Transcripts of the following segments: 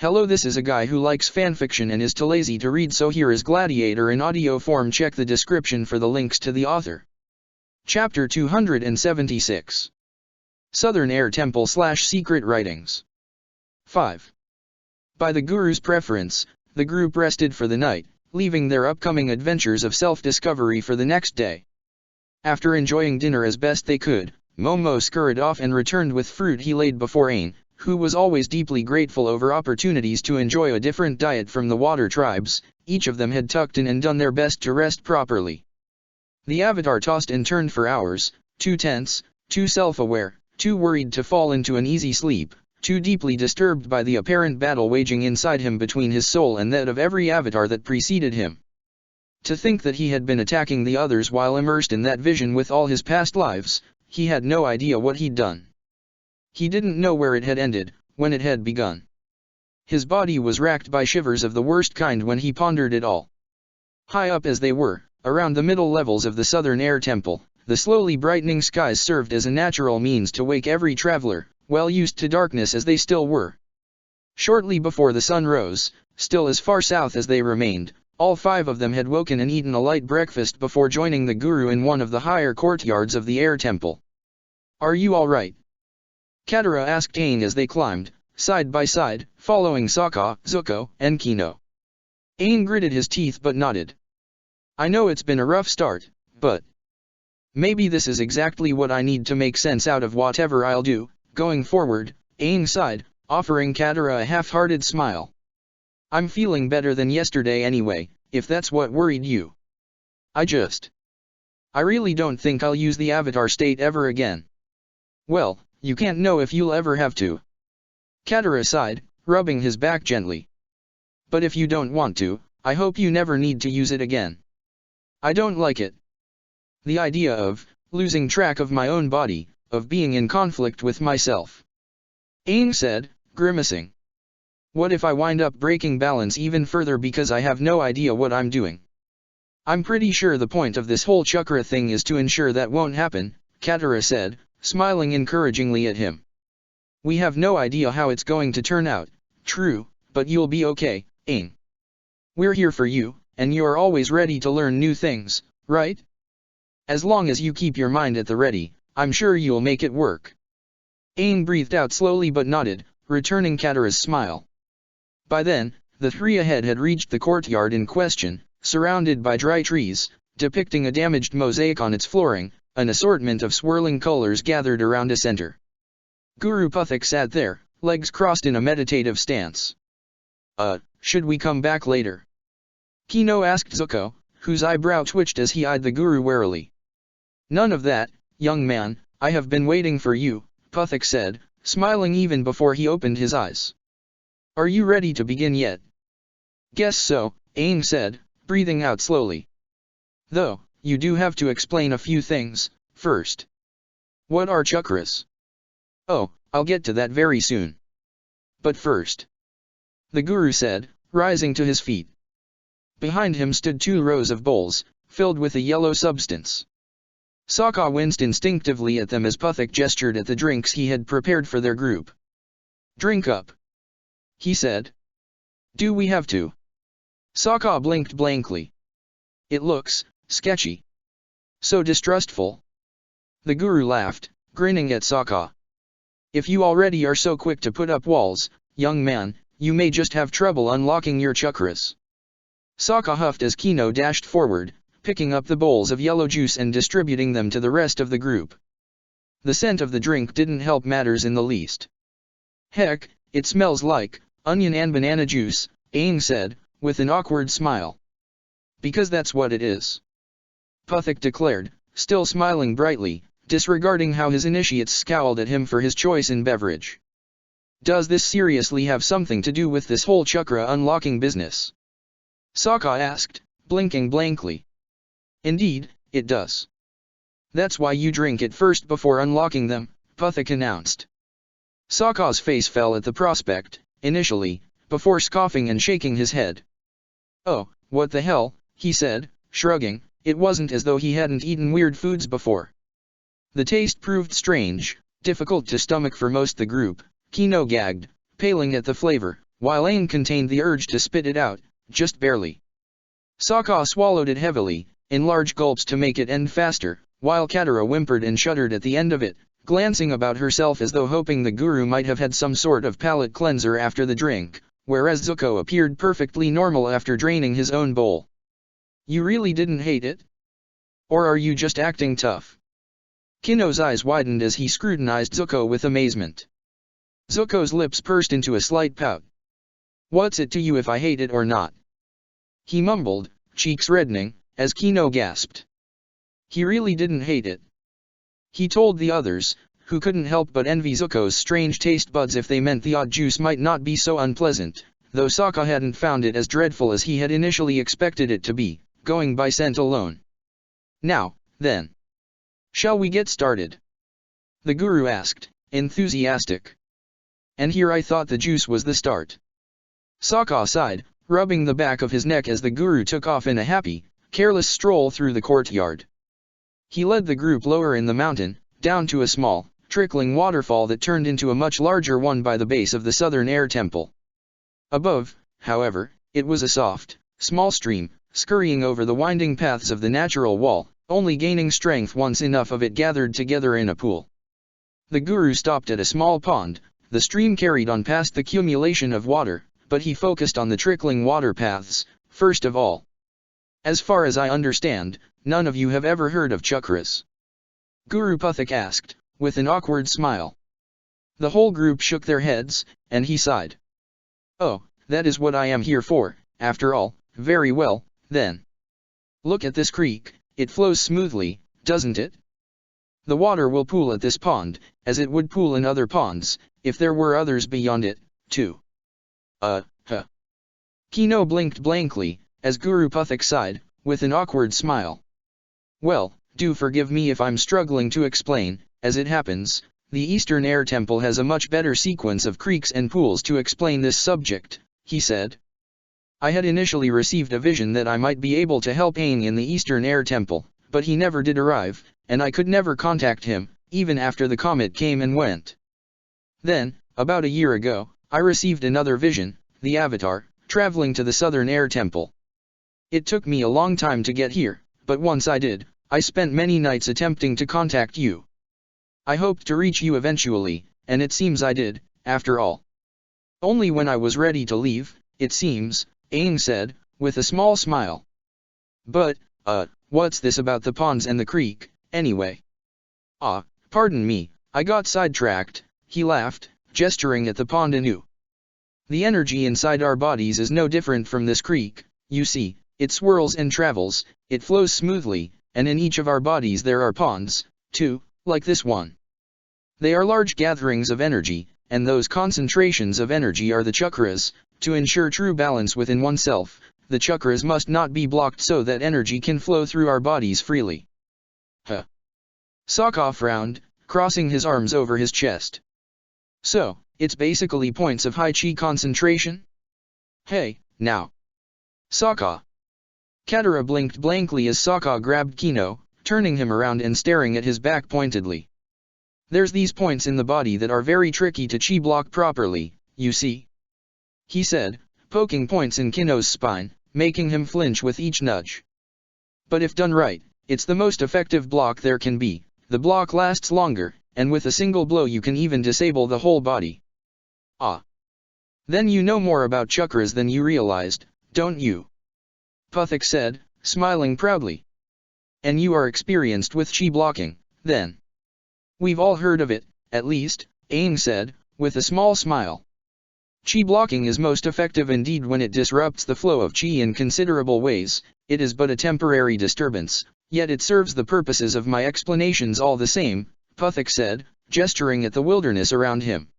Hello, this is a guy who likes fanfiction and is too lazy to read, so here is Gladiator in audio form. Check the description for the links to the author. Chapter 276. Southern Air Temple / Secret Writings. 5. By the Guru's preference, the group rested for the night, leaving their upcoming adventures of self-discovery for the next day. After enjoying dinner as best they could, Momo scurried off and returned with fruit he laid before Aang, who was always deeply grateful over opportunities to enjoy a different diet from the water tribes. Each of them had tucked in and done their best to rest properly. The Avatar tossed and turned for hours, too tense, too self-aware, too worried to fall into an easy sleep, too deeply disturbed by the apparent battle waging inside him between his soul and that of every Avatar that preceded him. To think that he had been attacking the others while immersed in that vision with all his past lives, he had no idea what he'd done. He didn't know where it had ended, when it had begun. His body was racked by shivers of the worst kind when he pondered it all. High up as they were, around the middle levels of the Southern Air Temple, the slowly brightening skies served as a natural means to wake every traveler, well used to darkness as they still were. Shortly before the sun rose, still as far south as they remained, all 5 of them had woken and eaten a light breakfast before joining the Guru in one of the higher courtyards of the Air Temple. "Are you all right?" Katara asked Aang as they climbed, side by side, following Sokka, Zuko, and Kino. Aang gritted his teeth but nodded. "I know it's been a rough start, but maybe this is exactly what I need to make sense out of whatever I'll do going forward." Aang sighed, offering Katara a half-hearted smile. "I'm feeling better than yesterday anyway, if that's what worried you. I really don't think I'll use the Avatar state ever again." "Well, you can't know if you'll ever have to." Katara sighed, rubbing his back gently. "But if you don't want to, I hope you never need to use it again. I don't like it. The idea of losing track of my own body, of being in conflict with myself." Aang said, grimacing. "What if I wind up breaking balance even further because I have no idea what I'm doing?" "I'm pretty sure the point of this whole chakra thing is to ensure that won't happen," Katara said, smiling encouragingly at him. "We have no idea how it's going to turn out, true, but you'll be okay, Aang. We're here for you, and you're always ready to learn new things, right? As long as you keep your mind at the ready, I'm sure you'll make it work." Aang breathed out slowly but nodded, returning Katara's smile. By then, the 3 ahead had reached the courtyard in question, surrounded by dry trees, depicting a damaged mosaic on its flooring. An assortment of swirling colors gathered around a center. Guru Puthik sat there, legs crossed in a meditative stance. Should we come back later?" Kino asked Zuko, whose eyebrow twitched as he eyed the Guru warily. "None of that, young man, I have been waiting for you," Puthik said, smiling even before he opened his eyes. "Are you ready to begin yet?" "Guess so," Aang said, breathing out slowly. "Though, you do have to explain a few things, first. What are chakras?" "Oh, I'll get to that very soon. But first," the Guru said, rising to his feet. Behind him stood 2 rows of bowls, filled with a yellow substance. Sokka winced instinctively at them as Puthik gestured at the drinks he had prepared for their group. "Drink up," he said. "Do we have to?" Sokka blinked blankly. "It looks sketchy. So distrustful." The Guru laughed, grinning at Sokka. "If you already are so quick to put up walls, young man, you may just have trouble unlocking your chakras." Sokka huffed as Kino dashed forward, picking up the bowls of yellow juice and distributing them to the rest of the group. The scent of the drink didn't help matters in the least. "Heck, it smells like onion and banana juice," Aang said, with an awkward smile. "Because that's what it is," Puthik declared, still smiling brightly, disregarding how his initiates scowled at him for his choice in beverage. "Does this seriously have something to do with this whole chakra unlocking business?" Sokka asked, blinking blankly. "Indeed, it does. That's why you drink it first before unlocking them," Puthik announced. Sokka's face fell at the prospect, initially, before scoffing and shaking his head. "Oh, what the hell," he said, shrugging. It wasn't as though he hadn't eaten weird foods before. The taste proved strange, difficult to stomach for most the group. Kino gagged, paling at the flavor, while Aang contained the urge to spit it out, just barely. Sokka swallowed it heavily, in large gulps to make it end faster, while Katara whimpered and shuddered at the end of it, glancing about herself as though hoping the guru might have had some sort of palate cleanser after the drink, whereas Zuko appeared perfectly normal after draining his own bowl. You really didn't hate it? Or are you just acting tough? Kino's eyes widened as he scrutinized Zuko with amazement. Zuko's lips pursed into a slight pout. What's it to you if I hate it or not? He mumbled, cheeks reddening, as Kino gasped. He really didn't hate it. He told the others, who couldn't help but envy Zuko's strange taste buds if they meant the odd juice might not be so unpleasant, though Sokka hadn't found it as dreadful as he had initially expected it to be, going by scent alone. Now, then. Shall we get started? The guru asked, enthusiastic. And here I thought the juice was the start. Sokka sighed, rubbing the back of his neck as the guru took off in a happy, careless stroll through the courtyard. He led the group lower in the mountain, down to a small, trickling waterfall that turned into a much larger one by the base of the southern air temple. Above, however, it was a soft, small stream, scurrying over the winding paths of the natural wall, only gaining strength once enough of it gathered together in a pool. The guru stopped at a small pond. The stream carried on past the accumulation of water, but he focused on the trickling water paths, first of all. As far as I understand, none of you have ever heard of chakras. Guru Puthik asked, with an awkward smile. The whole group shook their heads, and he sighed. Oh, that is what I am here for, after all. Very well, then. Look at this creek, it flows smoothly, doesn't it? The water will pool at this pond, as it would pool in other ponds, if there were others beyond it, too. Kino blinked blankly, as Guru Puthik sighed, with an awkward smile. Well, do forgive me if I'm struggling to explain. As it happens, the Eastern Air Temple has a much better sequence of creeks and pools to explain this subject, he said. I had initially received a vision that I might be able to help Aang in the Eastern Air Temple, but he never did arrive, and I could never contact him, even after the comet came and went. Then, about a year ago, I received another vision, the Avatar, traveling to the Southern Air Temple. It took me a long time to get here, but once I did, I spent many nights attempting to contact you. I hoped to reach you eventually, and it seems I did, after all. Only when I was ready to leave, it seems, Aang said, with a small smile. But, what's this about the ponds and the creek, anyway? Pardon me, I got sidetracked, he laughed, gesturing at the pond anew. The energy inside our bodies is no different from this creek, you see, it swirls and travels, it flows smoothly, and in each of our bodies there are ponds, too, like this one. They are large gatherings of energy, and those concentrations of energy are the chakras. To ensure true balance within oneself, the chakras must not be blocked so that energy can flow through our bodies freely. Sokka frowned, crossing his arms over his chest. So, it's basically points of high chi concentration? Hey, now. Sokka. Katara blinked blankly as Sokka grabbed Kino, turning him around and staring at his back pointedly. There's these points in the body that are very tricky to chi block properly, you see. He said, poking points in Kino's spine, making him flinch with each nudge. But if done right, it's the most effective block there can be. The block lasts longer, and with a single blow you can even disable the whole body. Then you know more about chakras than you realized, don't you? Puthik said, smiling proudly. And you are experienced with chi blocking, then. We've all heard of it, at least, Aang said, with a small smile. Chi blocking is most effective indeed when it disrupts the flow of chi in considerable ways. It is but a temporary disturbance, yet it serves the purposes of my explanations all the same, Puthik said, gesturing at the wilderness around him.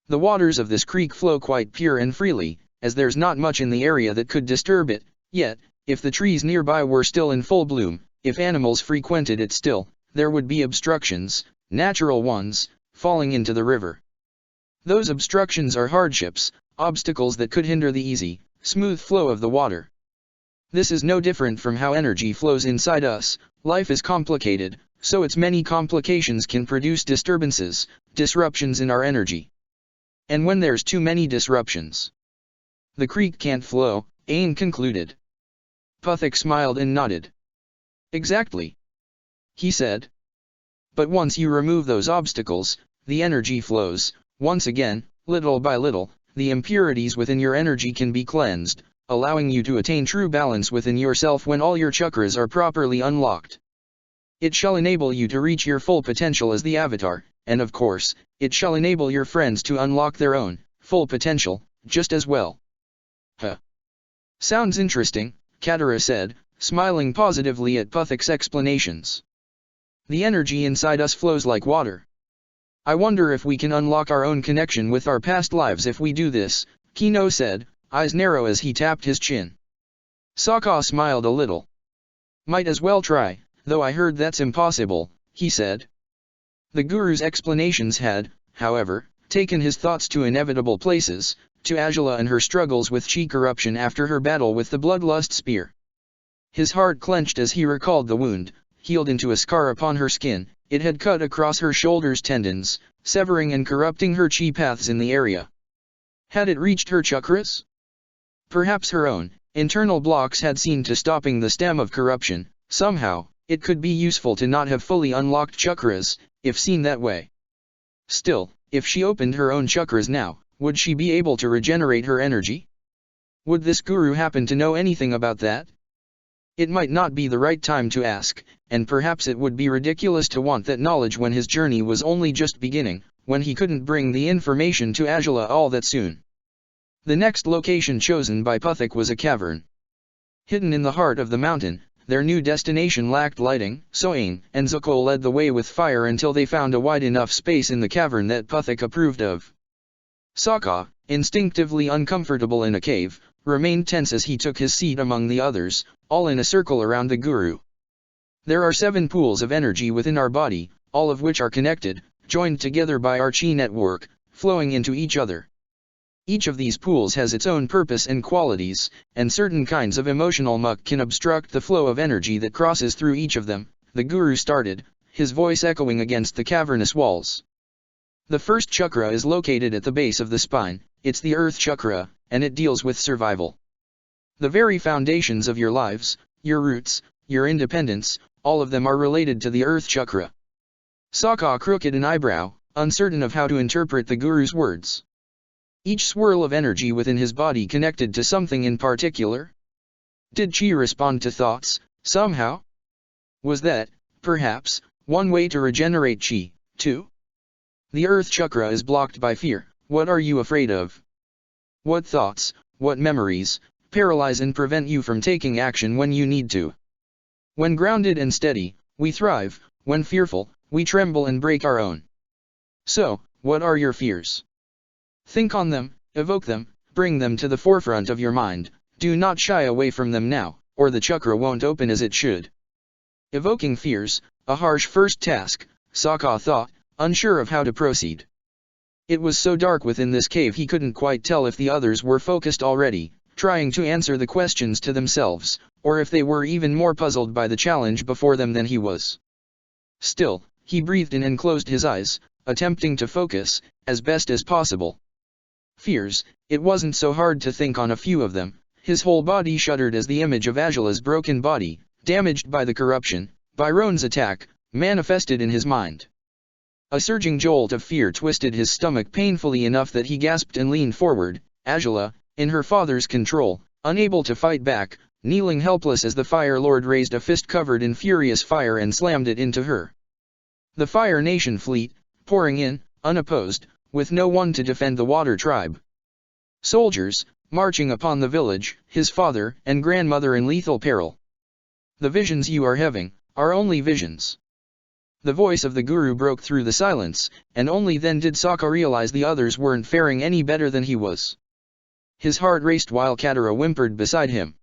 The waters of this creek flow quite pure and freely, as there's not much in the area that could disturb it, yet, if the trees nearby were still in full bloom, if animals frequented it still, there would be obstructions, natural ones, falling into the river. Those obstructions are hardships, obstacles that could hinder the easy, smooth flow of the water. This is no different from how energy flows inside us. Life is complicated, so its many complications can produce disturbances, disruptions in our energy. And when there's too many disruptions, The creek can't flow, Aang concluded. Puthik smiled and nodded. Exactly, he said. But once you remove those obstacles, the energy flows. Once again, little by little, the impurities within your energy can be cleansed, allowing you to attain true balance within yourself when all your chakras are properly unlocked. It shall enable you to reach your full potential as the Avatar, and of course, it shall enable your friends to unlock their own full potential, just as well. Huh. Sounds interesting, Katara said, smiling positively at Puthik's explanations. The energy inside us flows like water. I wonder if we can unlock our own connection with our past lives if we do this, Kino said, eyes narrow as he tapped his chin. Sokka smiled a little. Might as well try, though I heard that's impossible, he said. The Guru's explanations had, however, taken his thoughts to inevitable places, to Azula and her struggles with chi corruption after her battle with the bloodlust spear. His heart clenched as he recalled the wound, healed into a scar upon her skin. It had cut across her shoulder's tendons, severing and corrupting her chi paths in the area. Had it reached her chakras? Perhaps her own internal blocks had seen to stopping the stem of corruption. Somehow, it could be useful to not have fully unlocked chakras, if seen that way. Still, if she opened her own chakras now, would she be able to regenerate her energy? Would this guru happen to know anything about that? It might not be the right time to ask, and perhaps it would be ridiculous to want that knowledge when his journey was only just beginning, when he couldn't bring the information to Azula all that soon. The next location chosen by Puthik was a cavern. Hidden in the heart of the mountain, their new destination lacked lighting, so Aang and Zuko led the way with fire until they found a wide enough space in the cavern that Puthik approved of. Sokka, instinctively uncomfortable in a cave, remained tense as he took his seat among the others, all in a circle around the guru. There are 7 pools of energy within our body, all of which are connected, joined together by our chi network, flowing into each other. Each of these pools has its own purpose and qualities, and certain kinds of emotional muck can obstruct the flow of energy that crosses through each of them, the guru started, his voice echoing against the cavernous walls. The first chakra is located at the base of the spine, it's the earth chakra, and it deals with survival. The very foundations of your lives, your roots, your independence, all of them are related to the earth chakra. Sokka crooked an eyebrow, uncertain of how to interpret the guru's words. Each swirl of energy within his body connected to something in particular? Did chi respond to thoughts, somehow? Was that, perhaps, one way to regenerate chi, too? The earth chakra is blocked by fear. What are you afraid of? What thoughts, what memories, paralyze and prevent you from taking action when you need to? When grounded and steady, we thrive. When fearful, we tremble and break our own. So, what are your fears? Think on them, evoke them, bring them to the forefront of your mind. Do not shy away from them now, or the chakra won't open as it should. Evoking fears, a harsh first task, Sokka thought, unsure of how to proceed. It was so dark within this cave he couldn't quite tell if the others were focused already, trying to answer the questions to themselves, or if they were even more puzzled by the challenge before them than he was. Still, he breathed in and closed his eyes, attempting to focus, as best as possible. Fears, it wasn't so hard to think on a few of them. His whole body shuddered as the image of Azula's broken body, damaged by the corruption, by Roan's attack, manifested in his mind. A surging jolt of fear twisted his stomach painfully enough that he gasped and leaned forward. Azula, in her father's control, unable to fight back, kneeling helpless as the Fire Lord raised a fist covered in furious fire and slammed it into her. The Fire Nation fleet, pouring in, unopposed, with no one to defend the Water Tribe. Soldiers, marching upon the village, his father and grandmother in lethal peril. The visions you are having, are only visions. The voice of the guru broke through the silence, and only then did Sokka realize the others weren't faring any better than he was. His heart raced while Katara whimpered beside him.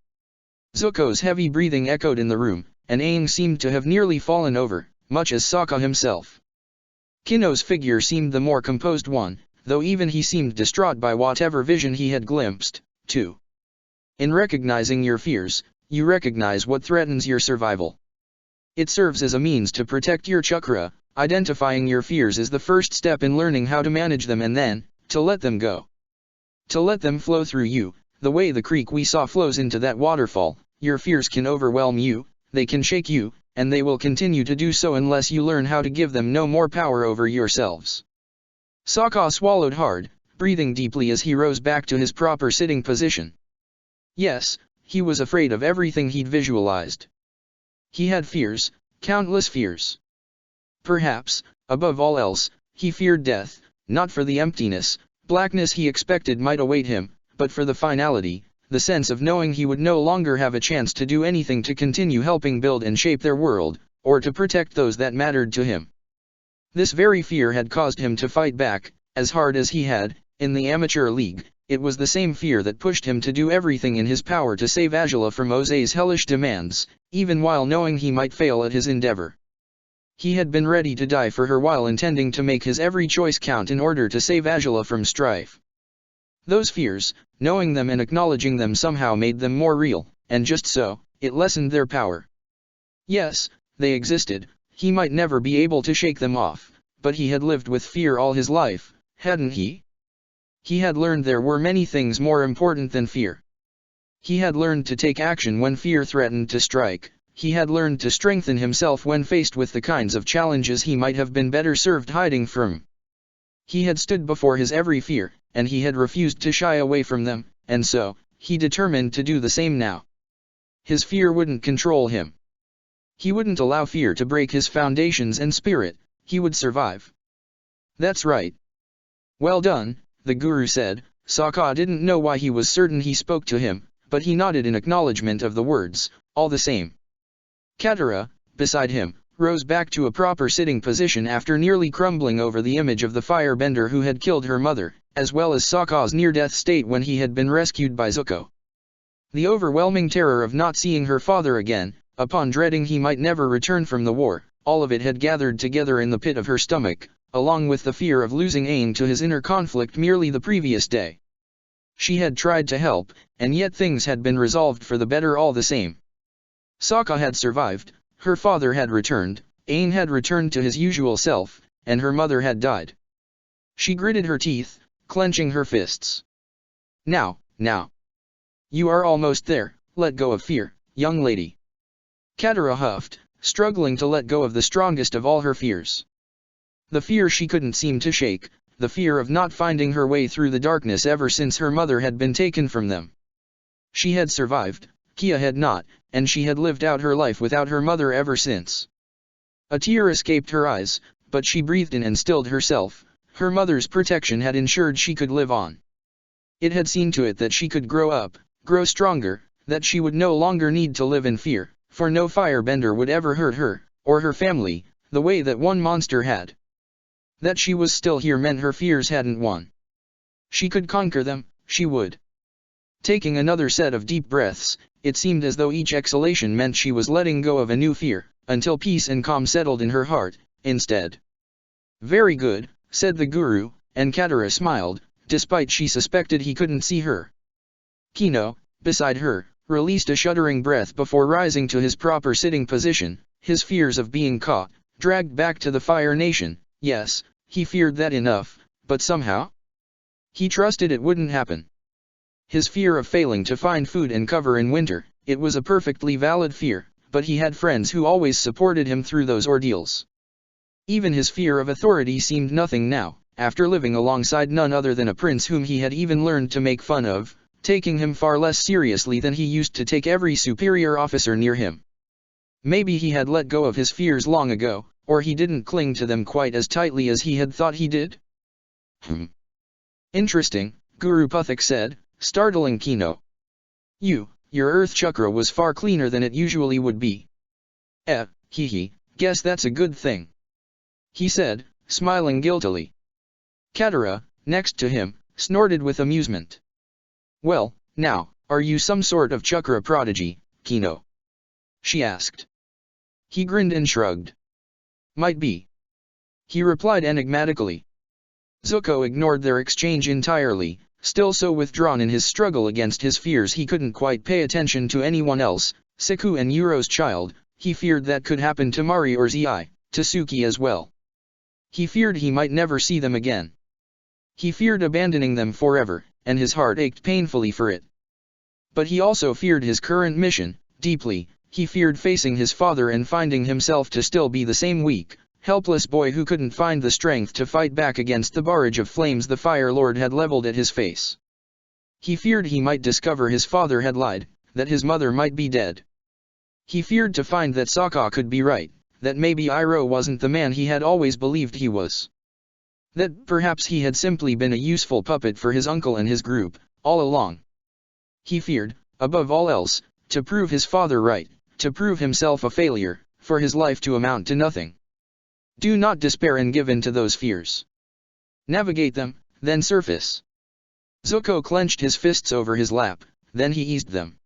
Zuko's heavy breathing echoed in the room, and Aang seemed to have nearly fallen over, much as Sokka himself. Kino's figure seemed the more composed one, though even he seemed distraught by whatever vision he had glimpsed, too. In recognizing your fears, you recognize what threatens your survival. It serves as a means to protect your chakra. Identifying your fears is the first step in learning how to manage them and then, to let them go. To let them flow through you, the way the creek we saw flows into that waterfall, your fears can overwhelm you, they can shake you, and they will continue to do so unless you learn how to give them no more power over yourselves. Sokka swallowed hard, breathing deeply as he rose back to his proper sitting position. Yes, he was afraid of everything he'd visualized. He had fears, countless fears. Perhaps, above all else, he feared death, not for the emptiness, blackness he expected might await him, but for the finality, the sense of knowing he would no longer have a chance to do anything to continue helping build and shape their world, or to protect those that mattered to him. This very fear had caused him to fight back, as hard as he had, in the amateur league. It was the same fear that pushed him to do everything in his power to save Angela from Ose's hellish demands, even while knowing he might fail at his endeavor. He had been ready to die for her while intending to make his every choice count in order to save Angela from strife. Those fears, knowing them and acknowledging them somehow made them more real, and just so, it lessened their power. Yes, they existed, he might never be able to shake them off, but he had lived with fear all his life, hadn't he? He had learned there were many things more important than fear. He had learned to take action when fear threatened to strike. He had learned to strengthen himself when faced with the kinds of challenges he might have been better served hiding from. He had stood before his every fear, and he had refused to shy away from them, and so, he determined to do the same now. His fear wouldn't control him. He wouldn't allow fear to break his foundations and spirit, he would survive. That's right. Well done, the Guru said. Sokka didn't know why he was certain he spoke to him, but he nodded in acknowledgement of the words, all the same. Katara, beside him, rose back to a proper sitting position after nearly crumbling over the image of the firebender who had killed her mother, as well as Sokka's near-death state when he had been rescued by Zuko. The overwhelming terror of not seeing her father again, upon dreading he might never return from the war, all of it had gathered together in the pit of her stomach, along with the fear of losing Aang to his inner conflict merely the previous day. She had tried to help, and yet things had been resolved for the better all the same. Sokka had survived, her father had returned, Aang had returned to his usual self, and her mother had died. She gritted her teeth, clenching her fists. Now. You are almost there, let go of fear, young lady. Katara huffed, struggling to let go of the strongest of all her fears. The fear she couldn't seem to shake, the fear of not finding her way through the darkness ever since her mother had been taken from them. She had survived, Kia had not, and she had lived out her life without her mother ever since. A tear escaped her eyes, but she breathed in and stilled herself. Her mother's protection had ensured she could live on. It had seen to it that she could grow up, grow stronger, that she would no longer need to live in fear, for no firebender would ever hurt her, or her family, the way that one monster had. That she was still here meant her fears hadn't won. She could conquer them, she would. Taking another set of deep breaths, it seemed as though each exhalation meant she was letting go of a new fear, until peace and calm settled in her heart, instead. Very good, said the Guru, and Katara smiled, despite she suspected he couldn't see her. Kino, beside her, released a shuddering breath before rising to his proper sitting position, his fears of being caught, dragged back to the Fire Nation. Yes, he feared that enough, but somehow? He trusted it wouldn't happen. His fear of failing to find food and cover in winter, it was a perfectly valid fear, but he had friends who always supported him through those ordeals. Even his fear of authority seemed nothing now, after living alongside none other than a prince whom he had even learned to make fun of, taking him far less seriously than he used to take every superior officer near him. Maybe he had let go of his fears long ago, or he didn't cling to them quite as tightly as he had thought he did? Interesting, Guru Puthik said, startling Kino. Your earth chakra was far cleaner than it usually would be. Guess that's a good thing. He said, smiling guiltily. Katara, next to him, snorted with amusement. Well, now, are you some sort of chakra prodigy, Kino? She asked. He grinned and shrugged. Might be. He replied enigmatically. Zuko ignored their exchange entirely, still so withdrawn in his struggle against his fears he couldn't quite pay attention to anyone else. Siku and Yuro's child, he feared that could happen to Mari or Zi, to Suki as well. He feared he might never see them again. He feared abandoning them forever, and his heart ached painfully for it. But he also feared his current mission, deeply. He feared facing his father and finding himself to still be the same weak, helpless boy who couldn't find the strength to fight back against the barrage of flames the Fire Lord had leveled at his face. He feared he might discover his father had lied, that his mother might be dead. He feared to find that Sokka could be right, that maybe Iroh wasn't the man he had always believed he was. That perhaps he had simply been a useful puppet for his uncle and his group, all along. He feared, above all else, to prove his father right, to prove himself a failure, for his life to amount to nothing. Do not despair and give in to those fears. Navigate them, then surface. Zuko clenched his fists over his lap, then he eased them.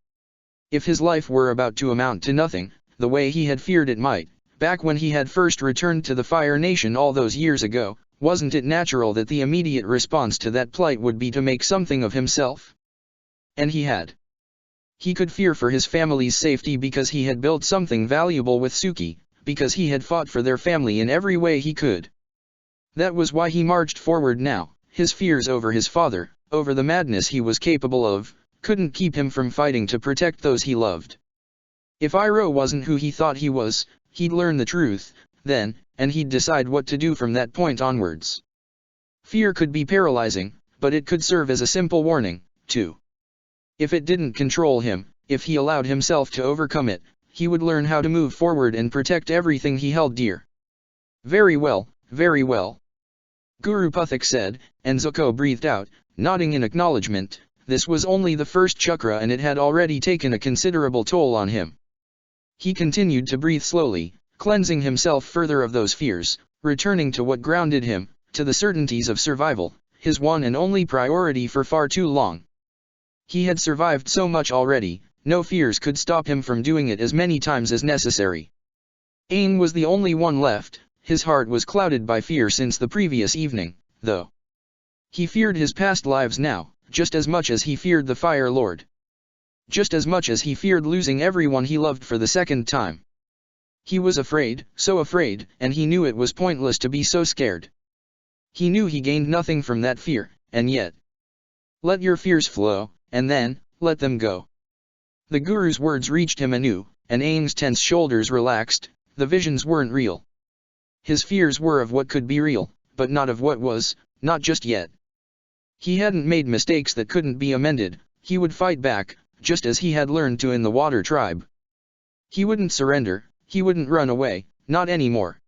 If his life were about to amount to nothing, the way he had feared it might, back when he had first returned to the Fire Nation all those years ago, wasn't it natural that the immediate response to that plight would be to make something of himself? And he had. He could fear for his family's safety because he had built something valuable with Suki, because he had fought for their family in every way he could. That was why he marched forward now. His fears over his father, over the madness he was capable of, couldn't keep him from fighting to protect those he loved. If Iroh wasn't who he thought he was, he'd learn the truth, then, and he'd decide what to do from that point onwards. Fear could be paralyzing, but it could serve as a simple warning, too. If it didn't control him, if he allowed himself to overcome it, he would learn how to move forward and protect everything he held dear. Very well, very well. Guru Puthik said, and Zuko breathed out, nodding in acknowledgement. This was only the first chakra and it had already taken a considerable toll on him. He continued to breathe slowly, cleansing himself further of those fears, returning to what grounded him, to the certainties of survival, his one and only priority for far too long. He had survived so much already, no fears could stop him from doing it as many times as necessary. Aang was the only one left. His heart was clouded by fear since the previous evening, though. He feared his past lives now, just as much as he feared the Fire Lord. Just as much as he feared losing everyone he loved for the second time. He was afraid, so afraid, and he knew it was pointless to be so scared. He knew he gained nothing from that fear, and yet. Let your fears flow, and then, let them go. The Guru's words reached him anew, and Aang's tense shoulders relaxed. The visions weren't real. His fears were of what could be real, but not of what was, not just yet. He hadn't made mistakes that couldn't be amended. He would fight back, just as he had learned to in the Water Tribe. He wouldn't surrender, he wouldn't run away, not anymore.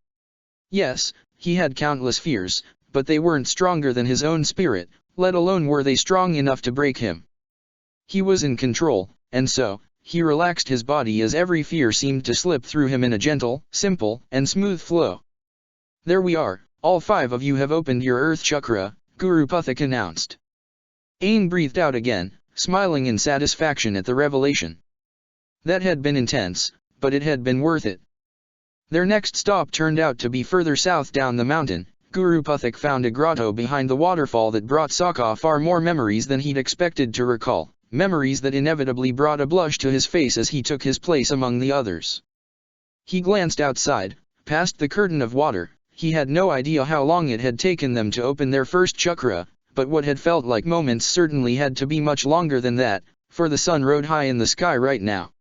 Yes, he had countless fears, but they weren't stronger than his own spirit, let alone were they strong enough to break him. He was in control, and so, he relaxed his body as every fear seemed to slip through him in a gentle, simple, and smooth flow. There we are, all 5 of you have opened your Earth Chakra, Guru Puthik announced. Aang breathed out again, smiling in satisfaction at the revelation. That had been intense, but it had been worth it. Their next stop turned out to be further south down the mountain. Guru Puthik found a grotto behind the waterfall that brought Sokka far more memories than he'd expected to recall, memories that inevitably brought a blush to his face as he took his place among the others. He glanced outside, past the curtain of water. He had no idea how long it had taken them to open their first chakra, but what had felt like moments certainly had to be much longer than that, for the sun rode high in the sky right now.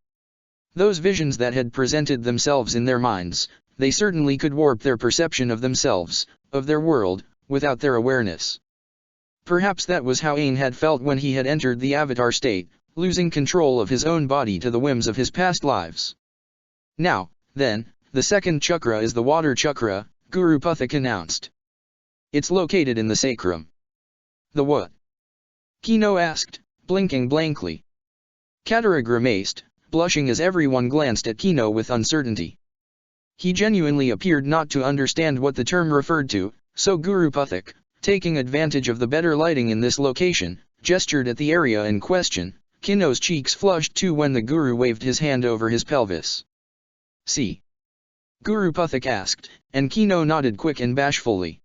Those visions that had presented themselves in their minds, they certainly could warp their perception of themselves, of their world, without their awareness. Perhaps that was how Aang had felt when he had entered the Avatar state, losing control of his own body to the whims of his past lives. Now, then, the second chakra is the Water Chakra, Guru Puthik announced. It's located in the sacrum. The what? Kino asked, blinking blankly. Katara grimaced, blushing as everyone glanced at Kino with uncertainty. He genuinely appeared not to understand what the term referred to, so Guru Puthik, taking advantage of the better lighting in this location, gestured at the area in question. Kino's cheeks flushed too when the Guru waved his hand over his pelvis. See? Guru Puthik asked, and Kino nodded quick and bashfully.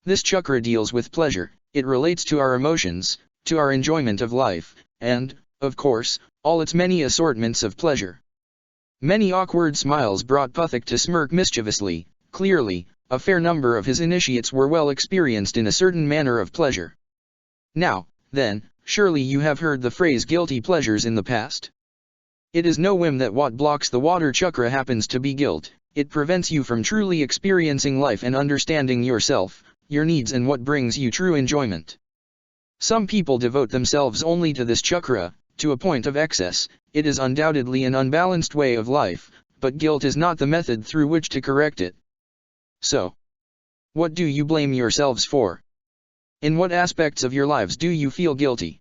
This chakra deals with pleasure, it relates to our emotions, to our enjoyment of life, and, of course, all its many assortments of pleasure. Many awkward smiles brought Puthik to smirk mischievously. Clearly, a fair number of his initiates were well experienced in a certain manner of pleasure. Now, then, surely you have heard the phrase guilty pleasures in the past. It is no whim that what blocks the water chakra happens to be guilt. It prevents you from truly experiencing life and understanding yourself, your needs, and what brings you true enjoyment. Some people devote themselves only to this chakra, to a point of excess. It is undoubtedly an unbalanced way of life, but guilt is not the method through which to correct it. So, what do you blame yourselves for? In what aspects of your lives do you feel guilty?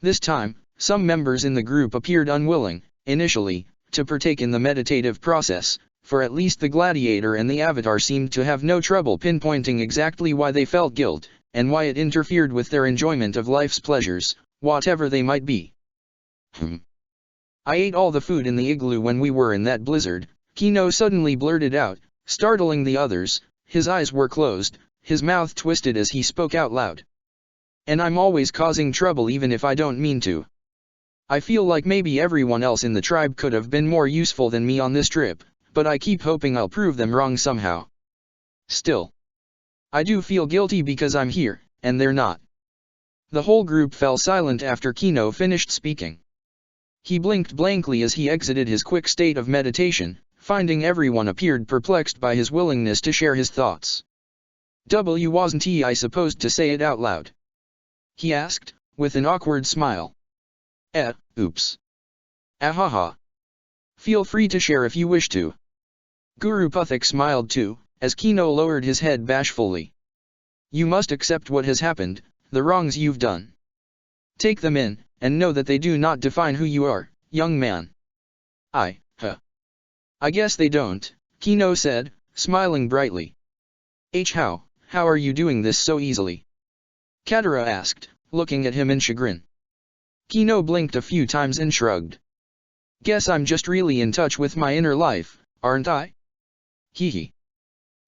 This time, some members in the group appeared unwilling, initially, to partake in the meditative process, for at least the Gladiator and the Avatar seemed to have no trouble pinpointing exactly why they felt guilt, and why it interfered with their enjoyment of life's pleasures, whatever they might be. I ate all the food in the igloo when we were in that blizzard, Kino suddenly blurted out, startling the others. His eyes were closed, his mouth twisted as he spoke out loud. And I'm always causing trouble even if I don't mean to. I feel like maybe everyone else in the tribe could have been more useful than me on this trip, but I keep hoping I'll prove them wrong somehow. Still, I do feel guilty because I'm here, and they're not. The whole group fell silent after Kino finished speaking. He blinked blankly as he exited his quick state of meditation, finding everyone appeared perplexed by his willingness to share his thoughts. Wasn't I supposed to say it out loud? He asked, with an awkward smile. Oops. Ahaha. Feel free to share if you wish to. Guru Puthik smiled too, as Kino lowered his head bashfully. You must accept what has happened, the wrongs you've done. Take them in, and know that they do not define who you are, young man. I guess they don't, Kino said, smiling brightly. How are you doing this so easily? Katara asked, looking at him in chagrin. Kino blinked a few times and shrugged. Guess I'm just really in touch with my inner life, aren't I? Hee.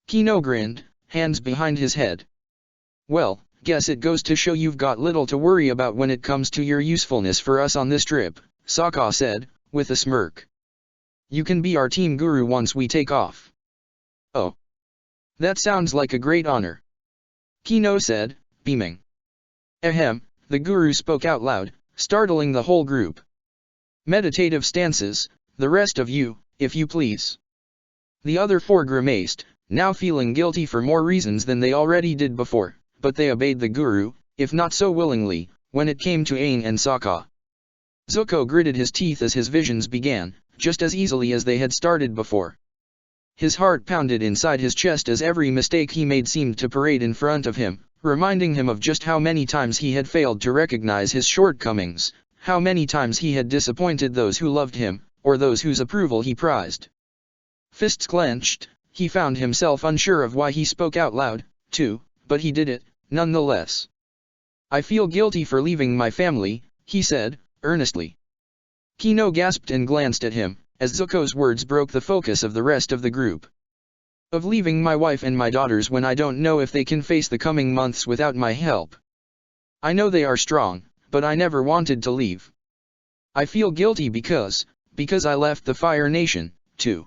Kino grinned, hands behind his head. Well, guess it goes to show you've got little to worry about when it comes to your usefulness for us on this trip, Sokka said, with a smirk. You can be our team guru once we take off. Oh. That sounds like a great honor. Kino said, beaming. Ahem, the guru spoke out loud, startling the whole group. Meditative stances, the rest of you, if you please. The other four grimaced, now feeling guilty for more reasons than they already did before, but they obeyed the guru, if not so willingly, when it came to Aang and Sokka. Zuko gritted his teeth as his visions began, just as easily as they had started before. His heart pounded inside his chest as every mistake he made seemed to parade in front of him, reminding him of just how many times he had failed to recognize his shortcomings, how many times he had disappointed those who loved him, or those whose approval he prized. Fists clenched, he found himself unsure of why he spoke out loud, too, but he did it, nonetheless. I feel guilty for leaving my family, he said, earnestly. Kino gasped and glanced at him, as Zuko's words broke the focus of the rest of the group. Of leaving my wife and my daughters when I don't know if they can face the coming months without my help. I know they are strong, but I never wanted to leave. I feel guilty because I left the Fire Nation, too.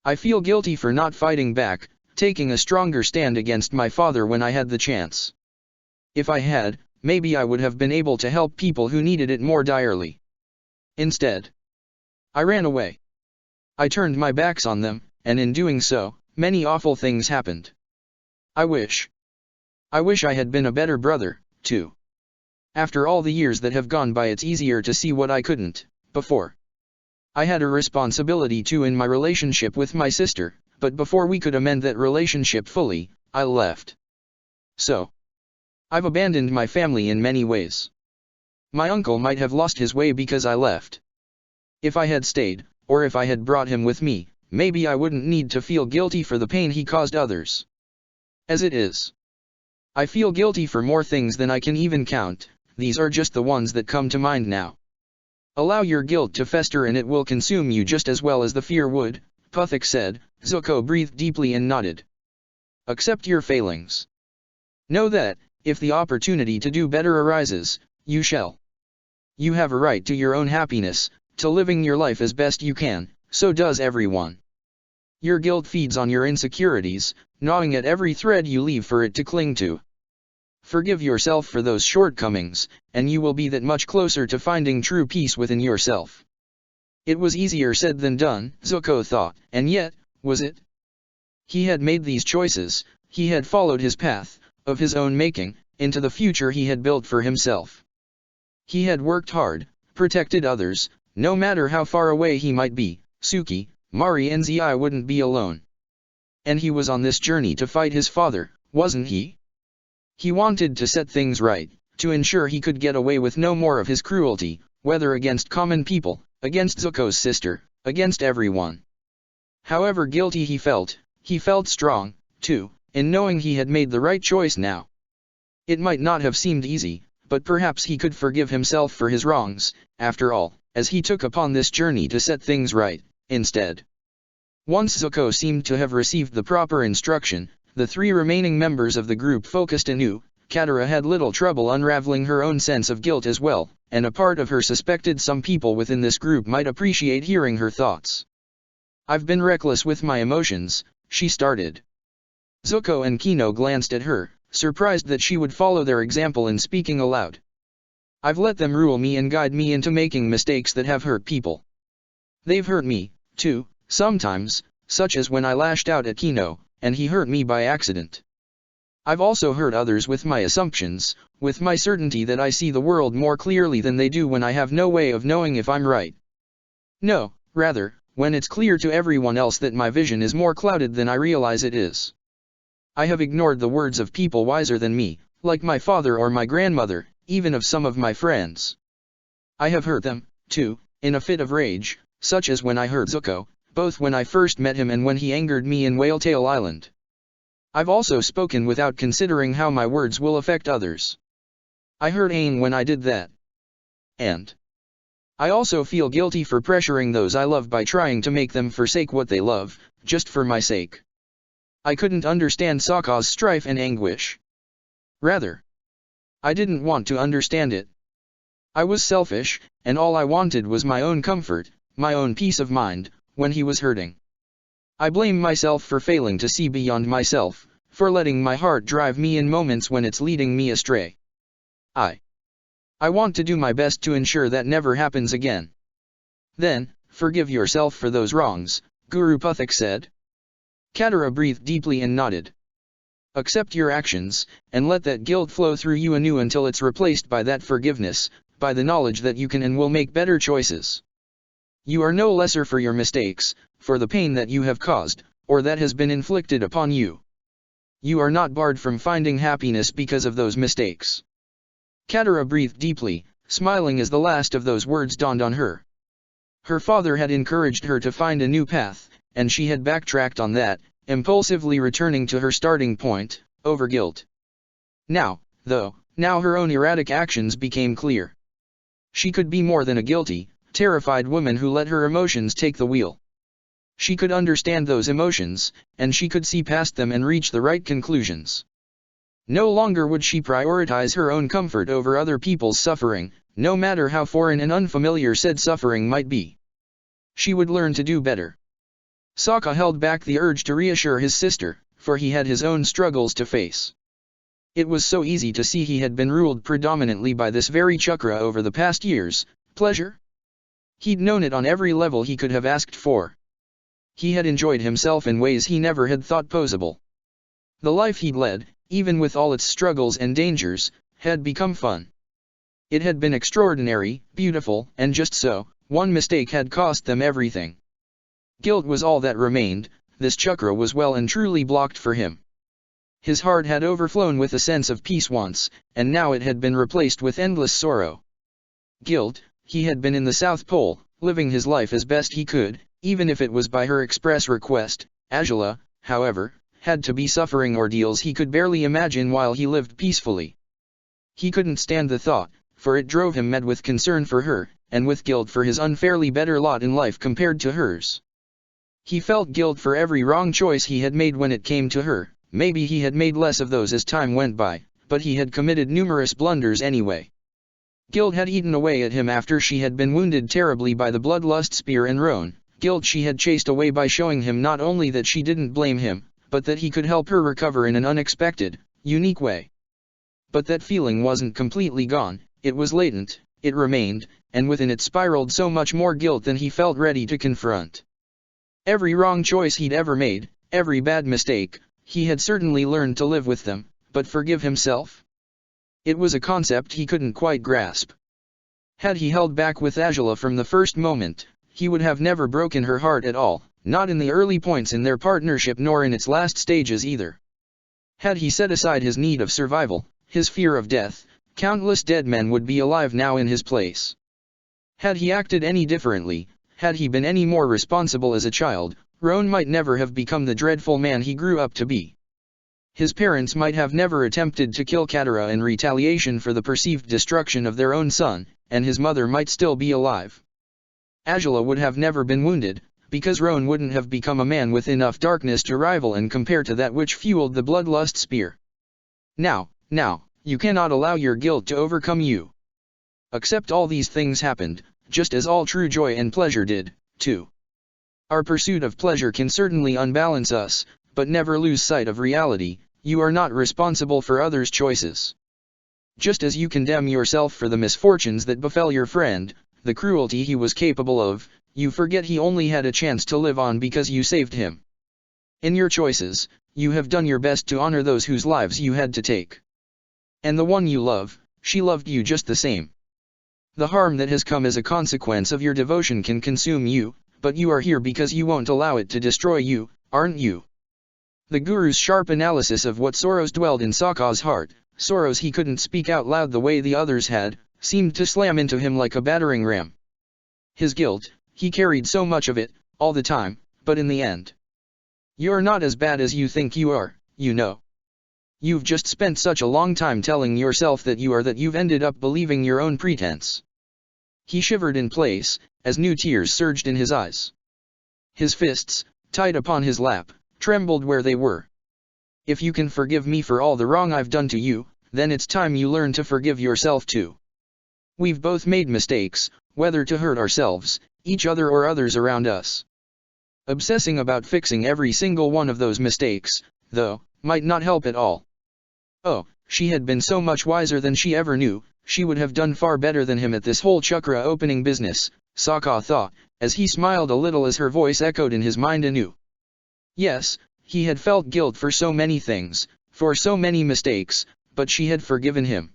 I feel guilty for not fighting back, taking a stronger stand against my father when I had the chance. If I had, maybe I would have been able to help people who needed it more direly. Instead, I ran away. I turned my backs on them, and in doing so, many awful things happened. I wish I had been a better brother, too. After all the years that have gone by, it's easier to see what I couldn't, before. I had a responsibility too in my relationship with my sister, but before we could amend that relationship fully, I left. So, I've abandoned my family in many ways. My uncle might have lost his way because I left. If I had stayed, or if I had brought him with me, maybe I wouldn't need to feel guilty for the pain he caused others. As it is, I feel guilty for more things than I can even count. These are just the ones that come to mind now. Allow your guilt to fester and it will consume you just as well as the fear would, Puthik said. Zuko breathed deeply and nodded. Accept your failings. Know that, if the opportunity to do better arises, you shall. You have a right to your own happiness, to living your life as best you can, so does everyone. Your guilt feeds on your insecurities, gnawing at every thread you leave for it to cling to. Forgive yourself for those shortcomings, and you will be that much closer to finding true peace within yourself. It was easier said than done, Zuko thought, and yet, was it? He had made these choices, he had followed his path, of his own making, into the future he had built for himself. He had worked hard, protected others, no matter how far away he might be, Suki, Mari and Zi wouldn't be alone. And he was on this journey to fight his father, wasn't he? He wanted to set things right, to ensure he could get away with no more of his cruelty, whether against common people, against Zuko's sister, against everyone. However guilty he felt strong, too, in knowing he had made the right choice now. It might not have seemed easy, but perhaps he could forgive himself for his wrongs, after all, as he took upon this journey to set things right, instead. Once Zuko seemed to have received the proper instruction, the three remaining members of the group focused anew. Katara had little trouble unraveling her own sense of guilt as well, and a part of her suspected some people within this group might appreciate hearing her thoughts. "I've been reckless with my emotions," she started. Zuko and Kino glanced at her, surprised that she would follow their example in speaking aloud. "I've let them rule me and guide me into making mistakes that have hurt people. They've hurt me, too, sometimes, such as when I lashed out at Kino, and he hurt me by accident. I've also hurt others with my assumptions, with my certainty that I see the world more clearly than they do when I have no way of knowing if I'm right. No, rather, when it's clear to everyone else that my vision is more clouded than I realize it is. I have ignored the words of people wiser than me, like my father or my grandmother, even of some of my friends. I have hurt them, too, in a fit of rage, such as when I hurt Zuko, both when I first met him and when he angered me in Whaletail Island. I've also spoken without considering how my words will affect others. I hurt Aang when I did that. And I also feel guilty for pressuring those I love by trying to make them forsake what they love, just for my sake. I couldn't understand Sokka's strife and anguish. Rather, I didn't want to understand it. I was selfish, and all I wanted was my own comfort, my own peace of mind, when he was hurting. I blame myself for failing to see beyond myself, for letting my heart drive me in moments when it's leading me astray. I want to do my best to ensure that never happens again." "Then, forgive yourself for those wrongs," Guru Puthak said. Katara breathed deeply and nodded. "Accept your actions, and let that guilt flow through you anew until it's replaced by that forgiveness, by the knowledge that you can and will make better choices. You are no lesser for your mistakes, for the pain that you have caused, or that has been inflicted upon you. You are not barred from finding happiness because of those mistakes." Katara breathed deeply, smiling as the last of those words dawned on her. Her father had encouraged her to find a new path, and she had backtracked on that, impulsively returning to her starting point, over guilt. Now, though, her own erratic actions became clear. She could be more than a guilty, terrified woman who let her emotions take the wheel. She could understand those emotions, and she could see past them and reach the right conclusions. No longer would she prioritize her own comfort over other people's suffering, no matter how foreign and unfamiliar said suffering might be. She would learn to do better. Sokka held back the urge to reassure his sister, for he had his own struggles to face. It was so easy to see he had been ruled predominantly by this very chakra over the past years. Pleasure? He'd known it on every level he could have asked for. He had enjoyed himself in ways he never had thought possible. The life he'd led, even with all its struggles and dangers, had become fun. It had been extraordinary, beautiful, and just so, one mistake had cost them everything. Guilt was all that remained. This chakra was well and truly blocked for him. His heart had overflown with a sense of peace once, and now it had been replaced with endless sorrow. Guilt. He had been in the South Pole, living his life as best he could, even if it was by her express request. Azula, however, had to be suffering ordeals he could barely imagine while he lived peacefully. He couldn't stand the thought, for it drove him mad with concern for her, and with guilt for his unfairly better lot in life compared to hers. He felt guilt for every wrong choice he had made when it came to her. Maybe he had made less of those as time went by, but he had committed numerous blunders anyway. Guilt had eaten away at him after she had been wounded terribly by the bloodlust spear and roan, guilt she had chased away by showing him not only that she didn't blame him, but that he could help her recover in an unexpected, unique way. But that feeling wasn't completely gone, it was latent, it remained, and within it spiraled so much more guilt than he felt ready to confront. Every wrong choice he'd ever made, every bad mistake, he had certainly learned to live with them, but forgive himself? It was a concept he couldn't quite grasp. Had he held back with Angela from the first moment, he would have never broken her heart at all, not in the early points in their partnership nor in its last stages either. Had he set aside his need of survival, his fear of death, countless dead men would be alive now in his place. Had he acted any differently, had he been any more responsible as a child, Roan might never have become the dreadful man he grew up to be. His parents might have never attempted to kill Katara in retaliation for the perceived destruction of their own son, and his mother might still be alive. Angela would have never been wounded, because Roan wouldn't have become a man with enough darkness to rival and compare to that which fueled the bloodlust spear. Now, you cannot allow your guilt to overcome you. Except all these things happened, just as all true joy and pleasure did, too. Our pursuit of pleasure can certainly unbalance us, but never lose sight of reality. You are not responsible for others' choices. Just as you condemn yourself for the misfortunes that befell your friend, the cruelty he was capable of, you forget he only had a chance to live on because you saved him. In your choices, you have done your best to honor those whose lives you had to take. And the one you love, she loved you just the same. The harm that has come as a consequence of your devotion can consume you, but you are here because you won't allow it to destroy you, aren't you? The Guru's sharp analysis of what sorrows dwelled in Sokka's heart, sorrows he couldn't speak out loud the way the others had, seemed to slam into him like a battering ram. His guilt, he carried so much of it, all the time, but in the end. You're not as bad as you think you are, you know. You've just spent such a long time telling yourself that you are that you've ended up believing your own pretense. He shivered in place, as new tears surged in his eyes. His fists, tight upon his lap, trembled where they were. If you can forgive me for all the wrong I've done to you, then it's time you learn to forgive yourself too. We've both made mistakes, whether to hurt ourselves, each other or others around us. Obsessing about fixing every single one of those mistakes, though, might not help at all. Oh, she had been so much wiser than she ever knew, she would have done far better than him at this whole chakra opening business, Sokka thought, as he smiled a little as her voice echoed in his mind anew. Yes, he had felt guilt for so many things, for so many mistakes, but she had forgiven him.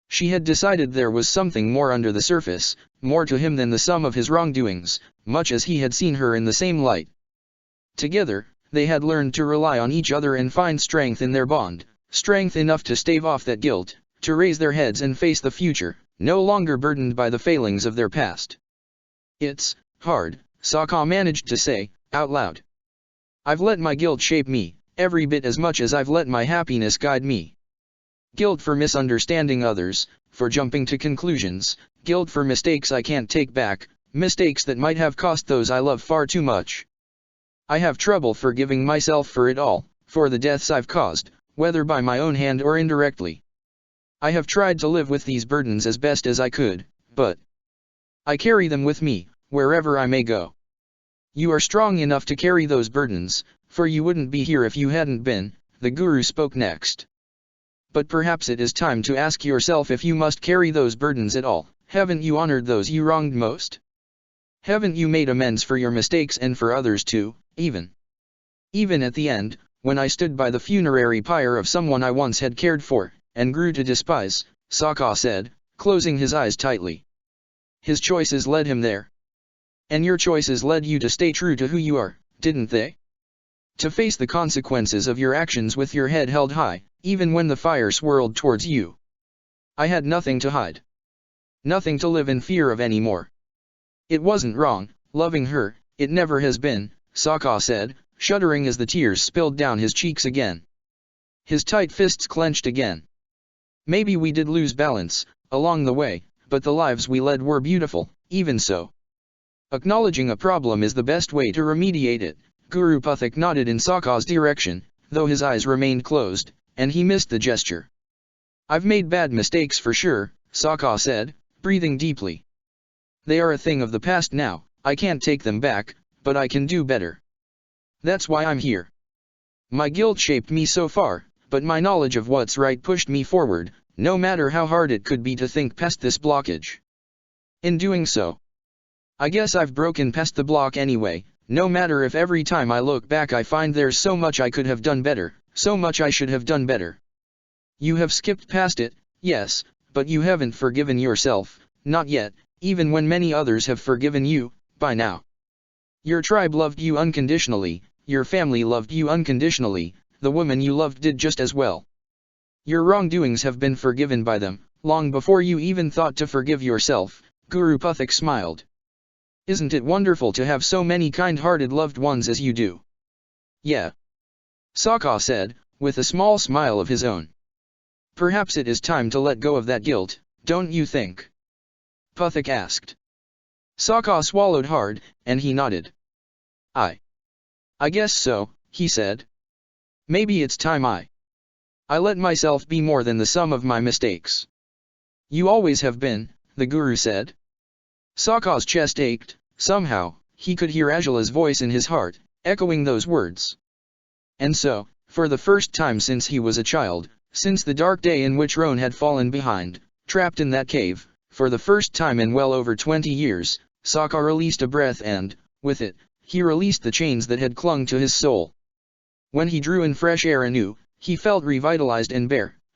She had decided there was something more under the surface, more to him than the sum of his wrongdoings, much as he had seen her in the same light. Together, they had learned to rely on each other and find strength in their bond, strength enough to stave off that guilt, to raise their heads and face the future, no longer burdened by the failings of their past. It's hard, Sokka managed to say, out loud. I've let my guilt shape me, every bit as much as I've let my happiness guide me. Guilt for misunderstanding others, for jumping to conclusions, guilt for mistakes I can't take back, mistakes that might have cost those I love far too much. I have trouble forgiving myself for it all, for the deaths I've caused, whether by my own hand or indirectly. I have tried to live with these burdens as best as I could, but I carry them with me, wherever I may go. You are strong enough to carry those burdens, for you wouldn't be here if you hadn't been, the Guru spoke next. But perhaps it is time to ask yourself if you must carry those burdens at all. Haven't you honored those you wronged most? Haven't you made amends for your mistakes and for others too, even at the end, when I stood by the funerary pyre of someone I once had cared for, and grew to despise, Sokka said, closing his eyes tightly. His choices led him there. And your choices led you to stay true to who you are, didn't they? To face the consequences of your actions with your head held high, even when the fire swirled towards you. I had nothing to hide. Nothing to live in fear of anymore. It wasn't wrong, loving her, it never has been, Sokka said, shuddering as the tears spilled down his cheeks again. His tight fists clenched again. Maybe we did lose balance, along the way, but the lives we led were beautiful, even so. Acknowledging a problem is the best way to remediate it. Guru Puthik nodded in Sokka's direction, though his eyes remained closed, and he missed the gesture. I've made bad mistakes for sure, Sokka said, breathing deeply. They are a thing of the past now, I can't take them back, but I can do better. That's why I'm here. My guilt shaped me so far, but my knowledge of what's right pushed me forward, no matter how hard it could be to think past this blockage. In doing so, I guess I've broken past the block anyway, no matter if every time I look back I find there's so much I could have done better, so much I should have done better. You have skipped past it, yes, but you haven't forgiven yourself, not yet, even when many others have forgiven you, by now. Your tribe loved you unconditionally, your family loved you unconditionally, the woman you loved did just as well. Your wrongdoings have been forgiven by them, long before you even thought to forgive yourself. Guru Puthik smiled. Isn't it wonderful to have so many kind-hearted loved ones as you do? Yeah. Saka said, with a small smile of his own. Perhaps it is time to let go of that guilt, don't you think? Puthik asked. Saka swallowed hard, and he nodded. I guess so, he said. Maybe it's time I let myself be more than the sum of my mistakes. You always have been, the Guru said. Saka's chest ached. Somehow, he could hear Ajala's voice in his heart, echoing those words. And so, for the first time since he was a child, since the dark day in which Roan had fallen behind, trapped in that cave, for the first time in well over 20 years, Saka released a breath and, with it, he released the chains that had clung to his soul. When he drew in fresh air anew, he felt revitalized and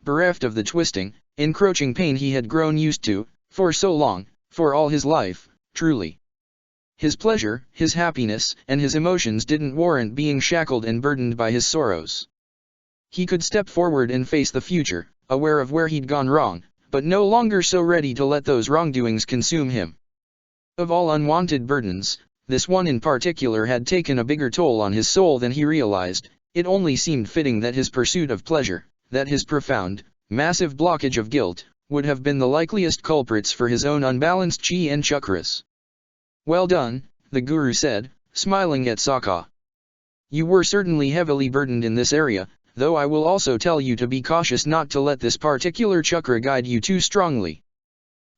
bereft of the twisting, encroaching pain he had grown used to, for so long, for all his life, truly. His pleasure, his happiness, and his emotions didn't warrant being shackled and burdened by his sorrows. He could step forward and face the future, aware of where he'd gone wrong, but no longer so ready to let those wrongdoings consume him. Of all unwanted burdens, this one in particular had taken a bigger toll on his soul than he realized. It only seemed fitting that his pursuit of pleasure, that his profound, massive blockage of guilt, would have been the likeliest culprits for his own unbalanced chi and chakras. Well done, the Guru said, smiling at Saka. You were certainly heavily burdened in this area, though I will also tell you to be cautious not to let this particular chakra guide you too strongly.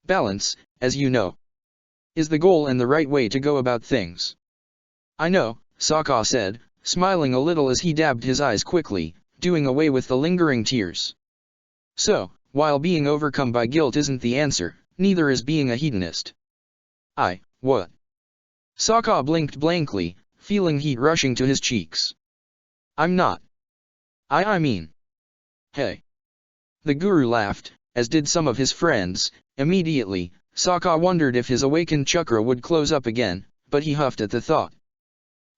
Balance, as you know, is the goal and the right way to go about things. I know, Saka said, smiling a little as he dabbed his eyes quickly, doing away with the lingering tears. So, while being overcome by guilt isn't the answer, neither is being a hedonist. What? Saka blinked blankly, feeling heat rushing to his cheeks. I'm not. I mean. Hey. The Guru laughed, as did some of his friends. Immediately, Saka wondered if his awakened chakra would close up again, but he huffed at the thought.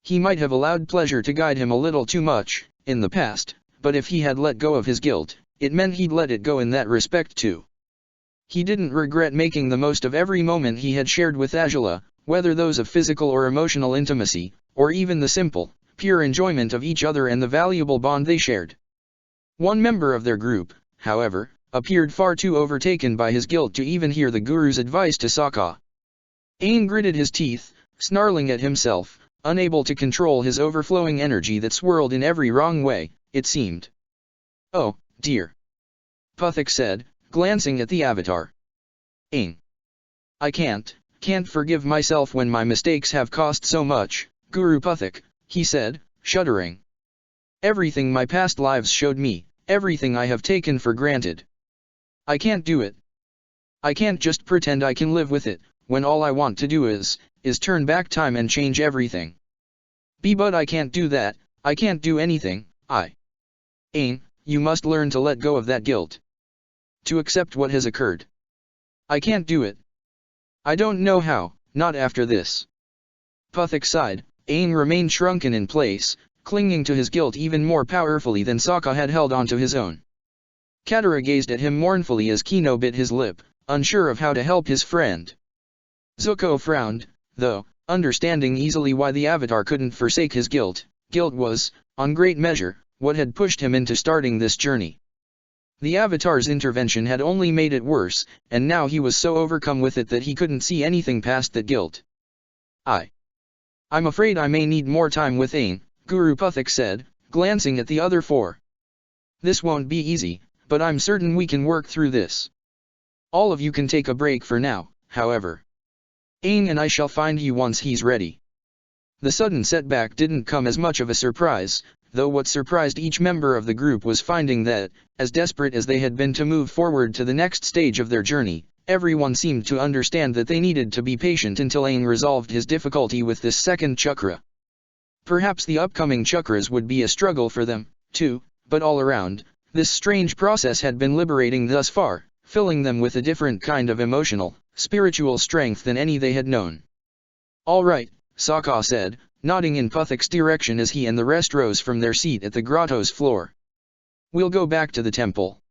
He might have allowed pleasure to guide him a little too much, in the past, but if he had let go of his guilt, it meant he'd let it go in that respect too. He didn't regret making the most of every moment he had shared with Ajala, whether those of physical or emotional intimacy, or even the simple, pure enjoyment of each other and the valuable bond they shared. One member of their group, however, appeared far too overtaken by his guilt to even hear the Guru's advice to Saka. Ain gritted his teeth, snarling at himself, unable to control his overflowing energy that swirled in every wrong way, it seemed. Oh, dear. Puthik said, glancing at the avatar. Ain. I can't forgive myself when my mistakes have cost so much, Guru Puthik, he said, shuddering. Everything my past lives showed me, everything I have taken for granted. I can't do it. I can't just pretend I can live with it, when all I want to do is turn back time and change everything. But I can't do that, I can't do anything, Ain, you must learn to let go of that guilt. To accept what has occurred. I can't do it. I don't know how, not after this. Puthik sighed. Ain remained shrunken in place, clinging to his guilt even more powerfully than Saka had held onto his own. Katara gazed at him mournfully as Kino bit his lip, unsure of how to help his friend. Zuko frowned, though, understanding easily why the Avatar couldn't forsake his guilt. Guilt was, on great measure, what had pushed him into starting this journey. The Avatar's intervention had only made it worse, and now he was so overcome with it that he couldn't see anything past that guilt. I'm afraid I may need more time with Ain, Guru Puthik said, glancing at the other four. This won't be easy, but I'm certain we can work through this. All of you can take a break for now, however. Ain and I shall find you once he's ready. The sudden setback didn't come as much of a surprise. though what surprised each member of the group was finding that, as desperate as they had been to move forward to the next stage of their journey, everyone seemed to understand that they needed to be patient until Aang resolved his difficulty with this second chakra. Perhaps the upcoming chakras would be a struggle for them, too, but all around, this strange process had been liberating thus far, filling them with a different kind of emotional, spiritual strength than any they had known. "All right," Sokka said, nodding in Puthik's direction as he and the rest rose from their seat at the grotto's floor. "We'll go back to the temple."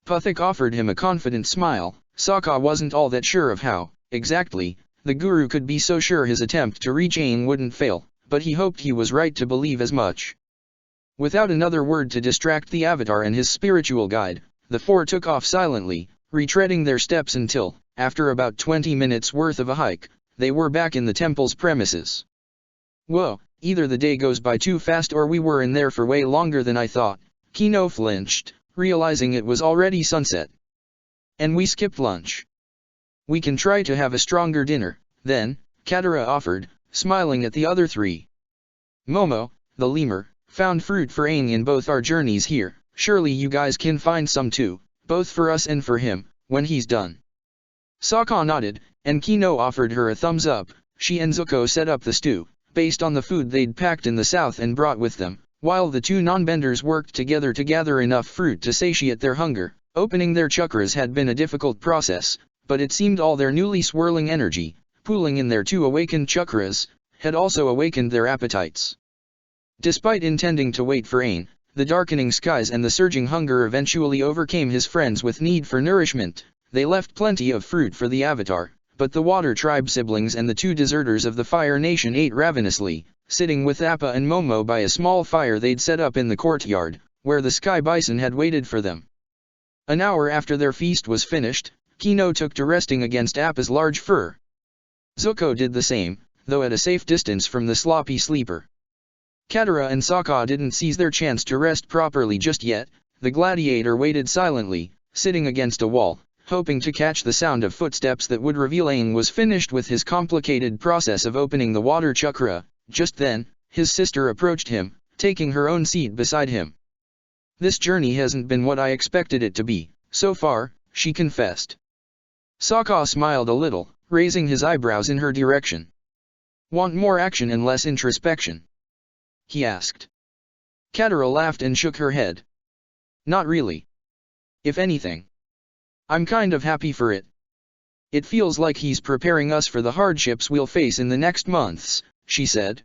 Puthik offered him a confident smile. Sokka wasn't all that sure of how, exactly, the guru could be so sure his attempt to reach Aang wouldn't fail, but he hoped he was right to believe as much. Without another word to distract the Avatar and his spiritual guide, the four took off silently, retreading their steps until, after about 20 minutes worth of a hike, they were back in the temple's premises. "Whoa, either the day goes by too fast or we were in there for way longer than I thought," Kino flinched, realizing it was already sunset. "And we skipped lunch. We can try to have a stronger dinner, then," Katara offered, smiling at the other three. "Momo, the lemur, found fruit for Aang in both our journeys here, surely you guys can find some too, both for us and for him, when he's done." Sokka nodded, and Kino offered her a thumbs up. She and Zuko set up the stew, based on the food they'd packed in the south and brought with them, while the two non-benders worked together to gather enough fruit to satiate their hunger. Opening their chakras had been a difficult process, but it seemed all their newly swirling energy, pooling in their two awakened chakras, had also awakened their appetites. Despite intending to wait for Aang, the darkening skies and the surging hunger eventually overcame his friends with need for nourishment. They left plenty of fruit for the Avatar, but the Water Tribe siblings and the two deserters of the Fire Nation ate ravenously, sitting with Appa and Momo by a small fire they'd set up in the courtyard, where the Sky Bison had waited for them. An hour after their feast was finished, Kino took to resting against Appa's large fur. Zuko did the same, though at a safe distance from the sloppy sleeper. Katara and Sokka didn't seize their chance to rest properly just yet. The Gladiator waited silently, sitting against a wall, hoping to catch the sound of footsteps that would reveal Aang was finished with his complicated process of opening the water chakra. Just then, his sister approached him, taking her own seat beside him. "This journey hasn't been what I expected it to be, so far," she confessed. Sokka smiled a little, raising his eyebrows in her direction. "Want more action and less introspection?" he asked. Katara laughed and shook her head. "Not really. If anything, I'm kind of happy for it. It feels like he's preparing us for the hardships we'll face in the next months," she said.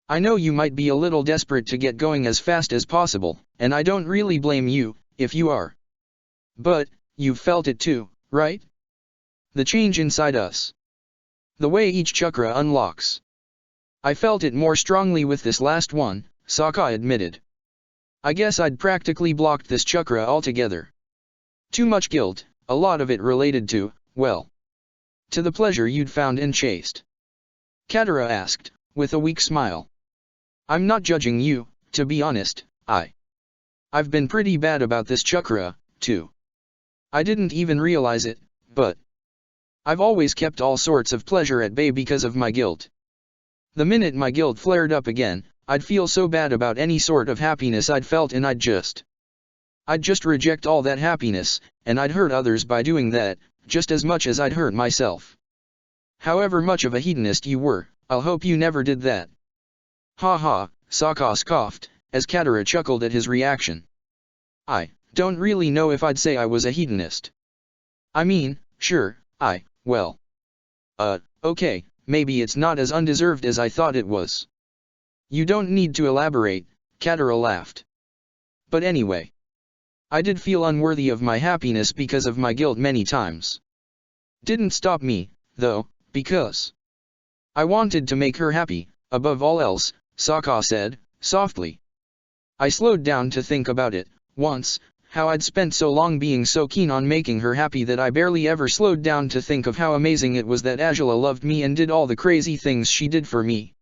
"I know you might be a little desperate to get going as fast as possible, and I don't really blame you, if you are. But, you've felt it too, right? The change inside us. The way each chakra unlocks. I felt it more strongly with this last one," Sokka admitted. "I guess I'd practically blocked this chakra altogether. Too much guilt, a lot of it related to, well, to the pleasure you'd found and chased." Katara asked, with a weak smile. "I'm not judging you, to be honest. I've been pretty bad about this chakra, too. I didn't even realize it, but I've always kept all sorts of pleasure at bay because of my guilt. The minute my guilt flared up again, I'd feel so bad about any sort of happiness I'd felt and I'd just reject all that happiness, and I'd hurt others by doing that, just as much as I'd hurt myself. However much of a hedonist you were, I'll hope you never did that." "Ha ha," Sokka scoffed, as Katara chuckled at his reaction. "I don't really know if I'd say I was a hedonist. I mean, sure, okay, maybe it's not as undeserved as I thought it was." "You don't need to elaborate," Katara laughed. "But anyway, I did feel unworthy of my happiness because of my guilt many times. Didn't stop me, though, because I wanted to make her happy, above all else," Sokka said, softly. "I slowed down to think about it, once, how I'd spent so long being so keen on making her happy that I barely ever slowed down to think of how amazing it was that Azula loved me and did all the crazy things she did for me.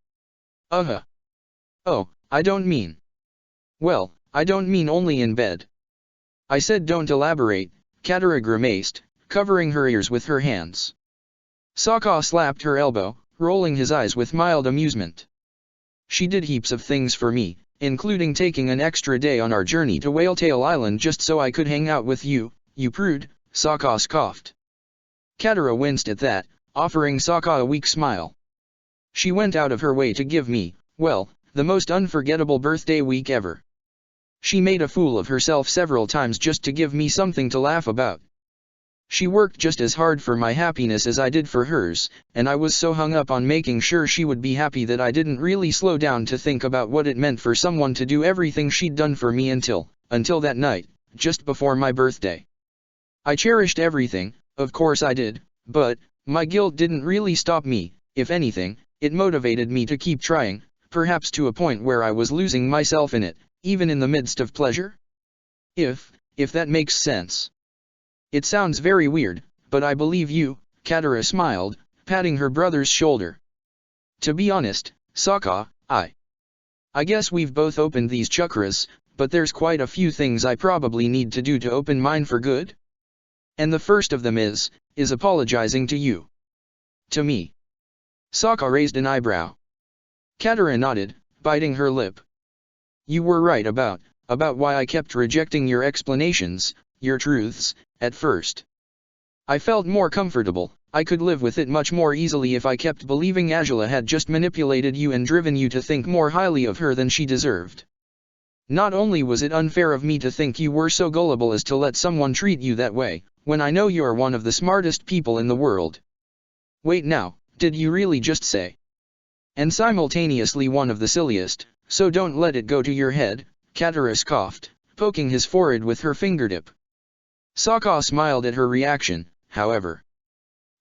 Oh, I don't mean. Well, I don't mean only in bed." "I said don't elaborate," Katara grimaced, covering her ears with her hands. Sokka slapped her elbow, rolling his eyes with mild amusement. "She did heaps of things for me, including taking an extra day on our journey to Whaletail Island just so I could hang out with you, you prude, Sokka scoffed. Katara winced at that, offering Sokka a weak smile. She went out of her way to give me, well, the most unforgettable birthday week ever. She made a fool of herself several times just to give me something to laugh about. She worked just as hard for my happiness as I did for hers, and I was so hung up on making sure she would be happy that I didn't really slow down to think about what it meant for someone to do everything she'd done for me until that night, just before my birthday. I cherished everything, of course I did, but my guilt didn't really stop me. If anything, it motivated me to keep trying, perhaps to a point where I was losing myself in it, even in the midst of pleasure? If that makes sense. It sounds very weird, but I believe you, Katara smiled, patting her brother's shoulder. To be honest, Sokka, I guess we've both opened these chakras, but there's quite a few things I probably need to do to open mine for good. And the first of them is apologizing to you. To me. Sokka raised an eyebrow. Katara nodded, biting her lip. You were right about why I kept rejecting your explanations, your truths, at first. I felt more comfortable. I could live with it much more easily if I kept believing Azula had just manipulated you and driven you to think more highly of her than she deserved. Not only was it unfair of me to think you were so gullible as to let someone treat you that way, when I know you're one of the smartest people in the world. Wait now, did you really just say? And simultaneously one of the silliest, so don't let it go to your head, Katara scoffed, poking his forehead with her fingertip. Sokka smiled at her reaction, however.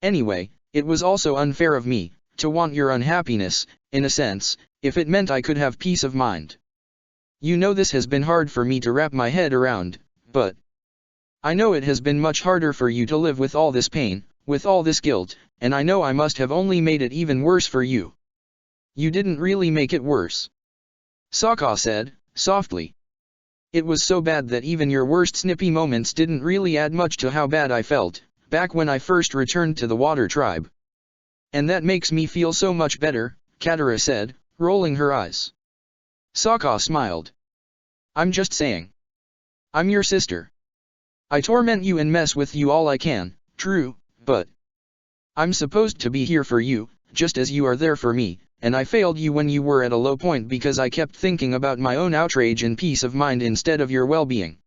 Anyway, it was also unfair of me, to want your unhappiness, in a sense, if it meant I could have peace of mind. You know this has been hard for me to wrap my head around, but I know it has been much harder for you to live with all this pain, with all this guilt, and I know I must have only made it even worse for you. You didn't really make it worse. Sokka said, softly. It was so bad that even your worst snippy moments didn't really add much to how bad I felt, back when I first returned to the Water Tribe. And that makes me feel so much better, Katara said, rolling her eyes. Sokka smiled. I'm just saying. I'm your sister. I torment you and mess with you all I can, true, but I'm supposed to be here for you, just as you are there for me, and I failed you when you were at a low point because I kept thinking about my own outrage and peace of mind instead of your well-being.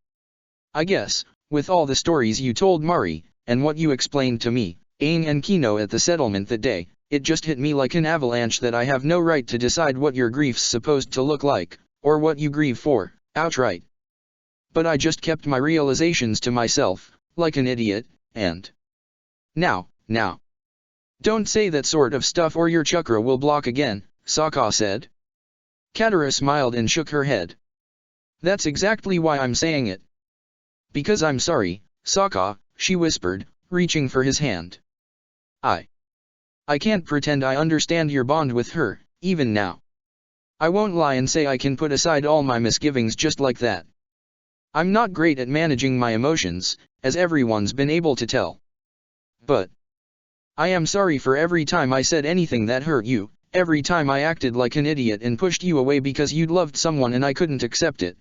I guess, with all the stories you told Mari, and what you explained to me, Aang and Kino at the settlement that day, it just hit me like an avalanche that I have no right to decide what your grief's supposed to look like, or what you grieve for, outright. But I just kept my realizations to myself, like an idiot, and Now. Don't say that sort of stuff or your chakra will block again, Sokka said. Katara smiled and shook her head. That's exactly why I'm saying it. Because I'm sorry, Sokka, she whispered, reaching for his hand. I can't pretend I understand your bond with her, even now. I won't lie and say I can put aside all my misgivings just like that. I'm not great at managing my emotions, as everyone's been able to tell. But I am sorry for every time I said anything that hurt you, every time I acted like an idiot and pushed you away because you'd loved someone and I couldn't accept it.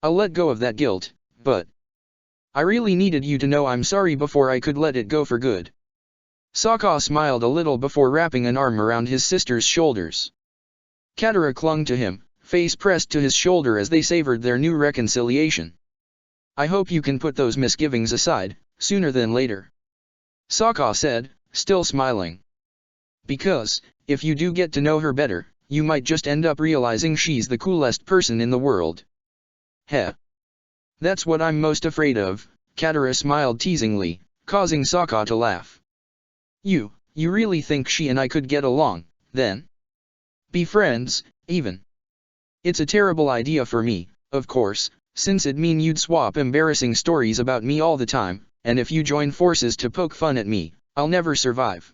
I'll let go of that guilt, but I really needed you to know I'm sorry before I could let it go for good. Sokka smiled a little before wrapping an arm around his sister's shoulders. Katara clung to him, face pressed to his shoulder as they savored their new reconciliation. I hope you can put those misgivings aside, sooner than later. Sokka said, still smiling. Because, if you do get to know her better, you might just end up realizing she's the coolest person in the world. Heh. That's what I'm most afraid of, Katara smiled teasingly, causing Sokka to laugh. You really think she and I could get along, then? Be friends, even? It's a terrible idea for me, of course, since it'd mean you'd swap embarrassing stories about me all the time, and if you join forces to poke fun at me, I'll never survive.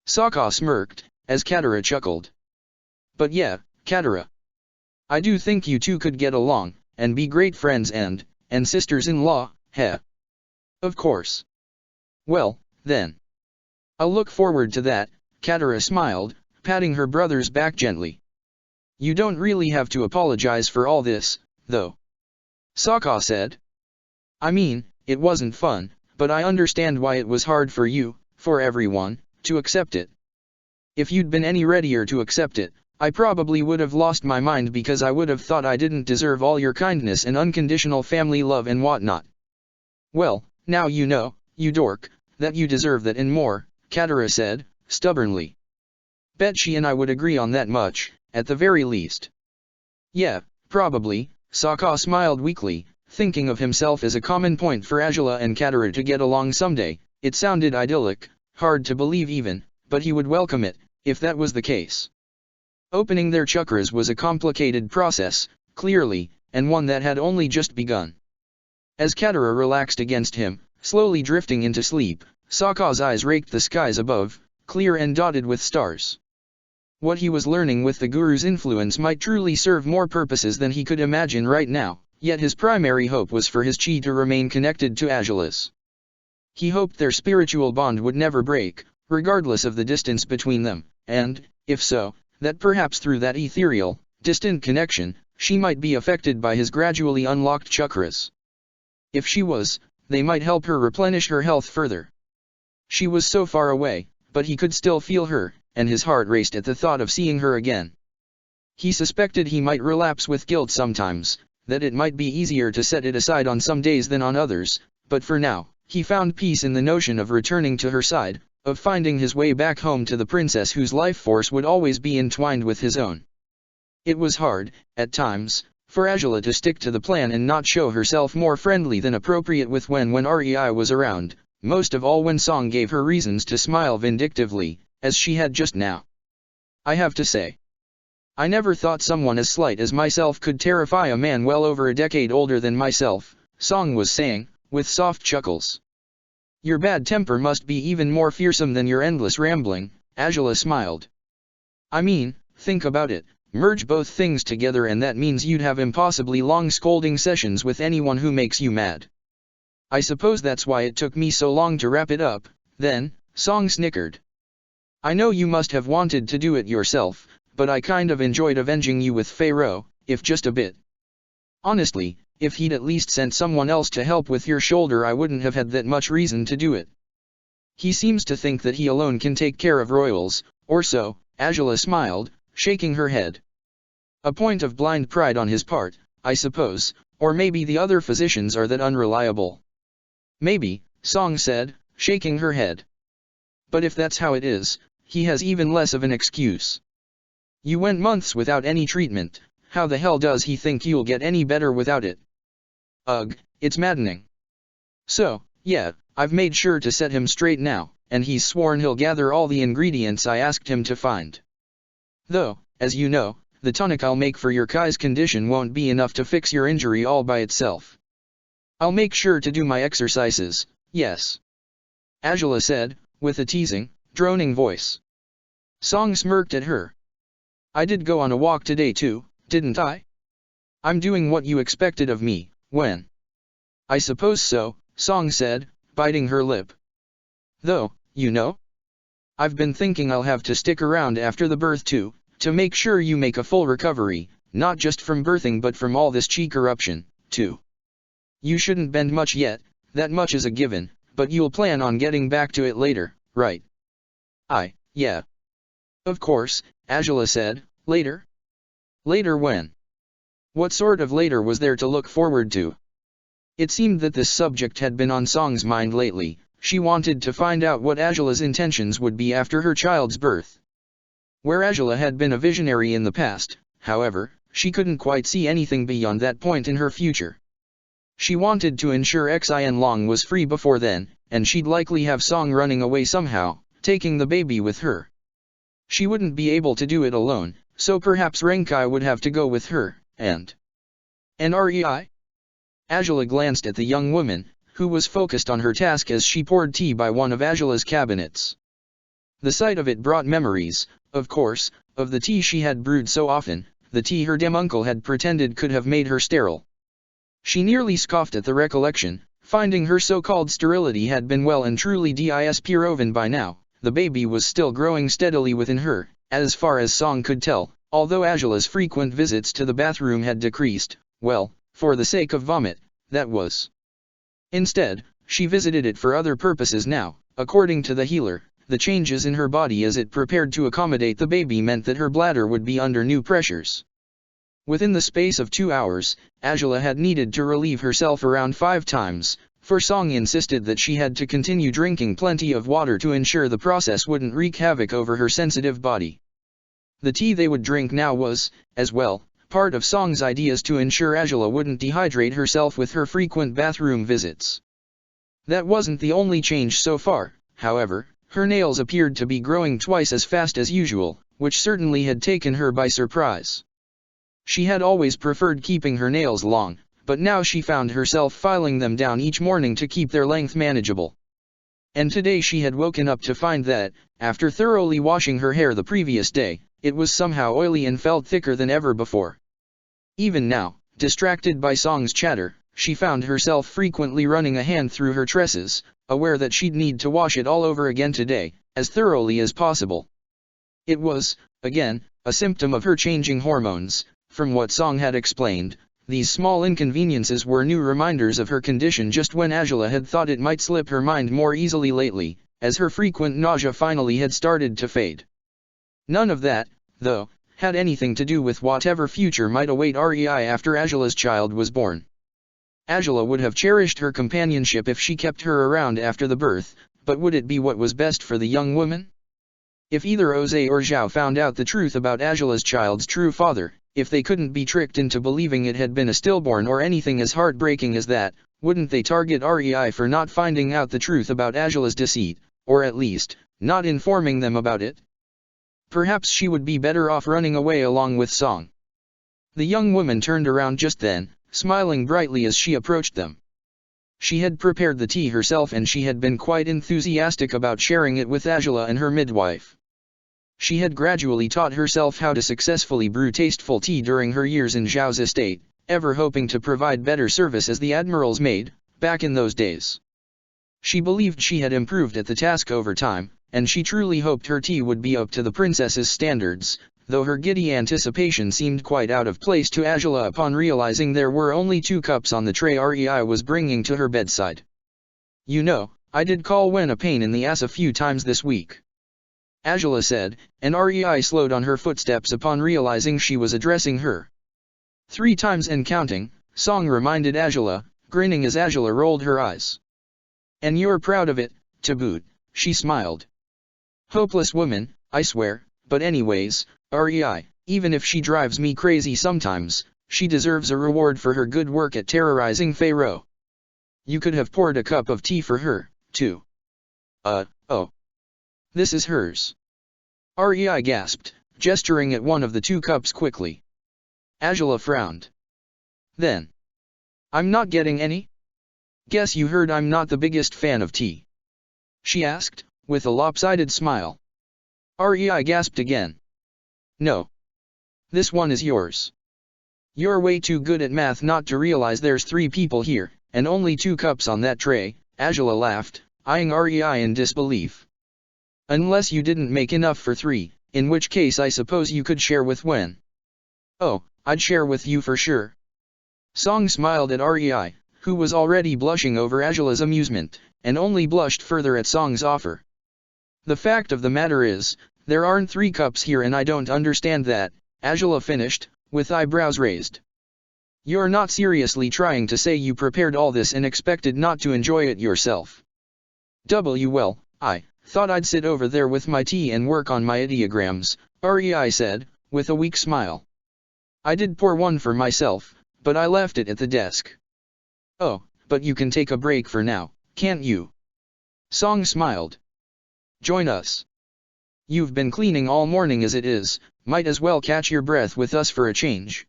Sokka smirked, as Katara chuckled. But yeah, Katara. I do think you two could get along, and be great friends and sisters-in-law, heh. Of course. Well, then. I'll look forward to that, Katara smiled, patting her brother's back gently. You don't really have to apologize for all this, though. Sokka said. I mean, it wasn't fun, but I understand why it was hard for you, for everyone, to accept it. If you'd been any readier to accept it, I probably would have lost my mind because I would have thought I didn't deserve all your kindness and unconditional family love and whatnot. Well, now you know, you dork, that you deserve that and more, Katara said, stubbornly. Bet she and I would agree on that much, at the very least. Yeah, probably, Sokka smiled weakly, thinking of himself as a common point for Azula and Katara to get along someday. It sounded idyllic, hard to believe even, but he would welcome it, if that was the case. Opening their chakras was a complicated process, clearly, and one that had only just begun. As Katara relaxed against him, slowly drifting into sleep, Sokka's eyes raked the skies above, clear and dotted with stars. What he was learning with the Guru's influence might truly serve more purposes than he could imagine right now, yet his primary hope was for his chi to remain connected to Azula's. He hoped their spiritual bond would never break, regardless of the distance between them, and, if so, that perhaps through that ethereal, distant connection, she might be affected by his gradually unlocked chakras. If she was, they might help her replenish her health further. She was so far away, but he could still feel her, and his heart raced at the thought of seeing her again. He suspected he might relapse with guilt sometimes, that it might be easier to set it aside on some days than on others, but for now, he found peace in the notion of returning to her side, of finding his way back home to the princess whose life force would always be entwined with his own. It was hard, at times, for Azula to stick to the plan and not show herself more friendly than appropriate with when Rei was around, most of all when Song gave her reasons to smile vindictively, as she had just now. I have to say, I never thought someone as slight as myself could terrify a man well over a decade older than myself, Song was saying, with soft chuckles. Your bad temper must be even more fearsome than your endless rambling, Azula smiled. I mean, think about it, merge both things together and that means you'd have impossibly long scolding sessions with anyone who makes you mad. I suppose that's why it took me so long to wrap it up, then, Song snickered. I know you must have wanted to do it yourself, but I kind of enjoyed avenging you with Pharaoh, if just a bit. Honestly, if he'd at least sent someone else to help with your shoulder I wouldn't have had that much reason to do it. He seems to think that he alone can take care of royals, or so, Azula smiled, shaking her head. A point of blind pride on his part, I suppose, or maybe the other physicians are that unreliable. Maybe, Song said, shaking her head. But if that's how it is, he has even less of an excuse. You went months without any treatment, how the hell does he think you'll get any better without it? Ugh, it's maddening. So, yeah, I've made sure to set him straight now, and he's sworn he'll gather all the ingredients I asked him to find. Though, as you know, the tonic I'll make for your Kai's condition won't be enough to fix your injury all by itself. I'll make sure to do my exercises, yes. Azula said, with a teasing, droning voice. Song smirked at her. I did go on a walk today too, didn't I? I'm doing what you expected of me, when? I suppose so, Song said, biting her lip. Though, you know, I've been thinking I'll have to stick around after the birth too, to make sure you make a full recovery, not just from birthing but from all this chi corruption, too. You shouldn't bend much yet, that much is a given, but you'll plan on getting back to it later, right? Yeah. Of course, Azula said, later? Later when? What sort of later was there to look forward to? It seemed that this subject had been on Song's mind lately. She wanted to find out what Azula's intentions would be after her child's birth. Where Azula had been a visionary in the past, however, she couldn't quite see anything beyond that point in her future. She wanted to ensure Xin Long was free before then, and she'd likely have Song running away somehow, taking the baby with her. She wouldn't be able to do it alone, so perhaps Renkai would have to go with her, and Rei? Azula glanced at the young woman, who was focused on her task as she poured tea by one of Azula's cabinets. The sight of it brought memories, of course, of the tea she had brewed so often, the tea her dim uncle had pretended could have made her sterile. She nearly scoffed at the recollection, finding her so-called sterility had been well and truly disproven by now. The baby was still growing steadily within her, as far as Song could tell, Although Angela's frequent visits to the bathroom had decreased, well, for the sake of vomit, that was. Instead, she visited it for other purposes now. According to the healer, the changes in her body as it prepared to accommodate the baby meant that her bladder would be under new pressures. Within the space of 2 hours, Angela had needed to relieve herself around 5 times, for Song insisted that she had to continue drinking plenty of water to ensure the process wouldn't wreak havoc over her sensitive body. The tea they would drink now was, as well, part of Song's ideas to ensure Angela wouldn't dehydrate herself with her frequent bathroom visits. That wasn't the only change so far, however. Her nails appeared to be growing twice as fast as usual, which certainly had taken her by surprise. She had always preferred keeping her nails long, but now she found herself filing them down each morning to keep their length manageable. And today she had woken up to find that, after thoroughly washing her hair the previous day, it was somehow oily and felt thicker than ever before. Even now, distracted by Song's chatter, she found herself frequently running a hand through her tresses, aware that she'd need to wash it all over again today, as thoroughly as possible. It was, again, a symptom of her changing hormones. From what Song had explained, these small inconveniences were new reminders of her condition just when Angela had thought it might slip her mind more easily lately, as her frequent nausea finally had started to fade. None of that, though, had anything to do with whatever future might await REI after Angela's child was born. Angela would have cherished her companionship if she kept her around after the birth, but would it be what was best for the young woman? If either Jose or Zhao found out the truth about Angela's child's true father, if they couldn't be tricked into believing it had been a stillborn or anything as heartbreaking as that, wouldn't they target REI for not finding out the truth about Angela's deceit, or at least, not informing them about it? Perhaps she would be better off running away along with Song. The young woman turned around just then, smiling brightly as she approached them. She had prepared the tea herself and she had been quite enthusiastic about sharing it with Angela and her midwife. She had gradually taught herself how to successfully brew tasteful tea during her years in Zhao's estate, ever hoping to provide better service as the admiral's maid, back in those days. She believed she had improved at the task over time, and she truly hoped her tea would be up to the princess's standards, though her giddy anticipation seemed quite out of place to Angela upon realizing there were only 2 cups on the tray REI was bringing to her bedside. "You know, I did call Wen a pain in the ass a few times this week," Angela said, and REI slowed on her footsteps upon realizing she was addressing her. 3 times and counting, Song reminded Angela, grinning as Angela rolled her eyes. "And you're proud of it, to boot," she smiled. "Hopeless woman, I swear, but anyways, REI, even if she drives me crazy sometimes, she deserves a reward for her good work at terrorizing Pharaoh. You could have poured a cup of tea for her, too." Oh. This is hers." REI gasped, gesturing at one of the 2 cups quickly. Angela frowned. "Then, I'm not getting any? Guess you heard I'm not the biggest fan of tea?" she asked, with a lopsided smile. REI gasped again. "No. This one is yours. You're way too good at math not to realize there's 3 people here, and only 2 cups on that tray," Angela laughed, eyeing REI in disbelief. "Unless you didn't make enough for 3, in which case I suppose you could share with Wen." "Oh, I'd share with you for sure." Song smiled at REI, who was already blushing over Angela's amusement, and only blushed further at Song's offer. "The fact of the matter is, there aren't 3 cups here and I don't understand that," Angela finished, with eyebrows raised. "You're not seriously trying to say you prepared all this and expected not to enjoy it yourself?" Well, I thought I'd sit over there with my tea and work on my ideograms," REI said, with a weak smile. "I did pour one for myself, but I left it at the desk." "Oh, but you can take a break for now, can't you?" Song smiled. "Join us. You've been cleaning all morning as it is, might as well catch your breath with us for a change."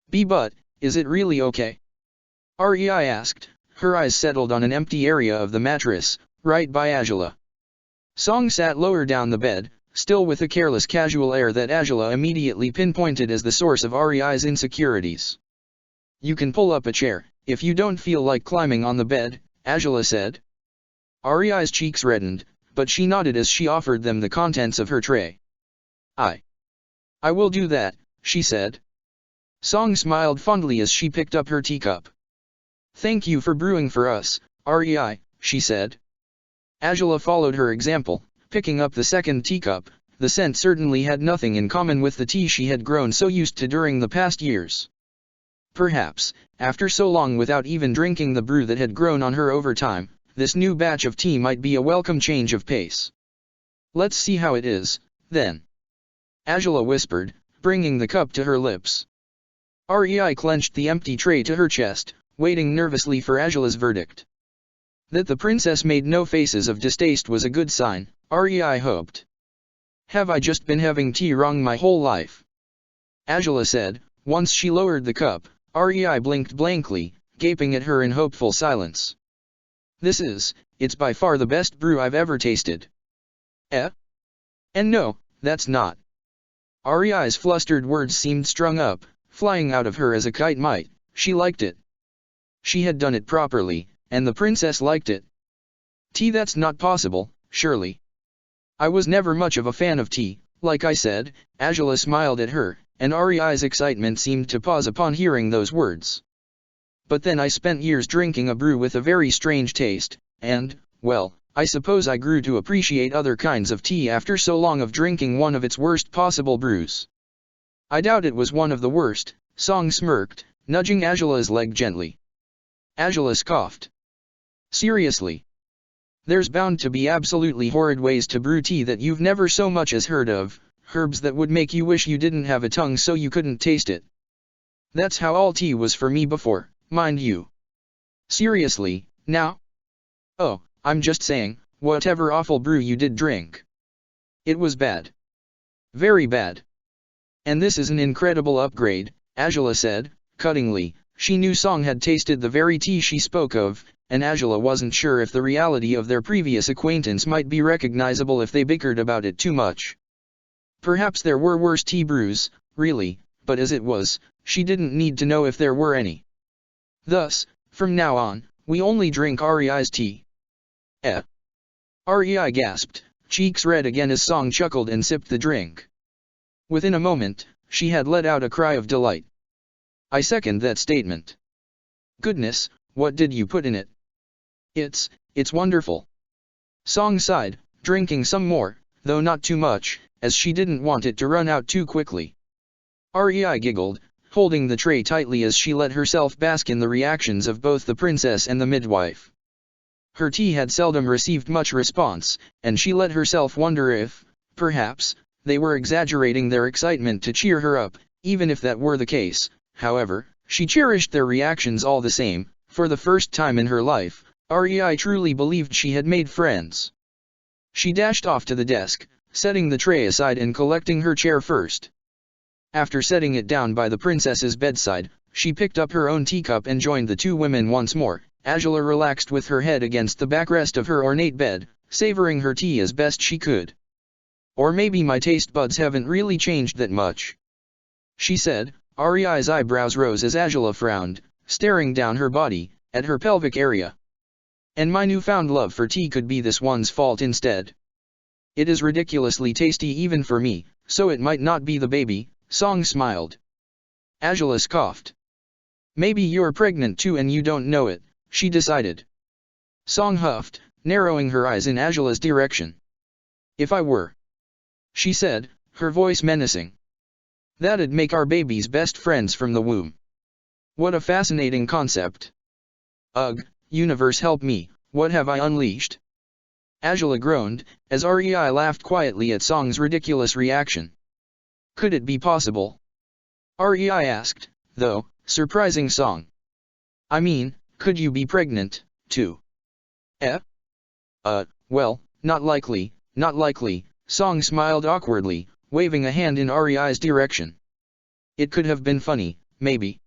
But, is it really okay?" REI asked, her eyes settled on an empty area of the mattress, right by Angela. Song sat lower down the bed, still with a careless casual air that Angela immediately pinpointed as the source of REI's insecurities. "You can pull up a chair, if you don't feel like climbing on the bed," Angela said. REI's cheeks reddened, but she nodded as she offered them the contents of her tray. I will do that, she said. Song smiled fondly as she picked up her teacup. Thank you for brewing for us, Rei, she said. Angela followed her example, picking up the second teacup. The scent certainly had nothing in common with the tea she had grown so used to during the past years. Perhaps, after so long without even drinking the brew that had grown on her over time, this new batch of tea might be a welcome change of pace. Let's see how it is, then. Angela whispered, bringing the cup to her lips. Rei clenched the empty tray to her chest, waiting nervously for Angela's verdict. That the princess made no faces of distaste was a good sign, Rei hoped. Have I just been having tea wrong my whole life? Angela said, once she lowered the cup. Rei blinked blankly, gaping at her in hopeful silence. It's by far the best brew I've ever tasted. Eh? And no, that's not. Rei's flustered words seemed strung up, flying out of her as a kite might. She liked it. She had done it properly, and the princess liked it. Tea? That's not possible, surely. I was never much of a fan of tea, like I said. Angela smiled at her, and Rei's excitement seemed to pause upon hearing those words. But then I spent years drinking a brew with a very strange taste, and, well, I suppose I grew to appreciate other kinds of tea after so long of drinking one of its worst possible brews. I doubt it was one of the worst, Song smirked, nudging Angela's leg gently. Angela scoffed. Seriously? There's bound to be absolutely horrid ways to brew tea that you've never so much as heard of, herbs that would make you wish you didn't have a tongue so you couldn't taste it. That's how all tea was for me before, mind you. Seriously, now? Oh, I'm just saying, whatever awful brew you did drink. It was bad. Very bad. And this is an incredible upgrade, Angela said, cuttingly. She knew Song had tasted the very tea she spoke of, and Angela wasn't sure if the reality of their previous acquaintance might be recognizable if they bickered about it too much. Perhaps there were worse tea brews, really, but as it was, she didn't need to know if there were any. Thus, from now on, we only drink Rei's tea. Eh? Rei gasped, cheeks red again as Song chuckled and sipped the drink. Within a moment, she had let out a cry of delight. I second that statement. Goodness, what did you put in it? It's wonderful. Song sighed, drinking some more, though not too much, as she didn't want it to run out too quickly. Rei giggled, holding the tray tightly as she let herself bask in the reactions of both the princess and the midwife. Her tea had seldom received much response, and she let herself wonder if, perhaps, they were exaggerating their excitement to cheer her up. Even if that were the case, however, she cherished their reactions all the same. For the first time in her life, Rei truly believed she had made friends. She dashed off to the desk, setting the tray aside and collecting her chair first. After setting it down by the princess's bedside, she picked up her own teacup and joined the two women once more. Angela relaxed with her head against the backrest of her ornate bed, savoring her tea as best she could. Or maybe my taste buds haven't really changed that much, she said. Rei's eyebrows rose as Angela frowned, staring down her body, at her pelvic area. And my newfound love for tea could be this one's fault instead. It is ridiculously tasty even for me, so it might not be the baby, Song smiled. Angela scoffed. Maybe you're pregnant too and you don't know it, she decided. Song huffed, narrowing her eyes in Angela's direction. If I were, she said, her voice menacing. That'd make our babies best friends from the womb. What a fascinating concept. Ugh, universe help me, what have I unleashed? Angela groaned, as Rei laughed quietly at Song's ridiculous reaction. Could it be possible? Rei asked, though, surprising Song. I mean, could you be pregnant, too? Eh? Well, not likely, Song smiled awkwardly, waving a hand in Rei's direction. It could have been funny, maybe.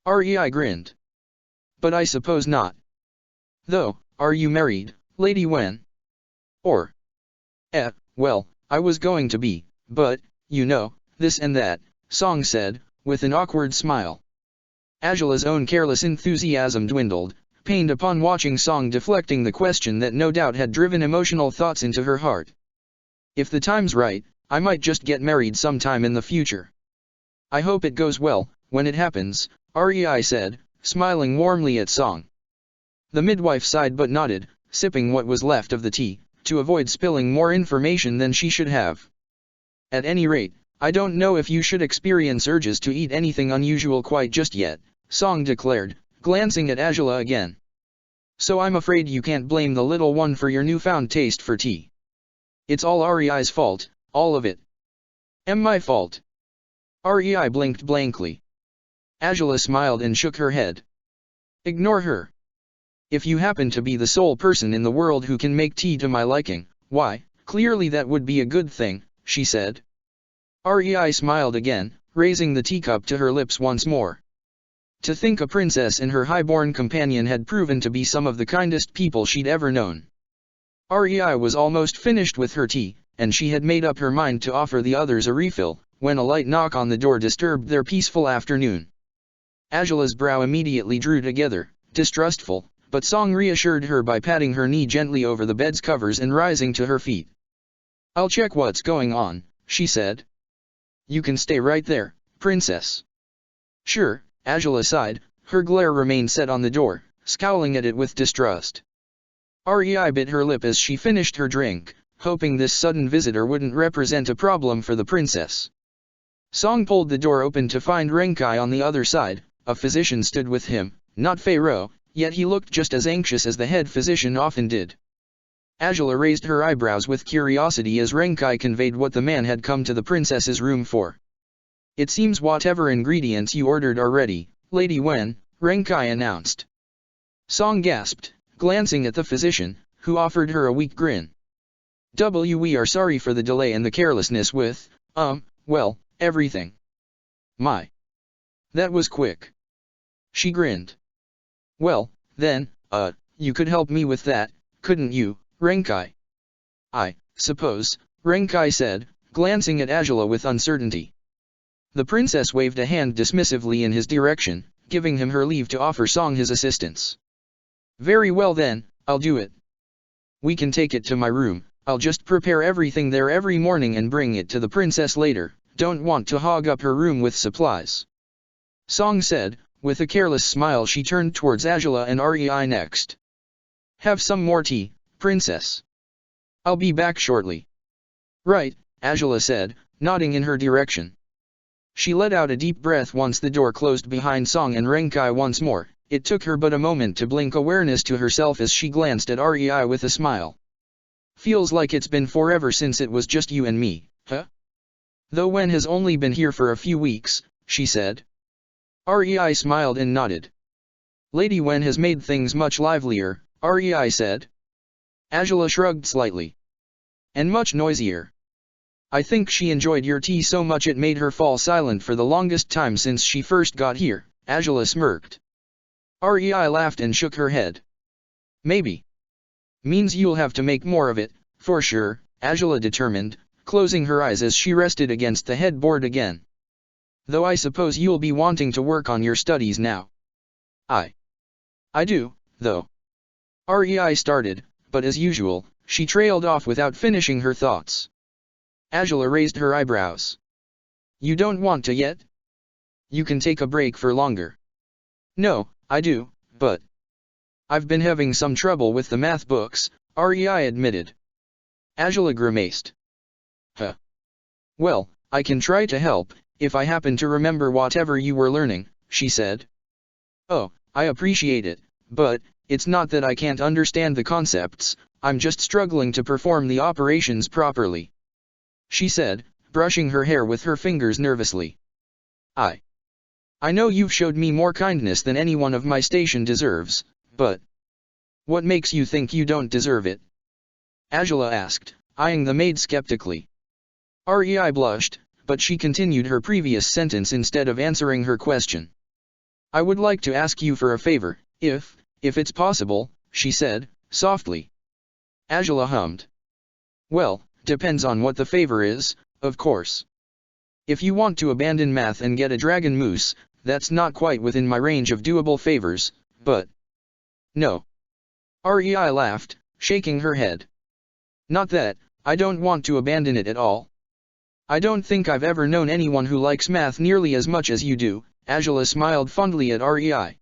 Rei grinned. But I suppose not. Though, are you married, Lady Wen? Or? Well, I was going to be, but, you know, this and that, Song said, with an awkward smile. Angela's own careless enthusiasm dwindled, pained upon watching Song deflecting the question that no doubt had driven emotional thoughts into her heart. If the time's right, I might just get married sometime in the future. I hope it goes well, when it happens, Rei said, smiling warmly at Song. The midwife sighed but nodded, sipping what was left of the tea, to avoid spilling more information than she should have. At any rate, I don't know if you should experience urges to eat anything unusual quite just yet, Song declared, glancing at Angela again. So I'm afraid you can't blame the little one for your newfound taste for tea. It's all Rei's fault, all of it. My fault. Rei blinked blankly. Angela smiled and shook her head. Ignore her. If you happen to be the sole person in the world who can make tea to my liking, why, clearly that would be a good thing, she said. Rei smiled again, raising the teacup to her lips once more. To think a princess and her highborn companion had proven to be some of the kindest people she'd ever known. Rei was almost finished with her tea, and she had made up her mind to offer the others a refill, when a light knock on the door disturbed their peaceful afternoon. Angela's brow immediately drew together, distrustful, but Song reassured her by patting her knee gently over the bed's covers and rising to her feet. I'll check what's going on, she said. You can stay right there, princess. Sure, Angela sighed, her glare remained set on the door, scowling at it with distrust. Rei bit her lip as she finished her drink, hoping this sudden visitor wouldn't represent a problem for the princess. Song pulled the door open to find Renkai on the other side. A physician stood with him, not Pharaoh, yet he looked just as anxious as the head physician often did. Angela raised her eyebrows with curiosity as Renkai conveyed what the man had come to the princess's room for. It seems whatever ingredients you ordered are ready, Lady Wen, Renkai announced. Song gasped, glancing at the physician, who offered her a weak grin. We are sorry for the delay and the carelessness with, well, everything. My. That was quick. She grinned. Well, then, you could help me with that, couldn't you, Renkai? I suppose, Renkai said, glancing at Angela with uncertainty. The princess waved a hand dismissively in his direction, giving him her leave to offer Song his assistance. Very well then, I'll do it. We can take it to my room, I'll just prepare everything there every morning and bring it to the princess later, don't want to hog up her room with supplies. Song said, with a careless smile. She turned towards Angela and Rei next. Have some more tea, princess. I'll be back shortly. Right, Angela said, nodding in her direction. She let out a deep breath once the door closed behind Song and Renkai once more. It took her but a moment to blink awareness to herself as she glanced at Rei with a smile. Feels like it's been forever since it was just you and me, huh? Though Wen has only been here for a few weeks, she said. Rei smiled and nodded. Lady Wen has made things much livelier, Rei said. Angela shrugged slightly. And much noisier. I think she enjoyed your tea so much it made her fall silent for the longest time since she first got here, Angela smirked. Rei laughed and shook her head. Maybe. Means you'll have to make more of it, for sure, Angela determined, closing her eyes as she rested against the headboard again. Though I suppose you'll be wanting to work on your studies now. I do, though. Rei started, but as usual, she trailed off without finishing her thoughts. Angela raised her eyebrows. You don't want to yet? You can take a break for longer. No, I do, but I've been having some trouble with the math books, Rei admitted. Angela grimaced. Huh. Well, I can try to help, if I happen to remember whatever you were learning, she said. Oh, I appreciate it, but it's not that I can't understand the concepts, I'm just struggling to perform the operations properly, she said, brushing her hair with her fingers nervously. I know you've showed me more kindness than anyone of my station deserves, but what makes you think you don't deserve it? Angela asked, eyeing the maid skeptically. Rei blushed, but she continued her previous sentence instead of answering her question. I would like to ask you for a favor, if it's possible, she said, softly. Angela hummed. Well, depends on what the favor is, of course. If you want to abandon math and get a dragon moose, that's not quite within my range of doable favors, but no. Rei laughed, shaking her head. Not that, I don't want to abandon it at all. I don't think I've ever known anyone who likes math nearly as much as you do, Angela smiled fondly at Rei.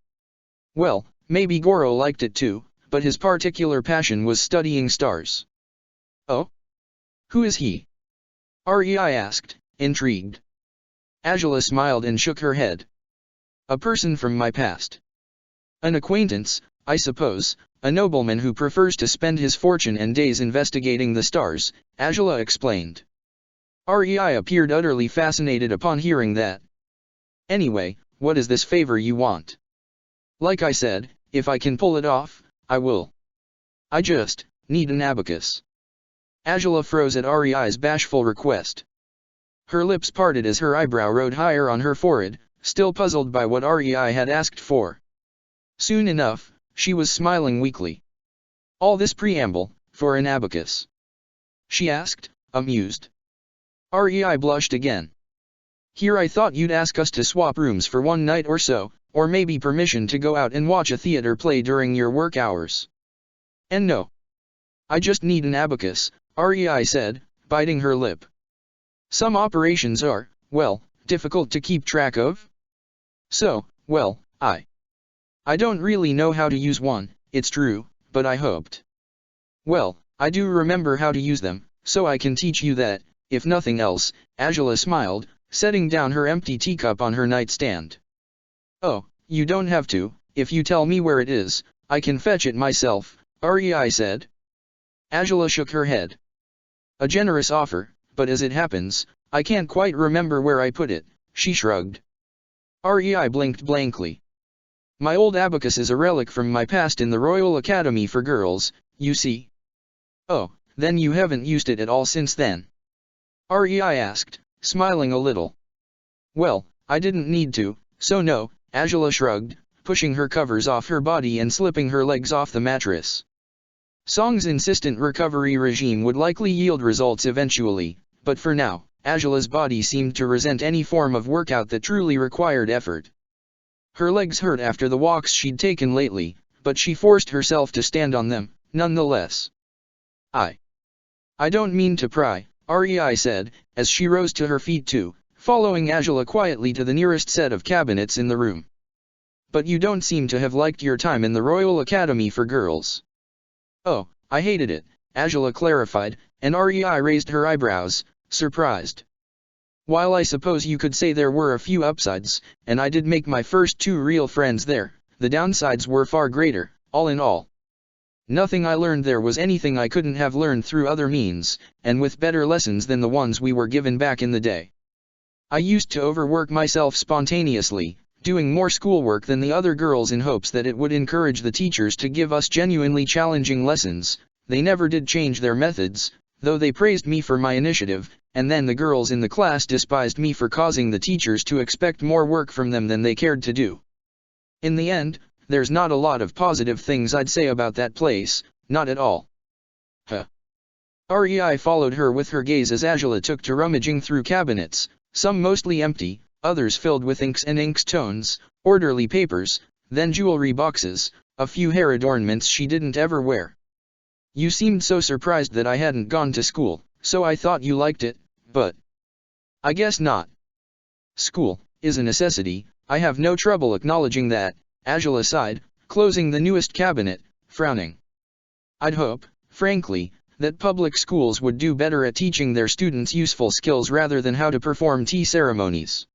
Well, maybe Goro liked it too, but his particular passion was studying stars. Oh? Who is he? Rei asked, intrigued. Angela smiled and shook her head. A person from my past. An acquaintance, I suppose, a nobleman who prefers to spend his fortune and days investigating the stars, Angela explained. Rei appeared utterly fascinated upon hearing that. Anyway, what is this favor you want? Like I said, if I can pull it off, I will. I just need an abacus. Angela froze at Rei's bashful request. Her lips parted as her eyebrow rode higher on her forehead, still puzzled by what Rei had asked for. Soon enough, she was smiling weakly. All this preamble, for an abacus? She asked, amused. Rei blushed again. Here I thought you'd ask us to swap rooms for one night or so, or maybe permission to go out and watch a theater play during your work hours. And no. I just need an abacus, Rei said, biting her lip. Some operations are, well, difficult to keep track of. So, well, I don't really know how to use one, it's true, but I hoped. Well, I do remember how to use them, so I can teach you that, if nothing else, Angela smiled, setting down her empty teacup on her nightstand. Oh, you don't have to, if you tell me where it is, I can fetch it myself, Rei said. Angela shook her head. A generous offer, but as it happens, I can't quite remember where I put it, she shrugged. Rei blinked blankly. My old abacus is a relic from my past in the Royal Academy for Girls, you see. Oh, then you haven't used it at all since then? Rei asked, smiling a little. Well, I didn't need to, so no, Angela shrugged, pushing her covers off her body and slipping her legs off the mattress. Song's insistent recovery regime would likely yield results eventually, but for now, Angela's body seemed to resent any form of workout that truly required effort. Her legs hurt after the walks she'd taken lately, but she forced herself to stand on them, nonetheless. I don't mean to pry, Rei said, as she rose to her feet too, following Angela quietly to the nearest set of cabinets in the room. But you don't seem to have liked your time in the Royal Academy for Girls. Oh, I hated it, Angela clarified, and Rei raised her eyebrows, surprised. While I suppose you could say there were a few upsides, and I did make my first 2 real friends there, the downsides were far greater, all in all. Nothing I learned there was anything I couldn't have learned through other means, and with better lessons than the ones we were given back in the day. I used to overwork myself spontaneously, doing more schoolwork than the other girls in hopes that it would encourage the teachers to give us genuinely challenging lessons. They never did change their methods, though they praised me for my initiative, and then the girls in the class despised me for causing the teachers to expect more work from them than they cared to do. In the end, there's not a lot of positive things I'd say about that place, not at all. Rei followed her with her gaze as Angela took to rummaging through cabinets, some mostly empty, others filled with inks and inkstones, orderly papers, then jewelry boxes, a few hair adornments she didn't ever wear. You seemed so surprised that I hadn't gone to school, so I thought you liked it, but I guess not. School is a necessity, I have no trouble acknowledging that, Angela sighed, closing the newest cabinet, frowning. I'd hope, frankly, that public schools would do better at teaching their students useful skills rather than how to perform tea ceremonies.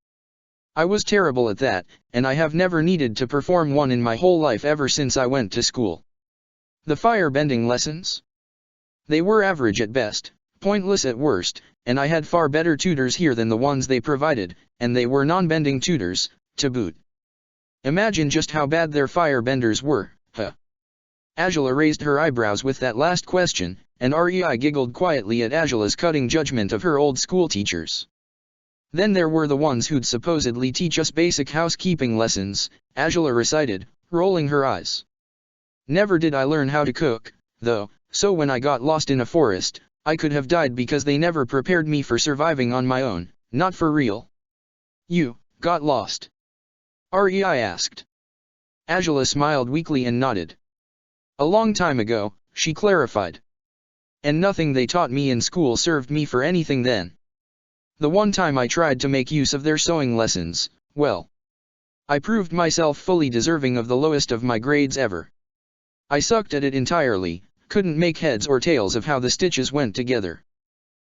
I was terrible at that, and I have never needed to perform one in my whole life ever since I went to school. The fire-bending lessons? They were average at best, pointless at worst, and I had far better tutors here than the ones they provided, and they were non-bending tutors, to boot. Imagine just how bad their fire-benders were, Angela raised her eyebrows with that last question, and Rei giggled quietly at Angela's cutting judgment of her old school teachers. Then there were the ones who'd supposedly teach us basic housekeeping lessons, Angela recited, rolling her eyes. Never did I learn how to cook, though, so when I got lost in a forest, I could have died because they never prepared me for surviving on my own, not for real. You got lost? Rei asked. Angela smiled weakly and nodded. A long time ago, she clarified. And nothing they taught me in school served me for anything then. The one time I tried to make use of their sewing lessons, well, I proved myself fully deserving of the lowest of my grades ever. I sucked at it entirely, couldn't make heads or tails of how the stitches went together.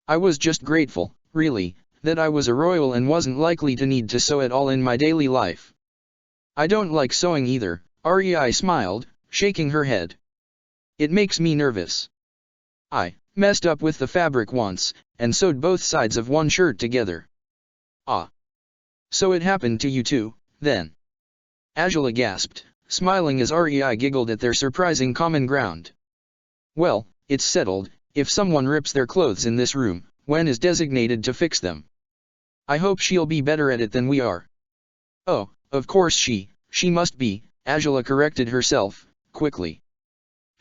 I was just grateful, really, that I was a royal and wasn't likely to need to sew at all in my daily life. I don't like sewing either, Rei smiled, shaking her head. It makes me nervous. I messed up with the fabric once, and sewed both sides of one shirt together. Ah. So it happened to you too, then? Angela gasped, smiling as Rei giggled at their surprising common ground. Well, it's settled, if someone rips their clothes in this room, Wen is designated to fix them. I hope she'll be better at it than we are. Oh, of course she must be, Angela corrected herself, quickly.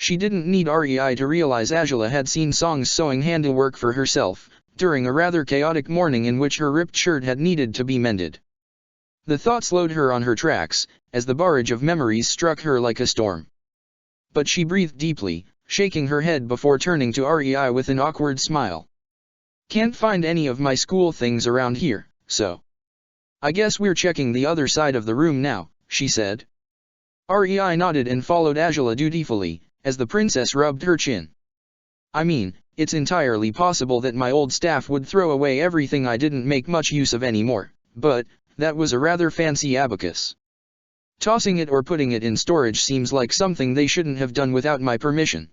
She didn't need Rei to realize Angela had seen Song's sewing handiwork for herself, during a rather chaotic morning in which her ripped shirt had needed to be mended. The thought slowed her on her tracks, as the barrage of memories struck her like a storm. But she breathed deeply, shaking her head before turning to Rei with an awkward smile. Can't find any of my school things around here, so I guess we're checking the other side of the room now, she said. Rei nodded and followed Angela dutifully, as the princess rubbed her chin. I mean, it's entirely possible that my old staff would throw away everything I didn't make much use of anymore, but that was a rather fancy abacus. Tossing it or putting it in storage seems like something they shouldn't have done without my permission.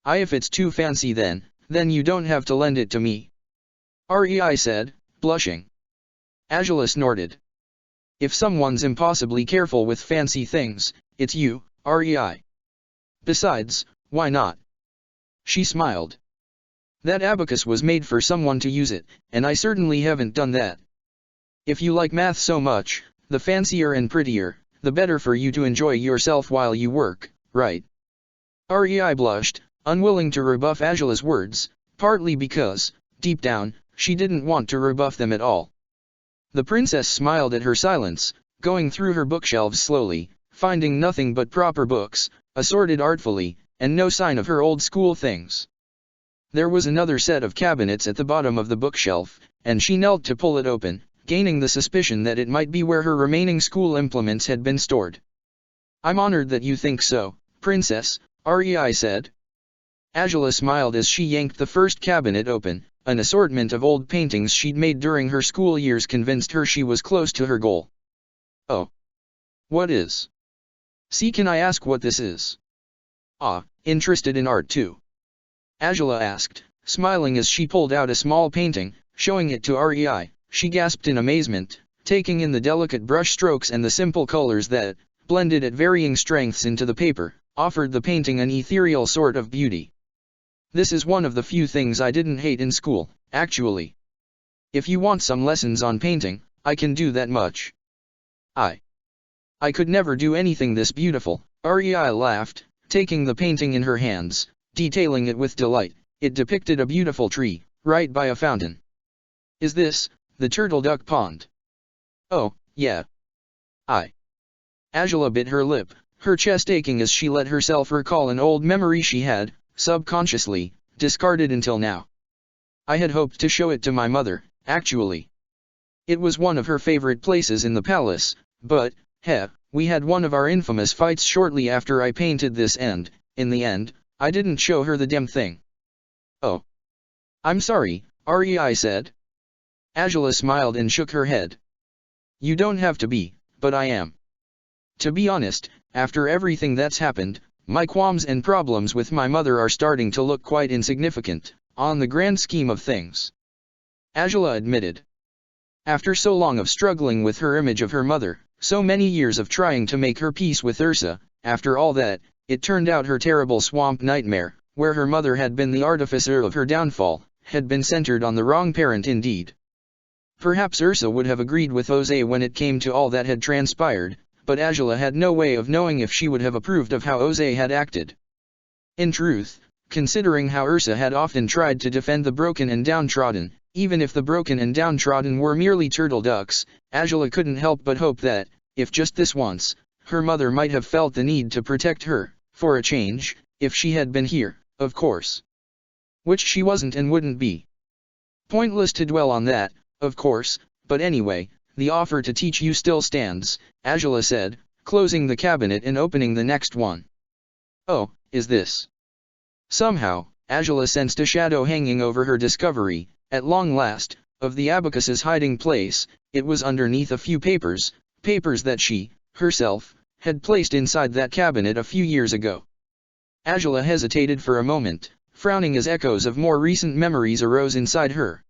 If it's too fancy then you don't have to lend it to me. Rei said, blushing. Angela snorted. If someone's impossibly careful with fancy things, it's you, Rei. Besides, why not? She smiled. That abacus was made for someone to use it, and I certainly haven't done that. If you like math so much, the fancier and prettier, the better for you to enjoy yourself while you work, right? Rei blushed, unwilling to rebuff Angela's words, partly because, deep down, she didn't want to rebuff them at all. The princess smiled at her silence, going through her bookshelves slowly, finding nothing but proper books, assorted artfully, and no sign of her old school things. There was another set of cabinets at the bottom of the bookshelf, and she knelt to pull it open, gaining the suspicion that it might be where her remaining school implements had been stored. I'm honored that you think so, Princess, Rei said. Angela smiled as she yanked the first cabinet open. An assortment of old paintings she'd made during her school years convinced her she was close to her goal. Oh. What is? See, can I ask what this is? Interested in art too? Angela asked, smiling as she pulled out a small painting, showing it to Rei. She gasped in amazement, taking in the delicate brush strokes and the simple colors that, blended at varying strengths into the paper, offered the painting an ethereal sort of beauty. This is one of the few things I didn't hate in school, actually. If you want some lessons on painting, I can do that much. I could never do anything this beautiful, Rei laughed, taking the painting in her hands, detailing it with delight. It depicted a beautiful tree, right by a fountain. Is this the turtle duck pond? Oh, yeah. Angela bit her lip, her chest aching as she let herself recall an old memory she had, subconsciously, discarded until now. I had hoped to show it to my mother, actually. It was one of her favorite places in the palace, but, we had one of our infamous fights shortly after I painted this and, in the end, I didn't show her the damn thing. Oh. I'm sorry, Rei said. Angela smiled and shook her head. You don't have to be, but I am. To be honest, after everything that's happened, my qualms and problems with my mother are starting to look quite insignificant, on the grand scheme of things. Angela admitted. After so long of struggling with her image of her mother, so many years of trying to make her peace with Ursa, after all that, it turned out her terrible swamp nightmare, where her mother had been the artificer of her downfall, had been centered on the wrong parent indeed. Perhaps Ursa would have agreed with Jose when it came to all that had transpired, but Angela had no way of knowing if she would have approved of how Jose had acted. In truth, considering how Ursa had often tried to defend the broken and downtrodden, even if the broken and downtrodden were merely turtle ducks, Angela couldn't help but hope that, if just this once, her mother might have felt the need to protect her, for a change, if she had been here, of course. Which she wasn't and wouldn't be. Pointless to dwell on that, Of course, but anyway, the offer to teach you still stands, Angela said, closing the cabinet and opening the next one. Oh, is this? Somehow, Angela sensed a shadow hanging over her discovery, at long last, of the abacus's hiding place. It was underneath a few papers that she, herself, had placed inside that cabinet a few years ago. Angela hesitated for a moment, frowning as echoes of more recent memories arose inside her.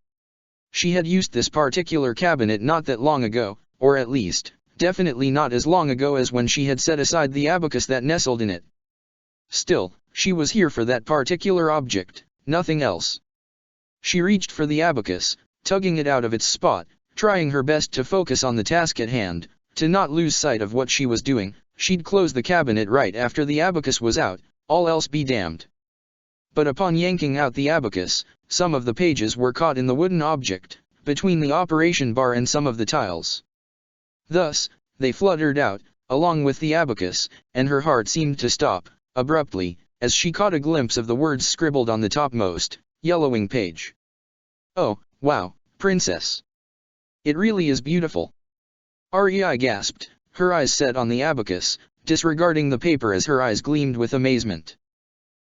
She had used this particular cabinet not that long ago, or at least, definitely not as long ago as when she had set aside the abacus that nestled in it. Still, she was here for that particular object, nothing else. She reached for the abacus, tugging it out of its spot, trying her best to focus on the task at hand, to not lose sight of what she was doing. She'd close the cabinet right after the abacus was out, all else be damned. But upon yanking out the abacus, some of the pages were caught in the wooden object, between the operation bar and some of the tiles. Thus, they fluttered out, along with the abacus, and her heart seemed to stop, abruptly, as she caught a glimpse of the words scribbled on the topmost, yellowing page. Oh, wow, princess! It really is beautiful. Rei gasped, her eyes set on the abacus, disregarding the paper as her eyes gleamed with amazement.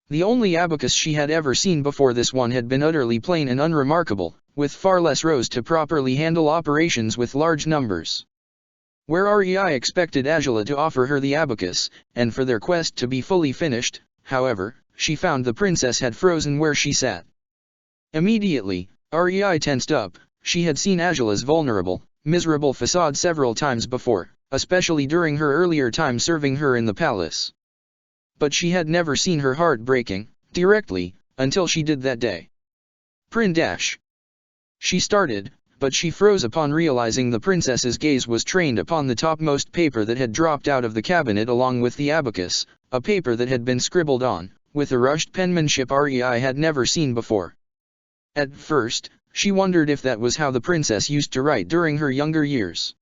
The only abacus she had ever seen before this one had been utterly plain and unremarkable, with far less rows to properly handle operations with large numbers. Where Rei expected Angela to offer her the abacus, and for their quest to be fully finished, however, she found the princess had frozen where she sat. Immediately, Rei tensed up. She had seen Angela's vulnerable, miserable facade several times before, especially during her earlier time serving her in the palace. But she had never seen her heart breaking, directly, until she did that day. Prin dash. She started, but she froze upon realizing the princess's gaze was trained upon the topmost paper that had dropped out of the cabinet along with the abacus, a paper that had been scribbled on, with a rushed penmanship Rei had never seen before. At first, she wondered if that was how the princess used to write during her younger years.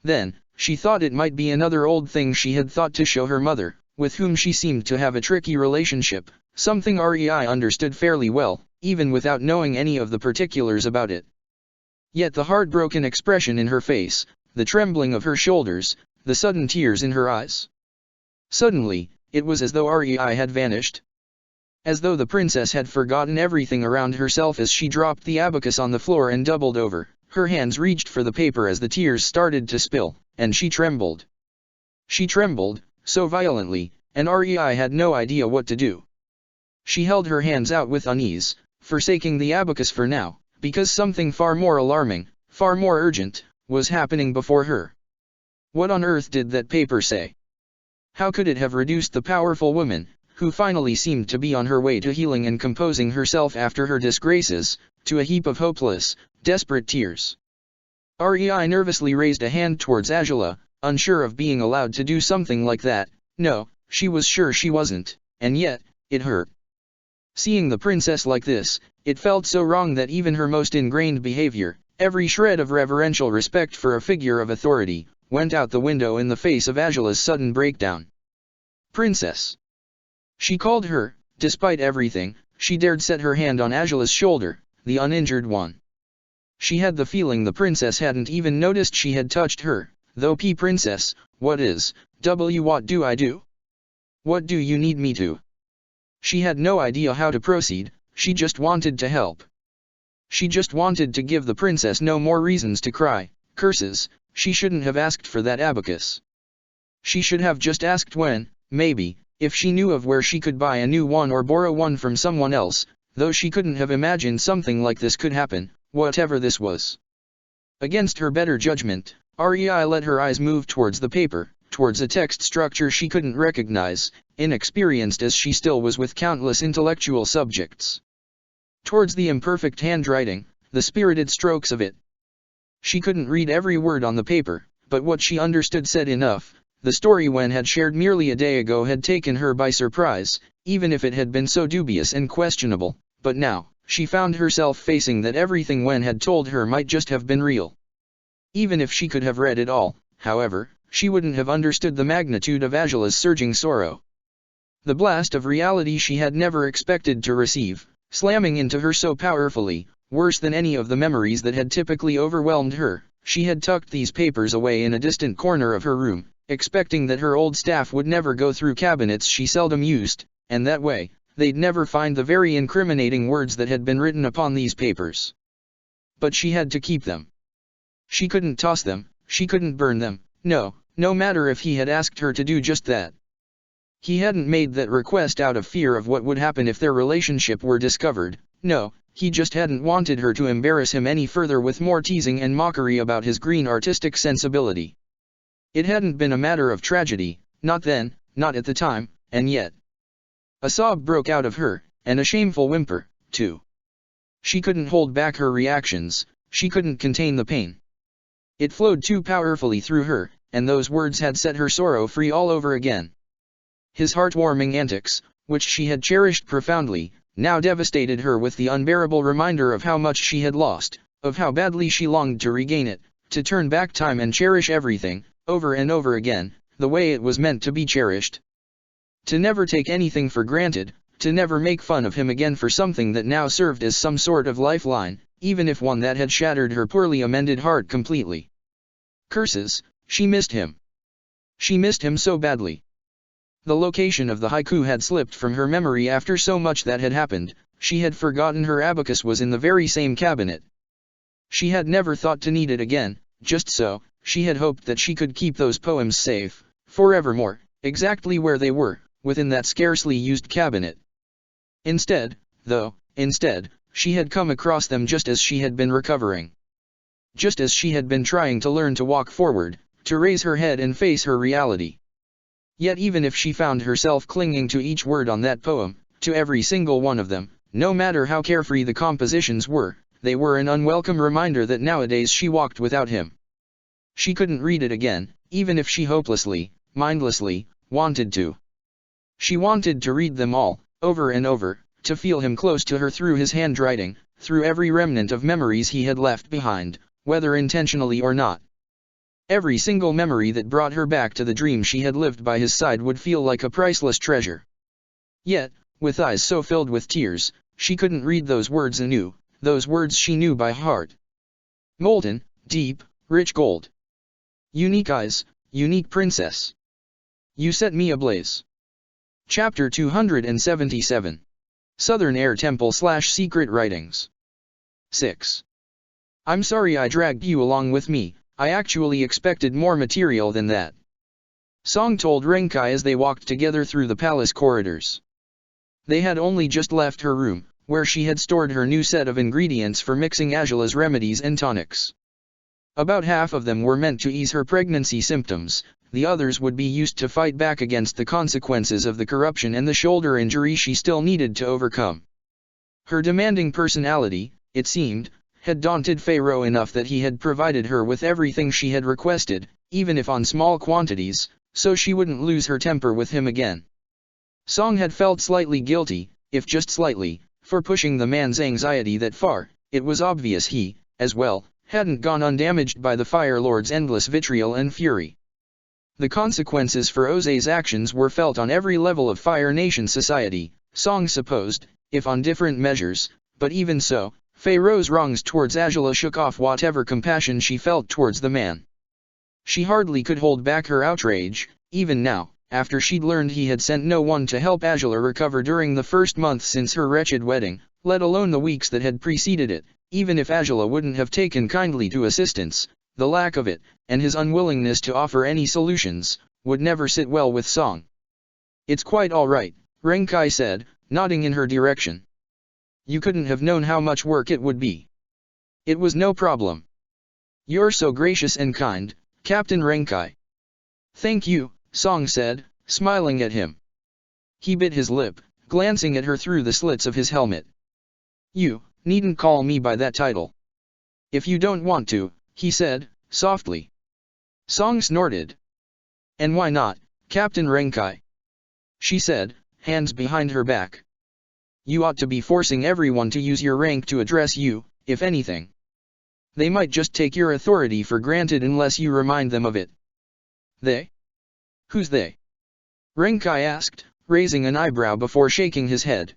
Then, she thought it might be another old thing she had thought to show her mother, with whom she seemed to have a tricky relationship, something Rei understood fairly well, even without knowing any of the particulars about it. Yet the heartbroken expression in her face, the trembling of her shoulders, the sudden tears in her eyes. Suddenly, it was as though Rei had vanished. As though the princess had forgotten everything around herself as she dropped the abacus on the floor and doubled over. Her hands reached for the paper as the tears started to spill, and she trembled. She trembled, so violently, and Rei had no idea what to do. She held her hands out with unease, forsaking the abacus for now, because something far more alarming, far more urgent, was happening before her. What on earth did that paper say? How could it have reduced the powerful woman, who finally seemed to be on her way to healing and composing herself after her disgraces, to a heap of hopeless, desperate tears? Rei nervously raised a hand towards Angela, unsure of being allowed to do something like that. No, she was sure she wasn't, and yet, it hurt. Seeing the princess like this, it felt so wrong that even her most ingrained behavior, every shred of reverential respect for a figure of authority, went out the window in the face of Angela's sudden breakdown. Princess! She called her. Despite everything, she dared set her hand on Angela's shoulder, the uninjured one. She had the feeling the princess hadn't even noticed she had touched her, though princess, what do I do? What do you need me to? She had no idea how to proceed, she just wanted to help. She just wanted to give the princess no more reasons to cry. Curses, she shouldn't have asked for that abacus. She should have just asked when, maybe, if she knew of where she could buy a new one or borrow one from someone else, though she couldn't have imagined something like this could happen, whatever this was. Against her better judgment, Rei let her eyes move towards the paper, towards a text structure she couldn't recognize, inexperienced as she still was with countless intellectual subjects. Towards the imperfect handwriting, the spirited strokes of it. She couldn't read every word on the paper, but what she understood said enough. The story Wen had shared merely a day ago had taken her by surprise, even if it had been so dubious and questionable, but now, she found herself facing that everything Wen had told her might just have been real. Even if she could have read it all, however, she wouldn't have understood the magnitude of Angela's surging sorrow. The blast of reality she had never expected to receive, slamming into her so powerfully, worse than any of the memories that had typically overwhelmed her. She had tucked these papers away in a distant corner of her room, expecting that her old staff would never go through cabinets she seldom used, and that way, they'd never find the very incriminating words that had been written upon these papers. But she had to keep them. She couldn't toss them, she couldn't burn them, no matter if he had asked her to do just that. He hadn't made that request out of fear of what would happen if their relationship were discovered, no, he just hadn't wanted her to embarrass him any further with more teasing and mockery about his green artistic sensibility. It hadn't been a matter of tragedy, not then, not at the time, and yet. A sob broke out of her, and a shameful whimper, too. She couldn't hold back her reactions, she couldn't contain the pain. It flowed too powerfully through her, and those words had set her sorrow free all over again. His heartwarming antics, which she had cherished profoundly, now devastated her with the unbearable reminder of how much she had lost, of how badly she longed to regain it, to turn back time and cherish everything, over and over again, the way it was meant to be cherished. To never take anything for granted, to never make fun of him again for something that now served as some sort of lifeline, even if one that had shattered her poorly amended heart completely. Curses, she missed him. She missed him so badly. The location of the haiku had slipped from her memory after so much that had happened. She had forgotten her abacus was in the very same cabinet. She had never thought to need it again, just so, she had hoped that she could keep those poems safe, forevermore, exactly where they were, within that scarcely used cabinet. Instead, she had come across them just as she had been recovering. Just as she had been trying to learn to walk forward, to raise her head and face her reality. Yet even if she found herself clinging to each word on that poem, to every single one of them, no matter how carefree the compositions were, they were an unwelcome reminder that nowadays she walked without him. She couldn't read it again, even if she hopelessly, mindlessly, wanted to. She wanted to read them all, over and over, to feel him close to her through his handwriting, through every remnant of memories he had left behind, whether intentionally or not. Every single memory that brought her back to the dream she had lived by his side would feel like a priceless treasure. Yet, with eyes so filled with tears, she couldn't read those words anew, those words she knew by heart. Molten, deep, rich gold. Unique eyes, unique princess. You set me ablaze. Chapter 277. Southern Air Temple/Secret Writings. 6. I'm sorry I dragged you along with me. I actually expected more material than that. Song told Renkai as they walked together through the palace corridors. They had only just left her room, where she had stored her new set of ingredients for mixing Angela's remedies and tonics. About half of them were meant to ease her pregnancy symptoms, the others would be used to fight back against the consequences of the corruption and the shoulder injury she still needed to overcome. Her demanding personality, it seemed, had daunted Pharaoh enough that he had provided her with everything she had requested, even if on small quantities, so she wouldn't lose her temper with him again. Song had felt slightly guilty, if just slightly, for pushing the man's anxiety that far. It was obvious he, as well, hadn't gone undamaged by the Fire Lord's endless vitriol and fury. The consequences for Ose's actions were felt on every level of Fire Nation society, Song supposed, if on different measures, but even so, Pharaoh's wrongs towards Angela shook off whatever compassion she felt towards the man. She hardly could hold back her outrage, even now, after she'd learned he had sent no one to help Angela recover during the first month since her wretched wedding, let alone the weeks that had preceded it. Even if Angela wouldn't have taken kindly to assistance, the lack of it, and his unwillingness to offer any solutions, would never sit well with Song. It's quite all right, Renkai said, nodding in her direction. You couldn't have known how much work it would be. It was no problem. You're so gracious and kind, Captain Renkai. Thank you, Song said, smiling at him. He bit his lip, glancing at her through the slits of his helmet. You needn't call me by that title. If you don't want to, he said, softly. Song snorted. And why not, Captain Renkai? She said, hands behind her back. You ought to be forcing everyone to use your rank to address you, if anything. They might just take your authority for granted unless you remind them of it. They? Who's they? Renkai asked, raising an eyebrow before shaking his head.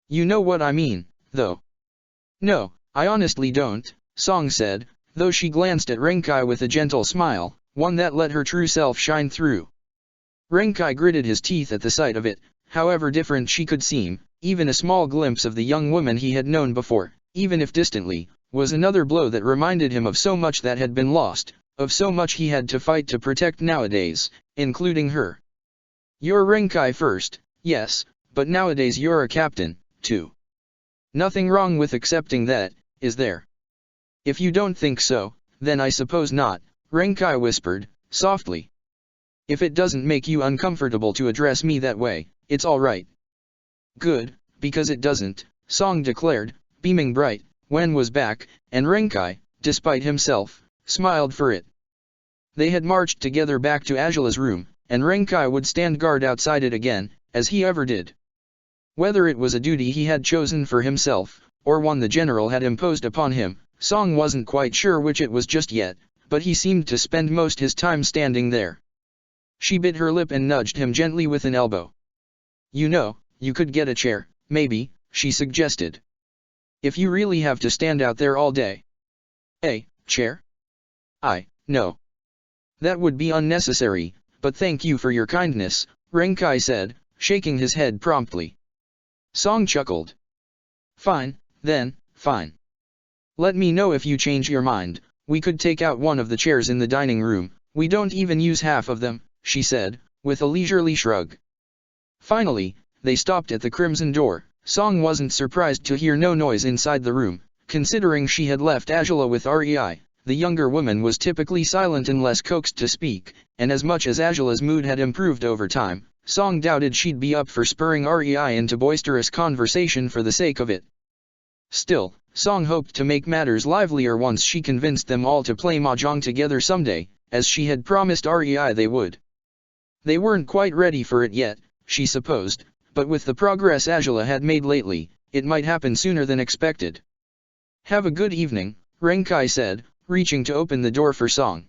You know what I mean, though. No, I honestly don't, Song said, though she glanced at Renkai with a gentle smile, one that let her true self shine through. Renkai gritted his teeth at the sight of it, however different she could seem. Even a small glimpse of the young woman he had known before, even if distantly, was another blow that reminded him of so much that had been lost, of so much he had to fight to protect nowadays, including her. You're Renkai first, yes, but nowadays you're a captain, too. Nothing wrong with accepting that, is there? If you don't think so, then I suppose not, Renkai whispered, softly. If it doesn't make you uncomfortable to address me that way, it's all right. Good, because it doesn't, Song declared, beaming bright. Wen was back, and Renkai, despite himself, smiled for it. They had marched together back to Azula's room, and Renkai would stand guard outside it again, as he ever did. Whether it was a duty he had chosen for himself, or one the general had imposed upon him, Song wasn't quite sure which it was just yet, but he seemed to spend most his time standing there. She bit her lip and nudged him gently with an elbow. You know, you could get a chair, maybe, she suggested. If you really have to stand out there all day. A chair? No. That would be unnecessary, but thank you for your kindness, Renkai said, shaking his head promptly. Song chuckled. Fine, then, fine. Let me know if you change your mind. We could take out one of the chairs in the dining room. We don't even use half of them, she said, with a leisurely shrug. Finally, they stopped at the crimson door. Song wasn't surprised to hear no noise inside the room, considering she had left Azula with Rei. The younger woman was typically silent unless coaxed to speak, and as much as Azula's mood had improved over time, Song doubted she'd be up for spurring Rei into boisterous conversation for the sake of it. Still, Song hoped to make matters livelier once she convinced them all to play mahjong together someday, as she had promised Rei they would. They weren't quite ready for it yet, she supposed, but with the progress Azula had made lately, it might happen sooner than expected. Have a good evening, Renkai said, reaching to open the door for Song.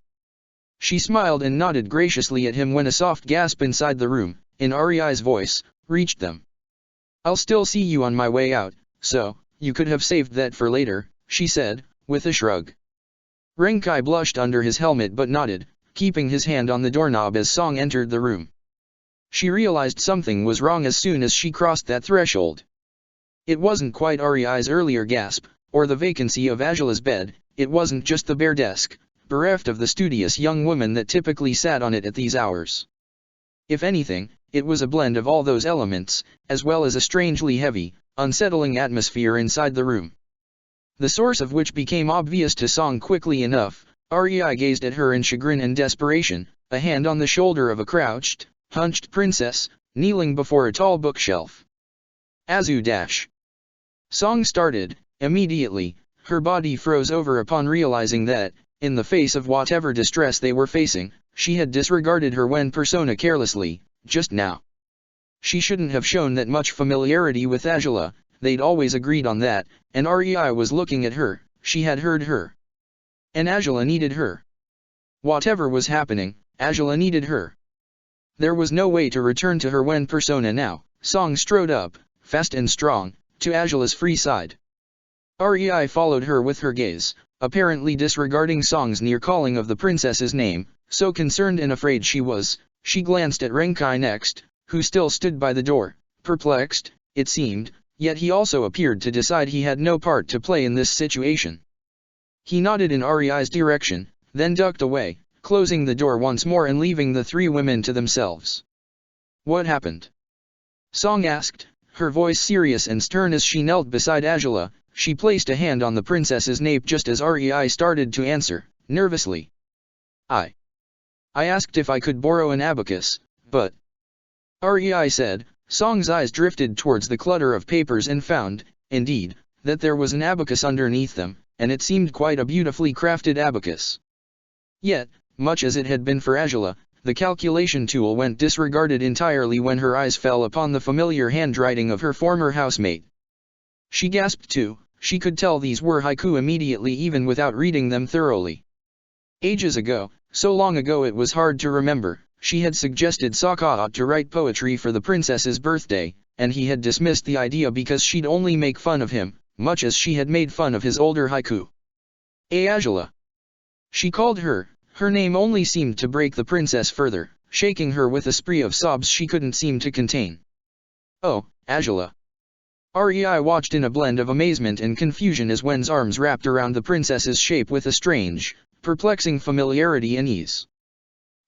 She smiled and nodded graciously at him when a soft gasp inside the room, in Rei's voice, reached them. I'll still see you on my way out, so, you could have saved that for later, she said, with a shrug. Renkai blushed under his helmet but nodded, keeping his hand on the doorknob as Song entered the room. She realized something was wrong as soon as she crossed that threshold. It wasn't quite Rei's earlier gasp, or the vacancy of Azula's bed, it wasn't just the bare desk, bereft of the studious young woman that typically sat on it at these hours. If anything, it was a blend of all those elements, as well as a strangely heavy, unsettling atmosphere inside the room. The source of which became obvious to Song quickly enough. Rei gazed at her in chagrin and desperation, a hand on the shoulder of a crouched, hunched princess, kneeling before a tall bookshelf. Azu. Song started, immediately, her body froze over upon realizing that, in the face of whatever distress they were facing, she had disregarded her Wen persona carelessly, just now. She shouldn't have shown that much familiarity with Azula, they'd always agreed on that, and Rei was looking at her, she had heard her. And Azula needed her. Whatever was happening, Azula needed her. There was no way to return to her Wen persona now. Song strode up, fast and strong, to Azula's free side. Rei followed her with her gaze, apparently disregarding Song's near calling of the princess's name, so concerned and afraid she was. She glanced at Renkai next, who still stood by the door, perplexed, it seemed, yet he also appeared to decide he had no part to play in this situation. He nodded in Rei's direction, then ducked away, closing the door once more and leaving the three women to themselves. What happened? Song asked, her voice serious and stern as she knelt beside Azula. She placed a hand on the princess's nape just as Rei started to answer, nervously. I asked if I could borrow an abacus, but... Rei said. Song's eyes drifted towards the clutter of papers and found, indeed, that there was an abacus underneath them, and it seemed quite a beautifully crafted abacus. Yet, much as it had been for Azula, the calculation tool went disregarded entirely when her eyes fell upon the familiar handwriting of her former housemate. She gasped too. She could tell these were haiku immediately even without reading them thoroughly. Ages ago, so long ago it was hard to remember, she had suggested Sokka to write poetry for the princess's birthday, and he had dismissed the idea because she'd only make fun of him, much as she had made fun of his older haiku. Angela. She called her. Her name only seemed to break the princess further, shaking her with a spree of sobs she couldn't seem to contain. Oh, Angela. Rei watched in a blend of amazement and confusion as Wen's arms wrapped around the princess's shape with a strange, perplexing familiarity and ease.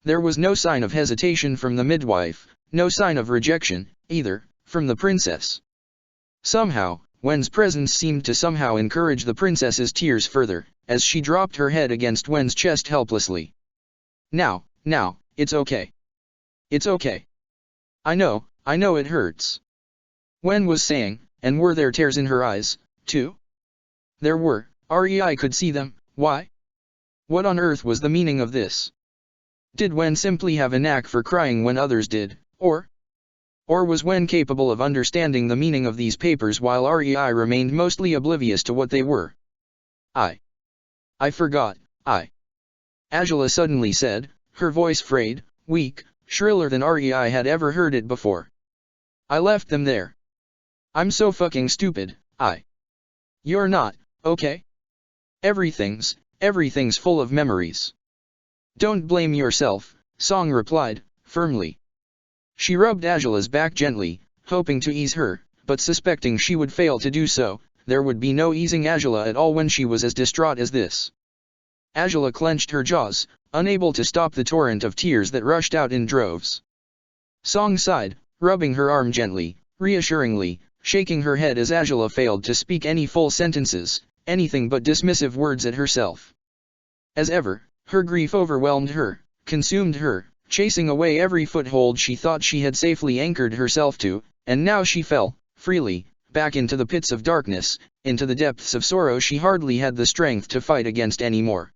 There was no sign of hesitation from the midwife, no sign of rejection, either, from the princess. Somehow, Wen's presence seemed to somehow encourage the princess's tears further, as she dropped her head against Wen's chest helplessly. Now, it's okay. It's okay. I know it hurts. Wen was saying, and were there tears in her eyes, too? There were, Rei could see them. Why? What on earth was the meaning of this? Did Wen simply have a knack for crying when others did, or was Wen capable of understanding the meaning of these papers while Rei remained mostly oblivious to what they were? I forgot, Angela suddenly said, her voice frayed, weak, shriller than Rei had ever heard it before. I left them there. I'm so fucking stupid, You're not, okay? Everything's full of memories. Don't blame yourself, Song replied, firmly. She rubbed Angela's back gently, hoping to ease her, but suspecting she would fail to do so. There would be no easing Angela at all when she was as distraught as this. Angela clenched her jaws, unable to stop the torrent of tears that rushed out in droves. Song sighed, rubbing her arm gently, reassuringly, shaking her head as Angela failed to speak any full sentences, anything but dismissive words at herself. As ever, her grief overwhelmed her, consumed her, chasing away every foothold she thought she had safely anchored herself to, and now she fell, freely, back into the pits of darkness, into the depths of sorrow she hardly had the strength to fight against anymore.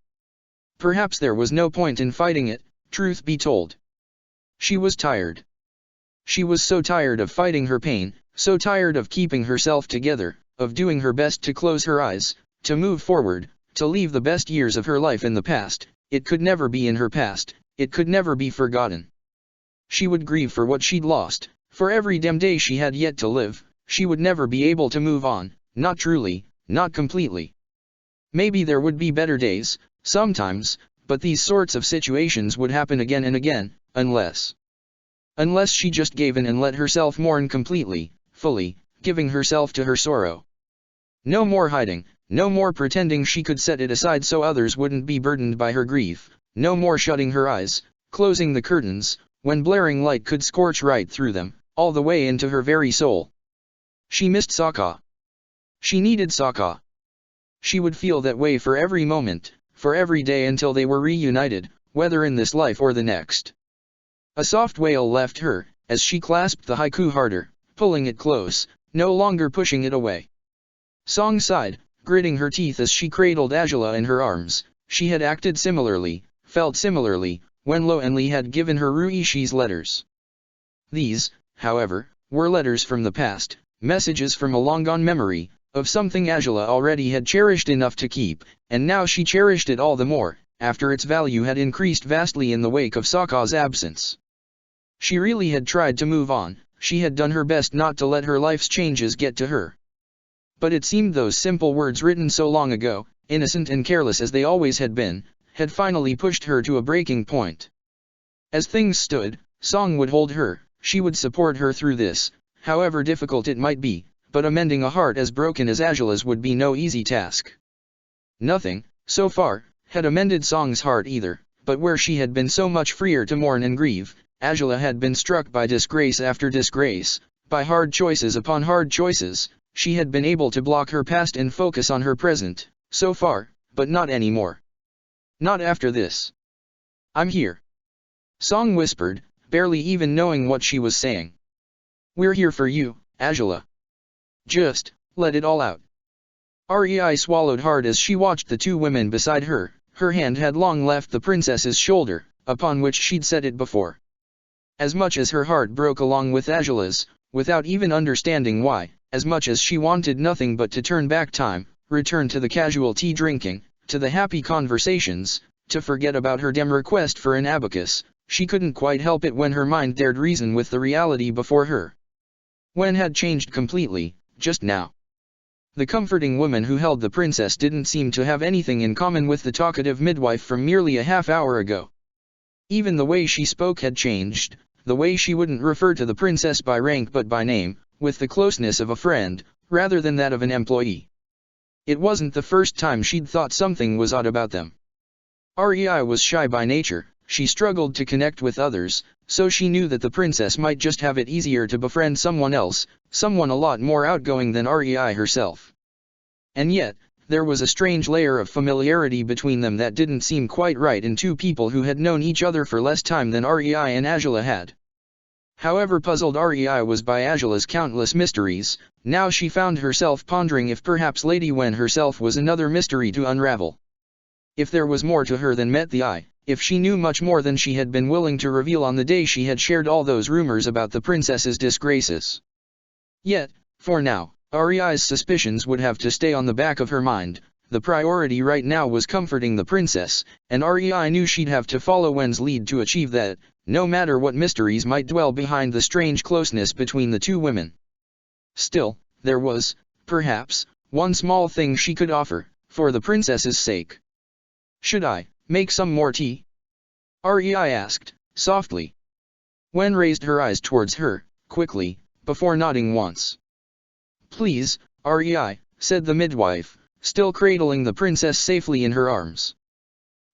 Perhaps there was no point in fighting it, truth be told. She was tired. She was so tired of fighting her pain, so tired of keeping herself together, of doing her best to close her eyes, to move forward, to leave the best years of her life in the past. It could never be in her past, it could never be forgotten. She would grieve for what she'd lost, for every damn day she had yet to live. She would never be able to move on, not truly, not completely. Maybe there would be better days, sometimes, but these sorts of situations would happen again and again, unless she just gave in and let herself mourn completely, fully, giving herself to her sorrow. No more hiding, no more pretending she could set it aside so others wouldn't be burdened by her grief, no more shutting her eyes, closing the curtains, when blaring light could scorch right through them, all the way into her very soul. She missed Sokka. She needed Sokka. She would feel that way for every moment, for every day until they were reunited, whether in this life or the next. A soft wail left her, as she clasped the haiku harder, pulling it close, no longer pushing it away. Song sighed, gritting her teeth as she cradled Angela in her arms. She had acted similarly, felt similarly, when Lo and Li had given her Ruishi's letters. These, however, were letters from the past, messages from a long-gone memory, of something Angela already had cherished enough to keep, and now she cherished it all the more, after its value had increased vastly in the wake of Sokka's absence. She really had tried to move on, she had done her best not to let her life's changes get to her. But it seemed those simple words written so long ago, innocent and careless as they always had been, had finally pushed her to a breaking point. As things stood, Song would hold her, she would support her through this, however difficult it might be, but amending a heart as broken as Angela's would be no easy task. Nothing, so far, had amended Song's heart either, but where she had been so much freer to mourn and grieve, Angela had been struck by disgrace after disgrace, by hard choices upon hard choices. She had been able to block her past and focus on her present, so far, but not anymore. Not after this. I'm here. Song whispered, barely even knowing what she was saying. We're here for you, Angela. Just, let it all out. Rei swallowed hard as she watched the two women beside her. Her hand had long left the princess's shoulder, upon which she'd set it before. As much as her heart broke along with Angela's, without even understanding why, as much as she wanted nothing but to turn back time, return to the casual tea drinking, to the happy conversations, to forget about her damn request for an abacus, she couldn't quite help it when her mind dared reason with the reality before her. Wen had changed completely, just now. The comforting woman who held the princess didn't seem to have anything in common with the talkative midwife from merely a half hour ago. Even the way she spoke had changed, the way she wouldn't refer to the princess by rank but by name, with the closeness of a friend, rather than that of an employee. It wasn't the first time she'd thought something was odd about them. Rei was shy by nature, she struggled to connect with others, so she knew that the princess might just have it easier to befriend someone else, someone a lot more outgoing than Rei herself. And yet, there was a strange layer of familiarity between them that didn't seem quite right in two people who had known each other for less time than Rei and Azula had. However puzzled Rei was by Azula's countless mysteries, now she found herself pondering if perhaps Lady Wen herself was another mystery to unravel. If there was more to her than met the eye, if she knew much more than she had been willing to reveal on the day she had shared all those rumors about the princess's disgraces. Yet, for now, Rei's suspicions would have to stay on the back of her mind. The priority right now was comforting the princess, and Rei knew she'd have to follow Wen's lead to achieve that, no matter what mysteries might dwell behind the strange closeness between the two women. Still, there was, perhaps, one small thing she could offer, for the princess's sake. "Should I make some more tea?" Rei asked, softly. Wen raised her eyes towards her, quickly, before nodding once. "Please, Rei," said the midwife, still cradling the princess safely in her arms.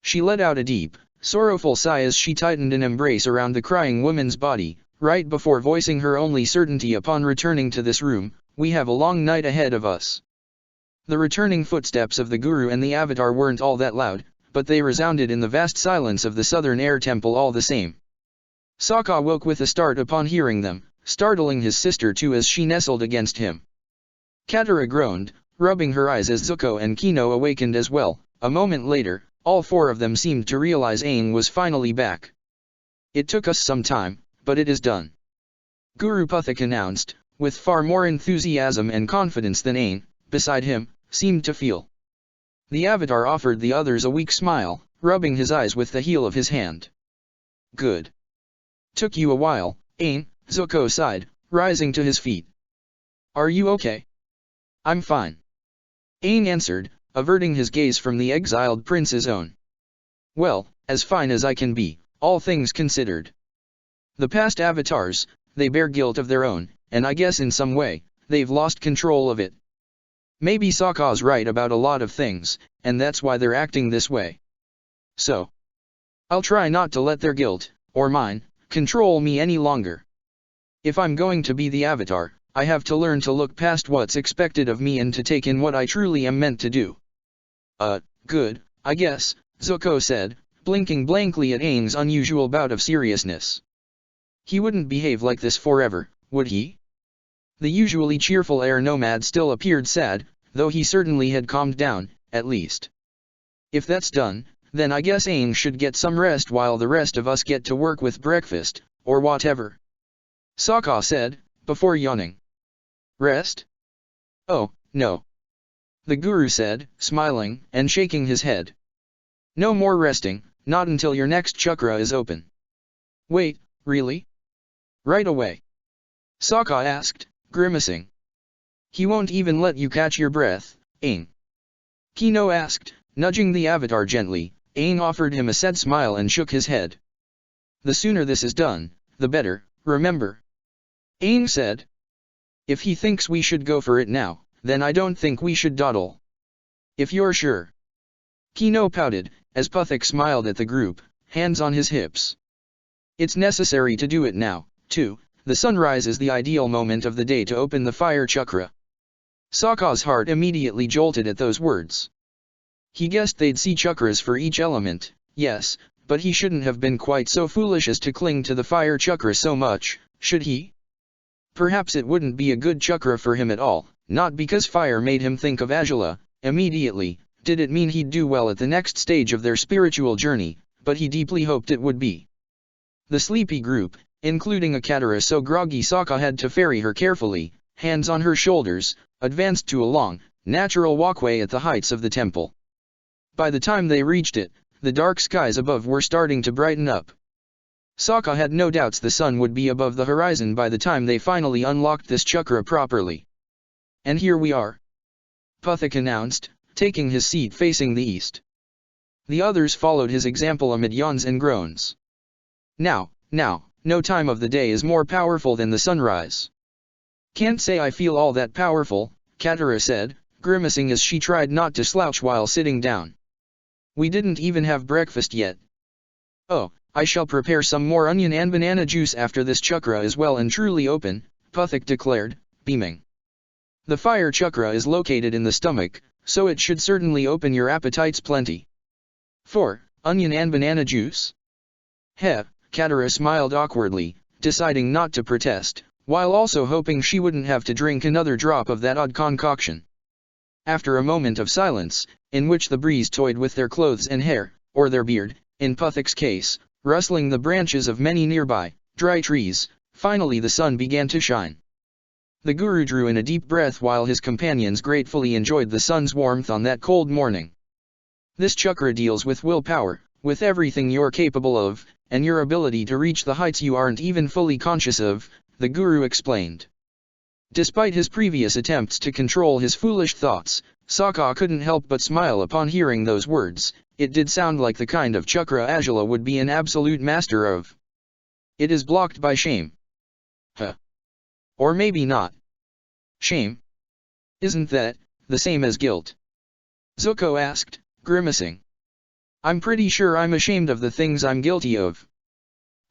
She let out a deep, sorrowful sigh as she tightened an embrace around the crying woman's body, right before voicing her only certainty upon returning to this room: "We have a long night ahead of us." The returning footsteps of the Guru and the Avatar weren't all that loud, but they resounded in the vast silence of the southern air temple all the same. Sokka woke with a start upon hearing them, startling his sister too as she nestled against him. Katara groaned, rubbing her eyes as Zuko and Kino awakened as well. A moment later, all four of them seemed to realize Aang was finally back. "It took us some time, but it is done," Guru Puthak announced, with far more enthusiasm and confidence than Aang, beside him, seemed to feel. The Avatar offered the others a weak smile, rubbing his eyes with the heel of his hand. "Good. Took you a while, Aang," Zuko sighed, rising to his feet. "Are you okay?" "I'm fine," Aang answered, averting his gaze from the exiled prince's own. "Well, as fine as I can be, all things considered. The past avatars, they bear guilt of their own, and I guess in some way, they've lost control of it. Maybe Sokka's right about a lot of things, and that's why they're acting this way. So, I'll try not to let their guilt, or mine, control me any longer. If I'm going to be the Avatar, I have to learn to look past what's expected of me and to take in what I truly am meant to do." Good, I guess," Zuko said, blinking blankly at Aang's unusual bout of seriousness. "He wouldn't behave like this forever, would he?" The usually cheerful air nomad still appeared sad, though he certainly had calmed down, at least. "If that's done, then I guess Aang should get some rest while the rest of us get to work with breakfast, or whatever," Sokka said, before yawning. "Rest? Oh, no," the Guru said, smiling and shaking his head. "No more resting, not until your next chakra is open." "Wait, really? Right away?" Sokka asked, grimacing. "He won't even let you catch your breath, Aang?" Kino asked, nudging the Avatar gently. Aang offered him a sad smile and shook his head. "The sooner this is done, the better, remember," Aang said. "If he thinks we should go for it now, then I don't think we should dawdle." "If you're sure." Kino pouted, as Puthak smiled at the group, hands on his hips. "It's necessary to do it now, too. The sunrise is the ideal moment of the day to open the fire chakra." Sokka's heart immediately jolted at those words. He guessed they'd see chakras for each element, yes, but he shouldn't have been quite so foolish as to cling to the fire chakra so much, should he? Perhaps it wouldn't be a good chakra for him at all, not because fire made him think of Azula, immediately, did it mean he'd do well at the next stage of their spiritual journey, but he deeply hoped it would be. The sleepy group, including a Katara so groggy Sokka had to ferry her carefully, hands on her shoulders, advanced to a long, natural walkway at the heights of the temple. By the time they reached it, the dark skies above were starting to brighten up. Sokka had no doubts the sun would be above the horizon by the time they finally unlocked this chakra properly. And here we are. Puthik announced, taking his seat facing the east. The others followed his example amid yawns and groans. Now, no time of the day is more powerful than the sunrise. Can't say I feel all that powerful, Katara said, grimacing as she tried not to slouch while sitting down. We didn't even have breakfast yet. Oh, I shall prepare some more onion and banana juice after this chakra is well and truly open, Puthik declared, beaming. The fire chakra is located in the stomach, so it should certainly open your appetites plenty. 4. Onion and banana juice? Heh, Katara smiled awkwardly, deciding not to protest, while also hoping she wouldn't have to drink another drop of that odd concoction. After a moment of silence, in which the breeze toyed with their clothes and hair, or their beard, in Puthik's case, rustling the branches of many nearby, dry trees, finally the sun began to shine. The Guru drew in a deep breath while his companions gratefully enjoyed the sun's warmth on that cold morning. This chakra deals with willpower, with everything you're capable of, and your ability to reach the heights you aren't even fully conscious of, the Guru explained. Despite his previous attempts to control his foolish thoughts, Sokka couldn't help but smile upon hearing those words. It did sound like the kind of chakra Azula would be an absolute master of. It is blocked by shame. Huh. Or maybe not. Shame? Isn't that the same as guilt? Zuko asked, grimacing. I'm pretty sure I'm ashamed of the things I'm guilty of.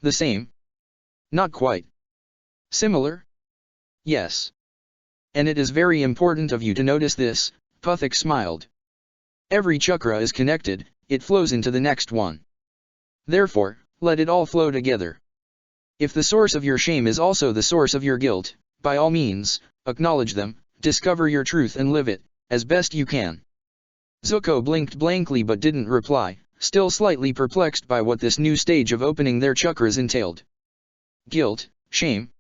The same? Not quite. Similar? Yes. And it is very important of you to notice this, Puthik smiled. Every chakra is connected, it flows into the next one. Therefore, let it all flow together. If the source of your shame is also the source of your guilt, by all means, acknowledge them, discover your truth and live it, as best you can. Zuko blinked blankly but didn't reply, still slightly perplexed by what this new stage of opening their chakras entailed. Guilt, shame.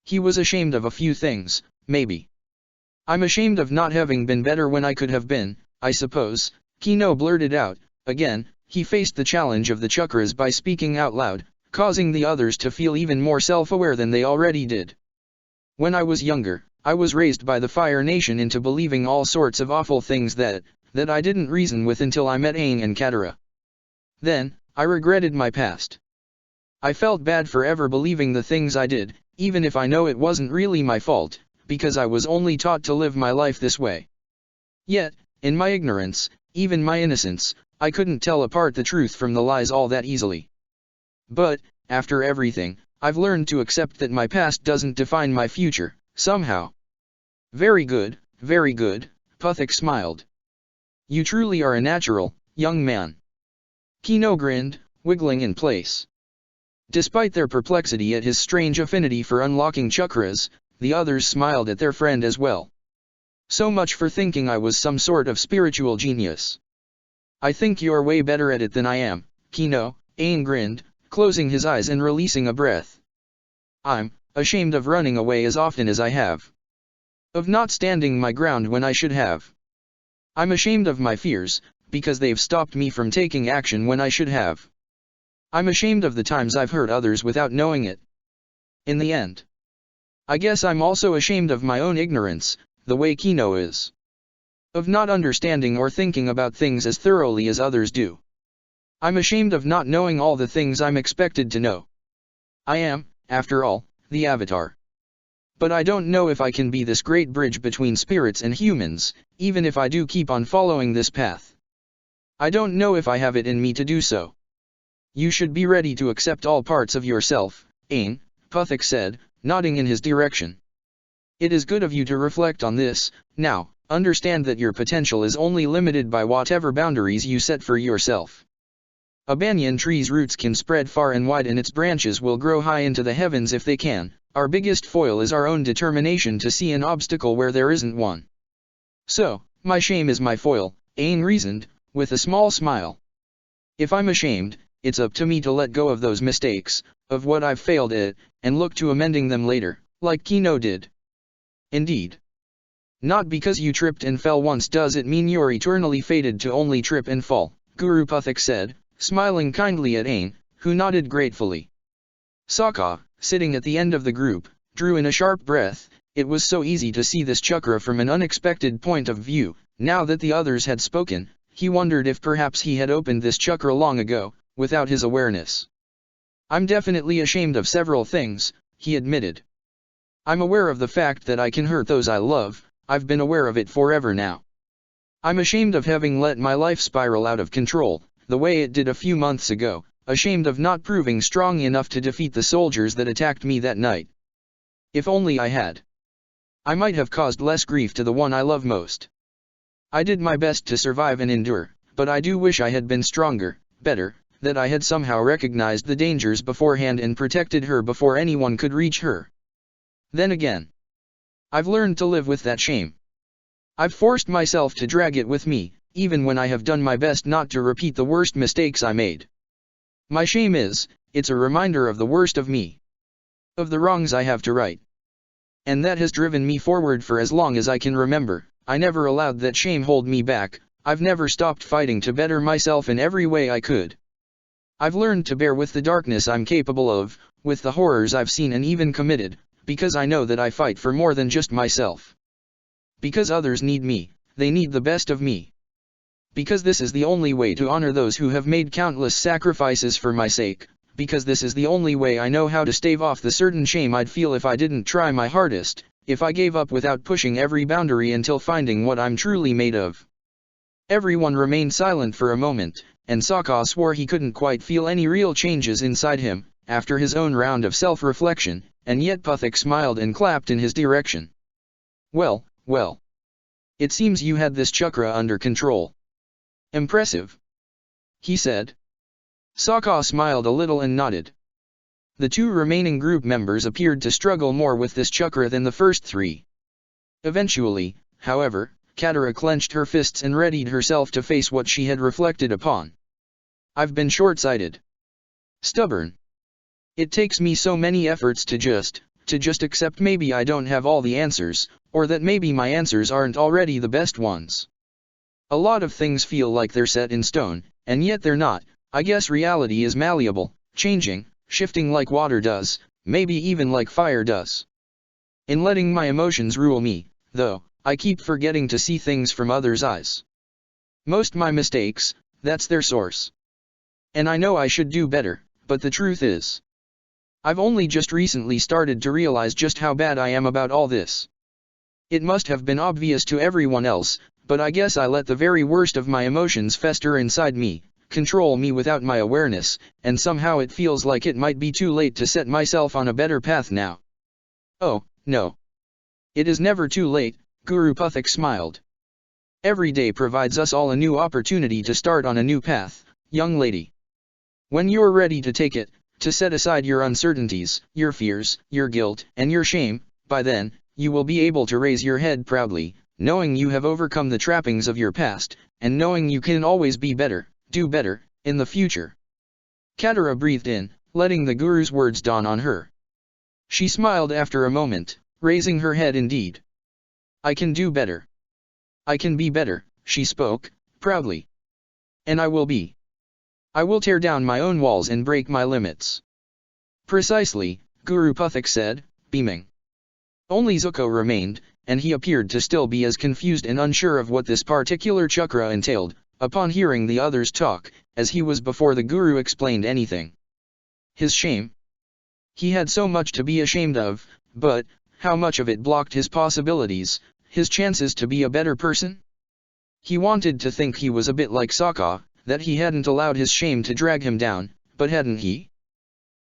He was ashamed of a few things, maybe. I'm ashamed of not having been better when I could have been, I suppose, Kino blurted out. Again, he faced the challenge of the chakras by speaking out loud, causing the others to feel even more self-aware than they already did. When I was younger, I was raised by the Fire Nation into believing all sorts of awful things that I didn't reason with until I met Aang and Katara. Then, I regretted my past. I felt bad for ever believing the things I did, even if I know it wasn't really my fault, because I was only taught to live my life this way. Yet, in my ignorance, even my innocence, I couldn't tell apart the truth from the lies all that easily. But, after everything, I've learned to accept that my past doesn't define my future, somehow. Very good, Puthik smiled. You truly are a natural, young man. Kino grinned, wiggling in place. Despite their perplexity at his strange affinity for unlocking chakras, the others smiled at their friend as well. So much for thinking I was some sort of spiritual genius. I think you're way better at it than I am, Kino, Aang grinned, closing his eyes and releasing a breath. I'm ashamed of running away as often as I have. Of not standing my ground when I should have. I'm ashamed of my fears, because they've stopped me from taking action when I should have. I'm ashamed of the times I've hurt others without knowing it. In the end, I guess I'm also ashamed of my own ignorance, the way Kino is. Of not understanding or thinking about things as thoroughly as others do. I'm ashamed of not knowing all the things I'm expected to know. I am, after all, the Avatar. But I don't know if I can be this great bridge between spirits and humans, even if I do keep on following this path. I don't know if I have it in me to do so. You should be ready to accept all parts of yourself, Aang, Puthik said, nodding in his direction. It is good of you to reflect on this. Now, understand that your potential is only limited by whatever boundaries you set for yourself. A banyan tree's roots can spread far and wide and its branches will grow high into the heavens if they can. Our biggest foil is our own determination to see an obstacle where there isn't one. So, my shame is my foil, Aang reasoned, with a small smile. If I'm ashamed, it's up to me to let go of those mistakes, of what I've failed at, and look to amending them later, like Kino did. Indeed. Not because you tripped and fell once does it mean you're eternally fated to only trip and fall, Guru Puthik said, smiling kindly at Aang, who nodded gratefully. Sokka, sitting at the end of the group, drew in a sharp breath, It was so easy to see this chakra from an unexpected point of view. Now that the others had spoken, he wondered if perhaps he had opened this chakra long ago, without his awareness. I'm definitely ashamed of several things, he admitted. I'm aware of the fact that I can hurt those I love. I've been aware of it forever now. I'm ashamed of having let my life spiral out of control, the way it did a few months ago, ashamed of not proving strong enough to defeat the soldiers that attacked me that night. If only I had. I might have caused less grief to the one I love most. I did my best to survive and endure, but I do wish I had been stronger, better, that I had somehow recognized the dangers beforehand and protected her before anyone could reach her. Then again, I've learned to live with that shame. I've forced myself to drag it with me, even when I have done my best not to repeat the worst mistakes I made. My shame it's a reminder of the worst of me. Of the wrongs I have to right. And that has driven me forward for as long as I can remember. I never allowed that shame hold me back. I've never stopped fighting to better myself in every way I could. I've learned to bear with the darkness I'm capable of, with the horrors I've seen and even committed, because I know that I fight for more than just myself. Because others need me, they need the best of me. Because this is the only way to honor those who have made countless sacrifices for my sake, because this is the only way I know how to stave off the certain shame I'd feel if I didn't try my hardest, if I gave up without pushing every boundary until finding what I'm truly made of. Everyone remained silent for a moment, and Sokka swore he couldn't quite feel any real changes inside him, after his own round of self-reflection, and yet Puthik smiled and clapped in his direction. Well, well. It seems you had this chakra under control. Impressive, he said. Sokka smiled a little and nodded. The two remaining group members appeared to struggle more with this chakra than the first three. Eventually, however, Katara clenched her fists and readied herself to face what she had reflected upon. I've been short-sighted. Stubborn. It takes me so many efforts to just accept maybe I don't have all the answers, or that maybe my answers aren't already the best ones. A lot of things feel like they're set in stone, and yet they're not. I guess reality is malleable, changing, shifting like water does, maybe even like fire does. In letting my emotions rule me, though, I keep forgetting to see things from others' eyes. Most my mistakes, that's their source. And I know I should do better, but the truth is, I've only just recently started to realize just how bad I am about all this. It must have been obvious to everyone else, but I guess I let the very worst of my emotions fester inside me, control me without my awareness, and somehow it feels like it might be too late to set myself on a better path now. Oh, no. It is never too late, Guru Puthik smiled. Every day provides us all a new opportunity to start on a new path, young lady. When you're ready to take it, to set aside your uncertainties, your fears, your guilt, and your shame, by then, you will be able to raise your head proudly, knowing you have overcome the trappings of your past, and knowing you can always be better, do better, in the future. Katara breathed in, letting the Guru's words dawn on her. She smiled after a moment, raising her head indeed. I can do better. I can be better, she spoke, proudly. And I will be. I will tear down my own walls and break my limits. Precisely, Guru Puthik said, beaming. Only Zuko remained, and he appeared to still be as confused and unsure of what this particular chakra entailed, upon hearing the others talk, as he was before the Guru explained anything. His shame. He had so much to be ashamed of, but how much of it blocked his possibilities, his chances to be a better person? He wanted to think he was a bit like Sokka, that he hadn't allowed his shame to drag him down, but hadn't he?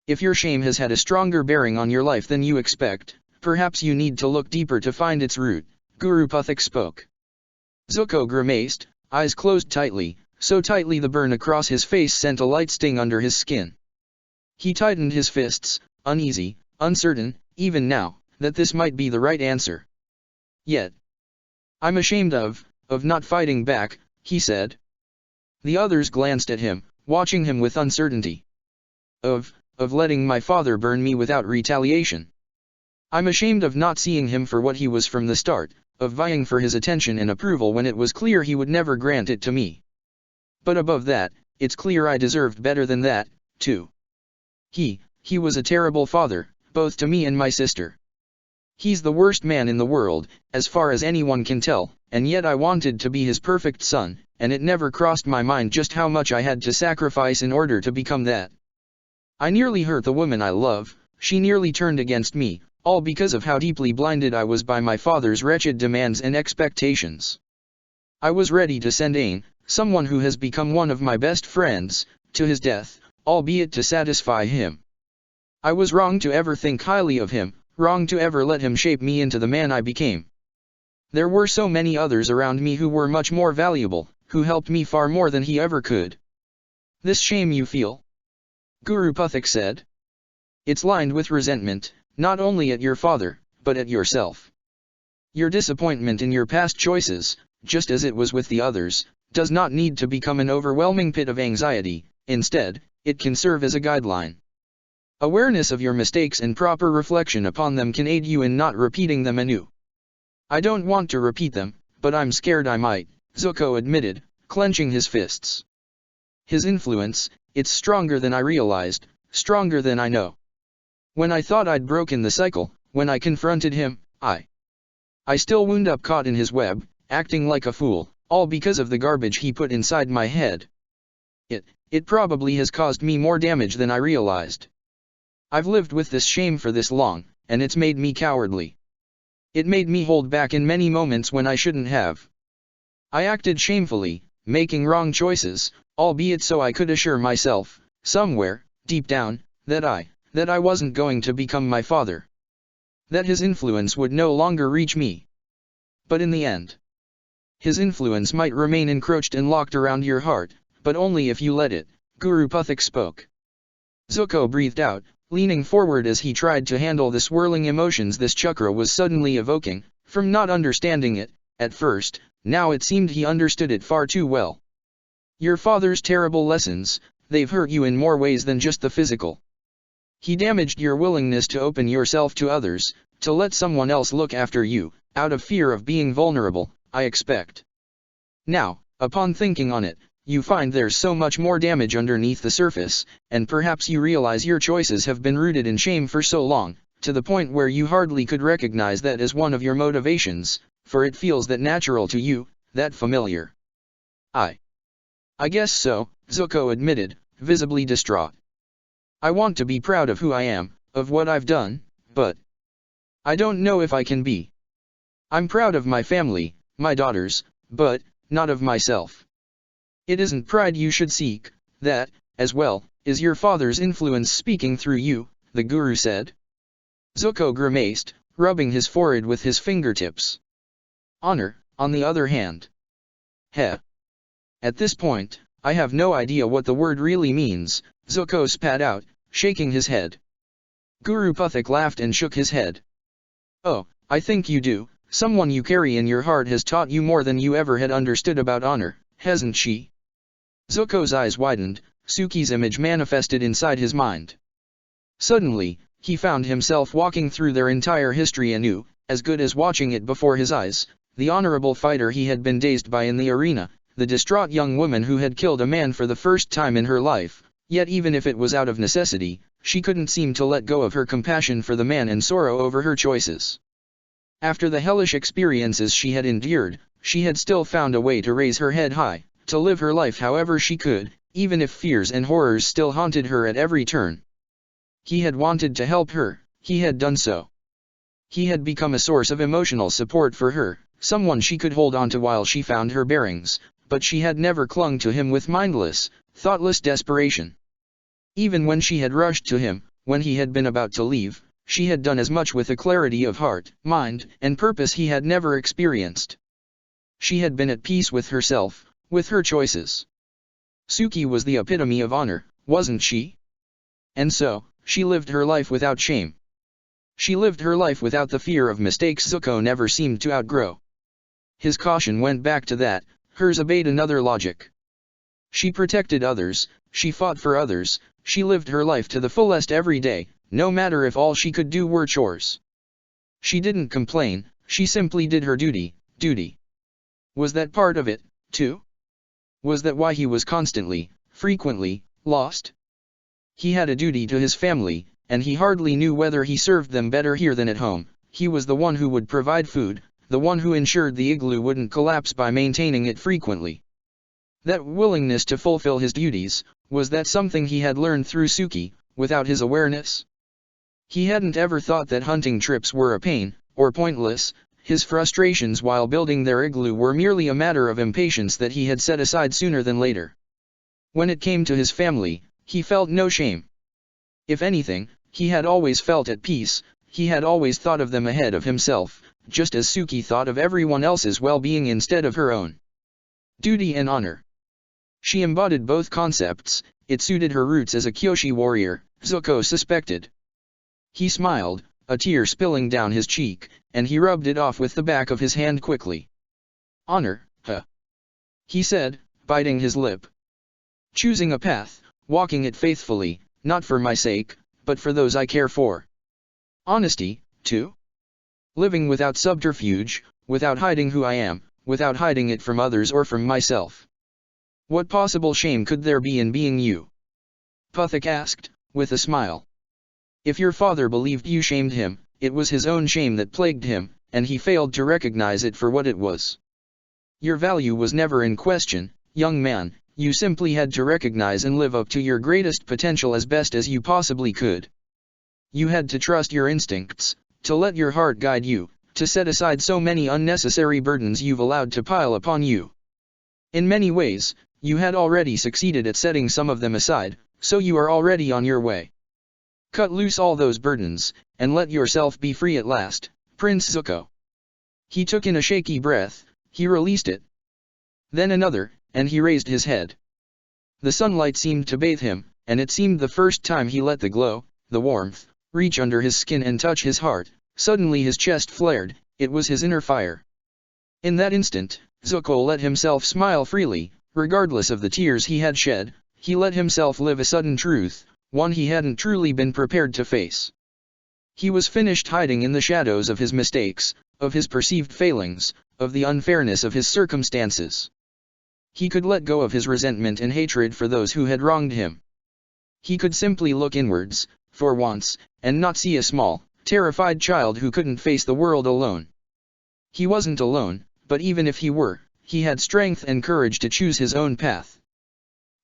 If your shame has had a stronger bearing on your life than you expect, perhaps you need to look deeper to find its root, Guru Puthik spoke. Zuko grimaced, eyes closed tightly, so tightly the burn across his face sent a light sting under his skin. He tightened his fists, uneasy, uncertain, even now, that this might be the right answer. Yet, I'm ashamed of not fighting back, he said. The others glanced at him, watching him with uncertainty. Of letting my father burn me without retaliation. I'm ashamed of not seeing him for what he was from the start, of vying for his attention and approval when it was clear he would never grant it to me. But above that, it's clear I deserved better than that, too. He was a terrible father, both to me and my sister. He's the worst man in the world, as far as anyone can tell, and yet I wanted to be his perfect son, and it never crossed my mind just how much I had to sacrifice in order to become that. I nearly hurt the woman I love, she nearly turned against me, all because of how deeply blinded I was by my father's wretched demands and expectations. I was ready to send Ain, someone who has become one of my best friends, to his death, albeit to satisfy him. I was wrong to ever think highly of him, wrong to ever let him shape me into the man I became. There were so many others around me who were much more valuable, who helped me far more than he ever could. This shame you feel? Guru Puthik said. It's lined with resentment, not only at your father, but at yourself. Your disappointment in your past choices, just as it was with the others, does not need to become an overwhelming pit of anxiety, instead, it can serve as a guideline. Awareness of your mistakes and proper reflection upon them can aid you in not repeating them anew. I don't want to repeat them, but I'm scared I might, Zuko admitted, clenching his fists. His influence, it's stronger than I realized, stronger than I know. When I thought I'd broken the cycle, when I confronted him, I still wound up caught in his web, acting like a fool, all because of the garbage he put inside my head. It probably has caused me more damage than I realized. I've lived with this shame for this long, and it's made me cowardly. It made me hold back in many moments when I shouldn't have. I acted shamefully, making wrong choices, albeit so I could assure myself, somewhere, deep down, that I wasn't going to become my father. That his influence would no longer reach me. But in the end, his influence might remain encroached and locked around your heart, but only if you let it, Guru Puthik spoke. Zuko breathed out, leaning forward as he tried to handle the swirling emotions this chakra was suddenly evoking, from not understanding it, at first. Now it seemed he understood it far too well. Your father's terrible lessons, they've hurt you in more ways than just the physical. He damaged your willingness to open yourself to others, to let someone else look after you, out of fear of being vulnerable, I expect. Now, upon thinking on it, you find there's so much more damage underneath the surface, and perhaps you realize your choices have been rooted in shame for so long, to the point where you hardly could recognize that as one of your motivations, for it feels that natural to you, that familiar. I guess so, Zuko admitted, visibly distraught. I want to be proud of who I am, of what I've done, but I don't know if I can be. I'm proud of my family, my daughters, but not of myself. It isn't pride you should seek, that, as well, is your father's influence speaking through you, the Guru said. Zuko grimaced, rubbing his forehead with his fingertips. Honor, on the other hand. Heh. At this point, I have no idea what the word really means, Zuko spat out, shaking his head. Guru Puthik laughed and shook his head. Oh, I think you do. Someone you carry in your heart has taught you more than you ever had understood about honor, hasn't she? Zuko's eyes widened, Suki's image manifested inside his mind. Suddenly, he found himself walking through their entire history anew, as good as watching it before his eyes, the honorable fighter he had been dazed by in the arena, the distraught young woman who had killed a man for the first time in her life, yet even if it was out of necessity, she couldn't seem to let go of her compassion for the man and sorrow over her choices. After the hellish experiences she had endured, she had still found a way to raise her head high, to live her life however she could, even if fears and horrors still haunted her at every turn. He had wanted to help her, he had done so. He had become a source of emotional support for her, someone she could hold on to while she found her bearings, but she had never clung to him with mindless, thoughtless desperation. Even when she had rushed to him, when he had been about to leave, she had done as much with a clarity of heart, mind, and purpose he had never experienced. She had been at peace with herself, with her choices. Suki was the epitome of honor, wasn't she? And so, she lived her life without shame. She lived her life without the fear of mistakes Zuko never seemed to outgrow. His caution went back to that, hers obeyed another logic. She protected others, she fought for others, she lived her life to the fullest every day, no matter if all she could do were chores. She didn't complain, she simply did her duty. Was that part of it, too? Was that why he was constantly, frequently, lost? He had a duty to his family, and he hardly knew whether he served them better here than at home, he was the one who would provide food, the one who ensured the igloo wouldn't collapse by maintaining it frequently. That willingness to fulfill his duties, was that something he had learned through Suki, without his awareness? He hadn't ever thought that hunting trips were a pain, or pointless. His frustrations while building their igloo were merely a matter of impatience that he had set aside sooner than later. When it came to his family, he felt no shame. If anything, he had always felt at peace. He had always thought of them ahead of himself, just as Suki thought of everyone else's well-being instead of her own. Duty and honor. She embodied both concepts. It suited her roots as a Kyoshi warrior, Zuko suspected. He smiled, a tear spilling down his cheek, and he rubbed it off with the back of his hand quickly. Honor, huh? He said, biting his lip. Choosing a path, walking it faithfully, not for my sake, but for those I care for. Honesty, too? Living without subterfuge, without hiding who I am, without hiding it from others or from myself. What possible shame could there be in being you? Puthik asked, with a smile. If your father believed you shamed him, it was his own shame that plagued him, and he failed to recognize it for what it was. Your value was never in question, young man, you simply had to recognize and live up to your greatest potential as best as you possibly could. You had to trust your instincts, to let your heart guide you, to set aside so many unnecessary burdens you've allowed to pile upon you. In many ways, you had already succeeded at setting some of them aside, so you are already on your way. Cut loose all those burdens, and let yourself be free at last, Prince Zuko. He took in a shaky breath, he released it. Then another, and he raised his head. The sunlight seemed to bathe him, and it seemed the first time he let the glow, the warmth, reach under his skin and touch his heart. Suddenly his chest flared, it was his inner fire. In that instant, Zuko let himself smile freely, regardless of the tears he had shed. He let himself live a sudden truth, one he hadn't truly been prepared to face. He was finished hiding in the shadows of his mistakes, of his perceived failings, of the unfairness of his circumstances. He could let go of his resentment and hatred for those who had wronged him. He could simply look inwards, for once, and not see a small, terrified child who couldn't face the world alone. He wasn't alone, but even if he were, he had strength and courage to choose his own path.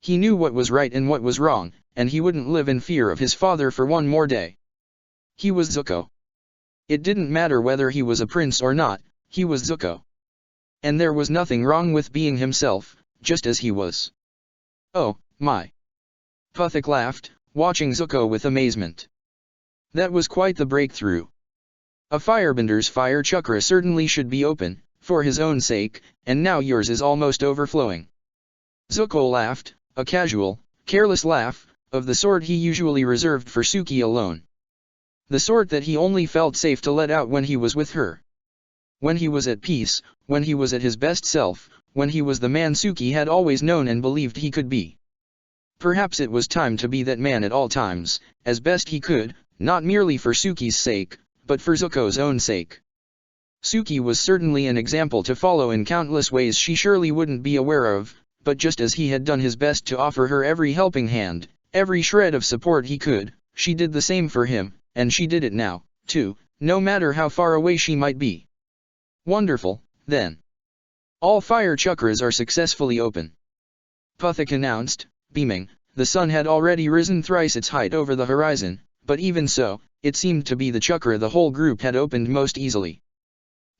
He knew what was right and what was wrong, and he wouldn't live in fear of his father for one more day. He was Zuko. It didn't matter whether he was a prince or not, he was Zuko. And there was nothing wrong with being himself, just as he was. Oh, my. Puthik laughed, watching Zuko with amazement. That was quite the breakthrough. A firebender's fire chakra certainly should be open, for his own sake, and now yours is almost overflowing. Zuko laughed, a casual, careless laugh, of the sort he usually reserved for Suki alone. The sort that he only felt safe to let out when he was with her. When he was at peace, when he was at his best self, when he was the man Suki had always known and believed he could be. Perhaps it was time to be that man at all times, as best he could, not merely for Suki's sake, but for Zuko's own sake. Suki was certainly an example to follow in countless ways she surely wouldn't be aware of, but just as he had done his best to offer her every helping hand, every shred of support he could, she did the same for him, and she did it now, too, no matter how far away she might be. Wonderful, then. All fire chakras are successfully open. Puthik announced, beaming. The sun had already risen thrice its height over the horizon, but even so, it seemed to be the chakra the whole group had opened most easily.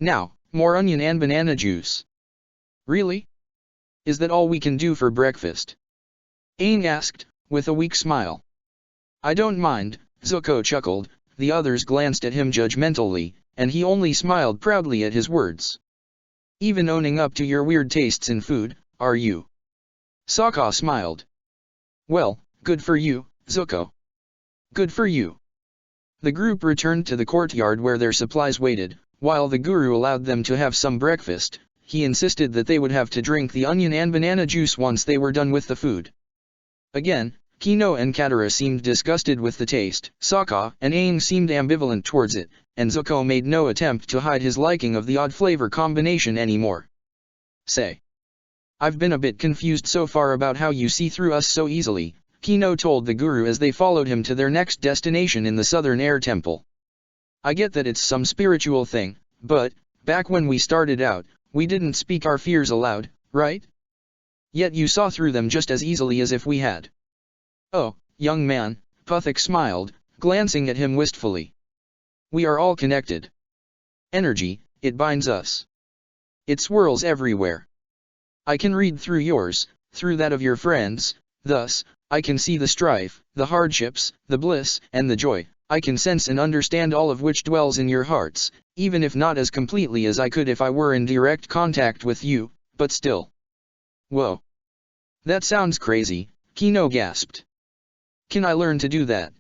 Now, more onion and banana juice. Really? Is that all we can do for breakfast? Aang asked, with a weak smile. I don't mind, Zuko chuckled. The others glanced at him judgmentally, and he only smiled proudly at his words. Even owning up to your weird tastes in food, are you? Sokka smiled. Well, good for you, Zuko. Good for you. The group returned to the courtyard where their supplies waited. While the guru allowed them to have some breakfast, he insisted that they would have to drink the onion and banana juice once they were done with the food. Again, Kino and Katara seemed disgusted with the taste, Sokka and Aang seemed ambivalent towards it, and Zuko made no attempt to hide his liking of the odd flavor combination anymore. Say. I've been a bit confused so far about how you see through us so easily, Kino told the guru as they followed him to their next destination in the Southern Air Temple. I get that it's some spiritual thing, but, back when we started out, we didn't speak our fears aloud, right? Yet you saw through them just as easily as if we had. Oh, young man, Puthik smiled, glancing at him wistfully. We are all connected. Energy, it binds us. It swirls everywhere. I can read through yours, through that of your friends, thus, I can see the strife, the hardships, the bliss, and the joy. I can sense and understand all of which dwells in your hearts, even if not as completely as I could if I were in direct contact with you, but still. Whoa. That sounds crazy, Kino gasped. Can I learn to do that?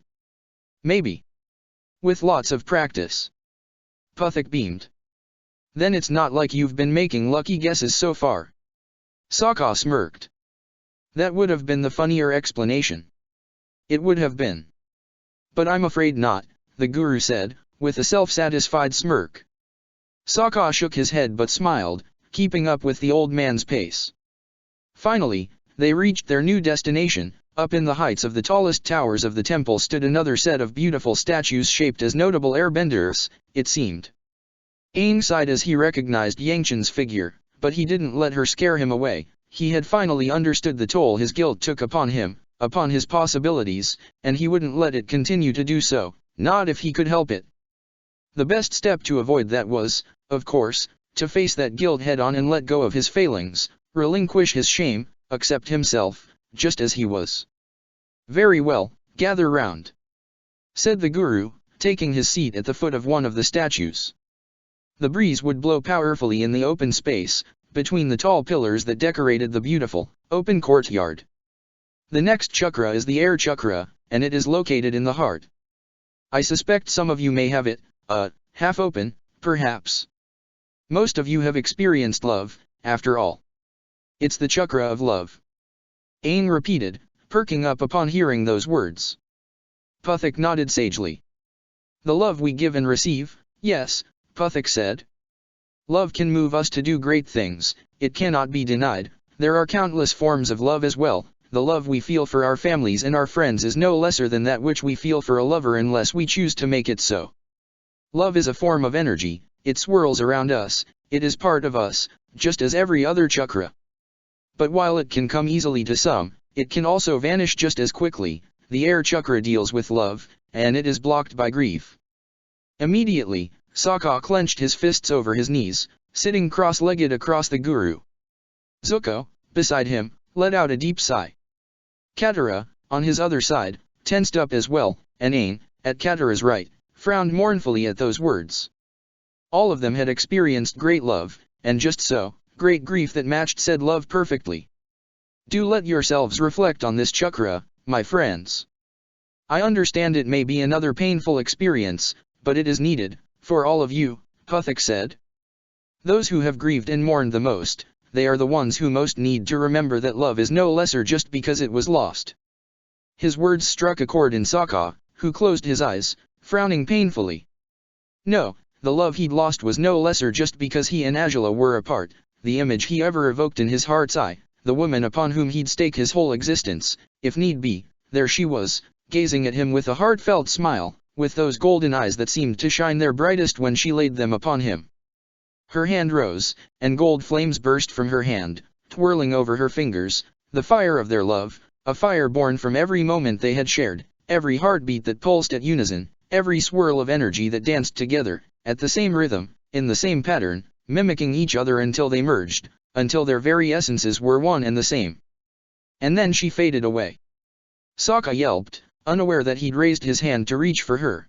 Maybe. With lots of practice. Puthik beamed. Then it's not like you've been making lucky guesses so far. Sokka smirked. That would have been the funnier explanation. It would have been. But I'm afraid not, the guru said, with a self-satisfied smirk. Sokka shook his head but smiled, keeping up with the old man's pace. Finally, they reached their new destination. Up in the heights of the tallest towers of the temple stood another set of beautiful statues shaped as notable airbenders, it seemed. Aang sighed as he recognized Yangchen's figure, but he didn't let her scare him away. He had finally understood the toll his guilt took upon him, upon his possibilities, and he wouldn't let it continue to do so, not if he could help it. The best step to avoid that was, of course, to face that guilt head-on and let go of his failings, relinquish his shame, accept himself, just as he was. Very well, gather round, said the guru, taking his seat at the foot of one of the statues. The breeze would blow powerfully in the open space, between the tall pillars that decorated the beautiful, open courtyard. The next chakra is the air chakra, and it is located in the heart. I suspect some of you may have it, half open, perhaps. Most of you have experienced love, after all. It's the chakra of love. Aang repeated, perking up upon hearing those words. Puthik nodded sagely. The love we give and receive, yes, Puthik said. Love can move us to do great things, it cannot be denied. There are countless forms of love as well. The love we feel for our families and our friends is no lesser than that which we feel for a lover unless we choose to make it so. Love is a form of energy, it swirls around us, it is part of us, just as every other chakra. But while it can come easily to some, it can also vanish just as quickly. The air chakra deals with love, and it is blocked by grief. Immediately, Sokka clenched his fists over his knees, sitting cross-legged across the guru. Zuko, beside him, let out a deep sigh. Katara, on his other side, tensed up as well, and Aang, at Katara's right, frowned mournfully at those words. All of them had experienced great love, and just so, great grief that matched said love perfectly. Do let yourselves reflect on this chakra, my friends. I understand it may be another painful experience, but it is needed, for all of you, Puthik said. Those who have grieved and mourned the most, they are the ones who most need to remember that love is no lesser just because it was lost. His words struck a chord in Sokka, who closed his eyes, frowning painfully. No, the love he'd lost was no lesser just because he and Azula were apart. The image he ever evoked in his heart's eye, the woman upon whom he'd stake his whole existence, if need be, there she was, gazing at him with a heartfelt smile, with those golden eyes that seemed to shine their brightest when she laid them upon him. Her hand rose, and gold flames burst from her hand, twirling over her fingers, the fire of their love, a fire born from every moment they had shared, every heartbeat that pulsed at unison, every swirl of energy that danced together, at the same rhythm, in the same pattern, mimicking each other until they merged, until their very essences were one and the same. And then she faded away. Sokka yelped, unaware that he'd raised his hand to reach for her.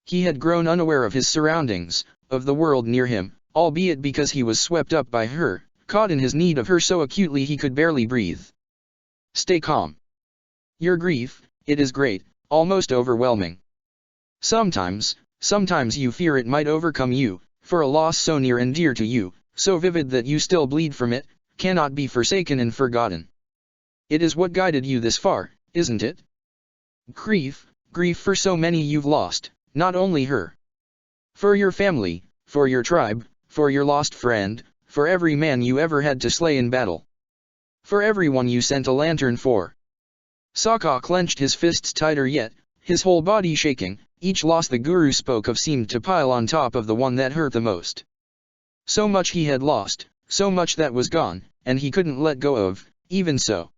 He had grown unaware of his surroundings, of the world near him, albeit because he was swept up by her, caught in his need of her so acutely he could barely breathe. Stay calm. Your grief, it is great, almost overwhelming. Sometimes you fear it might overcome you, for a loss so near and dear to you, so vivid that you still bleed from it, cannot be forsaken and forgotten. It is what guided you this far, isn't it? Grief for so many you've lost, not only her. For your family, for your tribe, for your lost friend, for every man you ever had to slay in battle. For everyone you sent a lantern for. Sokka clenched his fists tighter yet, his whole body shaking, each loss the guru spoke of seemed to pile on top of the one that hurt the most. So much he had lost, so much that was gone, and he couldn't let go of, even so.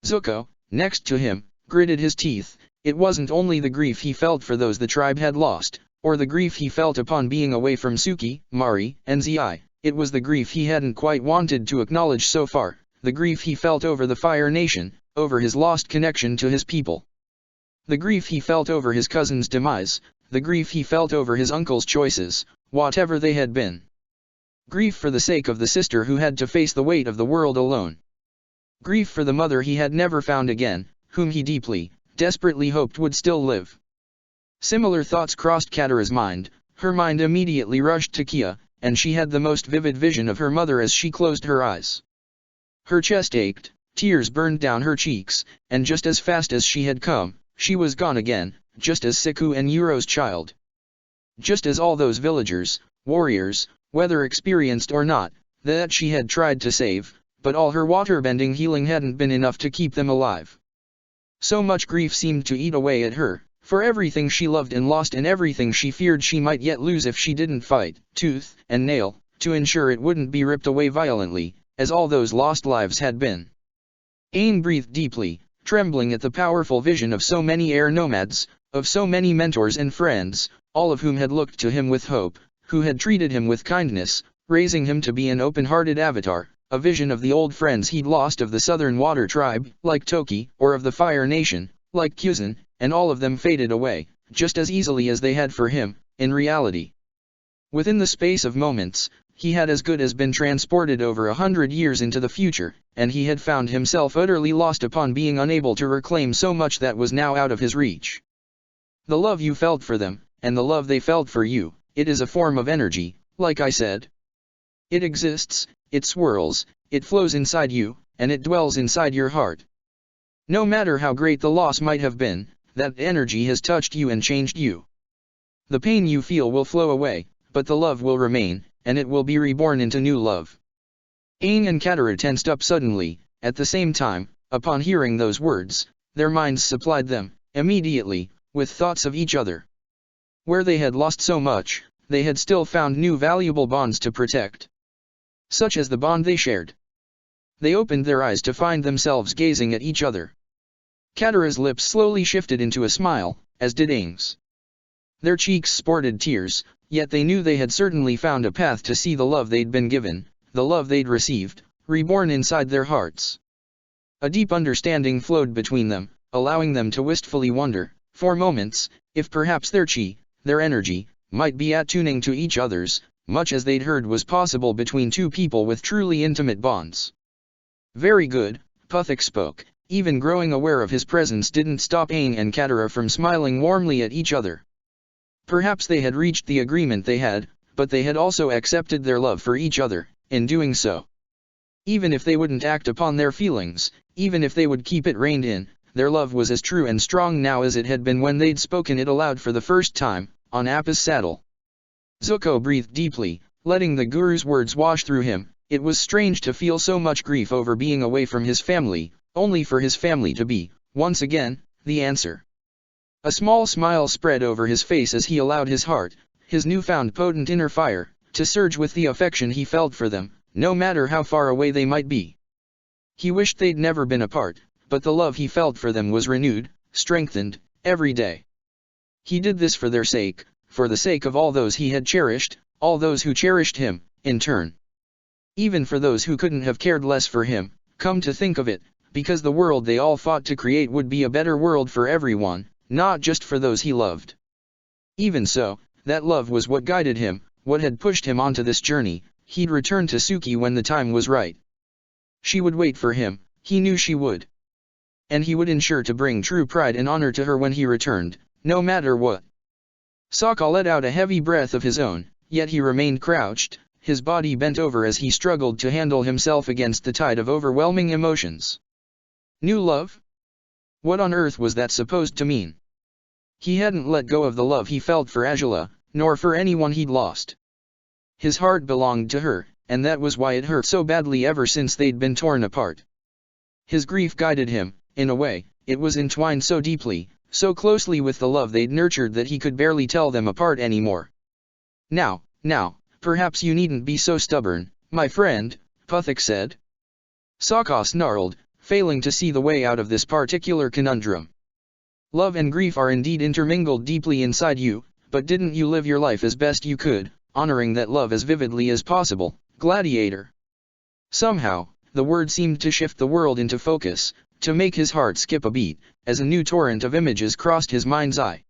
Zuko, next to him, gritted his teeth. It wasn't only the grief he felt for those the tribe had lost, or the grief he felt upon being away from Suki, Mari, and Zi. It was the grief he hadn't quite wanted to acknowledge so far, the grief he felt over the Fire Nation, over his lost connection to his people. The grief he felt over his cousin's demise, the grief he felt over his uncle's choices, whatever they had been. Grief for the sake of the sister who had to face the weight of the world alone. Grief for the mother he had never found again, whom he deeply, desperately hoped would still live. Similar thoughts crossed Katara's mind. Her mind immediately rushed to Kia, and she had the most vivid vision of her mother as she closed her eyes. Her chest ached, tears burned down her cheeks, and just as fast as she had come, she was gone again, just as Siku and Yuro's child. Just as all those villagers, warriors, whether experienced or not, that she had tried to save, but all her waterbending healing hadn't been enough to keep them alive. So much grief seemed to eat away at her, for everything she loved and lost and everything she feared she might yet lose if she didn't fight, tooth and nail, to ensure it wouldn't be ripped away violently, as all those lost lives had been. Aang breathed deeply, trembling at the powerful vision of so many air nomads, of so many mentors and friends, all of whom had looked to him with hope, who had treated him with kindness, raising him to be an open-hearted avatar, a vision of the old friends he'd lost of the Southern Water Tribe, like Toki, or of the Fire Nation, like Kuzan, and all of them faded away, just as easily as they had for him, in reality. Within the space of moments, he had as good as been transported over 100 years into the future, and he had found himself utterly lost upon being unable to reclaim so much that was now out of his reach. The love you felt for them, and the love they felt for you, it is a form of energy, like I said. It exists, it swirls, it flows inside you, and it dwells inside your heart. No matter how great the loss might have been, that energy has touched you and changed you. The pain you feel will flow away, but the love will remain, and it will be reborn into new love. Aang and Katara tensed up suddenly. At the same time, upon hearing those words, their minds supplied them, immediately, with thoughts of each other. Where they had lost so much, they had still found new valuable bonds to protect. Such as the bond they shared. They opened their eyes to find themselves gazing at each other. Katara's lips slowly shifted into a smile, as did Aang's. Their cheeks sported tears, yet they knew they had certainly found a path to see the love they'd been given, the love they'd received, reborn inside their hearts. A deep understanding flowed between them, allowing them to wistfully wonder, for moments, if perhaps their chi, their energy, might be attuning to each other's, much as they'd heard was possible between two people with truly intimate bonds. Very good, Puthik spoke. Even growing aware of his presence didn't stop Aang and Katara from smiling warmly at each other. Perhaps they had reached the agreement they had, but they had also accepted their love for each other, in doing so. Even if they wouldn't act upon their feelings, even if they would keep it reined in, their love was as true and strong now as it had been when they'd spoken it aloud for the first time, on Appa's saddle. Zuko breathed deeply, letting the Guru's words wash through him. It was strange to feel so much grief over being away from his family, only for his family to be, once again, the answer. A small smile spread over his face as he allowed his heart, his newfound potent inner fire, to surge with the affection he felt for them, no matter how far away they might be. He wished they'd never been apart, but the love he felt for them was renewed, strengthened, every day. He did this for their sake, for the sake of all those he had cherished, all those who cherished him, in turn. Even for those who couldn't have cared less for him, come to think of it, because the world they all fought to create would be a better world for everyone, not just for those he loved. Even so, that love was what guided him, what had pushed him onto this journey. He'd return to Suki when the time was right. She would wait for him, he knew she would. And he would ensure to bring true pride and honor to her when he returned, no matter what. Sokka let out a heavy breath of his own, yet he remained crouched, his body bent over as he struggled to handle himself against the tide of overwhelming emotions. New love? What on earth was that supposed to mean? He hadn't let go of the love he felt for Azula, nor for anyone he'd lost. His heart belonged to her, and that was why it hurt so badly ever since they'd been torn apart. His grief guided him, in a way, it was entwined so deeply, so closely with the love they'd nurtured that he could barely tell them apart anymore. Now, perhaps you needn't be so stubborn, my friend, Puthik said. Sokka snarled, failing to see the way out of this particular conundrum. Love and grief are indeed intermingled deeply inside you, but didn't you live your life as best you could, honoring that love as vividly as possible, Gladiator? Somehow, the word seemed to shift the world into focus, to make his heart skip a beat, as a new torrent of images crossed his mind's eye.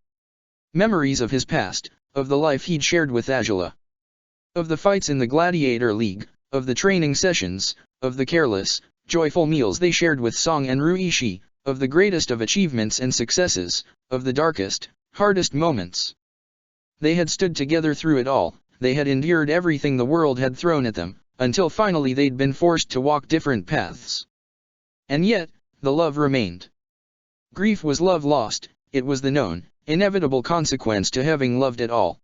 Memories of his past, of the life he'd shared with Azula. Of the fights in the Gladiator League, of the training sessions, of the careless, joyful meals they shared with Song and Ruishi, of the greatest of achievements and successes, of the darkest, hardest moments. They had stood together through it all, they had endured everything the world had thrown at them, until finally they'd been forced to walk different paths. And yet, the love remained. Grief was love lost, it was the known, inevitable consequence to having loved at all.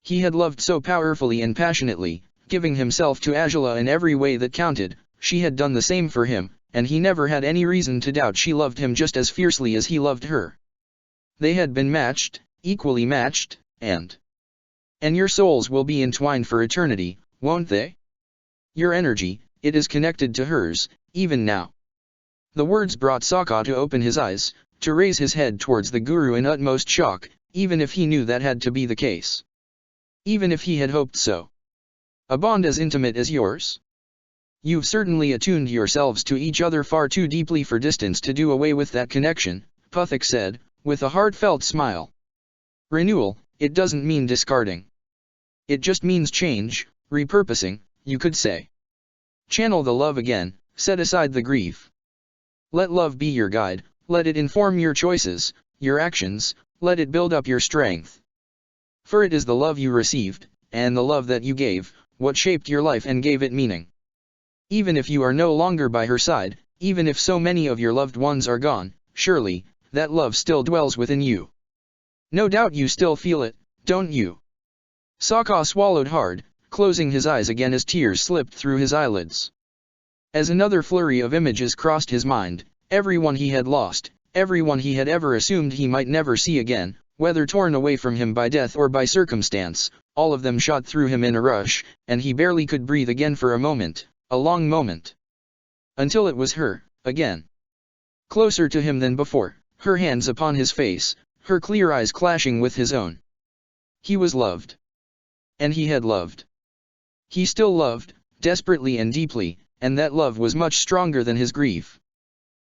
He had loved so powerfully and passionately, giving himself to Azula in every way that counted. She had done the same for him, and he never had any reason to doubt she loved him just as fiercely as he loved her. They had been matched, equally matched, and your souls will be entwined for eternity, won't they? Your energy, it is connected to hers, even now. The words brought Sokka to open his eyes, to raise his head towards the Guru in utmost shock, even if he knew that had to be the case. Even if he had hoped so. A bond as intimate as yours? You've certainly attuned yourselves to each other far too deeply for distance to do away with that connection, Puthik said, with a heartfelt smile. Renewal, it doesn't mean discarding. It just means change, repurposing, you could say. Channel the love again, set aside the grief. Let love be your guide, let it inform your choices, your actions, let it build up your strength. For it is the love you received, and the love that you gave, what shaped your life and gave it meaning. Even if you are no longer by her side, even if so many of your loved ones are gone, surely, that love still dwells within you. No doubt you still feel it, don't you? Sokka swallowed hard, closing his eyes again as tears slipped through his eyelids. As another flurry of images crossed his mind, everyone he had lost, everyone he had ever assumed he might never see again, whether torn away from him by death or by circumstance, all of them shot through him in a rush, and he barely could breathe again for a moment, a long moment. Until it was her, again. Closer to him than before, her hands upon his face, her clear eyes clashing with his own. He was loved. And he had loved. He still loved, desperately and deeply, and that love was much stronger than his grief.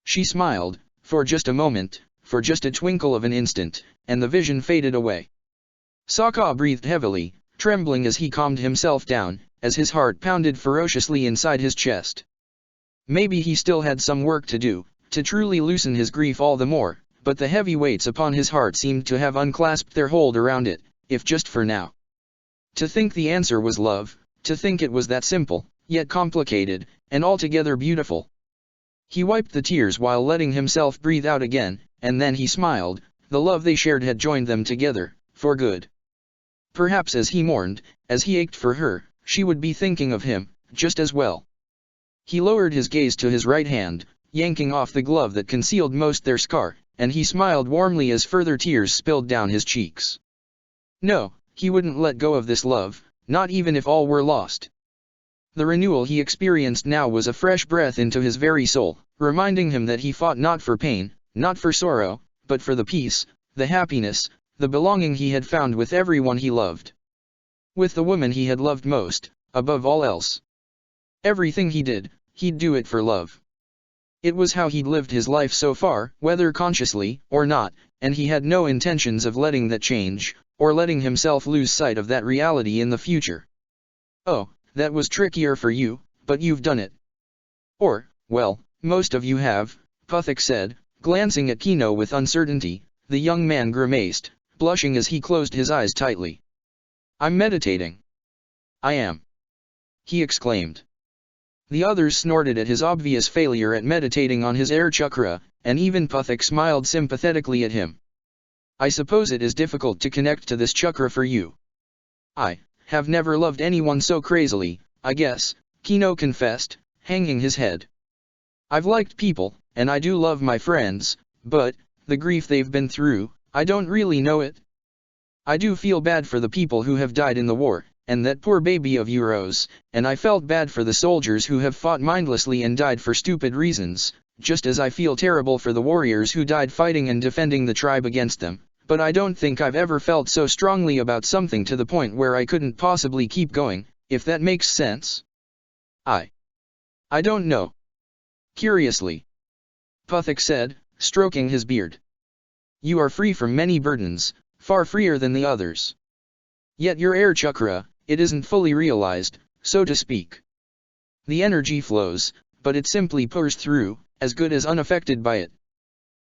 She smiled, for just a moment, for just a twinkle of an instant, and the vision faded away. Sokka breathed heavily, trembling as he calmed himself down, as his heart pounded ferociously inside his chest. Maybe he still had some work to do, to truly loosen his grief all the more, but the heavy weights upon his heart seemed to have unclasped their hold around it, if just for now. To think the answer was love, to think it was that simple, yet complicated, and altogether beautiful. He wiped the tears while letting himself breathe out again, and then he smiled. The love they shared had joined them together, for good. Perhaps as he mourned, as he ached for her, she would be thinking of him, just as well. He lowered his gaze to his right hand, yanking off the glove that concealed most their scar, and he smiled warmly as further tears spilled down his cheeks. No, he wouldn't let go of this love, not even if all were lost. The renewal he experienced now was a fresh breath into his very soul, reminding him that he fought not for pain, not for sorrow, but for the peace, the happiness, the belonging he had found with everyone he loved. With the woman he had loved most, above all else. Everything he did, he'd do it for love. It was how he'd lived his life so far, whether consciously or not, and he had no intentions of letting that change, or letting himself lose sight of that reality in the future. Oh, that was trickier for you, but you've done it. Or, well, most of you have, Puthik said, glancing at Kino with uncertainty. The young man grimaced, blushing as he closed his eyes tightly. I'm meditating. I am. He exclaimed. The others snorted at his obvious failure at meditating on his air chakra, and even Puthik smiled sympathetically at him. I suppose it is difficult to connect to this chakra for you. I have never loved anyone so crazily, I guess, Kino confessed, hanging his head. I've liked people, and I do love my friends, but the grief they've been through, I don't really know it. I do feel bad for the people who have died in the war, and that poor baby of yours, and I felt bad for the soldiers who have fought mindlessly and died for stupid reasons, just as I feel terrible for the warriors who died fighting and defending the tribe against them, but I don't think I've ever felt so strongly about something to the point where I couldn't possibly keep going, if that makes sense. I don't know. Curiously, Puthik said, stroking his beard. You are free from many burdens, far freer than the others. Yet your air chakra, it isn't fully realized, so to speak. The energy flows, but it simply pours through, as good as unaffected by it.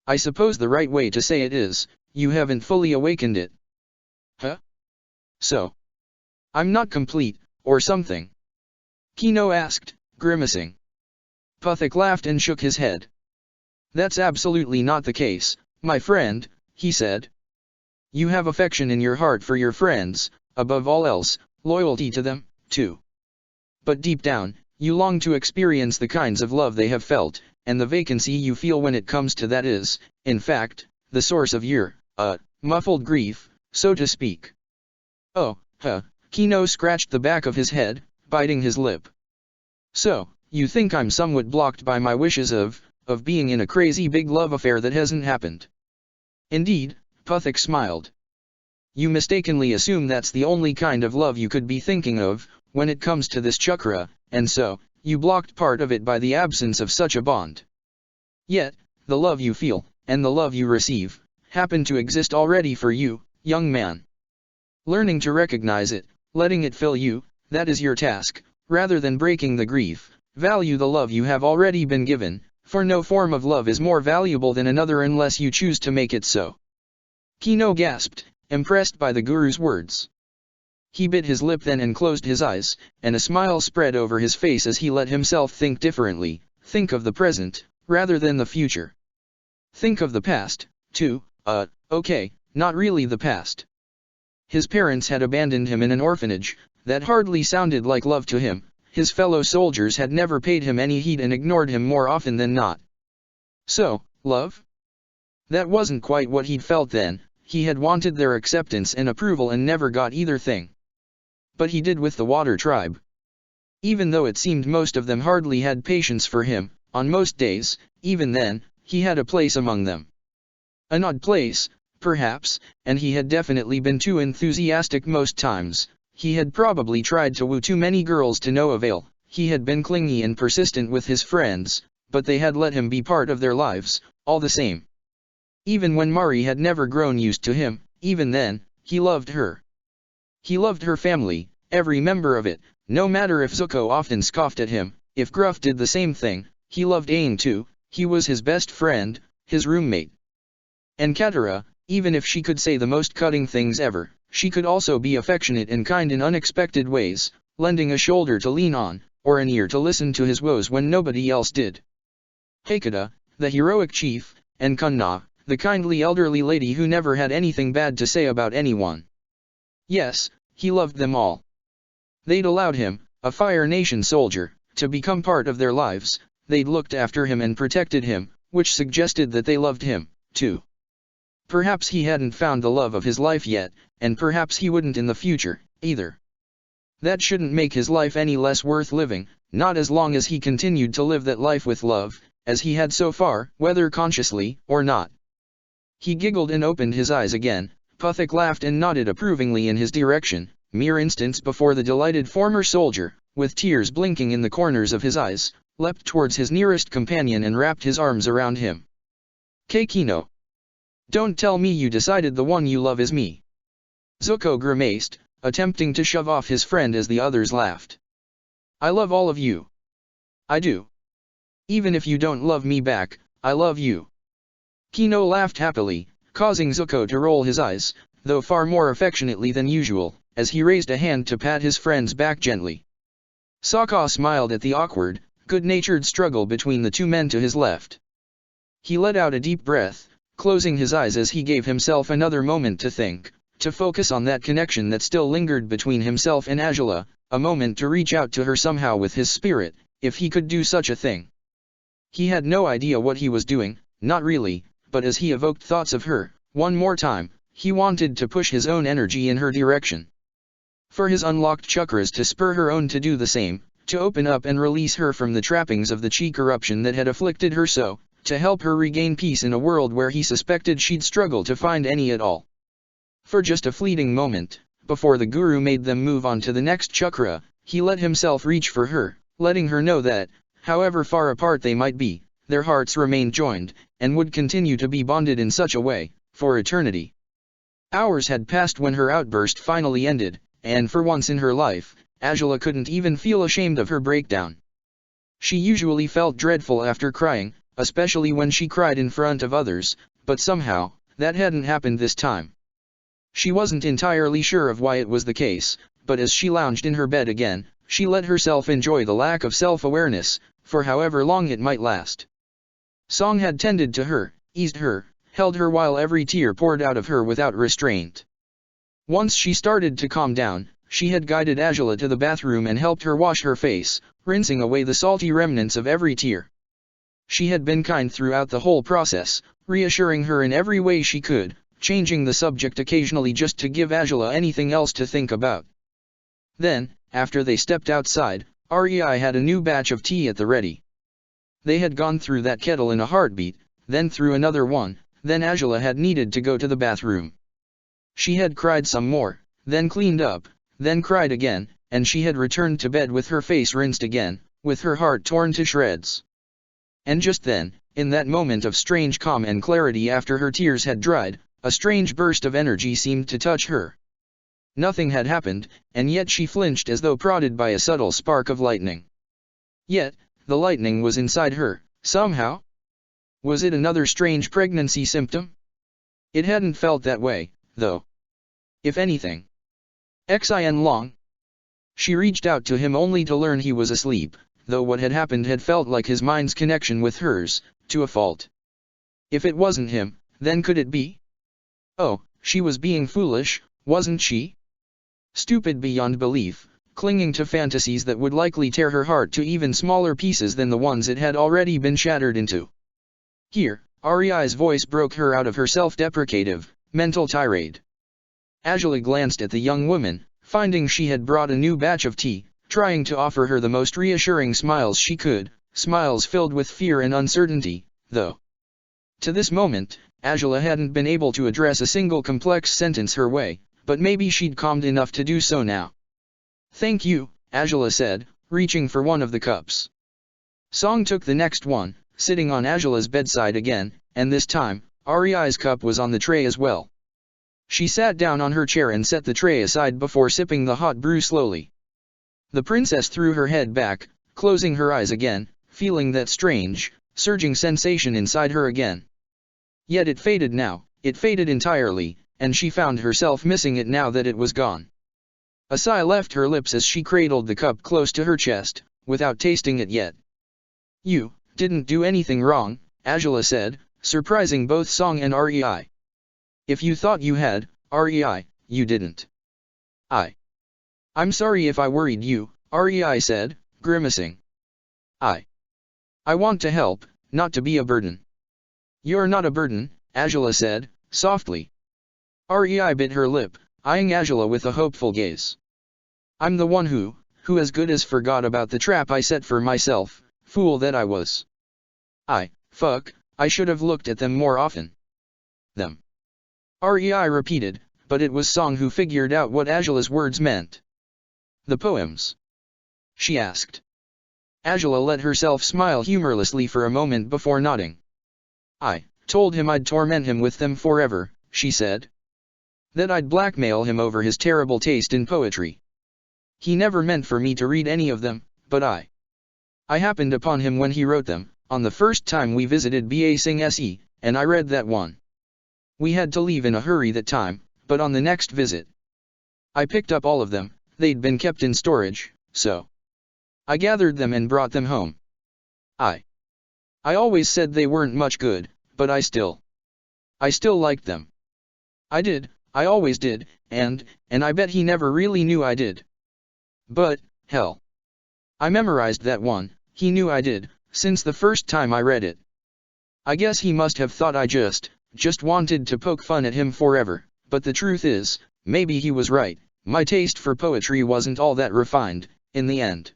I suppose the right way to say it is, you haven't fully awakened it. Huh? So, I'm not complete, or something? Kino asked, grimacing. Puthik laughed and shook his head. That's absolutely not the case, my friend, he said. You have affection in your heart for your friends, above all else, loyalty to them, too. But deep down, you long to experience the kinds of love they have felt, and the vacancy you feel when it comes to that is, in fact, the source of your, muffled grief, so to speak. Oh, Kino scratched the back of his head, biting his lip. So, you think I'm somewhat blocked by my wishes of being in a crazy big love affair that hasn't happened. Indeed, Puthik smiled. You mistakenly assume that's the only kind of love you could be thinking of, when it comes to this chakra, and so, you blocked part of it by the absence of such a bond. Yet, the love you feel, and the love you receive, happen to exist already for you, young man. Learning to recognize it, letting it fill you, that is your task, rather than breaking the grief. Value the love you have already been given, for no form of love is more valuable than another unless you choose to make it so. Kino gasped, impressed by the guru's words. He bit his lip then and closed his eyes, and a smile spread over his face as he let himself think differently, think of the present, rather than the future. Think of the past, too, okay, not really the past. His parents had abandoned him in an orphanage, that hardly sounded like love to him. His fellow soldiers had never paid him any heed and ignored him more often than not. So, love? That wasn't quite what he'd felt then. He had wanted their acceptance and approval and never got either thing. But he did with the Water Tribe. Even though it seemed most of them hardly had patience for him, on most days, even then, he had a place among them. An odd place, perhaps, and he had definitely been too enthusiastic most times. He had probably tried to woo too many girls to no avail. He had been clingy and persistent with his friends, but they had let him be part of their lives, all the same. Even when Mari had never grown used to him, even then, he loved her. He loved her family, every member of it, no matter if Zuko often scoffed at him, if Gruff did the same thing. He loved Aang too, he was his best friend, his roommate. And Katara, even if she could say the most cutting things ever, she could also be affectionate and kind in unexpected ways, lending a shoulder to lean on, or an ear to listen to his woes when nobody else did. Hekata, the heroic chief, and Kunna, the kindly elderly lady who never had anything bad to say about anyone. Yes, he loved them all. They'd allowed him, a Fire Nation soldier, to become part of their lives. They'd looked after him and protected him, which suggested that they loved him, too. Perhaps he hadn't found the love of his life yet, and perhaps he wouldn't in the future, either. That shouldn't make his life any less worth living, not as long as he continued to live that life with love, as he had so far, whether consciously or not. He giggled and opened his eyes again. Puthik laughed and nodded approvingly in his direction. Mere instants before the delighted former soldier, with tears blinking in the corners of his eyes, leapt towards his nearest companion and wrapped his arms around him. Kino. Don't tell me you decided the one you love is me. Zuko grimaced, attempting to shove off his friend as the others laughed. I love all of you. I do. Even if you don't love me back, I love you. Kino laughed happily, causing Zuko to roll his eyes, though far more affectionately than usual, as he raised a hand to pat his friend's back gently. Sokka smiled at the awkward, good-natured struggle between the two men to his left. He let out a deep breath, closing his eyes as he gave himself another moment to think, to focus on that connection that still lingered between himself and Azula, a moment to reach out to her somehow with his spirit, if he could do such a thing. He had no idea what he was doing, not really, but as he evoked thoughts of her, one more time, he wanted to push his own energy in her direction. For his unlocked chakras to spur her own to do the same, to open up and release her from the trappings of the chi corruption that had afflicted her so, to help her regain peace in a world where he suspected she'd struggle to find any at all. For just a fleeting moment, before the guru made them move on to the next chakra, he let himself reach for her, letting her know that, however far apart they might be, their hearts remained joined, and would continue to be bonded in such a way, for eternity. Hours had passed when her outburst finally ended, and for once in her life, Angela couldn't even feel ashamed of her breakdown. She usually felt dreadful after crying, especially when she cried in front of others, but somehow, that hadn't happened this time. She wasn't entirely sure of why it was the case, but as she lounged in her bed again, she let herself enjoy the lack of self-awareness, for however long it might last. Song had tended to her, eased her, held her while every tear poured out of her without restraint. Once she started to calm down, she had guided Angela to the bathroom and helped her wash her face, rinsing away the salty remnants of every tear. She had been kind throughout the whole process, reassuring her in every way she could, changing the subject occasionally just to give Angela anything else to think about. Then, after they stepped outside, REI had a new batch of tea at the ready. They had gone through that kettle in a heartbeat, then through another one, then Angela had needed to go to the bathroom. She had cried some more, then cleaned up, then cried again, and she had returned to bed with her face rinsed again, with her heart torn to shreds. And just then, in that moment of strange calm and clarity after her tears had dried, a strange burst of energy seemed to touch her. Nothing had happened, and yet she flinched as though prodded by a subtle spark of lightning. Yet, the lightning was inside her, somehow. Was it another strange pregnancy symptom? It hadn't felt that way, though. If anything. Xin Long. She reached out to him only to learn he was asleep, though what had happened had felt like his mind's connection with hers, to a fault. If it wasn't him, then could it be? Oh, she was being foolish, wasn't she? Stupid beyond belief, clinging to fantasies that would likely tear her heart to even smaller pieces than the ones it had already been shattered into. Here, REI's voice broke her out of her self-deprecative, mental tirade. Angela glanced at the young woman, finding she had brought a new batch of tea, trying to offer her the most reassuring smiles she could, smiles filled with fear and uncertainty, though. To this moment, Angela hadn't been able to address a single complex sentence her way, but maybe she'd calmed enough to do so now. Thank you, Angela said, reaching for one of the cups. Song took the next one, sitting on Angela's bedside again, and this time, REI's cup was on the tray as well. She sat down on her chair and set the tray aside before sipping the hot brew slowly. The princess threw her head back, closing her eyes again, feeling that strange, surging sensation inside her again. Yet it faded now, it faded entirely, and she found herself missing it now that it was gone. A sigh left her lips as she cradled the cup close to her chest, without tasting it yet. You didn't do anything wrong, Angela said, surprising both Song and REI. If you thought you had, REI, you didn't. I'm sorry if I worried you, REI said, grimacing. I want to help, not to be a burden. You're not a burden, Angela said, softly. REI bit her lip, eyeing Angela with a hopeful gaze. I'm the one who as good as forgot about the trap I set for myself, fool that I was. I should have looked at them more often. Them. REI repeated, but it was Song who figured out what Angela's words meant. The poems? She asked. Angela let herself smile humorlessly for a moment before nodding. I told him I'd torment him with them forever, she said. That I'd blackmail him over his terrible taste in poetry. He never meant for me to read any of them, but I happened upon him when he wrote them, on the first time we visited Ba Sing Se, and I read that one. We had to leave in a hurry that time, but on the next visit, I picked up all of them. They'd been kept in storage, so I gathered them and brought them home. I always said they weren't much good, but I still liked them. I always did, and I bet he never really knew I did. But, hell. I memorized that one, he knew I did, since the first time I read it. I guess he must have thought I just wanted to poke fun at him forever, but the truth is, maybe he was right, my taste for poetry wasn't all that refined, in the end.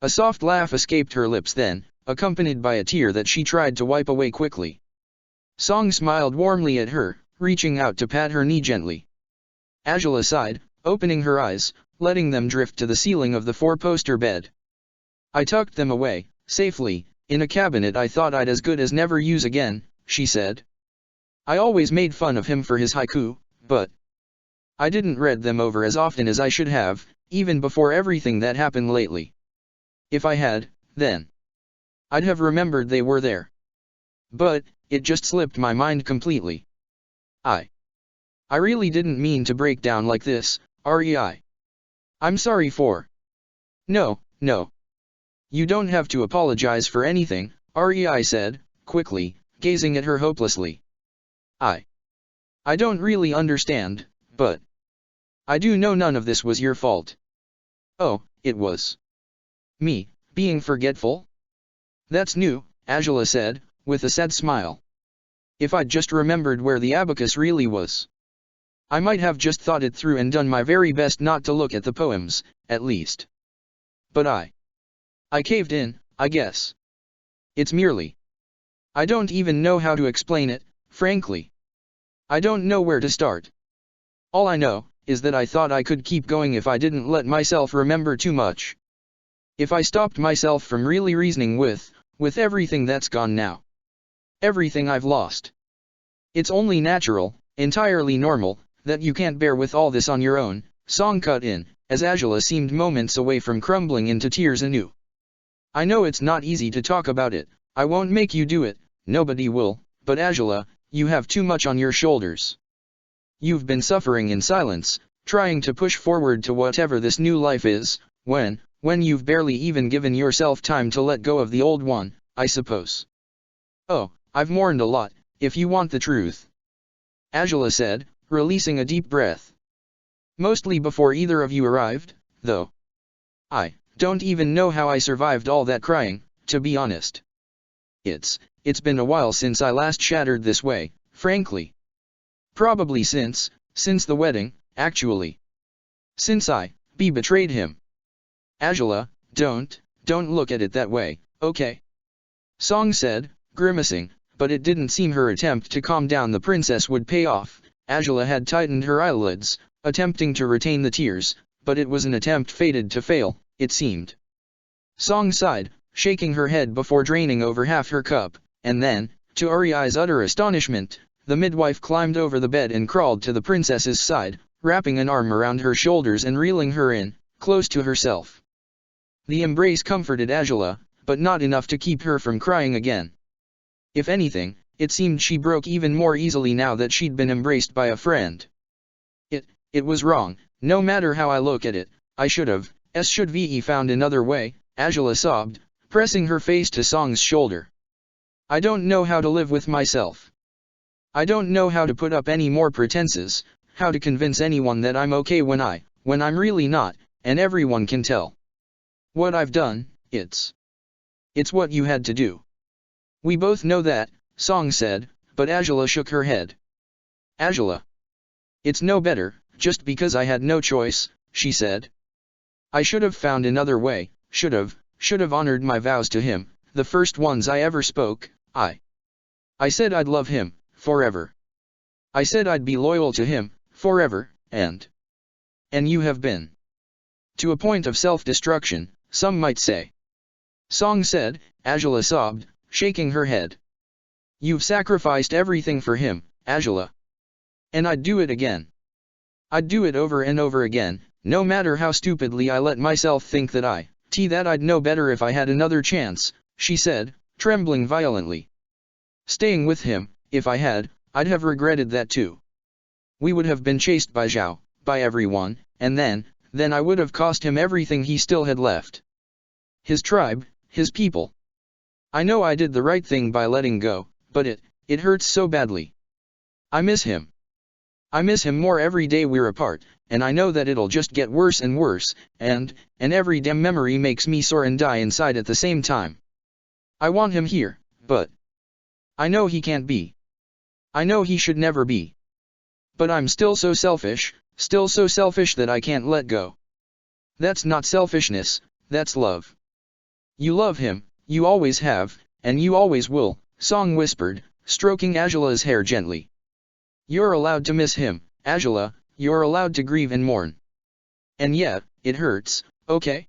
A soft laugh escaped her lips then, accompanied by a tear that she tried to wipe away quickly. Song smiled warmly at her, reaching out to pat her knee gently. Angela sighed, opening her eyes, letting them drift to the ceiling of the four-poster bed. I tucked them away, safely, in a cabinet I thought I'd as good as never use again, she said. I always made fun of him for his haiku, but I didn't read them over as often as I should have, even before everything that happened lately. If I had, then I'd have remembered they were there. But it just slipped my mind completely. I really didn't mean to break down like this, Rei. I'm sorry for. No. You don't have to apologize for anything, Rei said, quickly, gazing at her hopelessly. I don't really understand, but I do know none of this was your fault. Oh, it was me, being forgetful? That's new, Angela said, with a sad smile. If I'd just remembered where the abacus really was. I might have just thought it through and done my very best not to look at the poems, at least. But I caved in, I guess. It's merely. I don't even know how to explain it, frankly. I don't know where to start. All I know is that I thought I could keep going if I didn't let myself remember too much. If I stopped myself from really reasoning with everything that's gone now. Everything I've lost. It's only natural, entirely normal, that you can't bear with all this on your own, Song cut in, as Angela seemed moments away from crumbling into tears anew. I know it's not easy to talk about it, I won't make you do it, nobody will, but Angela, you have too much on your shoulders. You've been suffering in silence, trying to push forward to whatever this new life is, when you've barely even given yourself time to let go of the old one, I suppose. Oh, I've mourned a lot, if you want the truth. Angela said, releasing a deep breath. Mostly before either of you arrived, though. I don't even know how I survived all that crying, to be honest. It's been a while since I last shattered this way, frankly. Probably since the wedding, actually. Since I betrayed him. Angela, don't look at it that way, okay? Song said, grimacing, but it didn't seem her attempt to calm down the princess would pay off. Angela had tightened her eyelids, attempting to retain the tears, but it was an attempt fated to fail, it seemed. Song sighed, shaking her head before draining over half her cup, and then, to Rei's utter astonishment, the midwife climbed over the bed and crawled to the princess's side, wrapping an arm around her shoulders and reeling her in, close to herself. The embrace comforted Angela, but not enough to keep her from crying again. If anything, it seemed she broke even more easily now that she'd been embraced by a friend. It was wrong, no matter how I look at it, I should have found another way, Angela sobbed, pressing her face to Song's shoulder. I don't know how to live with myself. I don't know how to put up any more pretenses, how to convince anyone that I'm okay when I'm really not, and everyone can tell. What I've done, it's what you had to do. We both know that, Song said, but Angela shook her head. Angela. It's no better, just because I had no choice, she said. I should have found another way, should have honored my vows to him, the first ones I ever spoke. I said I'd love him, forever. I said I'd be loyal to him, forever, and you have been. To a point of self-destruction, some might say. Song said, Angela sobbed, shaking her head. You've sacrificed everything for him, Angela. And I'd do it again. I'd do it over and over again, no matter how stupidly I let myself think that I'd know better if I had another chance, she said, trembling violently. Staying with him, if I had, I'd have regretted that too. We would have been chased by Zhao, by everyone, and then I would have cost him everything he still had left. His tribe, his people. I know I did the right thing by letting go, but it hurts so badly. I miss him. I miss him more every day we're apart, and I know that it'll just get worse and worse, and every damn memory makes me sore and die inside at the same time. I want him here, but I know he can't be. I know he should never be. But I'm still so selfish that I can't let go. That's not selfishness, that's love. You love him, you always have, and you always will, Song whispered, stroking Angela's hair gently. You're allowed to miss him, Angela, you're allowed to grieve and mourn. And yeah, it hurts, okay?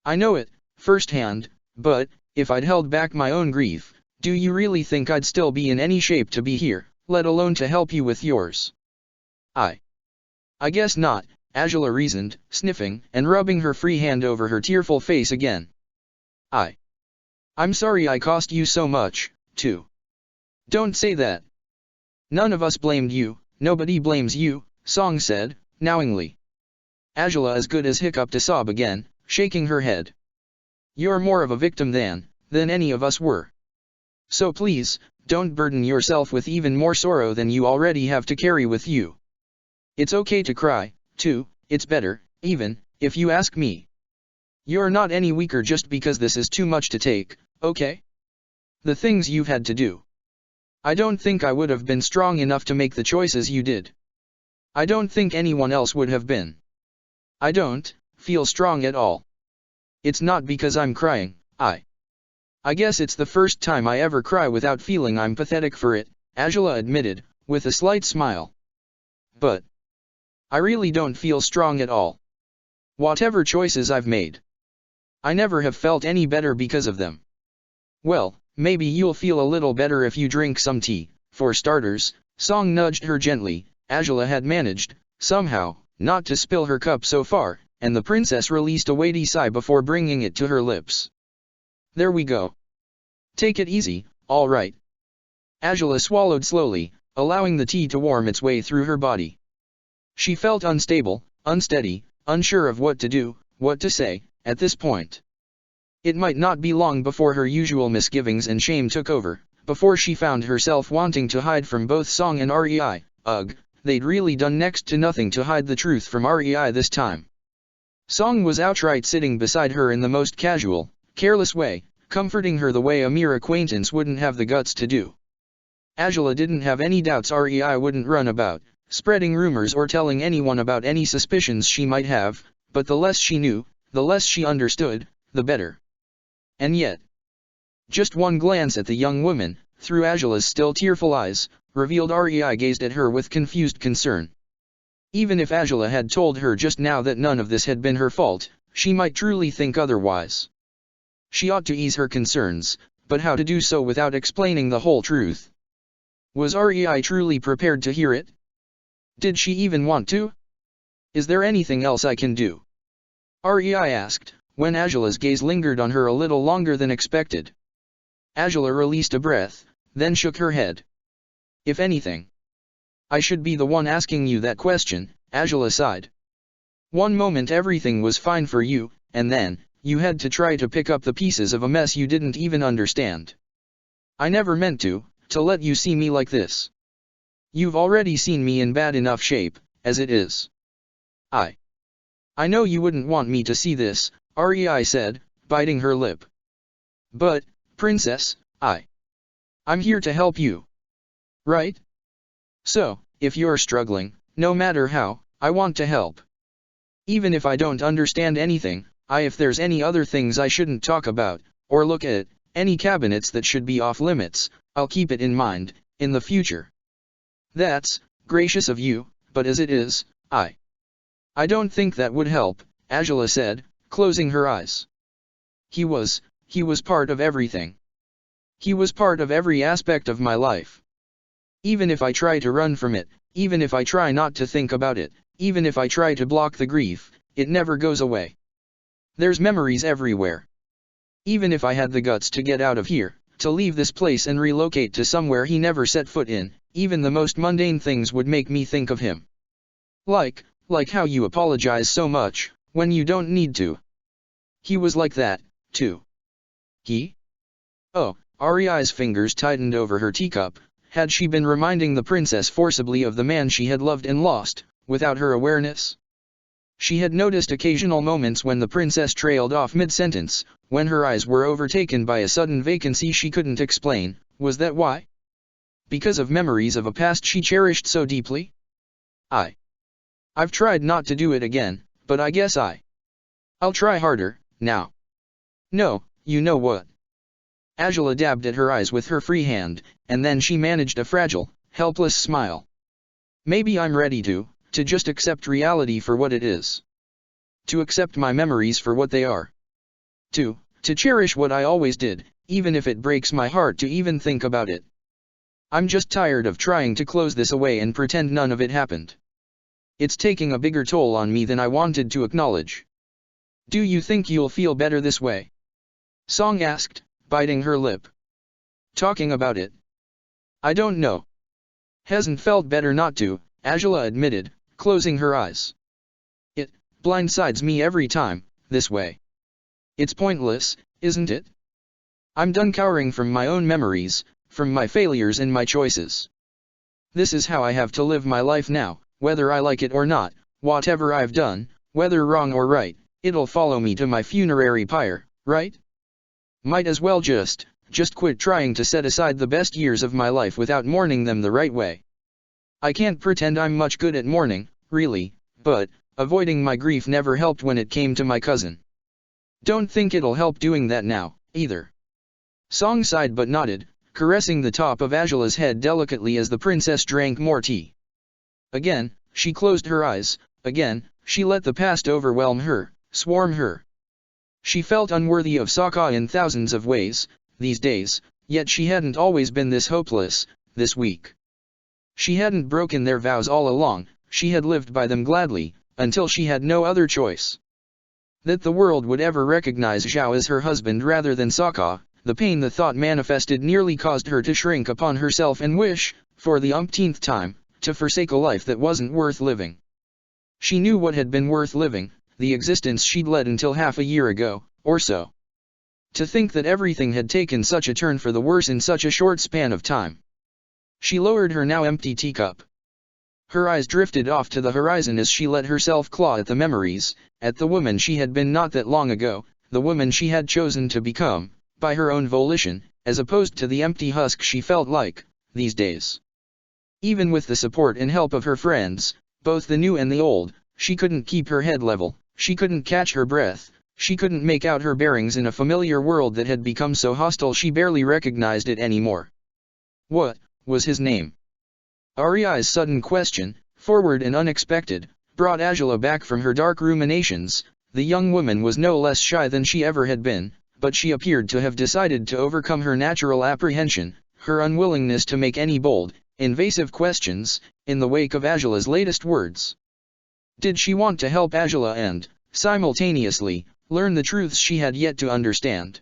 I know it, firsthand, but, if I'd held back my own grief, do you really think I'd still be in any shape to be here, let alone to help you with yours? I guess not, Angela reasoned, sniffing, and rubbing her free hand over her tearful face again. I'm sorry I cost you so much, too. Don't say that. None of us blamed you, nobody blames you, Song said, knowingly. Angela as good as hiccuped a sob again, shaking her head. You're more of a victim than any of us were. So please, don't burden yourself with even more sorrow than you already have to carry with you. It's okay to cry, too, it's better, even, if you ask me. You're not any weaker just because this is too much to take, okay? The things you've had to do. I don't think I would have been strong enough to make the choices you did. I don't think anyone else would have been. I don't feel strong at all. It's not because I'm crying, I guess it's the first time I ever cry without feeling I'm pathetic for it, Angela admitted, with a slight smile. But I really don't feel strong at all. Whatever choices I've made, I never have felt any better because of them. Well, maybe you'll feel a little better if you drink some tea, for starters, Song nudged her gently. Angela had managed, somehow, not to spill her cup so far, and the princess released a weighty sigh before bringing it to her lips. There we go. Take it easy, all right. Angela swallowed slowly, allowing the tea to warm its way through her body. She felt unstable, unsteady, unsure of what to do, what to say, at this point. It might not be long before her usual misgivings and shame took over, before she found herself wanting to hide from both Song and Rei. Ugh, they'd really done next to nothing to hide the truth from Rei this time. Song was outright sitting beside her in the most casual, careless way, comforting her the way a mere acquaintance wouldn't have the guts to do. Angela didn't have any doubts Rei wouldn't run about, spreading rumors or telling anyone about any suspicions she might have, but the less she knew, the less she understood, the better. And yet, just one glance at the young woman, through Angela's still tearful eyes, revealed Rei gazed at her with confused concern. Even if Angela had told her just now that none of this had been her fault, she might truly think otherwise. She ought to ease her concerns, but how to do so without explaining the whole truth? Was Rei truly prepared to hear it? Did she even want to? Is there anything else I can do? Rei asked, when Angela's gaze lingered on her a little longer than expected. Angela released a breath, then shook her head. If anything. I should be the one asking you that question, Angela sighed. One moment everything was fine for you, and then, you had to try to pick up the pieces of a mess you didn't even understand. I never meant to let you see me like this. You've already seen me in bad enough shape, as it is. I know you wouldn't want me to see this, Rei said, biting her lip. But, princess, I'm here to help you. Right? So, if you're struggling, no matter how, I want to help. Even if I don't understand anything, if there's any other things I shouldn't talk about, or look at, any cabinets that should be off limits, I'll keep it in mind, in the future. That's gracious of you, but as it is, I don't think that would help, Angela said, closing her eyes. He was part of everything. He was part of every aspect of my life. Even if I try to run from it, even if I try not to think about it, even if I try to block the grief, it never goes away. There's memories everywhere. Even if I had the guts to get out of here, to leave this place and relocate to somewhere he never set foot in, even the most mundane things would make me think of him. Like how you apologize so much, when you don't need to. He was like that, too. He? Oh, Rei's fingers tightened over her teacup. Had she been reminding the princess forcibly of the man she had loved and lost, without her awareness? She had noticed occasional moments when the princess trailed off mid-sentence, when her eyes were overtaken by a sudden vacancy she couldn't explain, Was that why? Because of memories of a past she cherished so deeply? I've tried not to do it again, but I guess I'll try harder, now. No, you know what? Angela dabbed at her eyes with her free hand, and then she managed a fragile, helpless smile. Maybe I'm ready to just accept reality for what it is. To accept my memories for what they are. To cherish what I always did, even if it breaks my heart to even think about it. I'm just tired of trying to close this away and pretend none of it happened. It's taking a bigger toll on me than I wanted to acknowledge. Do you think you'll feel better this way? Song asked, biting her lip. Talking about it? I don't know. Hasn't felt better not to, Angela admitted, closing her eyes. It blindsides me every time, this way. It's pointless, isn't it? I'm done cowering from my own memories, from my failures and my choices. This is how I have to live my life now, whether I like it or not, whatever I've done, whether wrong or right, it'll follow me to my funerary pyre, right? Might as well just quit trying to set aside the best years of my life without mourning them the right way. I can't pretend I'm much good at mourning, really, but avoiding my grief never helped when it came to my cousin. Don't think it'll help doing that now, either. Song sighed but nodded, caressing the top of Angela's head delicately as the princess drank more tea. Again, she closed her eyes, again, she let the past overwhelm her, swarm her. She felt unworthy of Sokka in thousands of ways, these days, yet she hadn't always been this hopeless, this weak. She hadn't broken their vows all along, she had lived by them gladly, until she had no other choice. That the world would ever recognize Zhao as her husband rather than Sokka, the pain the thought manifested nearly caused her to shrink upon herself and wish, for the umpteenth time, to forsake a life that wasn't worth living. She knew what had been worth living, the existence she'd led until half a year ago, or so. To think that everything had taken such a turn for the worse in such a short span of time. She lowered her now empty teacup. Her eyes drifted off to the horizon as she let herself claw at the memories, at the woman she had been not that long ago, the woman she had chosen to become, by her own volition, as opposed to the empty husk she felt like, these days. Even with the support and help of her friends, both the new and the old, she couldn't keep her head level, she couldn't catch her breath, she couldn't make out her bearings in a familiar world that had become so hostile she barely recognized it anymore. What was his name? Ariai's sudden question, forward and unexpected, brought Angela back from her dark ruminations. The young woman was no less shy than she ever had been, but she appeared to have decided to overcome her natural apprehension, her unwillingness to make any bold, invasive questions, in the wake of Angela's latest words. Did she want to help Angela and, simultaneously, learn the truths she had yet to understand?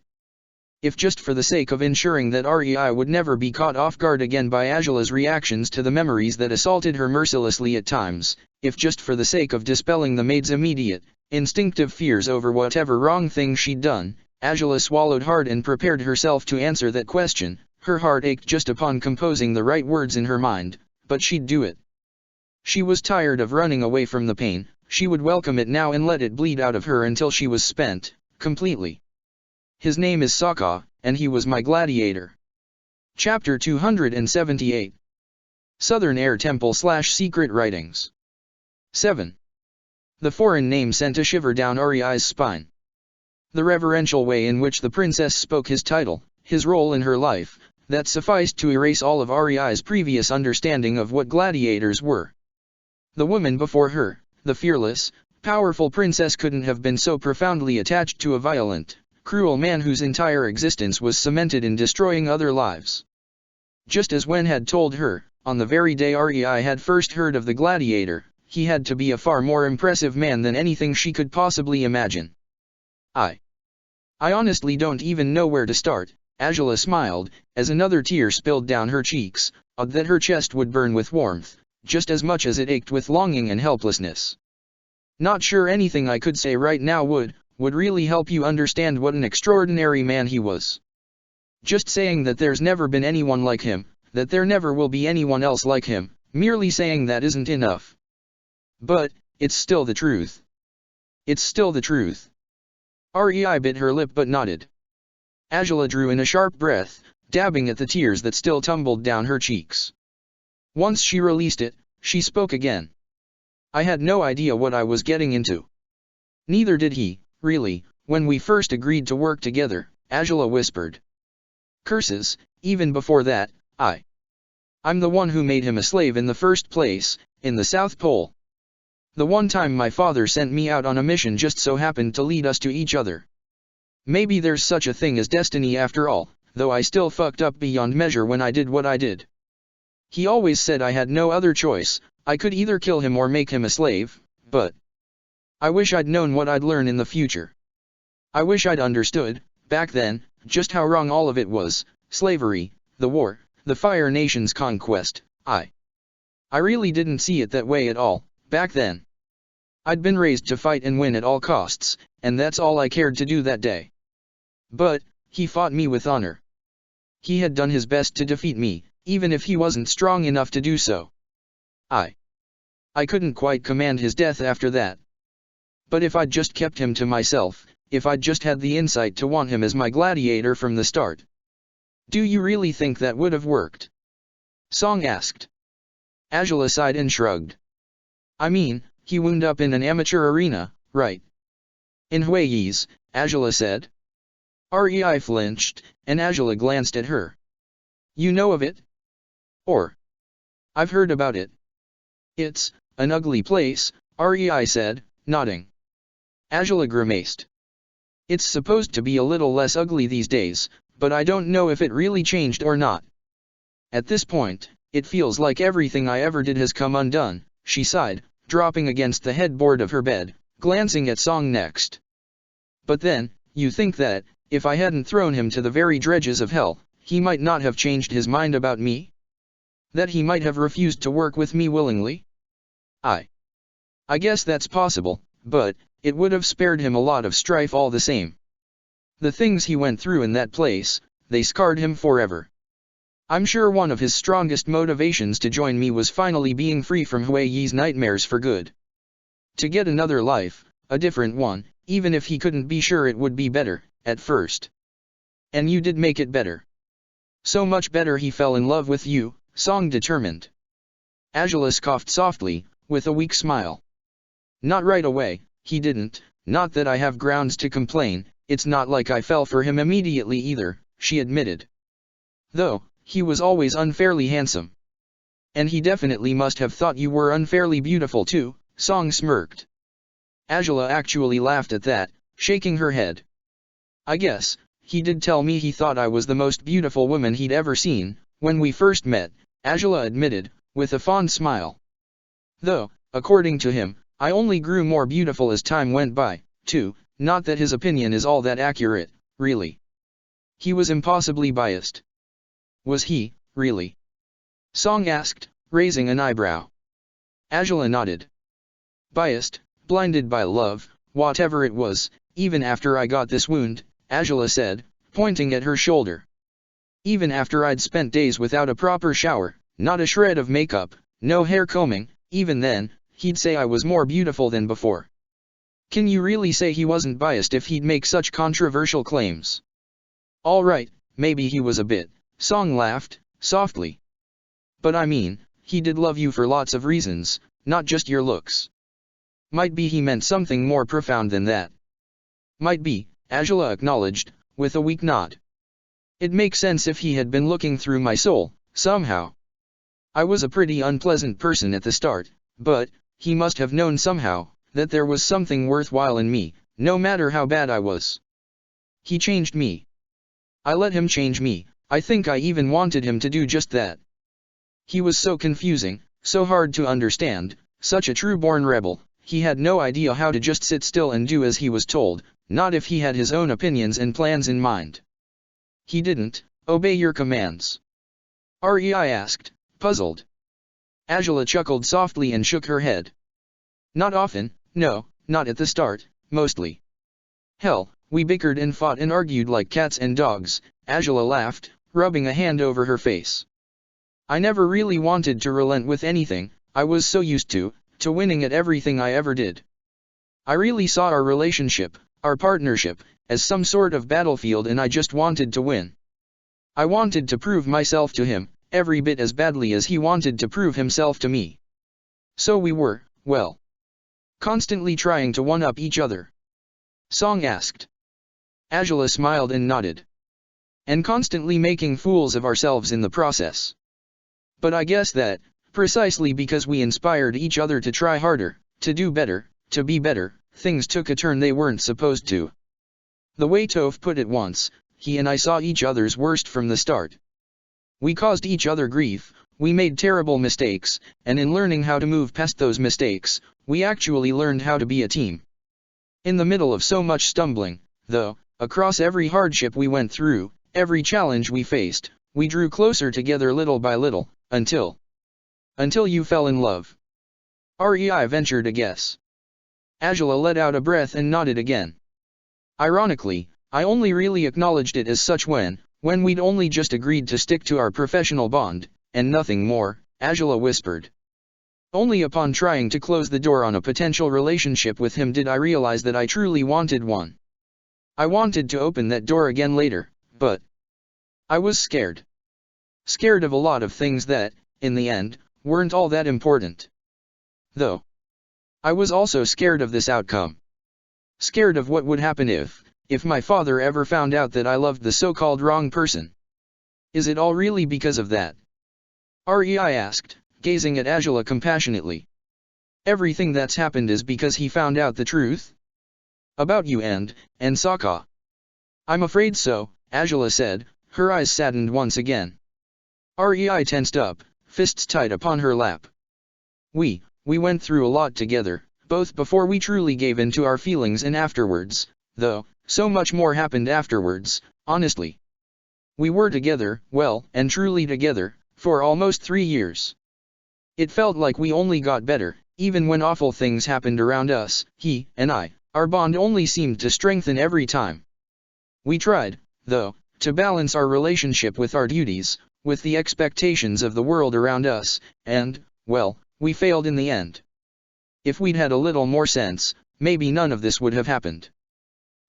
If just for the sake of ensuring that Rei would never be caught off guard again by Angela's reactions to the memories that assaulted her mercilessly at times, if just for the sake of dispelling the maid's immediate, instinctive fears over whatever wrong thing she'd done, Angela swallowed hard and prepared herself to answer that question. Her heart ached just upon composing the right words in her mind, but she'd do it. She was tired of running away from the pain, she would welcome it now and let it bleed out of her until she was spent, completely. His name is Sokka, and he was my gladiator. Chapter 278. Southern Air Temple/Secret Writings. 7. The foreign name sent a shiver down Ariai's spine. The reverential way in which the princess spoke his title, his role in her life, that sufficed to erase all of Ariai's previous understanding of what gladiators were. The woman before her, the fearless, powerful princess couldn't have been so profoundly attached to a violent, cruel man whose entire existence was cemented in destroying other lives. Just as Wen had told her, on the very day Rei had first heard of the gladiator, he had to be a far more impressive man than anything she could possibly imagine. I honestly don't even know where to start, Angela smiled, as another tear spilled down her cheeks, odd that her chest would burn with warmth, just as much as it ached with longing and helplessness. Not sure anything I could say right now would really help you understand what an extraordinary man he was. Just saying that there's never been anyone like him, that there never will be anyone else like him, merely saying that isn't enough. But, it's still the truth. It's still the truth. Rei bit her lip but nodded. Angela drew in a sharp breath, dabbing at the tears that still tumbled down her cheeks. Once she released it, she spoke again. I had no idea what I was getting into. Neither did he, really, when we first agreed to work together, Angela whispered. Curses, even before that, I'm the one who made him a slave in the first place, in the South Pole. The one time my father sent me out on a mission just so happened to lead us to each other. Maybe there's such a thing as destiny after all, though I still fucked up beyond measure when I did what I did. He always said I had no other choice, I could either kill him or make him a slave, but I wish I'd known what I'd learn in the future. I wish I'd understood, back then, just how wrong all of it was, slavery, the war, the Fire Nation's conquest. I really didn't see it that way at all, back then. I'd been raised to fight and win at all costs, and that's all I cared to do that day. But he fought me with honor. He had done his best to defeat me, even if he wasn't strong enough to do so. I couldn't quite command his death after that. But if I'd just kept him to myself, if I'd just had the insight to want him as my gladiator from the start. Do you really think that would have worked? Song asked. Angela sighed and shrugged. I mean, he wound up in an amateur arena, right? In Huayi's, Angela said. Rei flinched, and Angela glanced at her. You know of it? Or? I've heard about it. It's an ugly place, Rei said, nodding. Angela grimaced. It's supposed to be a little less ugly these days, but I don't know if it really changed or not. At this point, it feels like everything I ever did has come undone, she sighed, dropping against the headboard of her bed, glancing at Song next. But then, you think that, if I hadn't thrown him to the very dredges of hell, he might not have changed his mind about me? That he might have refused to work with me willingly? I guess that's possible, but it would have spared him a lot of strife all the same. The things he went through in that place, they scarred him forever. I'm sure one of his strongest motivations to join me was finally being free from Huayi's nightmares for good. To get another life, a different one, even if he couldn't be sure it would be better, at first. And you did make it better. So much better he fell in love with you, Song determined. Angela scoffed softly, with a weak smile. Not right away, he didn't, not that I have grounds to complain, it's not like I fell for him immediately either, she admitted. Though, he was always unfairly handsome. And he definitely must have thought you were unfairly beautiful too, Song smirked. Angela actually laughed at that, shaking her head. I guess, he did tell me he thought I was the most beautiful woman he'd ever seen, when we first met, Angela admitted, with a fond smile. Though, according to him, I only grew more beautiful as time went by, too, not that his opinion is all that accurate, really. He was impossibly biased. Was he, really? Song asked, raising an eyebrow. Angela nodded. Biased, blinded by love, whatever it was, even after I got this wound, Angela said, pointing at her shoulder. Even after I'd spent days without a proper shower, not a shred of makeup, no hair combing, even then, he'd say I was more beautiful than before. Can you really say he wasn't biased if he'd make such controversial claims? All right, maybe he was a bit, Song laughed, softly. But I mean, he did love you for lots of reasons, not just your looks. Might be he meant something more profound than that. Might be, Angela acknowledged, with a weak nod. It makes sense if he had been looking through my soul, somehow. I was a pretty unpleasant person at the start, but he must have known somehow that there was something worthwhile in me, no matter how bad I was. He changed me. I let him change me, I think I even wanted him to do just that. He was so confusing, so hard to understand, such a true-born rebel, he had no idea how to just sit still and do as he was told, not if he had his own opinions and plans in mind. He didn't obey your commands? Rei asked, puzzled. Angela chuckled softly and shook her head. Not often, no, not at the start, mostly. Hell, we bickered and fought and argued like cats and dogs, Angela laughed, rubbing a hand over her face. I never really wanted to relent with anything, I was so used to winning at everything I ever did. I really saw our relationship, our partnership, as some sort of battlefield and I just wanted to win. I wanted to prove myself to him, every bit as badly as he wanted to prove himself to me. So we were, well, constantly trying to one-up each other. Song asked. Angela smiled and nodded. And constantly making fools of ourselves in the process. But I guess that, precisely because we inspired each other to try harder, to do better, to be better, things took a turn they weren't supposed to. The way Toph put it once, he and I saw each other's worst from the start. We caused each other grief, we made terrible mistakes, and in learning how to move past those mistakes, we actually learned how to be a team. In the middle of so much stumbling, though, across every hardship we went through, every challenge we faced, we drew closer together little by little, until you fell in love. Rei ventured a guess. Angela let out a breath and nodded again. Ironically, I only really acknowledged it as such when we'd only just agreed to stick to our professional bond, and nothing more, Angela whispered. Only upon trying to close the door on a potential relationship with him did I realize that I truly wanted one. I wanted to open that door again later, but I was scared. Scared of a lot of things that, in the end, weren't all that important. Though, I was also scared of this outcome. Scared of what would happen if my father ever found out that I loved the so-called wrong person. Is it all really because of that? Rei asked, gazing at Angela compassionately. Everything that's happened is because he found out the truth? About you and Sokka. I'm afraid so, Angela said, her eyes saddened once again. Rei tensed up, fists tight upon her lap. We went through a lot together, both before we truly gave in to our feelings and afterwards, though, so much more happened afterwards, honestly. We were together, well, and truly together, for almost 3 years. It felt like we only got better, even when awful things happened around us, he and I, our bond only seemed to strengthen every time. We tried, though, to balance our relationship with our duties, with the expectations of the world around us, and, well, we failed in the end. If we'd had a little more sense, maybe none of this would have happened.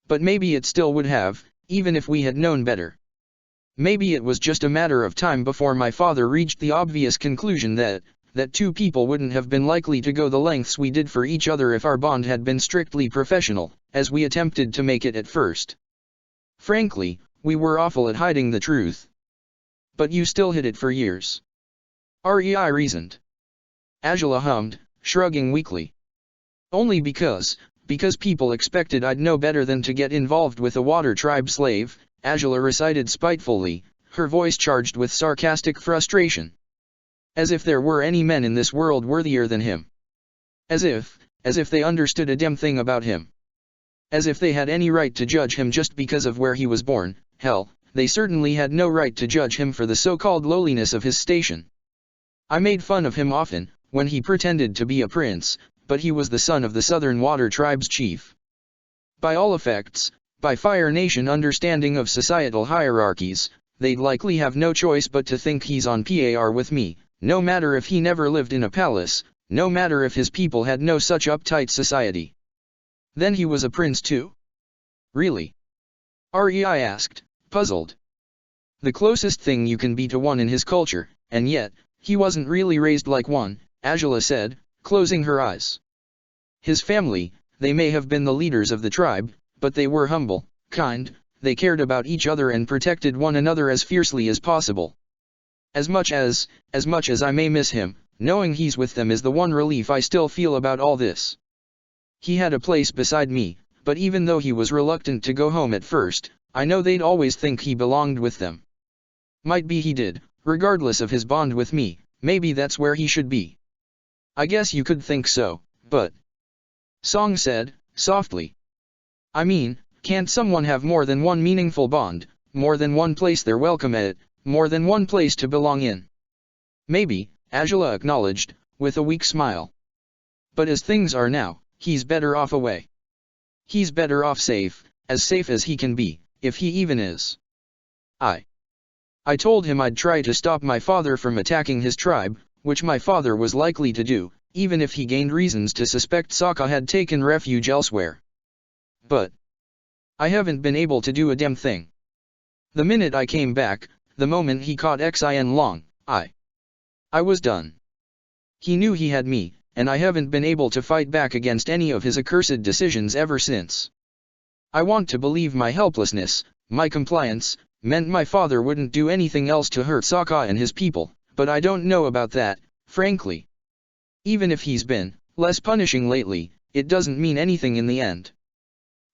But maybe it still would have, even if we had known better. Maybe it was just a matter of time before my father reached the obvious conclusion that two people wouldn't have been likely to go the lengths we did for each other if our bond had been strictly professional, as we attempted to make it at first. Frankly, we were awful at hiding the truth. But you still hid it for years. Rei reasoned. Angela hummed, shrugging weakly. Only because people expected I'd know better than to get involved with a water tribe slave, Angela recited spitefully, her voice charged with sarcastic frustration. As if there were any men in this world worthier than him. As if they understood a damn thing about him. As if they had any right to judge him just because of where he was born. Hell, they certainly had no right to judge him for the so-called lowliness of his station. I made fun of him often, when he pretended to be a prince, but he was the son of the Southern Water Tribe's chief. By all effects, by Fire Nation understanding of societal hierarchies, they'd likely have no choice but to think he's on par with me, no matter if he never lived in a palace, no matter if his people had no such uptight society. Then he was a prince too? Really? Rei asked, puzzled. The closest thing you can be to one in his culture, and yet, he wasn't really raised like one, Angela said, closing her eyes. His family, they may have been the leaders of the tribe, but they were humble, kind, they cared about each other and protected one another as fiercely as possible. As much as I may miss him, knowing he's with them is the one relief I still feel about all this. He had a place beside me, but even though he was reluctant to go home at first, I know they'd always think he belonged with them. Might be he did, regardless of his bond with me, maybe that's where he should be. I guess you could think so, but... Song said, softly. I mean, can't someone have more than one meaningful bond, more than one place they're welcome at, more than one place to belong in? Maybe, Angela acknowledged, with a weak smile. But as things are now, he's better off away. He's better off safe as he can be, if he even is. I told him I'd try to stop my father from attacking his tribe, which my father was likely to do, even if he gained reasons to suspect Sokka had taken refuge elsewhere. But I haven't been able to do a damn thing. The minute I came back, the moment he caught Xin Long, I was done. He knew he had me, and I haven't been able to fight back against any of his accursed decisions ever since. I want to believe my helplessness, my compliance, meant my father wouldn't do anything else to hurt Sokka and his people, but I don't know about that, frankly. Even if he's been less punishing lately, it doesn't mean anything in the end.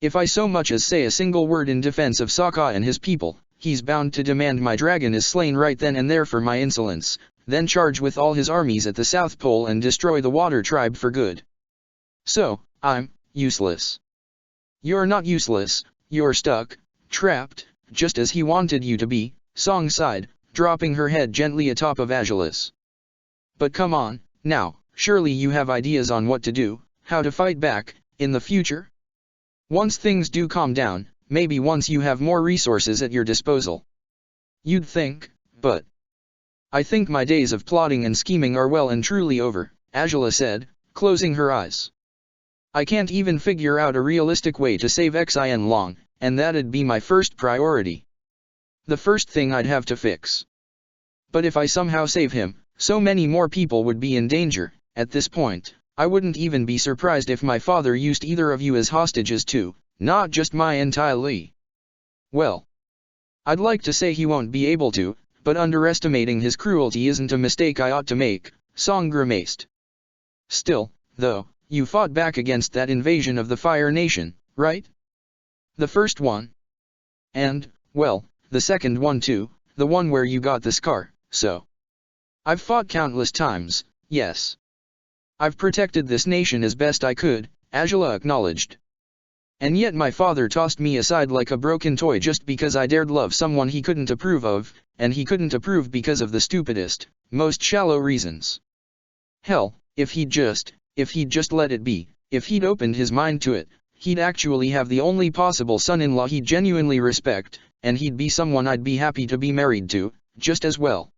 If I so much as say a single word in defense of Sokka and his people, he's bound to demand my dragon is slain right then and there for my insolence, then charge with all his armies at the South Pole and destroy the Water Tribe for good. So, I'm useless. You're not useless, you're stuck, trapped, just as he wanted you to be, Song sighed, dropping her head gently atop of Azula's. But come on, now, surely you have ideas on what to do, how to fight back, in the future? Once things do calm down, maybe once you have more resources at your disposal. You'd think, but I think my days of plotting and scheming are well and truly over, Azula said, closing her eyes. I can't even figure out a realistic way to save Xin Long, and that'd be my first priority. The first thing I'd have to fix. But if I somehow save him, so many more people would be in danger. At this point, I wouldn't even be surprised if my father used either of you as hostages too, not just my entirely. Well, I'd like to say he won't be able to, but underestimating his cruelty isn't a mistake I ought to make, Song grimaced. Still, though, you fought back against that invasion of the Fire Nation, right? The first one? And, well, the second one too, the one where you got the scar, so. I've fought countless times, yes. I've protected this nation as best I could, Azula acknowledged. And yet my father tossed me aside like a broken toy just because I dared love someone he couldn't approve of, and he couldn't approve because of the stupidest, most shallow reasons. Hell, if he'd just let it be, if he'd opened his mind to it, he'd actually have the only possible son-in-law he'd genuinely respect, and he'd be someone I'd be happy to be married to, just as well.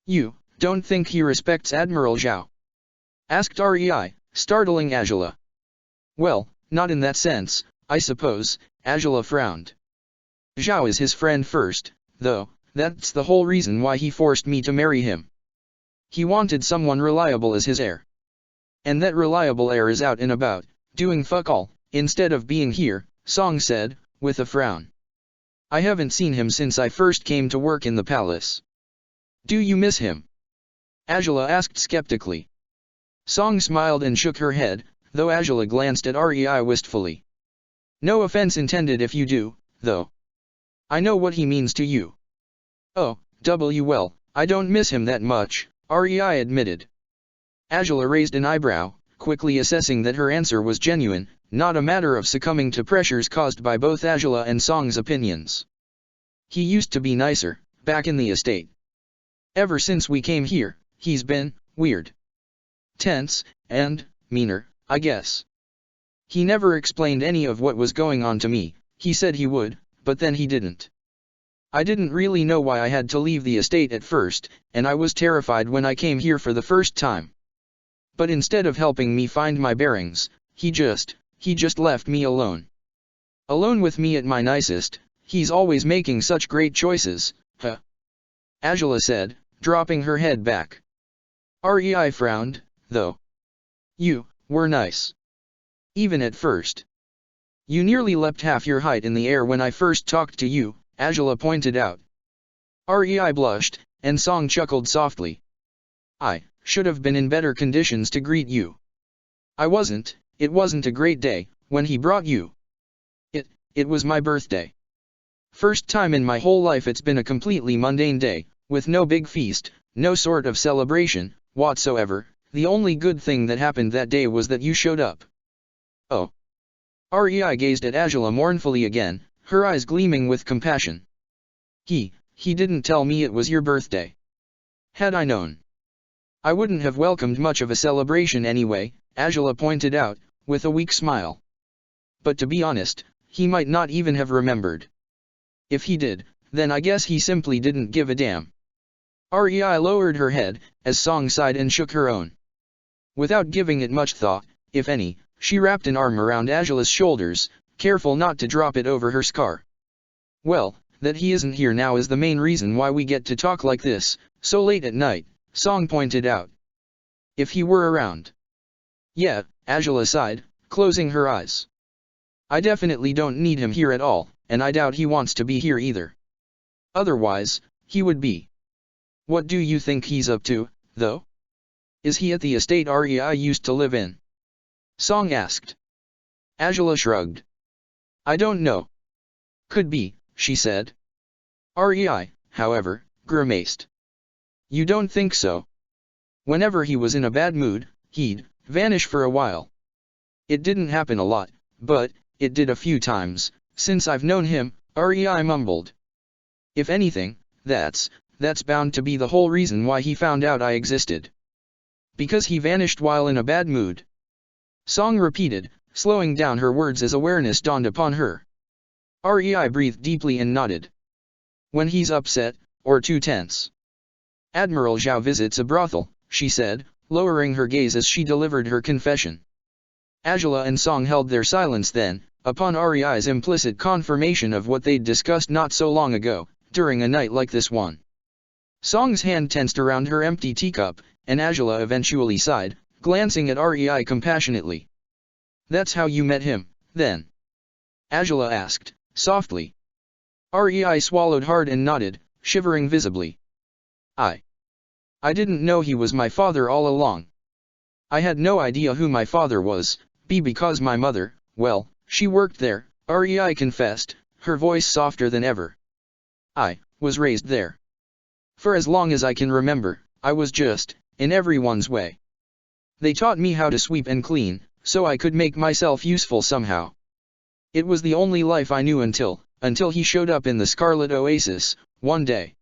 You don't think he respects Admiral Zhao? Asked Rei, startling Azula. Well, not in that sense, I suppose, Azula frowned. Zhao is his friend first, though, that's the whole reason why he forced me to marry him. He wanted someone reliable as his heir. And that reliable heir is out and about, doing fuck all, instead of being here, Song said, with a frown. I haven't seen him since I first came to work in the palace. Do you miss him? Azula asked skeptically. Song smiled and shook her head, though Azula glanced at Rei wistfully. No offense intended if you do, though. I know what he means to you. Oh, well, I don't miss him that much, Rei admitted. Azula raised an eyebrow, quickly assessing that her answer was genuine, not a matter of succumbing to pressures caused by both Azula and Song's opinions. He used to be nicer, back in the estate. Ever since we came here, he's been weird. Tense, and meaner, I guess. He never explained any of what was going on to me. He said he would, but then he didn't. I didn't really know why I had to leave the estate at first, and I was terrified when I came here for the first time. But instead of helping me find my bearings, he just left me alone. Alone with me at my nicest. He's always making such great choices, huh? Azula said, dropping her head back. Rei frowned, though. You were nice. Even at first. You nearly leapt half your height in the air when I first talked to you, Azula pointed out. Rei blushed, and Song chuckled softly. I should have been in better conditions to greet you. It wasn't a great day, when he brought you. It was my birthday. First time in my whole life it's been a completely mundane day, with no big feast, no sort of celebration, whatsoever. The only good thing that happened that day was that you showed up. Oh. Rei gazed at Azula mournfully again, her eyes gleaming with compassion. He didn't tell me it was your birthday. Had I known, I wouldn't have welcomed much of a celebration anyway, Azula pointed out, with a weak smile. But to be honest, he might not even have remembered. If he did, then I guess he simply didn't give a damn. Rei lowered her head, as Song sighed and shook her own. Without giving it much thought, if any, she wrapped an arm around Azula's shoulders, careful not to drop it over her scar. Well, that he isn't here now is the main reason why we get to talk like this, so late at night, Song pointed out. If he were around. Yeah, Angela sighed, closing her eyes. I definitely don't need him here at all, and I doubt he wants to be here either. Otherwise, he would be. What do you think he's up to, though? Is he at the estate Rei used to live in? Song asked. Angela shrugged. I don't know. Could be, she said. Rei, however, grimaced. You don't think so? Whenever he was in a bad mood, he'd vanish for a while. It didn't happen a lot, but it did a few times, since I've known him, Rei mumbled. If anything, that's bound to be the whole reason why he found out I existed. Because he vanished while in a bad mood. Song repeated, slowing down her words as awareness dawned upon her. Rei breathed deeply and nodded. When he's upset, or too tense. Admiral Zhao visits a brothel, she said, lowering her gaze as she delivered her confession. Angela and Song held their silence then, upon Rei's implicit confirmation of what they'd discussed not so long ago, during a night like this one. Song's hand tensed around her empty teacup, and Angela eventually sighed, glancing at Rei compassionately. That's how you met him, then? Angela asked, softly. Rei swallowed hard and nodded, shivering visibly. I didn't know he was my father all along. I had no idea who my father was, because my mother, well, she worked there, Rei confessed, her voice softer than ever. I was raised there. For as long as I can remember, I was just, in everyone's way. They taught me how to sweep and clean, so I could make myself useful somehow. It was the only life I knew until he showed up in the Scarlet Oasis, one day.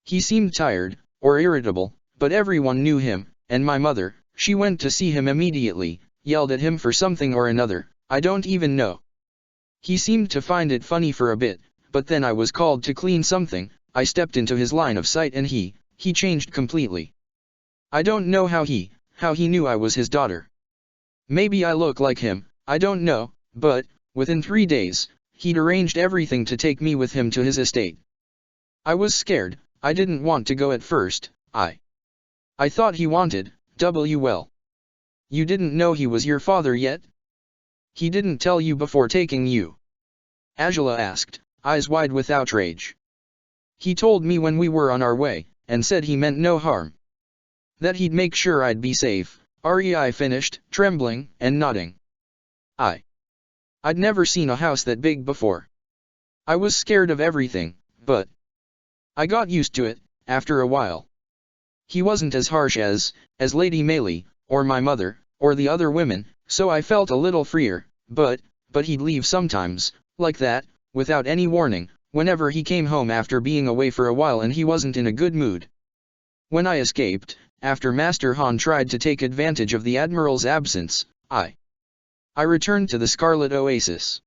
He seemed tired, or irritable, but everyone knew him, and my mother, she went to see him immediately, yelled at him for something or another, I don't even know. He seemed to find it funny for a bit, but then I was called to clean something, I stepped into his line of sight and he changed completely. I don't know how he knew I was his daughter. Maybe I look like him, I don't know, but, within 3 days, he'd arranged everything to take me with him to his estate. I was scared, I didn't want to go at first, I thought he wanted, well. You didn't know he was your father yet? He didn't tell you before taking you? Angela asked, eyes wide with outrage. He told me when we were on our way, and said he meant no harm. That he'd make sure I'd be safe, Rei finished, trembling, and nodding. I'd never seen a house that big before. I was scared of everything, but I got used to it, after a while. He wasn't as harsh as Lady Meili, or my mother, or the other women, so I felt a little freer, but he'd leave sometimes, like that, without any warning, whenever he came home after being away for a while and he wasn't in a good mood. When I escaped, after Master Han tried to take advantage of the Admiral's absence, I returned to the Scarlet Oasis.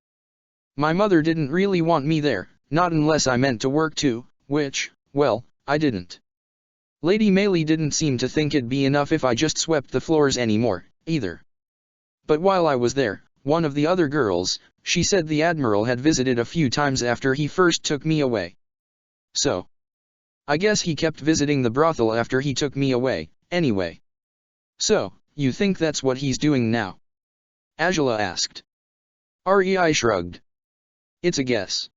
My mother didn't really want me there, not unless I meant to work too, which, well, I didn't. Lady Meili didn't seem to think it'd be enough if I just swept the floors anymore, either. But while I was there, one of the other girls, she said the Admiral had visited a few times after he first took me away. So I guess he kept visiting the brothel after he took me away, anyway. So, you think that's what he's doing now? Angela asked. Rei shrugged. It's a guess.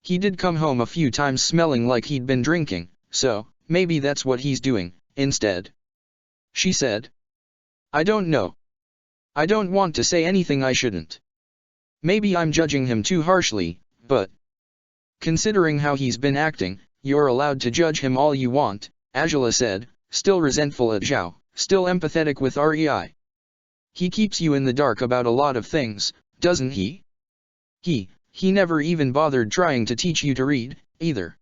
He did come home a few times smelling like he'd been drinking, so maybe that's what he's doing, instead. She said. I don't know. I don't want to say anything I shouldn't. Maybe I'm judging him too harshly, but considering how he's been acting, you're allowed to judge him all you want, Angela said, still resentful at Zhao, still empathetic with Rei. He keeps you in the dark about a lot of things, doesn't he? He never even bothered trying to teach you to read, either.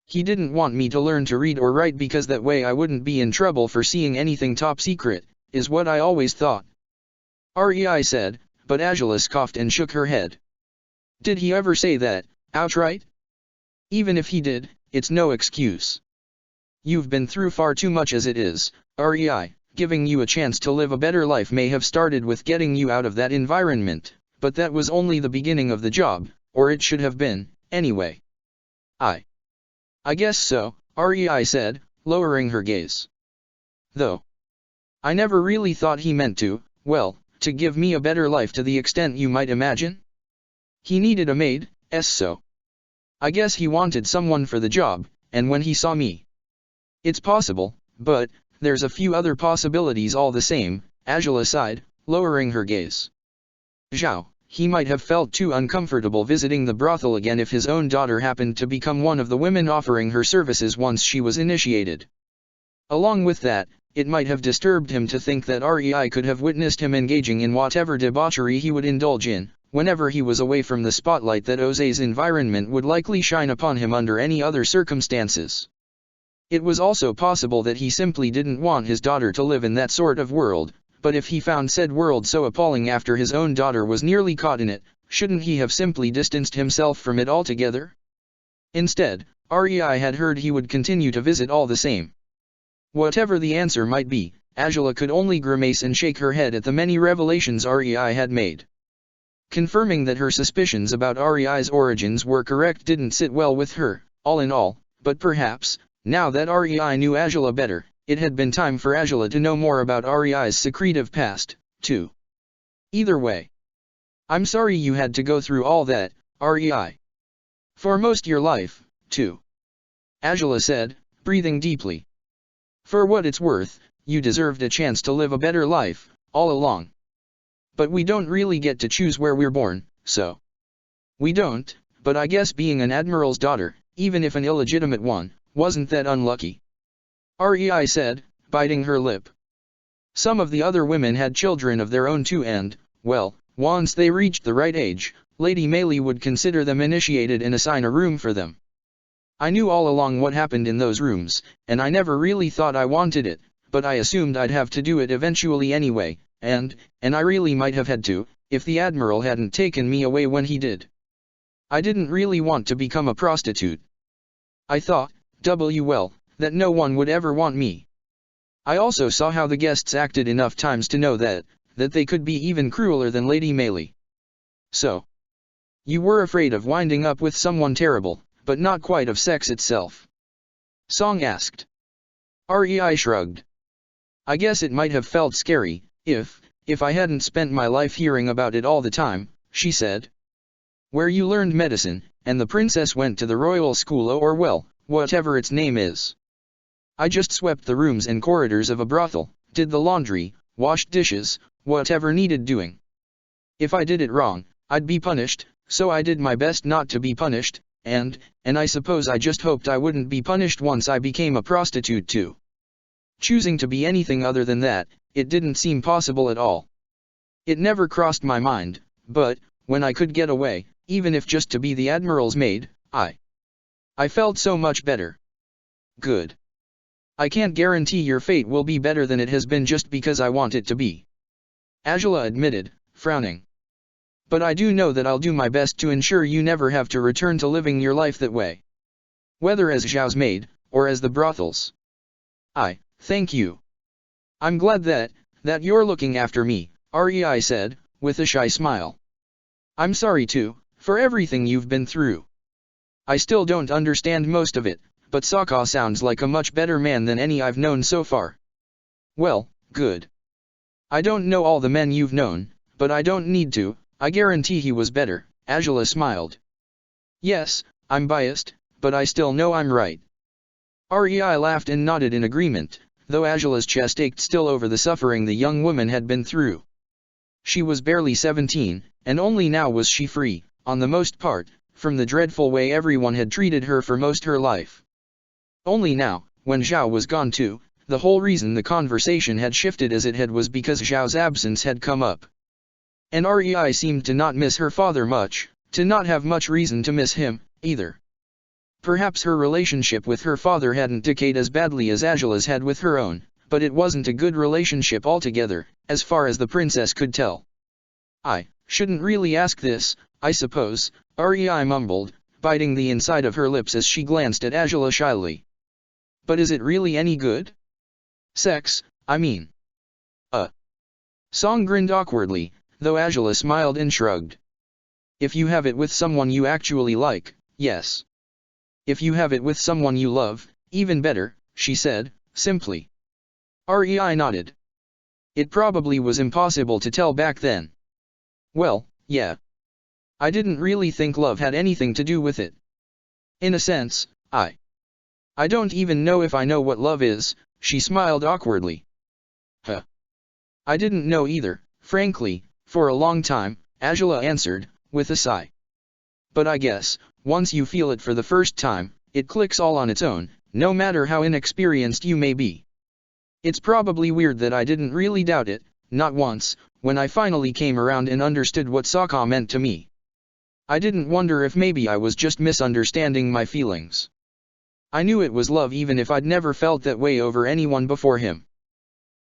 He didn't want me to learn to read or write because that way I wouldn't be in trouble for seeing anything top secret, is what I always thought. Rei said, but Angela scoffed and shook her head. Did he ever say that, outright? Even if he did, it's no excuse. You've been through far too much as it is, Rei, giving you a chance to live a better life may have started with getting you out of that environment, but that was only the beginning of the job, or it should have been, anyway. I guess so, Rei said, lowering her gaze. Though I never really thought he meant to, well, to give me a better life to the extent you might imagine. He needed a maid, so I guess he wanted someone for the job, and when he saw me. It's possible, but there's a few other possibilities all the same, Angela sighed, lowering her gaze. Zhao, he might have felt too uncomfortable visiting the brothel again if his own daughter happened to become one of the women offering her services once she was initiated. Along with that, it might have disturbed him to think that Rei could have witnessed him engaging in whatever debauchery he would indulge in, whenever he was away from the spotlight that Ose's environment would likely shine upon him under any other circumstances. It was also possible that he simply didn't want his daughter to live in that sort of world, but if he found said world so appalling after his own daughter was nearly caught in it, shouldn't he have simply distanced himself from it altogether? Instead, Rei had heard he would continue to visit all the same. Whatever the answer might be, Angela could only grimace and shake her head at the many revelations Rei had made. Confirming that her suspicions about Rei's origins were correct didn't sit well with her, all in all, but perhaps, now that Rei knew Angela better, it had been time for Angela to know more about Rei's secretive past, too. Either way, I'm sorry you had to go through all that, Rei. For most your life, too. Angela said, breathing deeply. For what it's worth, you deserved a chance to live a better life, all along. But we don't really get to choose where we're born, so. We don't, but I guess being an admiral's daughter, even if an illegitimate one, wasn't that unlucky. Rei said, biting her lip. Some of the other women had children of their own too and, well, once they reached the right age, Lady Meili would consider them initiated and assign a room for them. I knew all along what happened in those rooms, and I never really thought I wanted it, but I assumed I'd have to do it eventually anyway, and I really might have had to, if the Admiral hadn't taken me away when he did. I didn't really want to become a prostitute. I thought, well, that no one would ever want me. I also saw how the guests acted enough times to know that they could be even crueler than Lady Meili. So. You were afraid of winding up with someone terrible, but not quite of sex itself? Song asked. Rei shrugged. I guess it might have felt scary, if I hadn't spent my life hearing about it all the time, she said. Where you learned medicine, and the princess went to the royal school or well, whatever its name is. I just swept the rooms and corridors of a brothel, did the laundry, washed dishes, whatever needed doing. If I did it wrong, I'd be punished, so I did my best not to be punished, and I suppose I just hoped I wouldn't be punished once I became a prostitute too. Choosing to be anything other than that, it didn't seem possible at all. It never crossed my mind, but, when I could get away, even if just to be the Admiral's maid, I felt so much better. Good. I can't guarantee your fate will be better than it has been just because I want it to be. Angela admitted, frowning. But I do know that I'll do my best to ensure you never have to return to living your life that way. Whether as Zhao's maid, or as the brothel's. Thank you. I'm glad that you're looking after me, Rei said, with a shy smile. I'm sorry too, for everything you've been through. I still don't understand most of it, but Sokka sounds like a much better man than any I've known so far. Well, good. I don't know all the men you've known, but I don't need to. I guarantee he was better, Angela smiled. Yes, I'm biased, but I still know I'm right. Rei laughed and nodded in agreement, though Angela's chest ached still over the suffering the young woman had been through. She was barely 17, and only now was she free, on the most part, from the dreadful way everyone had treated her for most her life. Only now, when Zhao was gone too, the whole reason the conversation had shifted as it had was because Zhao's absence had come up. And Rei seemed to not miss her father much, to not have much reason to miss him, either. Perhaps her relationship with her father hadn't decayed as badly as Angela's had with her own, but it wasn't a good relationship altogether, as far as the princess could tell. I shouldn't really ask this, I suppose, Rei mumbled, biting the inside of her lips as she glanced at Angela shyly. But is it really any good? Sex, I mean. Song grinned awkwardly, though Angela smiled and shrugged. If you have it with someone you actually like, yes. If you have it with someone you love, even better, she said, simply. Rei nodded. It probably was impossible to tell back then. Well, yeah. I didn't really think love had anything to do with it. In a sense, I don't even know if I know what love is, she smiled awkwardly. Huh. I didn't know either, frankly, for a long time, Angela answered, with a sigh. But I guess, once you feel it for the first time, it clicks all on its own, no matter how inexperienced you may be. It's probably weird that I didn't really doubt it, not once, when I finally came around and understood what Sokka meant to me. I didn't wonder if maybe I was just misunderstanding my feelings. I knew it was love even if I'd never felt that way over anyone before him.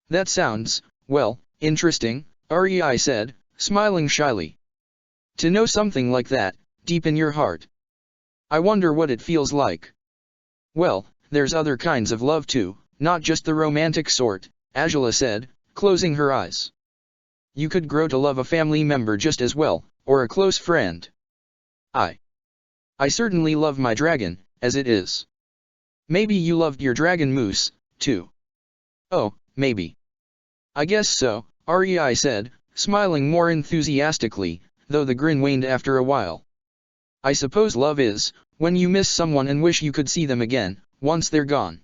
That sounds, well, interesting, Rei said, smiling shyly. To know something like that, deep in your heart. I wonder what it feels like. Well, there's other kinds of love too, not just the romantic sort, Angela said, closing her eyes. You could grow to love a family member just as well, or a close friend. I certainly love my dragon, as it is. Maybe you loved your dragon moose, too. Oh, maybe. I guess so, Rei said, smiling more enthusiastically, though the grin waned after a while. I suppose love is, when you miss someone and wish you could see them again, once they're gone.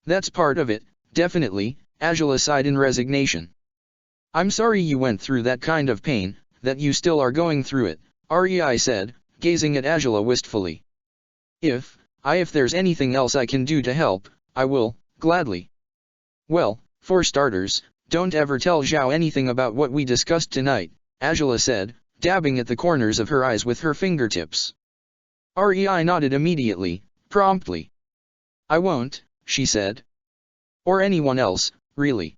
That's part of it, definitely, Angela sighed in resignation. I'm sorry you went through that kind of pain, that you still are going through it, Rei said, gazing at Angela wistfully. If there's anything else I can do to help, I will, gladly. Well, for starters, don't ever tell Zhao anything about what we discussed tonight, Angela said, dabbing at the corners of her eyes with her fingertips. Rei nodded immediately, promptly. I won't, she said. Or anyone else, really.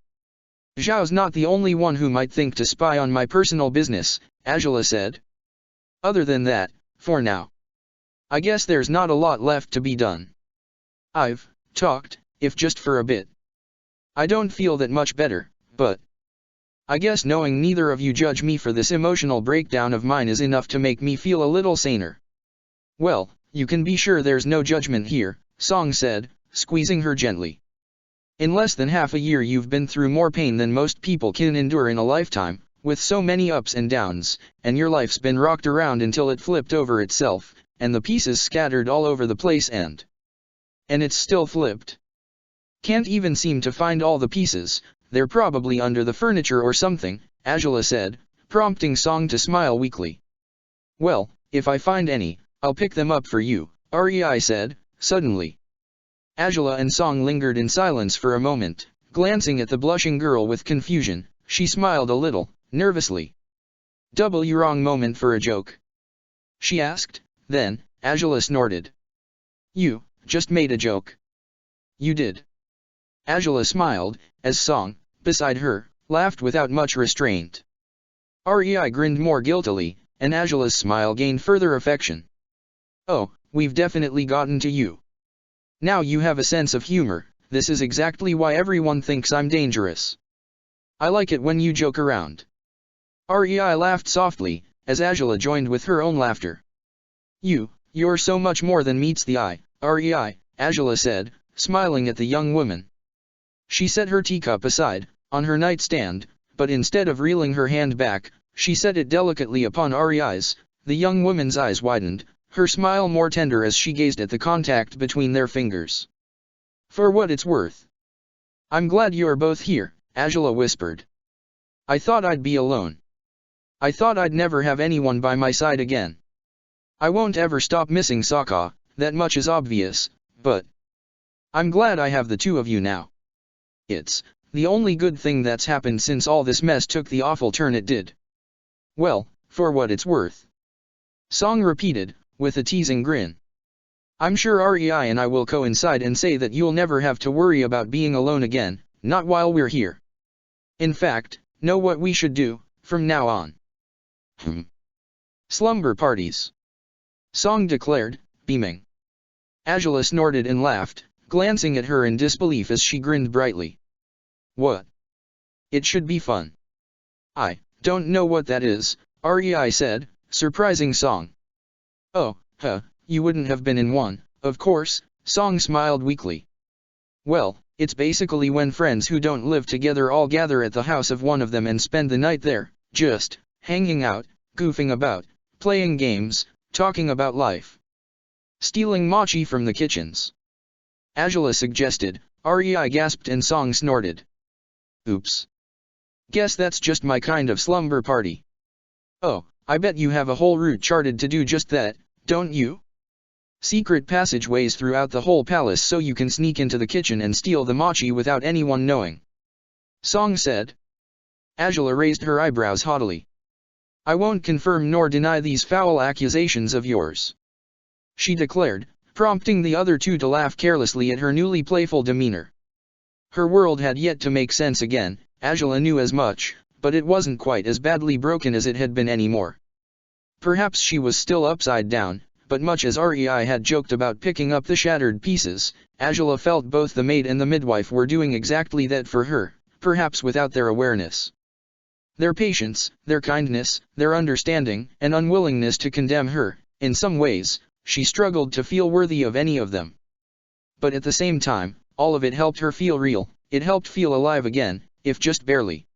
Zhao's not the only one who might think to spy on my personal business, Angela said. Other than that, for now. I guess there's not a lot left to be done. I've talked, if just for a bit. I don't feel that much better, but I guess knowing neither of you judge me for this emotional breakdown of mine is enough to make me feel a little saner. Well, you can be sure there's no judgment here, Song said, squeezing her gently. In less than half a year you've been through more pain than most people can endure in a lifetime, with so many ups and downs, and your life's been rocked around until it flipped over itself, and the pieces scattered all over the place and it's still flipped. Can't even seem to find all the pieces, they're probably under the furniture or something, Angela said, prompting Song to smile weakly. Well, if I find any, I'll pick them up for you, Rei said, suddenly. Angela and Song lingered in silence for a moment, glancing at the blushing girl with confusion. She smiled a little, nervously. Wrong moment for a joke? She asked, then, Angela snorted. You just made a joke. You did. Angela smiled, as Song, beside her, laughed without much restraint. Rei grinned more guiltily, and Angela's smile gained further affection. Oh, we've definitely gotten to you. Now you have a sense of humor, this is exactly why everyone thinks I'm dangerous. I like it when you joke around. Rei laughed softly, as Angela joined with her own laughter. You're so much more than meets the eye, Rei, Angela said, smiling at the young woman. She set her teacup aside, on her nightstand, but instead of reeling her hand back, she set it delicately upon Rei's. The young woman's eyes widened, her smile more tender as she gazed at the contact between their fingers. For what it's worth. I'm glad you're both here, Angela whispered. I thought I'd be alone. I thought I'd never have anyone by my side again. I won't ever stop missing Sokka, that much is obvious, but I'm glad I have the two of you now. It's the only good thing that's happened since all this mess took the awful turn it did. Well, for what it's worth. Song repeated, with a teasing grin. I'm sure Rei and I will coincide and say that you'll never have to worry about being alone again, not while we're here. In fact, know what we should do, from now on? Slumber parties. Song declared, beaming. Angela snorted and laughed, glancing at her in disbelief as she grinned brightly. What? It should be fun. I don't know what that is, Rei said, surprising Song. Oh, you wouldn't have been in one, Of course, Song smiled weakly. Well, it's basically when friends who don't live together all gather at the house of one of them and spend the night there, just hanging out, goofing about, playing games, talking about life. Stealing mochi from the kitchens. Angela suggested. Rei gasped and Song snorted. Oops. Guess that's just my kind of slumber party. Oh, I bet you have a whole route charted to do just that, don't you? Secret passageways throughout the whole palace so you can sneak into the kitchen and steal the mochi without anyone knowing. Song said. Angela raised her eyebrows haughtily. I won't confirm nor deny these foul accusations of yours, she declared, prompting the other two to laugh carelessly at her newly playful demeanor. Her world had yet to make sense again, Angela knew as much, but it wasn't quite as badly broken as it had been anymore. Perhaps she was still upside down, but much as Rei had joked about picking up the shattered pieces, Angela felt both the maid and the midwife were doing exactly that for her, perhaps without their awareness. Their patience, their kindness, their understanding, and unwillingness to condemn her, in some ways, she struggled to feel worthy of any of them. But at the same time, all of it helped her feel real, it helped feel alive again, if just barely.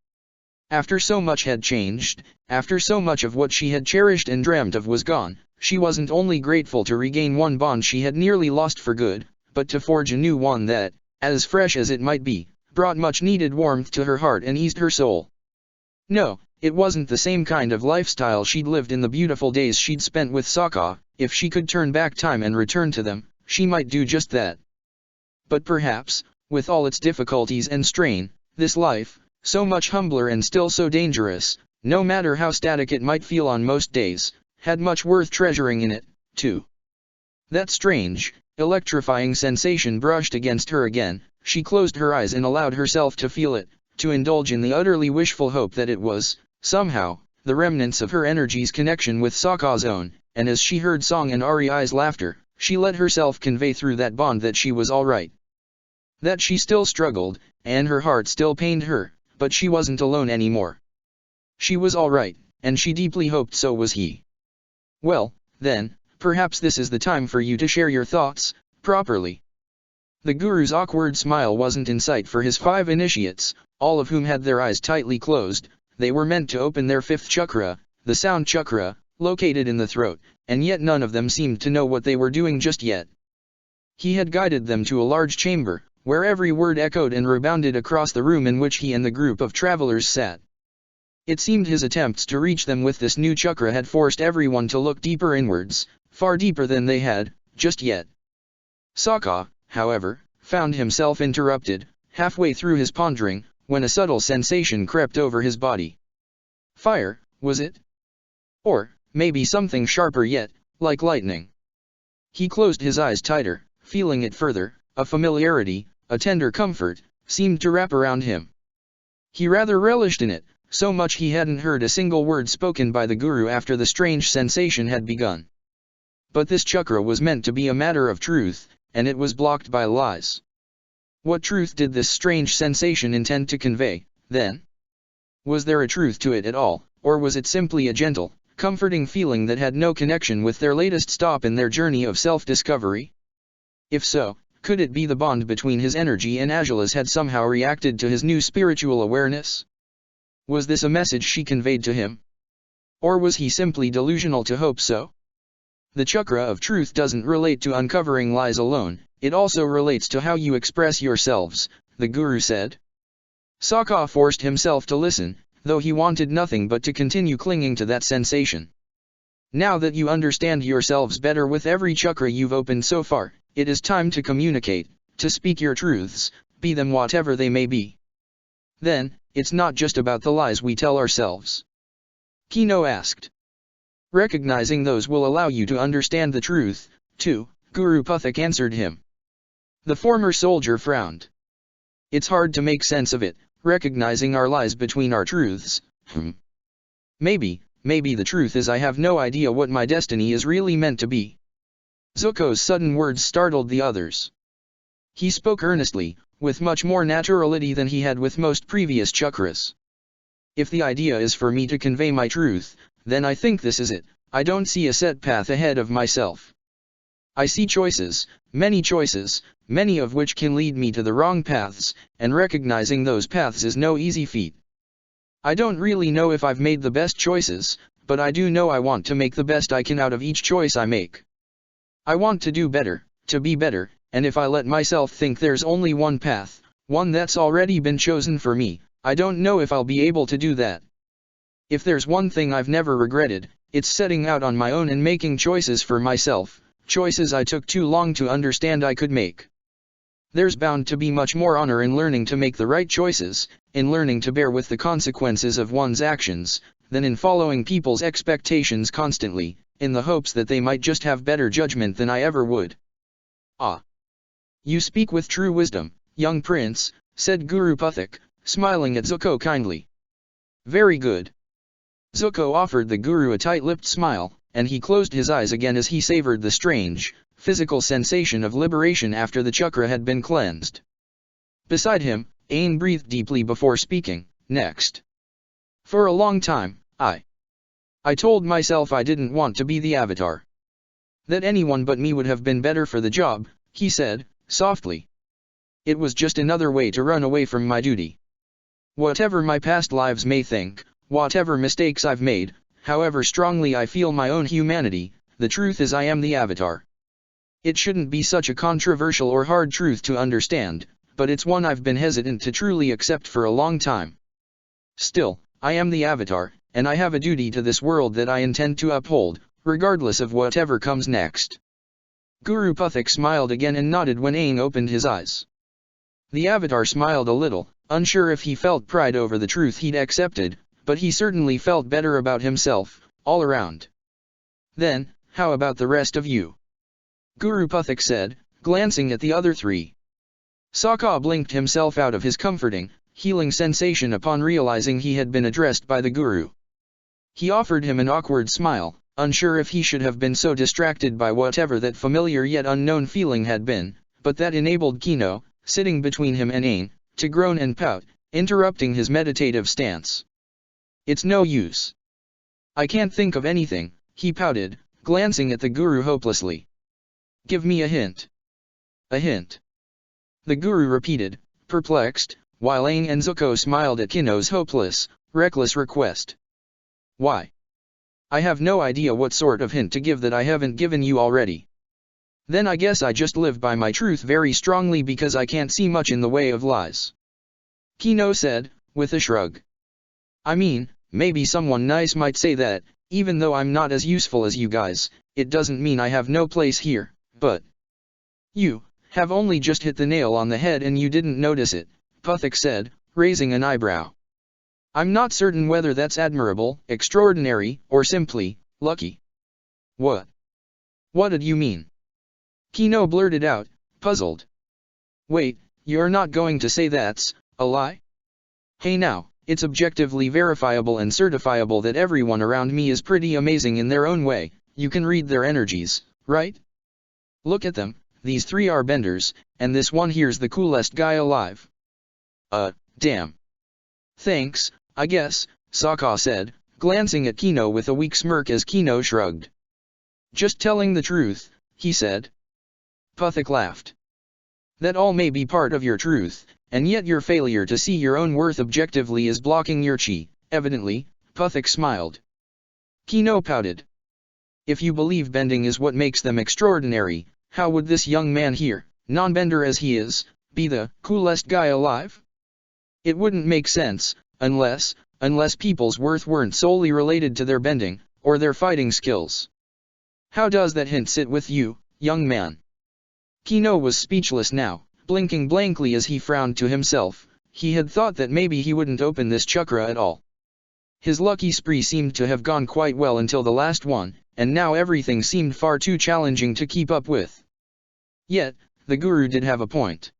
After so much had changed, after so much of what she had cherished and dreamt of was gone, she wasn't only grateful to regain one bond she had nearly lost for good, but to forge a new one that, as fresh as it might be, brought much-needed warmth to her heart and eased her soul. No, it wasn't the same kind of lifestyle she'd lived in the beautiful days she'd spent with Sokka. If she could turn back time and return to them, she might do just that. But perhaps, with all its difficulties and strain, this life, so much humbler and still so dangerous, no matter how static it might feel on most days, had much worth treasuring in it, too. That strange, electrifying sensation brushed against her again. She closed her eyes and allowed herself to feel it, to indulge in the utterly wishful hope that it was, somehow, the remnants of her energy's connection with Sokka's own, and as she heard Song and Rei's laughter, she let herself convey through that bond that she was alright. That she still struggled, and her heart still pained her, but she wasn't alone anymore. She was alright, and she deeply hoped so was he. Well, then, perhaps this is the time for you to share your thoughts, properly. The Guru's awkward smile wasn't in sight for his 5 initiates, all of whom had their eyes tightly closed. They were meant to open their 5th chakra, the sound chakra, located in the throat, and yet none of them seemed to know what they were doing just yet. He had guided them to a large chamber, where every word echoed and rebounded across the room in which he and the group of travelers sat. It seemed his attempts to reach them with this new chakra had forced everyone to look deeper inwards, far deeper than they had, just yet. Sokka, however, found himself interrupted, halfway through his pondering, when a subtle sensation crept over his body. Fire, was it? Or, maybe something sharper yet, like lightning. He closed his eyes tighter, feeling it further. A familiarity, a tender comfort, seemed to wrap around him. He rather relished in it, so much he hadn't heard a single word spoken by the Guru after the strange sensation had begun. But this chakra was meant to be a matter of truth, and it was blocked by lies. What truth did this strange sensation intend to convey, then? Was there a truth to it at all, or was it simply a gentle, comforting feeling that had no connection with their latest stop in their journey of self-discovery? If so, could it be the bond between his energy and Angela's had somehow reacted to his new spiritual awareness? Was this a message she conveyed to him? Or was he simply delusional to hope so? The chakra of truth doesn't relate to uncovering lies alone, it also relates to how you express yourselves, the Guru said. Sokka forced himself to listen, though he wanted nothing but to continue clinging to that sensation. Now that you understand yourselves better with every chakra you've opened so far, it is time to communicate, to speak your truths, be them whatever they may be. Then, it's not just about the lies we tell ourselves. Kino asked. Recognizing those will allow you to understand the truth, too, Guru Puthak answered him. The former soldier frowned. It's hard to make sense of it, recognizing our lies between our truths. Maybe the truth is I have no idea what my destiny is really meant to be. Zuko's sudden words startled the others. He spoke earnestly, with much more naturality than he had with most previous chakras. If the idea is for me to convey my truth, then I think this is it. I don't see a set path ahead of myself. I see choices, many of which can lead me to the wrong paths, and recognizing those paths is no easy feat. I don't really know if I've made the best choices, but I do know I want to make the best I can out of each choice I make. I want to do better, to be better, and if I let myself think there's only one path, one that's already been chosen for me, I don't know if I'll be able to do that. If there's one thing I've never regretted, it's setting out on my own and making choices for myself, choices I took too long to understand I could make. There's bound to be much more honor in learning to make the right choices, in learning to bear with the consequences of one's actions, than in following people's expectations constantly, in the hopes that they might just have better judgment than I ever would. Ah! You speak with true wisdom, young prince, said Guru Puthik, smiling at Zuko kindly. Very good. Zuko offered the Guru a tight-lipped smile, and he closed his eyes again as he savored the strange, physical sensation of liberation after the chakra had been cleansed. Beside him, Aang breathed deeply before speaking. Next. For a long time, I told myself I didn't want to be the Avatar. That anyone but me would have been better for the job, he said, softly. It was just another way to run away from my duty. Whatever my past lives may think, whatever mistakes I've made, however strongly I feel my own humanity, the truth is I am the Avatar. It shouldn't be such a controversial or hard truth to understand, but it's one I've been hesitant to truly accept for a long time. Still, I am the Avatar, and I have a duty to this world that I intend to uphold, regardless of whatever comes next. Guru Puthik smiled again and nodded when Aang opened his eyes. The Avatar smiled a little, unsure if he felt pride over the truth he'd accepted, but he certainly felt better about himself, all around. Then, how about the rest of you? Guru Puthik said, glancing at the other three. Sokka blinked himself out of his comforting, healing sensation upon realizing he had been addressed by the Guru. He offered him an awkward smile, unsure if he should have been so distracted by whatever that familiar yet unknown feeling had been, but that enabled Kino, sitting between him and Aang, to groan and pout, interrupting his meditative stance. It's no use. I can't think of anything, he pouted, glancing at the Guru hopelessly. Give me a hint. A hint. The Guru repeated, perplexed, while Aang and Zuko smiled at Kino's hopeless, reckless request. Why? I have no idea what sort of hint to give that I haven't given you already. Then I guess I just live by my truth very strongly because I can't see much in the way of lies. Kino said, with a shrug. I mean, maybe someone nice might say that, even though I'm not as useful as you guys, it doesn't mean I have no place here, but... You have only just hit the nail on the head and you didn't notice it, Puthik said, raising an eyebrow. I'm not certain whether that's admirable, extraordinary, or simply, lucky. What? What did you mean? Kino blurted out, puzzled. Wait, you're not going to say that's a lie? Hey now, it's objectively verifiable and certifiable that everyone around me is pretty amazing in their own way, you can read their energies, right? Look at them, these three are benders, and this one here's the coolest guy alive. Damn. Thanks, I guess, Sokka said, glancing at Kino with a weak smirk as Kino shrugged. Just telling the truth, he said. Puthik laughed. That all may be part of your truth, and yet your failure to see your own worth objectively is blocking your chi, evidently, Puthik smiled. Kino pouted. If you believe bending is what makes them extraordinary, how would this young man here, non-bender as he is, be the coolest guy alive? It wouldn't make sense, unless people's worth weren't solely related to their bending, or their fighting skills. How does that hint sit with you, young man? Kino was speechless now, blinking blankly as he frowned to himself. He had thought that maybe he wouldn't open this chakra at all. His lucky spree seemed to have gone quite well until the last one, and now everything seemed far too challenging to keep up with. Yet, the Guru did have a point.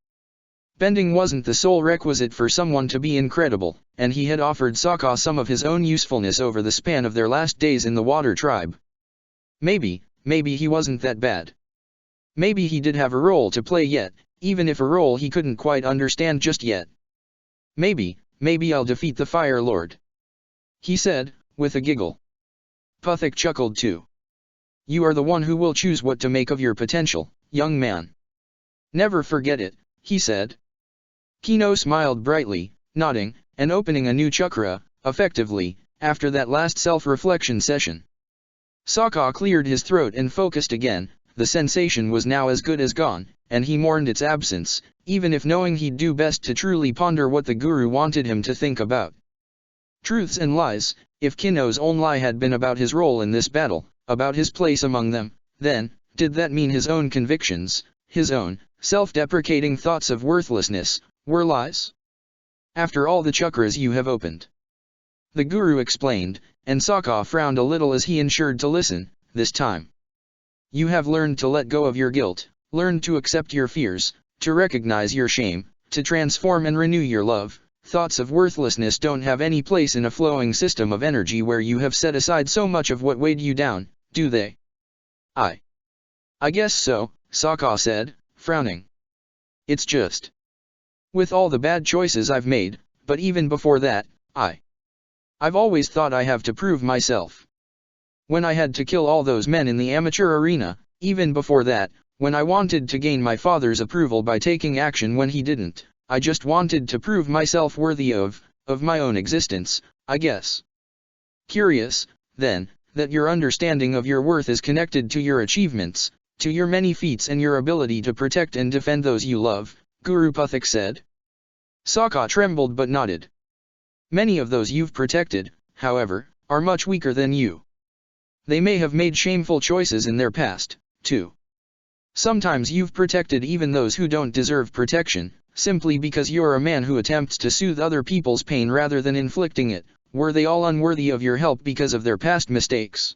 Bending wasn't the sole requisite for someone to be incredible, and he had offered Sokka some of his own usefulness over the span of their last days in the Water Tribe. Maybe he wasn't that bad. Maybe he did have a role to play yet, even if a role he couldn't quite understand just yet. Maybe I'll defeat the Fire Lord. He said, with a giggle. Puthik chuckled too. You are the one who will choose what to make of your potential, young man. Never forget it, he said. Kino smiled brightly, nodding, and opening a new chakra, effectively, after that last self-reflection session. Sokka cleared his throat and focused again. The sensation was now as good as gone, and he mourned its absence, even if knowing he'd do best to truly ponder what the guru wanted him to think about. Truths and lies. If Kino's own lie had been about his role in this battle, about his place among them, then, did that mean his own convictions, his own, self-deprecating thoughts of worthlessness, were lies? After all the chakras you have opened, the guru explained, and Sokka frowned a little as he ensured to listen, this time. You have learned to let go of your guilt, learned to accept your fears, to recognize your shame, to transform and renew your love. Thoughts of worthlessness don't have any place in a flowing system of energy where you have set aside so much of what weighed you down, do they? I guess so, Sokka said, frowning. It's just. With all the bad choices I've made, but even before that, I've always thought I have to prove myself. When I had to kill all those men in the amateur arena, even before that, when I wanted to gain my father's approval by taking action when he didn't, I just wanted to prove myself worthy of my own existence, I guess. Curious, then, that your understanding of your worth is connected to your achievements, to your many feats and your ability to protect and defend those you love, Guru Puthik said. Sokka trembled but nodded. Many of those you've protected, however, are much weaker than you. They may have made shameful choices in their past, too. Sometimes you've protected even those who don't deserve protection, simply because you're a man who attempts to soothe other people's pain rather than inflicting it. Were they all unworthy of your help because of their past mistakes?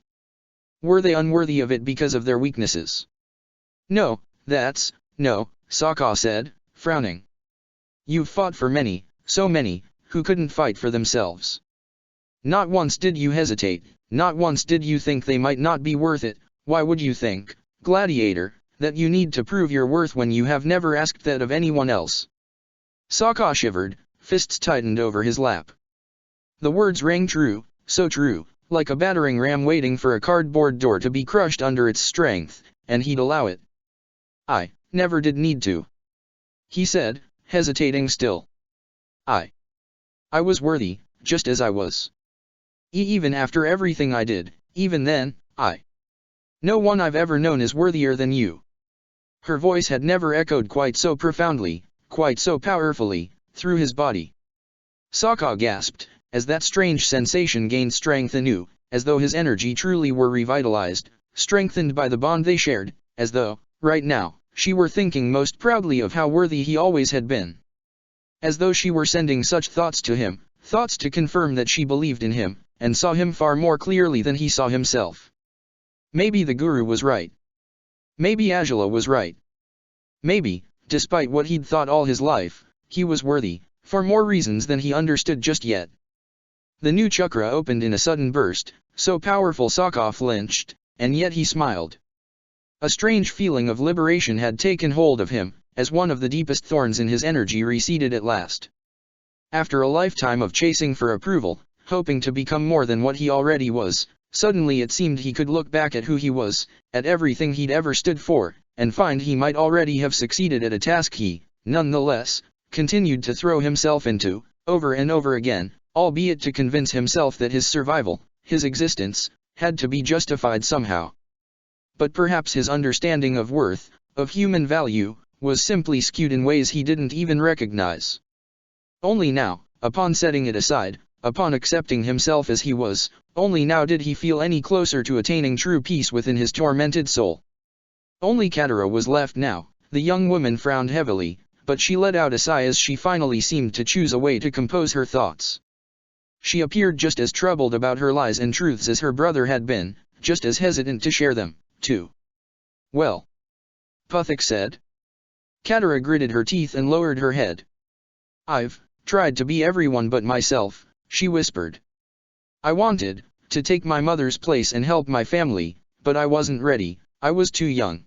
Were they unworthy of it because of their weaknesses? No, Sokka said, frowning. You've fought for many, so many, who couldn't fight for themselves. Not once did you hesitate, not once did you think they might not be worth it. Why would you think, Gladiator, that you need to prove your worth when you have never asked that of anyone else? Sokka shivered, fists tightened over his lap. The words rang true, so true, like a battering ram waiting for a cardboard door to be crushed under its strength, and he'd allow it. I never did need to, he said, hesitating still. I was worthy, just as I was. Even after everything I did, even then, no one I've ever known is worthier than you. Her voice had never echoed quite so profoundly, quite so powerfully, through his body. Sokka gasped, as that strange sensation gained strength anew, as though his energy truly were revitalized, strengthened by the bond they shared, as though, right now, she were thinking most proudly of how worthy he always had been. As though she were sending such thoughts to him, thoughts to confirm that she believed in him, and saw him far more clearly than he saw himself. Maybe the guru was right. Maybe Ajala was right. Maybe, despite what he'd thought all his life, he was worthy, for more reasons than he understood just yet. The new chakra opened in a sudden burst, so powerful Sokka flinched, and yet he smiled. A strange feeling of liberation had taken hold of him, as one of the deepest thorns in his energy receded at last. After a lifetime of chasing for approval, hoping to become more than what he already was, suddenly it seemed he could look back at who he was, at everything he'd ever stood for, and find he might already have succeeded at a task he, nonetheless, continued to throw himself into, over and over again, albeit to convince himself that his survival, his existence, had to be justified somehow. But perhaps his understanding of worth, of human value, was simply skewed in ways he didn't even recognize. Only now, upon setting it aside, upon accepting himself as he was, only now did he feel any closer to attaining true peace within his tormented soul. Only Katara was left now. The young woman frowned heavily, but she let out a sigh as she finally seemed to choose a way to compose her thoughts. She appeared just as troubled about her lies and truths as her brother had been, just as hesitant to share them, too. Well, Puthik said. Katara gritted her teeth and lowered her head. I've tried to be everyone but myself, she whispered. I wanted to take my mother's place and help my family, but I wasn't ready, I was too young.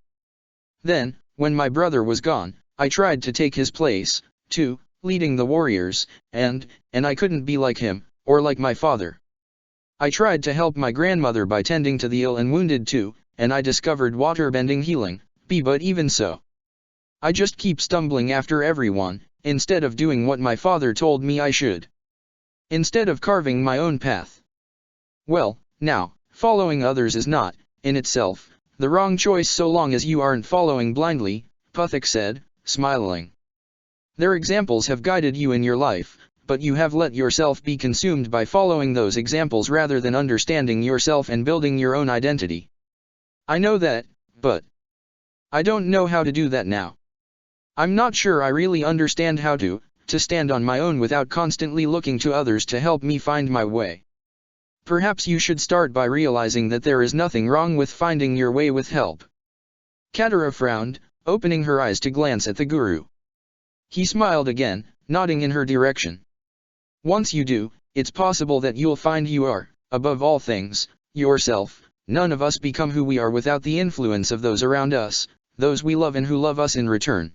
Then, when my brother was gone, I tried to take his place, too, leading the warriors, and I couldn't be like him, or like my father. I tried to help my grandmother by tending to the ill and wounded too, and I discovered waterbending healing, but even so, I just keep stumbling after everyone, instead of doing what my father told me I should. Instead of carving my own path. Well, now, following others is not, in itself, the wrong choice so long as you aren't following blindly, Puthik said, smiling. Their examples have guided you in your life, but you have let yourself be consumed by following those examples rather than understanding yourself and building your own identity. I know that, but I don't know how to do that now. I'm not sure I really understand how to stand on my own without constantly looking to others to help me find my way. Perhaps you should start by realizing that there is nothing wrong with finding your way with help. Katara frowned, opening her eyes to glance at the guru. He smiled again, nodding in her direction. Once you do, it's possible that you'll find you are, above all things, yourself. None of us become who we are without the influence of those around us, those we love and who love us in return.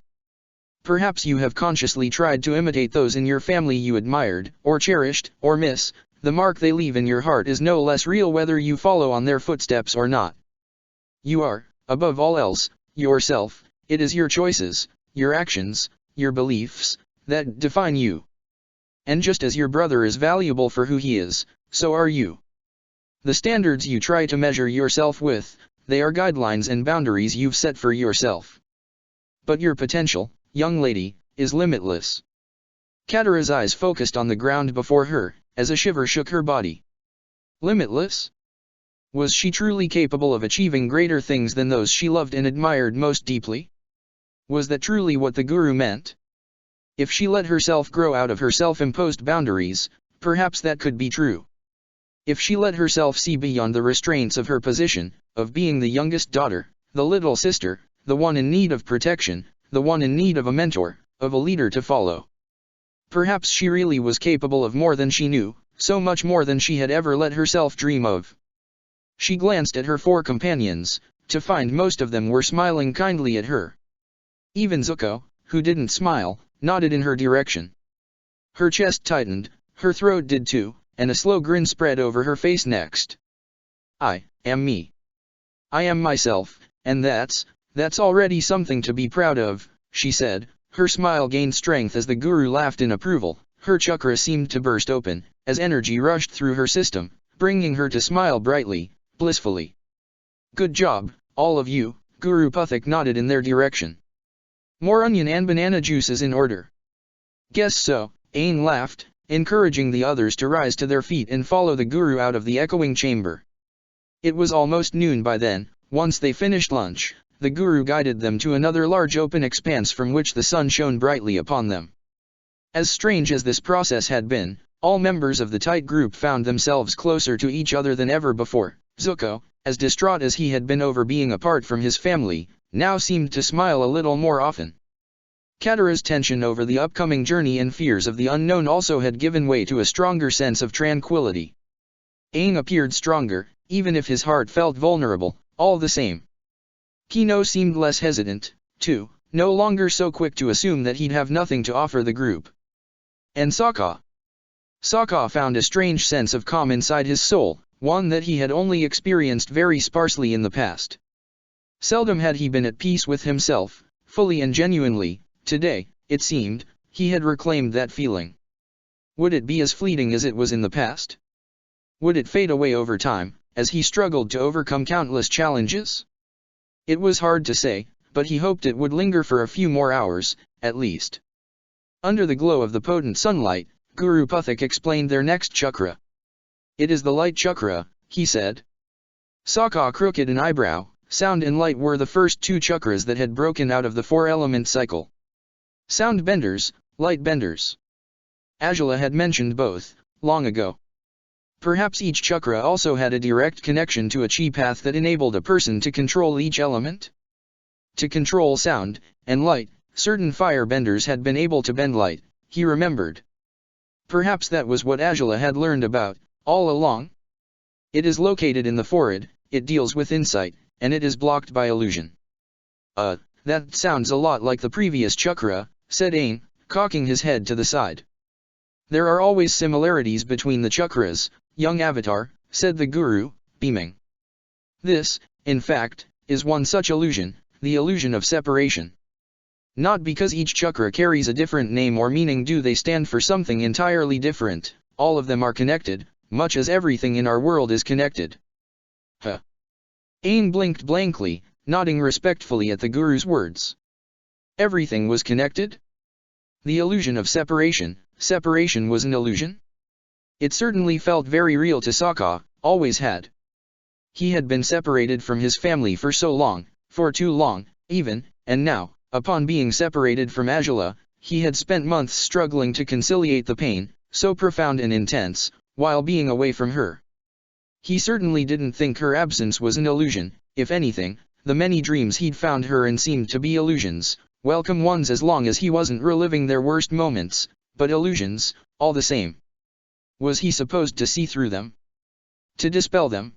Perhaps you have consciously tried to imitate those in your family you admired, or cherished, or miss. The mark they leave in your heart is no less real whether you follow on their footsteps or not. You are, above all else, yourself. It is your choices, your actions, your beliefs, that define you. And just as your brother is valuable for who he is, so are you. The standards you try to measure yourself with, they are guidelines and boundaries you've set for yourself. But your potential, young lady, is limitless. Katara's eyes focused on the ground before her, as a shiver shook her body. Limitless? Was she truly capable of achieving greater things than those she loved and admired most deeply? Was that truly what the guru meant? If she let herself grow out of her self-imposed boundaries, perhaps that could be true. If she let herself see beyond the restraints of her position, of being the youngest daughter, the little sister, the one in need of protection, the one in need of a mentor, of a leader to follow. Perhaps she really was capable of more than she knew, so much more than she had ever let herself dream of. She glanced at her four companions, to find most of them were smiling kindly at her. Even Zuko, who didn't smile, nodded in her direction. Her chest tightened, her throat did too, and a slow grin spread over her face next. I am me. I am myself, and that's already something to be proud of, she said. Her smile gained strength as the guru laughed in approval. Her chakra seemed to burst open, as energy rushed through her system, bringing her to smile brightly, blissfully. Good job, all of you, Guru Puthik nodded in their direction. More onion and banana juices in order. Guess so, Aang laughed, encouraging the others to rise to their feet and follow the guru out of the echoing chamber. It was almost noon by then. Once they finished lunch, the guru guided them to another large open expanse from which the sun shone brightly upon them. As strange as this process had been, all members of the tight group found themselves closer to each other than ever before. Zuko, as distraught as he had been over being apart from his family, now seemed to smile a little more often. Katara's tension over the upcoming journey and fears of the unknown also had given way to a stronger sense of tranquility. Aang appeared stronger, even if his heart felt vulnerable, all the same. Kino seemed less hesitant, too, no longer so quick to assume that he'd have nothing to offer the group. And Sokka found a strange sense of calm inside his soul, one that he had only experienced very sparsely in the past. Seldom had he been at peace with himself, fully and genuinely. Today, it seemed, he had reclaimed that feeling. Would it be as fleeting as it was in the past? Would it fade away over time, as he struggled to overcome countless challenges? It was hard to say, but he hoped it would linger for a few more hours, at least. Under the glow of the potent sunlight, Guru Puthik explained their next chakra. It is the light chakra, he said. Sokka crooked an eyebrow. Sound and light were the first two chakras that had broken out of the four-element cycle. Sound benders, light benders. Ajala had mentioned both, long ago. Perhaps each chakra also had a direct connection to a chi path that enabled a person to control each element. To control sound and light, certain fire benders had been able to bend light, he remembered. Perhaps that was what Ajala had learned about, all along. It is located in the forehead, it deals with insight, and it is blocked by illusion. That sounds a lot like the previous chakra, said Aang, cocking his head to the side. There are always similarities between the chakras, young avatar, said the guru, beaming. This, in fact, is one such illusion, the illusion of separation. Not because each chakra carries a different name or meaning do they stand for something entirely different, all of them are connected, much as everything in our world is connected. Huh? Aang blinked blankly, nodding respectfully at the Guru's words. Everything was connected? The illusion of separation was an illusion? It certainly felt very real to Sokka, always had. He had been separated from his family for so long, for too long, even, and now, upon being separated from Azula, he had spent months struggling to conciliate the pain, so profound and intense, while being away from her. He certainly didn't think her absence was an illusion, if anything, the many dreams he'd found her in seemed to be illusions, welcome ones as long as he wasn't reliving their worst moments, but illusions, all the same. Was he supposed to see through them? To dispel them?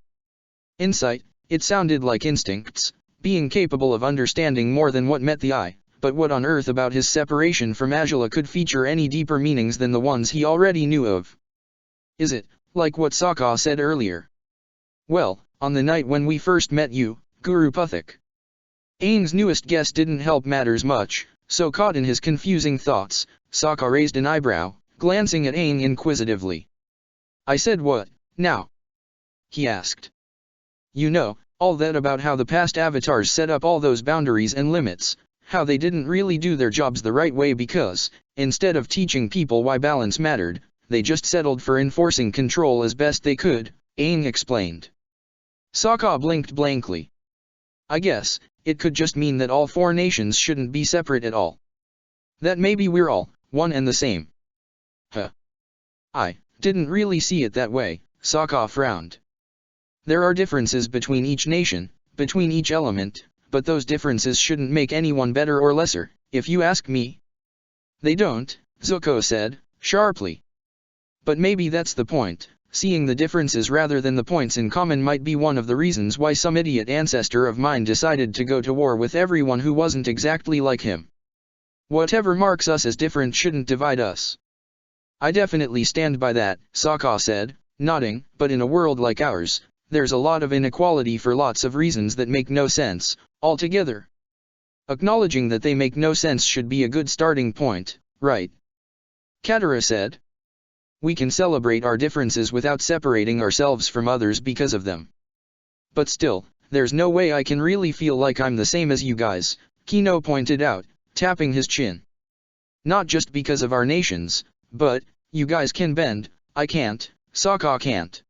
Insight, it sounded like instincts, being capable of understanding more than what met the eye, but what on earth about his separation from Azula could feature any deeper meanings than the ones he already knew of? Is it, like what Sokka said earlier? Well, on the night when we first met you, Guru Puthik. Aang's newest guess didn't help matters much, so caught in his confusing thoughts, Sokka raised an eyebrow, glancing at Aang inquisitively. I said what, now? He asked. You know, all that about how the past avatars set up all those boundaries and limits, how they didn't really do their jobs the right way because, instead of teaching people why balance mattered, they just settled for enforcing control as best they could, Aang explained. Sokka blinked blankly. I guess, it could just mean that all four nations shouldn't be separate at all. That maybe we're all one and the same. Huh. I didn't really see it that way, Sokka frowned. There are differences between each nation, between each element, but those differences shouldn't make anyone better or lesser, if you ask me. They don't, Zuko said, sharply. But maybe that's the point. Seeing the differences rather than the points in common might be one of the reasons why some idiot ancestor of mine decided to go to war with everyone who wasn't exactly like him. Whatever marks us as different shouldn't divide us. I definitely stand by that, Sokka said, nodding, but in a world like ours, there's a lot of inequality for lots of reasons that make no sense, altogether. Acknowledging that they make no sense should be a good starting point, right? Katara said. We can celebrate our differences without separating ourselves from others because of them. But still, there's no way I can really feel like I'm the same as you guys, Kino pointed out, tapping his chin. Not just because of our nations, but, you guys can bend, I can't, Sokka can't.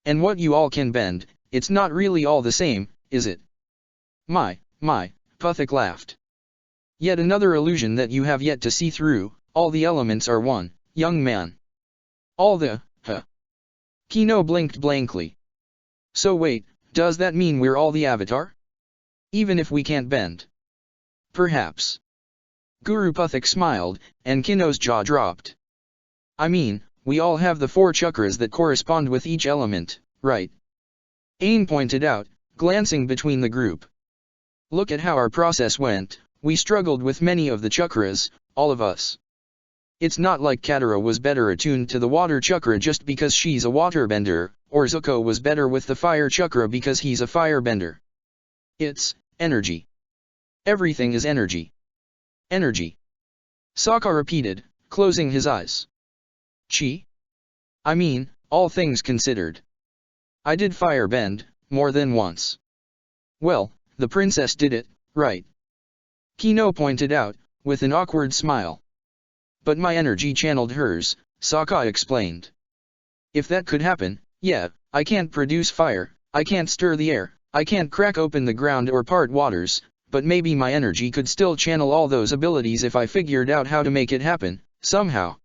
And what you all can bend, it's not really all the same, is it? My, Puthik laughed. Yet another illusion that you have yet to see through, all the elements are one, young man. All the, Kino blinked blankly. So wait, does that mean we're all the Avatar? Even if we can't bend? Perhaps. Guru Puthik smiled, and Kino's jaw dropped. I mean, we all have the four chakras that correspond with each element, right? Aang pointed out, glancing between the group. Look at how our process went, we struggled with many of the chakras, all of us. It's not like Katara was better attuned to the water chakra just because she's a waterbender, or Zuko was better with the fire chakra because he's a firebender. It's energy. Everything is energy. Energy. Sokka repeated, closing his eyes. Chi? I mean, all things considered. I did firebend, more than once. Well, the princess did it, right? Kino pointed out, with an awkward smile. But my energy channeled hers, Sokka explained. If that could happen, yeah, I can't produce fire, I can't stir the air, I can't crack open the ground or part waters, but maybe my energy could still channel all those abilities if I figured out how to make it happen, somehow.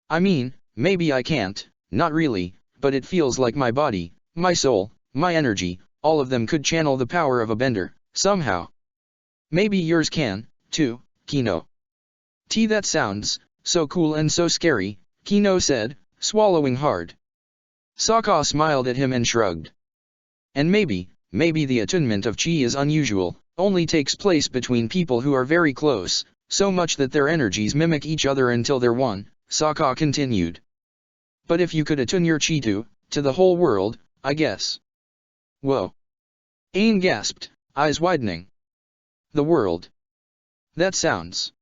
I mean, maybe I can't, not really, but it feels like my body, my soul, my energy, all of them could channel the power of a bender, somehow. Maybe yours can, too, Kino. That sounds so cool and so scary, Kino said, swallowing hard. Sokka smiled at him and shrugged. And maybe the attunement of chi is unusual, only takes place between people who are very close, so much that their energies mimic each other until they're one, Sokka continued. But if you could attune your chi to the whole world, I guess. Whoa. Aang gasped, eyes widening. The world. That sounds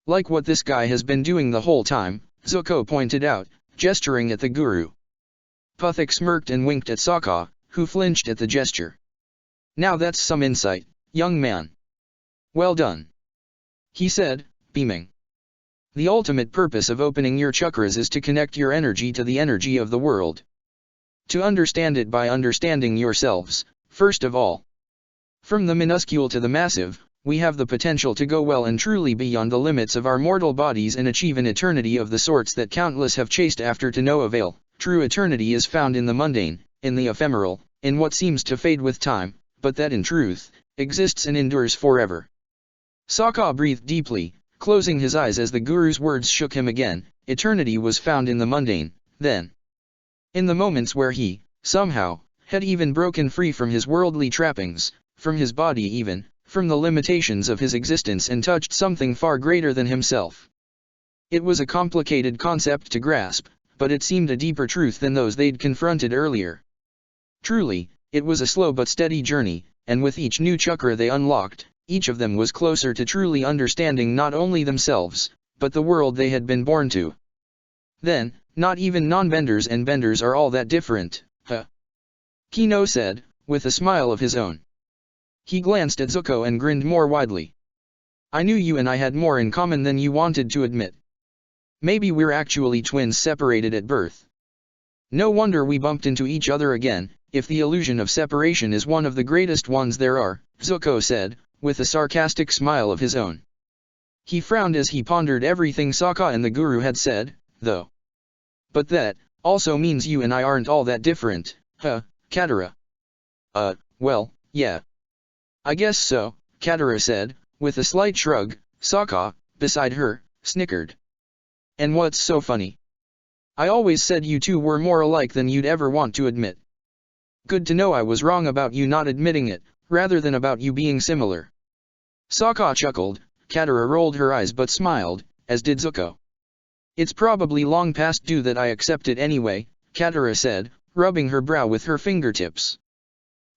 like what this guy has been doing the whole time, Zuko pointed out, gesturing at the guru. Puthik smirked and winked at Sokka, who flinched at the gesture. Now that's some insight, young man. Well done, he said, beaming. The ultimate purpose of opening your chakras is to connect your energy to the energy of the world. To understand it by understanding yourselves, first of all. From the minuscule to the massive, we have the potential to go well and truly beyond the limits of our mortal bodies and achieve an eternity of the sorts that countless have chased after to no avail. True eternity is found in the mundane, in the ephemeral, in what seems to fade with time, but that in truth, exists and endures forever. Sokka breathed deeply, closing his eyes as the guru's words shook him again. Eternity was found in the mundane, then. In the moments where he, somehow, had even broken free from his worldly trappings, from his body even, from the limitations of his existence and touched something far greater than himself. It was a complicated concept to grasp, but it seemed a deeper truth than those they'd confronted earlier. Truly, it was a slow but steady journey, and with each new chakra they unlocked, each of them was closer to truly understanding not only themselves, but the world they had been born to. Then, not even non-benders and benders are all that different, huh? Kino said, with a smile of his own. He glanced at Zuko and grinned more widely. I knew you and I had more in common than you wanted to admit. Maybe we're actually twins separated at birth. No wonder we bumped into each other again, if the illusion of separation is one of the greatest ones there are, Zuko said, with a sarcastic smile of his own. He frowned as he pondered everything Sokka and the Guru had said, though. But that, also means you and I aren't all that different, huh, Katara? Well, yeah. I guess so, Katara said, with a slight shrug. Sokka, beside her, snickered. And what's so funny? I always said you two were more alike than you'd ever want to admit. Good to know I was wrong about you not admitting it, rather than about you being similar. Sokka chuckled. Katara rolled her eyes but smiled, as did Zuko. It's probably long past due that I accept it anyway, Katara said, rubbing her brow with her fingertips.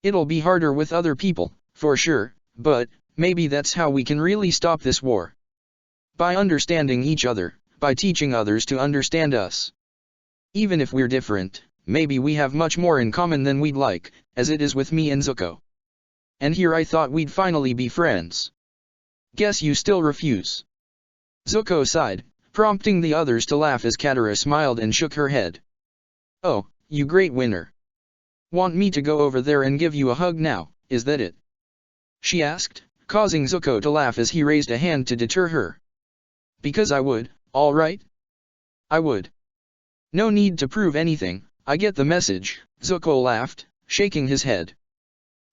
It'll be harder with other people, for sure, but maybe that's how we can really stop this war. By understanding each other, by teaching others to understand us. Even if we're different, maybe we have much more in common than we'd like, as it is with me and Zuko. And here I thought we'd finally be friends. Guess you still refuse. Zuko sighed, prompting the others to laugh as Katara smiled and shook her head. Oh, you great winner. Want me to go over there and give you a hug now, is that it? She asked, causing Zuko to laugh as he raised a hand to deter her. Because I would, all right? I would. No need to prove anything, I get the message, Zuko laughed, shaking his head.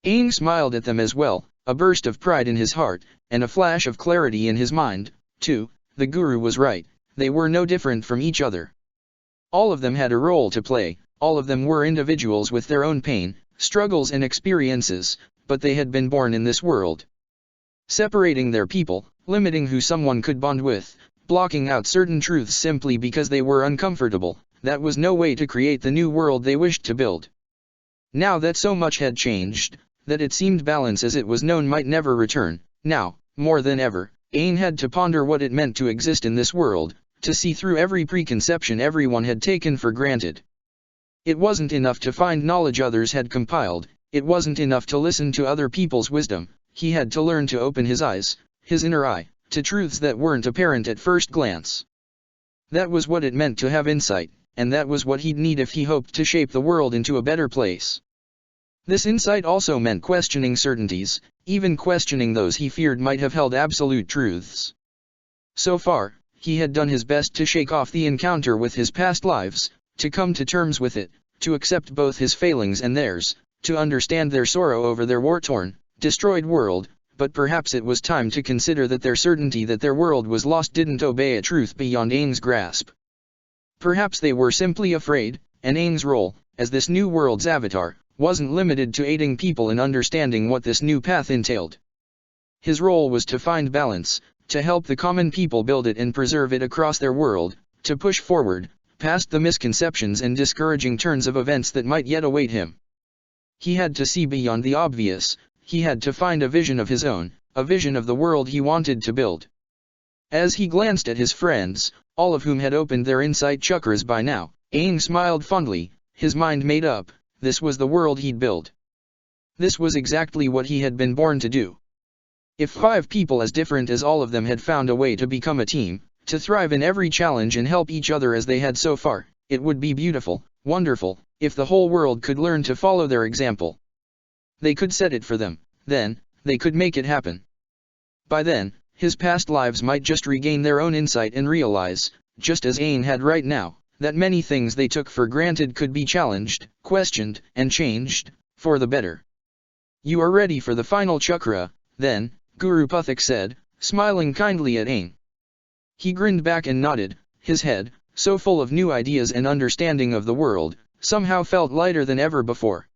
Aang smiled at them as well, a burst of pride in his heart, and a flash of clarity in his mind, too. The Guru was right, they were no different from each other. All of them had a role to play, all of them were individuals with their own pain, struggles and experiences, but they had been born in this world. Separating their people, limiting who someone could bond with, blocking out certain truths simply because they were uncomfortable, that was no way to create the new world they wished to build. Now that so much had changed, that it seemed balance as it was known might never return, now, more than ever, Aang had to ponder what it meant to exist in this world, to see through every preconception everyone had taken for granted. It wasn't enough to find knowledge others had compiled, it wasn't enough to listen to other people's wisdom, he had to learn to open his eyes, his inner eye, to truths that weren't apparent at first glance. That was what it meant to have insight, and that was what he'd need if he hoped to shape the world into a better place. This insight also meant questioning certainties, even questioning those he feared might have held absolute truths. So far, he had done his best to shake off the encounter with his past lives, to come to terms with it, to accept both his failings and theirs, to understand their sorrow over their war-torn, destroyed world, but perhaps it was time to consider that their certainty that their world was lost didn't obey a truth beyond Aang's grasp. Perhaps they were simply afraid, and Aang's role, as this new world's avatar, wasn't limited to aiding people in understanding what this new path entailed. His role was to find balance, to help the common people build it and preserve it across their world, to push forward, past the misconceptions and discouraging turns of events that might yet await him. He had to see beyond the obvious, he had to find a vision of his own, a vision of the world he wanted to build. As he glanced at his friends, all of whom had opened their insight chakras by now, Aang smiled fondly, his mind made up, this was the world he'd build. This was exactly what he had been born to do. If 5 people as different as all of them had found a way to become a team, to thrive in every challenge and help each other as they had so far, it would be beautiful, wonderful, if the whole world could learn to follow their example. They could set it for them, then, they could make it happen. By then, his past lives might just regain their own insight and realize, just as Aang had right now, that many things they took for granted could be challenged, questioned, and changed, for the better. You are ready for the final chakra, then, Guru Puthik said, smiling kindly at Aang. He grinned back and nodded, his head, so full of new ideas and understanding of the world, somehow felt lighter than ever before.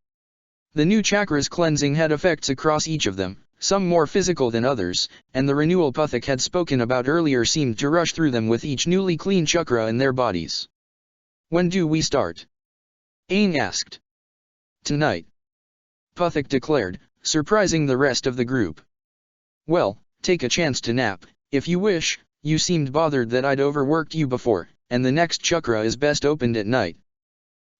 The new chakra's cleansing had effects across each of them, some more physical than others, and the renewal Puthik had spoken about earlier seemed to rush through them with each newly clean chakra in their bodies. When do we start? Aang asked. Tonight. Puthik declared, surprising the rest of the group. Well, take a chance to nap, if you wish, you seemed bothered that I'd overworked you before, and the next chakra is best opened at night.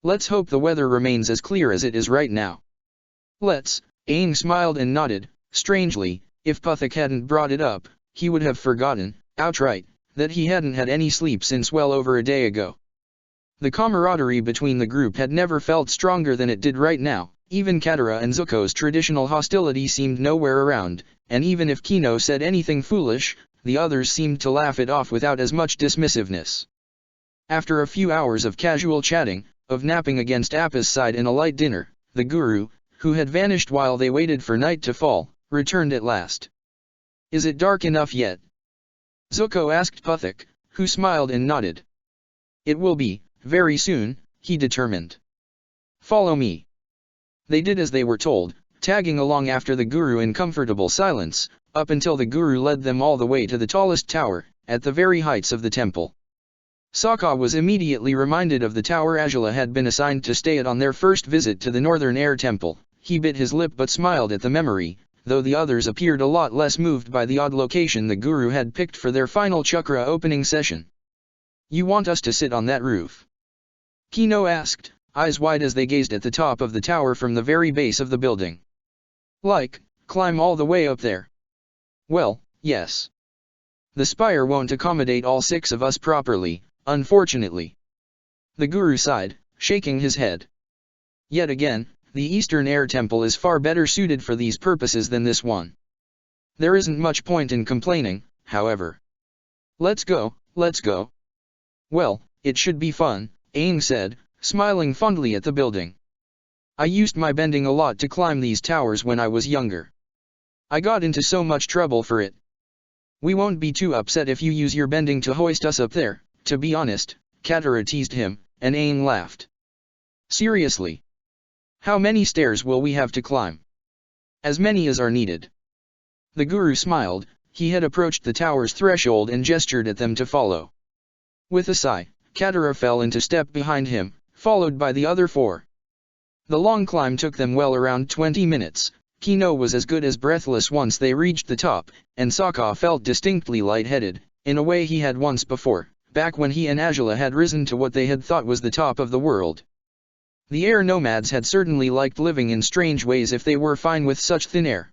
Let's hope the weather remains as clear as it is right now. Let's, Aang smiled and nodded, strangely, if Puthik hadn't brought it up, he would have forgotten, outright, that he hadn't had any sleep since well over a day ago. The camaraderie between the group had never felt stronger than it did right now, even Katara and Zuko's traditional hostility seemed nowhere around, and even if Kino said anything foolish, the others seemed to laugh it off without as much dismissiveness. After a few hours of casual chatting, of napping against Appa's side and a light dinner, the Guru, who had vanished while they waited for night to fall, returned at last. Is it dark enough yet? Zuko asked Puthik, who smiled and nodded. It will be, very soon, he determined. Follow me. They did as they were told, tagging along after the Guru in comfortable silence, up until the Guru led them all the way to the tallest tower, at the very heights of the temple. Sokka was immediately reminded of the tower Azula had been assigned to stay at on their first visit to the Northern Air Temple. He bit his lip but smiled at the memory, though the others appeared a lot less moved by the odd location the Guru had picked for their final chakra opening session. You want us to sit on that roof? Kino asked, eyes wide as they gazed at the top of the tower from the very base of the building. Like, climb all the way up there? Well, yes. The spire won't accommodate all 6 of us properly, unfortunately. The Guru sighed, shaking his head. Yet again, the Eastern Air Temple is far better suited for these purposes than this one. There isn't much point in complaining, however. Let's go, let's go. Well, it should be fun, Aang said, smiling fondly at the building. I used my bending a lot to climb these towers when I was younger. I got into so much trouble for it. We won't be too upset if you use your bending to hoist us up there, to be honest, Katara teased him, and Aang laughed. Seriously? How many stairs will we have to climb? As many as are needed. The Guru smiled, he had approached the tower's threshold and gestured at them to follow. With a sigh, Katara fell into step behind him, followed by the other 4. The long climb took them well around 20 minutes, Kino was as good as breathless once they reached the top, and Sokka felt distinctly lightheaded, in a way he had once before, back when he and Azula had risen to what they had thought was the top of the world. The air nomads had certainly liked living in strange ways if they were fine with such thin air.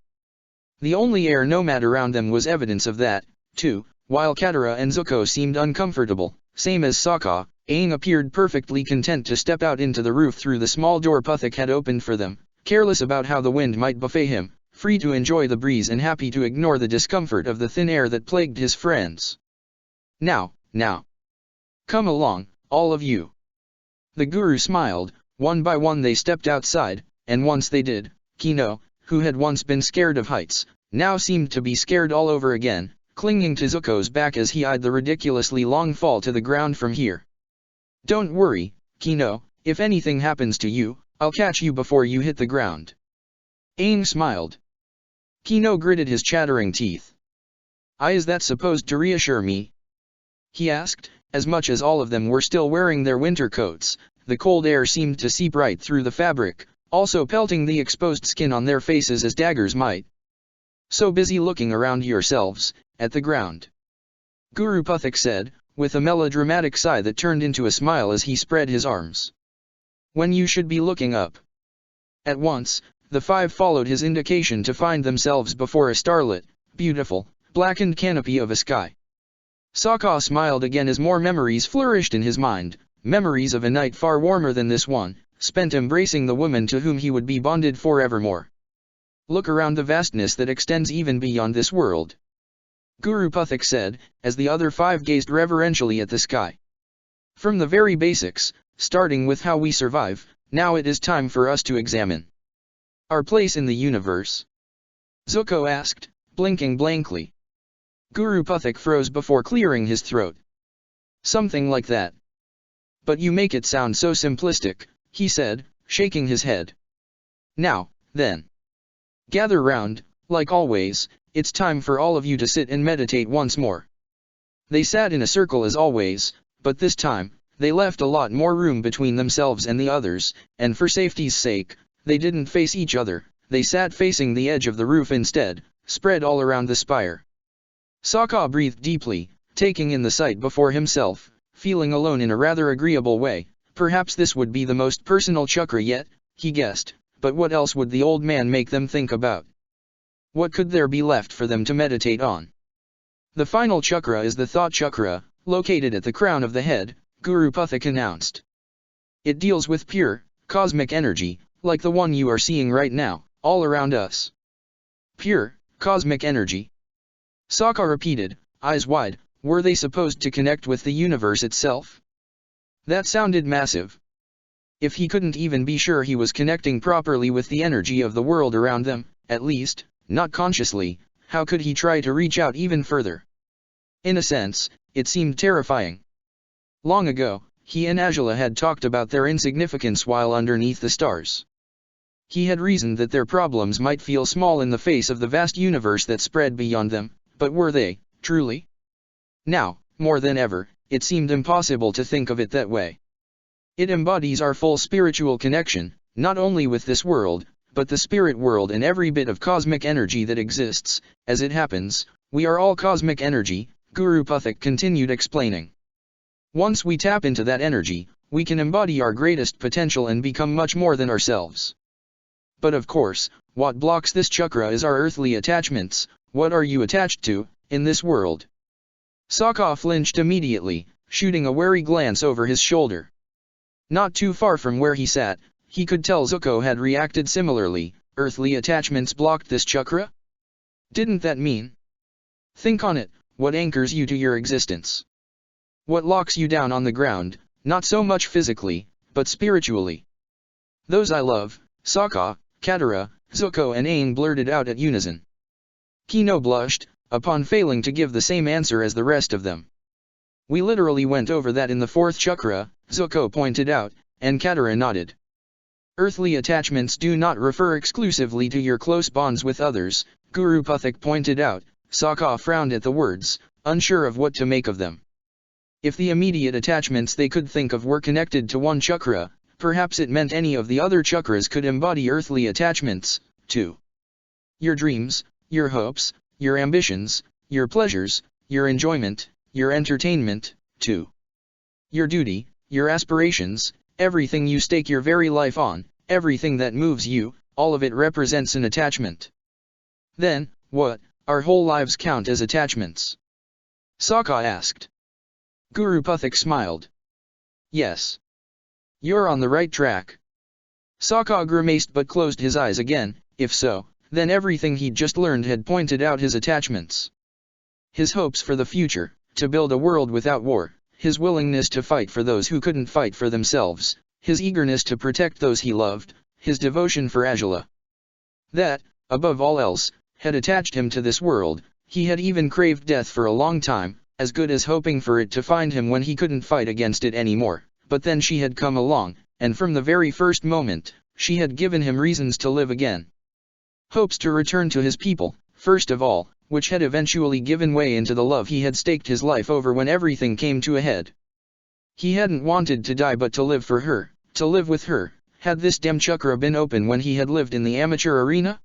The only air nomad around them was evidence of that, too, while Katara and Zuko seemed uncomfortable, same as Sokka. Aang appeared perfectly content to step out into the roof through the small door Puthik had opened for them, careless about how the wind might buffet him, free to enjoy the breeze and happy to ignore the discomfort of the thin air that plagued his friends. Now. Come along, all of you. The Guru smiled, one by one they stepped outside, and once they did, Kino, who had once been scared of heights, now seemed to be scared all over again, clinging to Zuko's back as he eyed the ridiculously long fall to the ground from here. Don't worry, Kino, if anything happens to you, I'll catch you before you hit the ground. Aang smiled. Kino gritted his chattering teeth. Is that supposed to reassure me? He asked, as much as all of them were still wearing their winter coats, the cold air seemed to seep right through the fabric, also pelting the exposed skin on their faces as daggers might. So busy looking around yourselves, at the ground. Guru Puthik said, with a melodramatic sigh that turned into a smile as he spread his arms. When you should be looking up. At once, the five followed his indication to find themselves before a starlit, beautiful, blackened canopy of a sky. Sokka smiled again as more memories flourished in his mind, memories of a night far warmer than this one, spent embracing the woman to whom he would be bonded forevermore. Look around the vastness that extends even beyond this world. Guru Puthik said, as the other five gazed reverentially at the sky. From the very basics, starting with how we survive, now it is time for us to examine our place in the universe. Zuko asked, blinking blankly. Guru Puthik froze before clearing his throat. Something like that. But you make it sound so simplistic, he said, shaking his head. Now, then. Gather round, like always, it's time for all of you to sit and meditate once more. They sat in a circle as always, but this time, they left a lot more room between themselves and the others, and for safety's sake, they didn't face each other, they sat facing the edge of the roof instead, spread all around the spire. Sokka breathed deeply, taking in the sight before himself, feeling alone in a rather agreeable way. Perhaps this would be the most personal chakra yet, he guessed, but what else would the old man make them think about? What could there be left for them to meditate on? The final chakra is the thought chakra, located at the crown of the head, Guru Puthik announced. It deals with pure, cosmic energy, like the one you are seeing right now, all around us. Pure, cosmic energy. Sokka repeated, eyes wide. Were they supposed to connect with the universe itself? That sounded massive. If he couldn't even be sure he was connecting properly with the energy of the world around them, at least, not consciously, how could he try to reach out even further? In a sense, it seemed terrifying. Long ago, he and Azula had talked about their insignificance while underneath the stars. He had reasoned that their problems might feel small in the face of the vast universe that spread beyond them, but were they, truly? Now, more than ever, it seemed impossible to think of it that way. It embodies our full spiritual connection, not only with this world, but the spirit world and every bit of cosmic energy that exists. As it happens, we are all cosmic energy, Guru Puthik continued explaining. Once we tap into that energy, we can embody our greatest potential and become much more than ourselves. But of course, what blocks this chakra is our earthly attachments. What are you attached to, in this world? Sokka flinched immediately, shooting a wary glance over his shoulder. Not too far from where he sat, he could tell Zuko had reacted similarly. Earthly attachments blocked this chakra? Didn't that mean? Think on it, what anchors you to your existence? What locks you down on the ground, not so much physically, but spiritually? Those I love, Sokka, Katara, Zuko and Aang blurted out at unison. Kino blushed, upon failing to give the same answer as the rest of them. We literally went over that in the fourth chakra, Zuko pointed out, and Katara nodded. Earthly attachments do not refer exclusively to your close bonds with others, Guru Puthik pointed out. Sokka frowned at the words, unsure of what to make of them. If the immediate attachments they could think of were connected to one chakra, perhaps it meant any of the other chakras could embody earthly attachments, too. Your dreams, your hopes, your ambitions, your pleasures, your enjoyment, your entertainment, too. Your duty, your aspirations, everything you stake your very life on, everything that moves you, all of it represents an attachment. Then, what, our whole lives count as attachments? Sokka asked. Guru Puthik smiled. Yes. You're on the right track. Sokka grimaced but closed his eyes again. If so, then everything he'd just learned had pointed out his attachments. His hopes for the future, to build a world without war, his willingness to fight for those who couldn't fight for themselves, his eagerness to protect those he loved, his devotion for Azula. That, above all else, had attached him to this world. He had even craved death for a long time, as good as hoping for it to find him when he couldn't fight against it anymore. But then she had come along, and from the very first moment, she had given him reasons to live again. Hopes to return to his people, first of all, which had eventually given way into the love he had staked his life over when everything came to a head. He hadn't wanted to die but to live for her, to live with her, Had this damn chakra been open when he had lived in the amateur arena?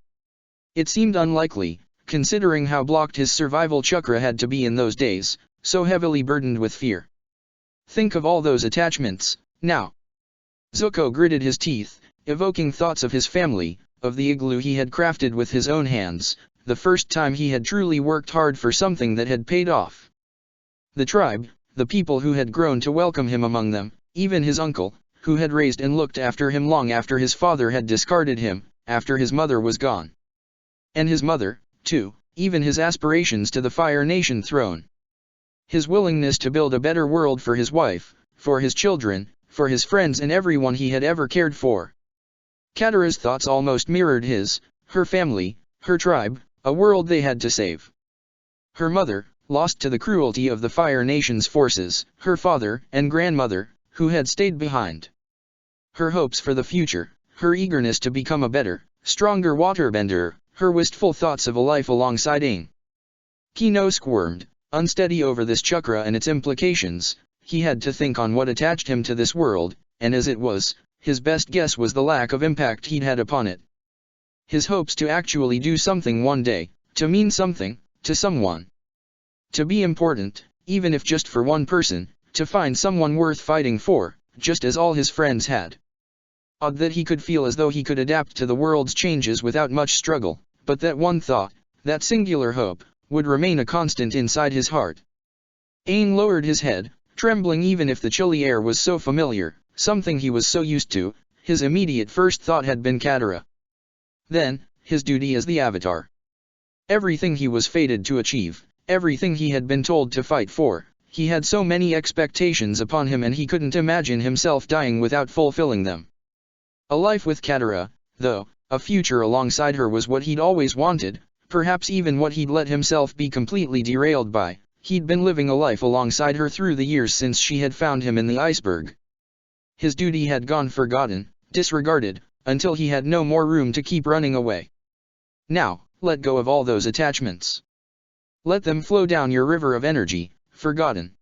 It seemed unlikely, considering how blocked his survival chakra had to be in those days, so heavily burdened with fear. Think of all those attachments, now. Zuko gritted his teeth, evoking thoughts of his family, of the igloo he had crafted with his own hands, the first time he had truly worked hard for something that had paid off. The tribe, the people who had grown to welcome him among them, even his uncle, who had raised and looked after him long after his father had discarded him, after his mother was gone. And his mother, too, even his aspirations to the Fire Nation throne. His willingness to build a better world for his wife, for his children, for his friends and everyone he had ever cared for. Katara's thoughts almost mirrored his, her family, her tribe, a world they had to save. Her mother, lost to the cruelty of the Fire Nation's forces, her father and grandmother, who had stayed behind. Her hopes for the future, her eagerness to become a better, stronger waterbender, her wistful thoughts of a life alongside Aang. Kino squirmed, unsteady over this chakra and its implications. He had to think on what attached him to this world, and as it was, his best guess was the lack of impact he'd had upon it. His hopes to actually do something one day, to mean something, to someone. To be important, even if just for one person, to find someone worth fighting for, just as all his friends had. Odd that he could feel as though he could adapt to the world's changes without much struggle, but that one thought, that singular hope, would remain a constant inside his heart. Aang lowered his head, trembling even if the chilly air was so familiar, something he was so used to. His immediate first thought had been Katara. Then, his duty as the Avatar. Everything he was fated to achieve, everything he had been told to fight for, he had so many expectations upon him and he couldn't imagine himself dying without fulfilling them. A life with Katara, though, a future alongside her was what he'd always wanted, perhaps even what he'd let himself be completely derailed by. He'd been living a life alongside her through the years since she had found him in the iceberg. His duty had gone forgotten, disregarded, until he had no more room to keep running away. Now, let go of all those attachments. Let them flow down your river of energy, forgotten.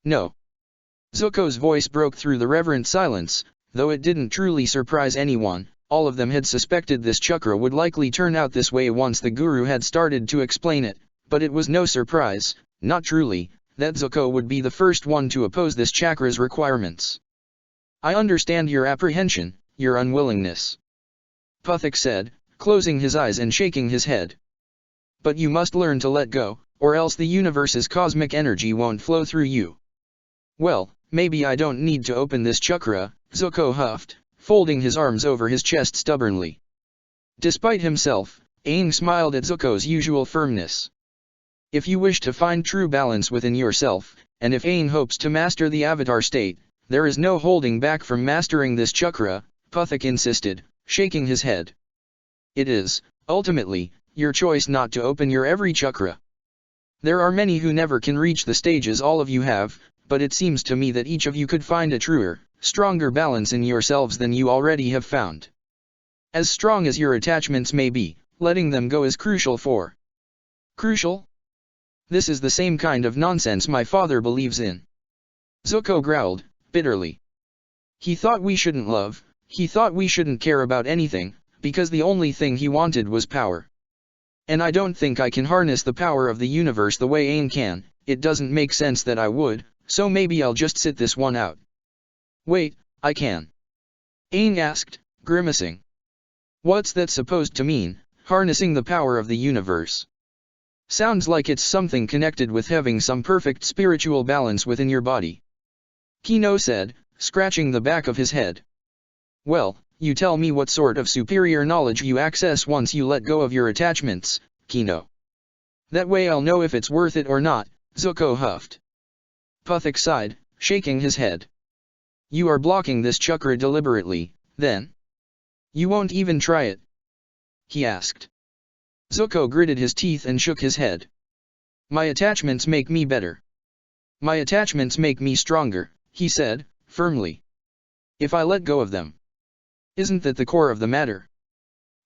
No. Zuko's voice broke through the reverent silence, though it didn't truly surprise anyone. All of them had suspected this chakra would likely turn out this way once the Guru had started to explain it, but it was no surprise, not truly, that Zuko would be the first one to oppose this chakra's requirements. I understand your apprehension, your unwillingness. Puthik said, closing his eyes and shaking his head. But you must learn to let go, or else the universe's cosmic energy won't flow through you. Well, maybe I don't need to open this chakra, Zuko huffed, folding his arms over his chest stubbornly. Despite himself, Aang smiled at Zuko's usual firmness. If you wish to find true balance within yourself, and if Aang hopes to master the Avatar state, there is no holding back from mastering this chakra, Puthik insisted, shaking his head. It is, ultimately, your choice not to open your every chakra. There are many who never can reach the stages all of you have, but it seems to me that each of you could find a truer, stronger balance in yourselves than you already have found. As strong as your attachments may be, letting them go is crucial for. Crucial? This is the same kind of nonsense my father believes in. Zuko growled, bitterly. He thought we shouldn't love, he thought we shouldn't care about anything, because the only thing he wanted was power. And I don't think I can harness the power of the universe the way Aang can. It doesn't make sense that I would, so maybe I'll just sit this one out. Wait, I can. Aang asked, grimacing. What's that supposed to mean, harnessing the power of the universe? Sounds like it's something connected with having some perfect spiritual balance within your body. Kino said, scratching the back of his head. Well, you tell me what sort of superior knowledge you access once you let go of your attachments, Kino. That way I'll know if it's worth it or not, Zuko huffed. Puthik sighed, shaking his head. You are blocking this chakra deliberately, then? You won't even try it? He asked. Zuko gritted his teeth and shook his head. My attachments make me better. My attachments make me stronger, he said, firmly. If I let go of them. Isn't that the core of the matter?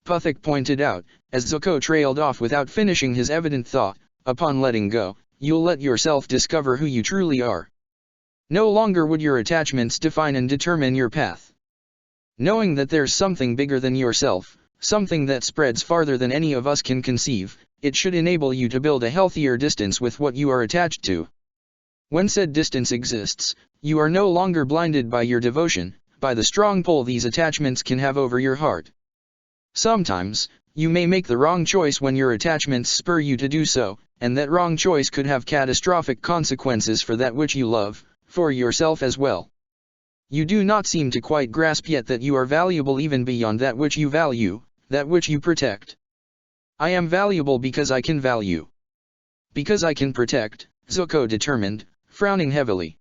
Puthik pointed out, as Zuko trailed off without finishing his evident thought. Upon letting go, you'll let yourself discover who you truly are. No longer would your attachments define and determine your path. Knowing that there's something bigger than yourself, something that spreads farther than any of us can conceive, it should enable you to build a healthier distance with what you are attached to. When said distance exists, you are no longer blinded by your devotion, by the strong pull these attachments can have over your heart. Sometimes, you may make the wrong choice when your attachments spur you to do so, and that wrong choice could have catastrophic consequences for that which you love, for yourself as well. You do not seem to quite grasp yet that you are valuable even beyond that which you value, that which you protect. I am valuable because I can value. Because I can protect, Zuko determined, frowning heavily.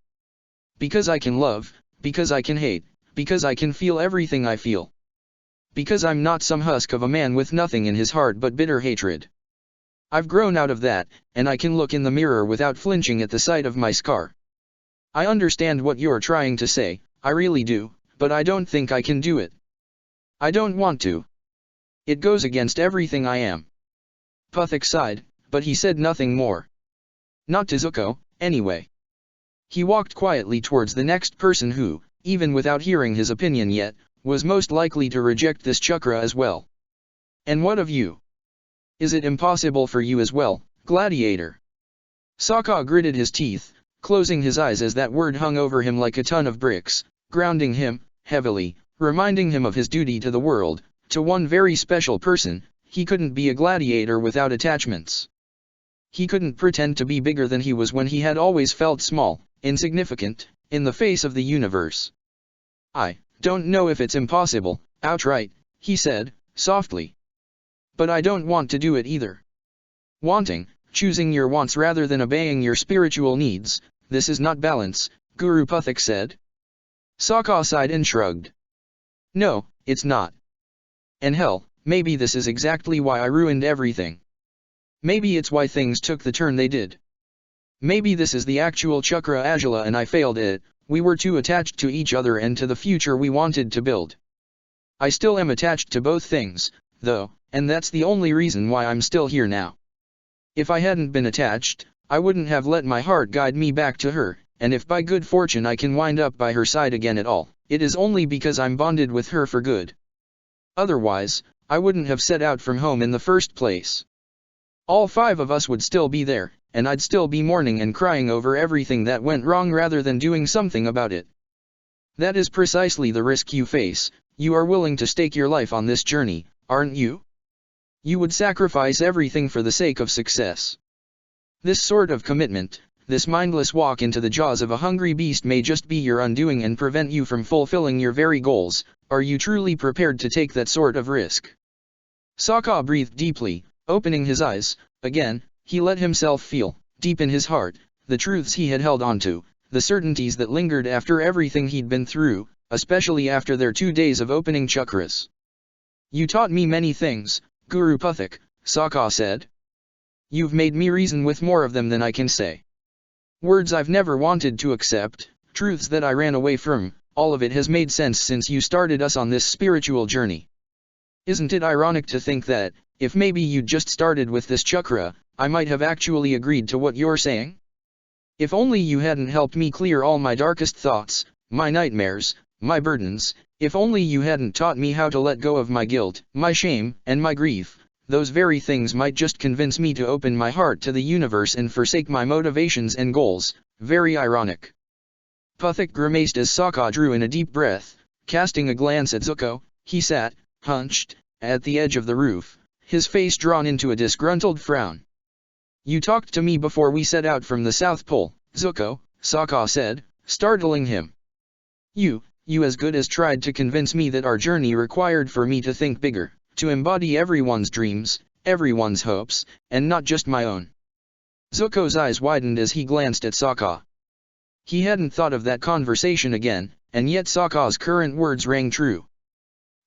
Because I can love, because I can hate, because I can feel everything I feel. Because I'm not some husk of a man with nothing in his heart but bitter hatred. I've grown out of that, and I can look in the mirror without flinching at the sight of my scar. I understand what you're trying to say, I really do, but I don't think I can do it. I don't want to. It goes against everything I am. Puthik sighed, but he said nothing more. Not to Zuko, anyway. He walked quietly towards the next person who, even without hearing his opinion yet, was most likely to reject this chakra as well. And what of you? Is it impossible for you as well, Gladiator? Sokka gritted his teeth, closing his eyes as that word hung over him like a ton of bricks, grounding him, heavily, reminding him of his duty to the world, to one very special person. He couldn't be a gladiator without attachments. He couldn't pretend to be bigger than he was when he had always felt small, insignificant, in the face of the universe. I don't know if it's impossible, outright, he said, softly. But I don't want to do it either. Wanting, choosing your wants rather than obeying your spiritual needs, this is not balance, Guru Puthik said. Sokka sighed and shrugged. No, it's not. And hell, maybe this is exactly why I ruined everything. Maybe it's why things took the turn they did. Maybe this is the actual Chakra Ajala and I failed at it. We were too attached to each other and to the future we wanted to build. I still am attached to both things, though, and that's the only reason why I'm still here now. If I hadn't been attached, I wouldn't have let my heart guide me back to her, and if by good fortune I can wind up by her side again at all, it is only because I'm bonded with her for good. Otherwise, I wouldn't have set out from home in the first place. All 5 of us would still be there, and I'd still be mourning and crying over everything that went wrong rather than doing something about it. That is precisely the risk you face. You are willing to stake your life on this journey, aren't you? You would sacrifice everything for the sake of success. This sort of commitment, this mindless walk into the jaws of a hungry beast may just be your undoing and prevent you from fulfilling your very goals. Are you truly prepared to take that sort of risk? Sokka breathed deeply, opening his eyes. Again, he let himself feel, deep in his heart, the truths he had held onto, the certainties that lingered after everything he'd been through, especially after their 2 days of opening chakras. You taught me many things, Guru Puthik, Sokka said. You've made me reason with more of them than I can say. Words I've never wanted to accept, truths that I ran away from, all of it has made sense since you started us on this spiritual journey. Isn't it ironic to think that, if maybe you'd just started with this chakra, I might have actually agreed to what you're saying? If only you hadn't helped me clear all my darkest thoughts, my nightmares, my burdens, if only you hadn't taught me how to let go of my guilt, my shame, and my grief, those very things might just convince me to open my heart to the universe and forsake my motivations and goals. Very ironic. Puthik grimaced as Sokka drew in a deep breath, casting a glance at Zuko. He sat, hunched, at the edge of the roof, his face drawn into a disgruntled frown. You talked to me before we set out from the South Pole, Zuko, Sokka said, startling him. You as good as tried to convince me that our journey required for me to think bigger, to embody everyone's dreams, everyone's hopes, and not just my own. Zuko's eyes widened as he glanced at Sokka. He hadn't thought of that conversation again, and yet Sokka's current words rang true.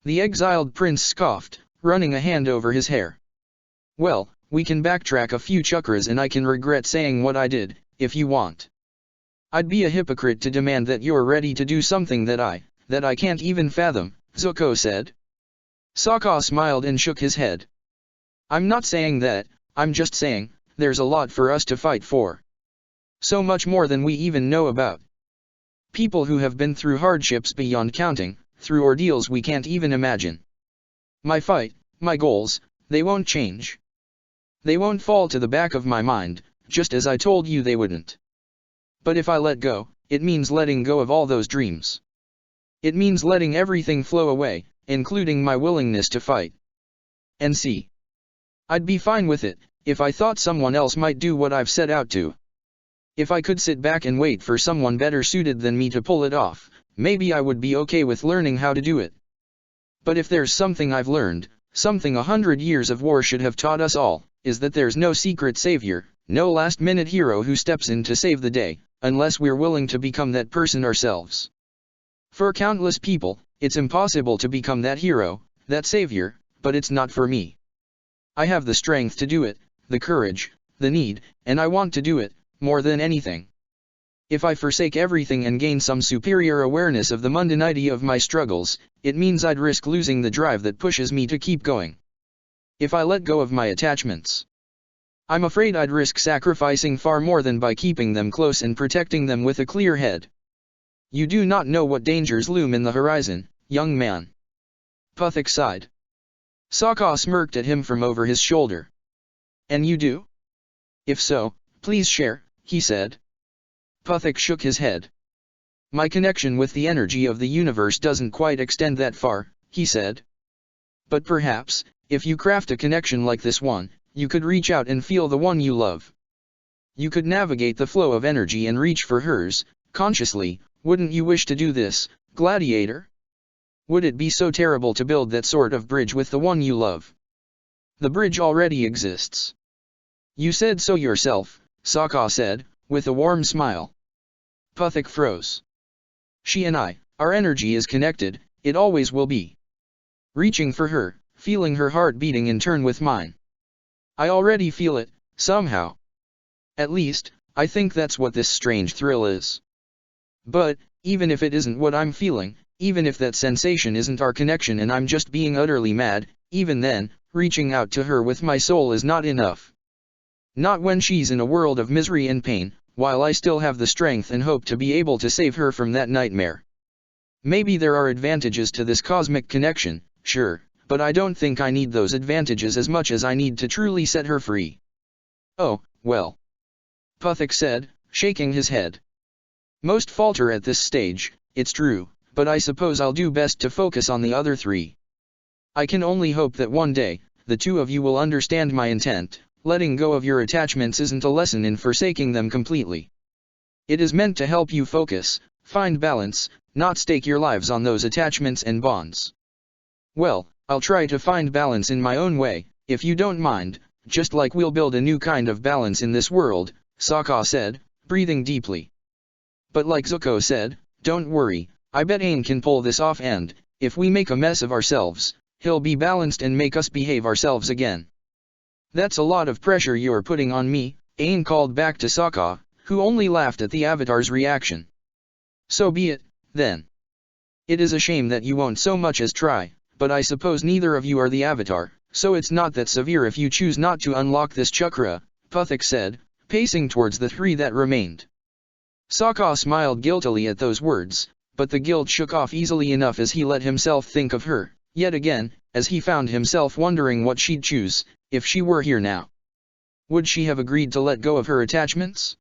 The exiled prince scoffed, running a hand over his hair. Well, we can backtrack a few chakras and I can regret saying what I did, if you want. I'd be a hypocrite to demand that you're ready to do something that I can't even fathom, Zuko said. Sokka smiled and shook his head. I'm not saying that, I'm just saying, there's a lot for us to fight for. So much more than we even know about. People who have been through hardships beyond counting, through ordeals we can't even imagine. My fight, my goals, they won't change. They won't fall to the back of my mind, just as I told you they wouldn't. But if I let go, it means letting go of all those dreams. It means letting everything flow away, including my willingness to fight. And see. I'd be fine with it, if I thought someone else might do what I've set out to. If I could sit back and wait for someone better suited than me to pull it off, maybe I would be okay with learning how to do it. But if there's something I've learned, something 100 years of war should have taught us all, is that there's no secret savior, no last-minute hero who steps in to save the day, unless we're willing to become that person ourselves. For countless people, it's impossible to become that hero, that savior, but it's not for me. I have the strength to do it, the courage, the need, and I want to do it, more than anything. If I forsake everything and gain some superior awareness of the mundanity of my struggles, it means I'd risk losing the drive that pushes me to keep going. If I let go of my attachments, I'm afraid I'd risk sacrificing far more than by keeping them close and protecting them with a clear head. You do not know what dangers loom in the horizon, young man. Puthik sighed. Sokka smirked at him from over his shoulder. And you do? If so, please share, he said. Puthik shook his head. My connection with the energy of the universe doesn't quite extend that far, he said. But perhaps, if you craft a connection like this one, you could reach out and feel the one you love. You could navigate the flow of energy and reach for hers, consciously. Wouldn't you wish to do this, Gladiator? Would it be so terrible to build that sort of bridge with the one you love? The bridge already exists. You said so yourself, Sokka said, with a warm smile. Puthik froze. She and I, our energy is connected, it always will be. Reaching for her, feeling her heart beating in turn with mine. I already feel it, somehow. At least, I think that's what this strange thrill is. But, even if it isn't what I'm feeling, even if that sensation isn't our connection and I'm just being utterly mad, even then, reaching out to her with my soul is not enough. Not when she's in a world of misery and pain, while I still have the strength and hope to be able to save her from that nightmare. Maybe there are advantages to this cosmic connection, sure, but I don't think I need those advantages as much as I need to truly set her free. Oh, well. Puthik said, shaking his head. Most falter at this stage, it's true, but I suppose I'll do best to focus on the other three. I can only hope that one day, the two of you will understand my intent. Letting go of your attachments isn't a lesson in forsaking them completely. It is meant to help you focus, find balance, not stake your lives on those attachments and bonds. Well, I'll try to find balance in my own way, if you don't mind, just like we'll build a new kind of balance in this world, Sokka said, breathing deeply. But like Zuko said, don't worry, I bet Aang can pull this off and, if we make a mess of ourselves, he'll be balanced and make us behave ourselves again. That's a lot of pressure you're putting on me, Aang called back to Sokka, who only laughed at the Avatar's reaction. So be it, then. It is a shame that you won't so much as try, but I suppose neither of you are the Avatar, so it's not that severe if you choose not to unlock this chakra, Puthik said, pacing towards the three that remained. Sokka smiled guiltily at those words, but the guilt shook off easily enough as he let himself think of her, yet again, as he found himself wondering what she'd choose, if she were here now. Would she have agreed to let go of her attachments?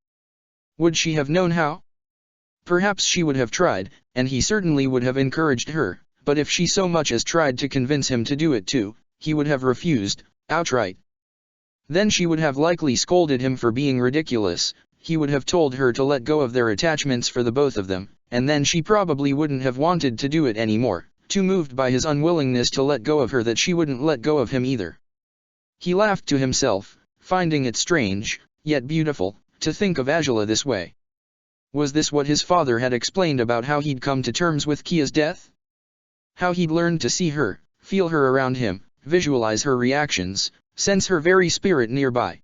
Would she have known how? Perhaps she would have tried, and he certainly would have encouraged her, but if she so much as tried to convince him to do it too, he would have refused, outright. Then she would have likely scolded him for being ridiculous, he would have told her to let go of their attachments for the both of them, and then she probably wouldn't have wanted to do it anymore, too moved by his unwillingness to let go of her that she wouldn't let go of him either. He laughed to himself, finding it strange, yet beautiful, to think of Azula this way. Was this what his father had explained about how he'd come to terms with Kia's death? How he'd learned to see her, feel her around him, visualize her reactions, sense her very spirit nearby.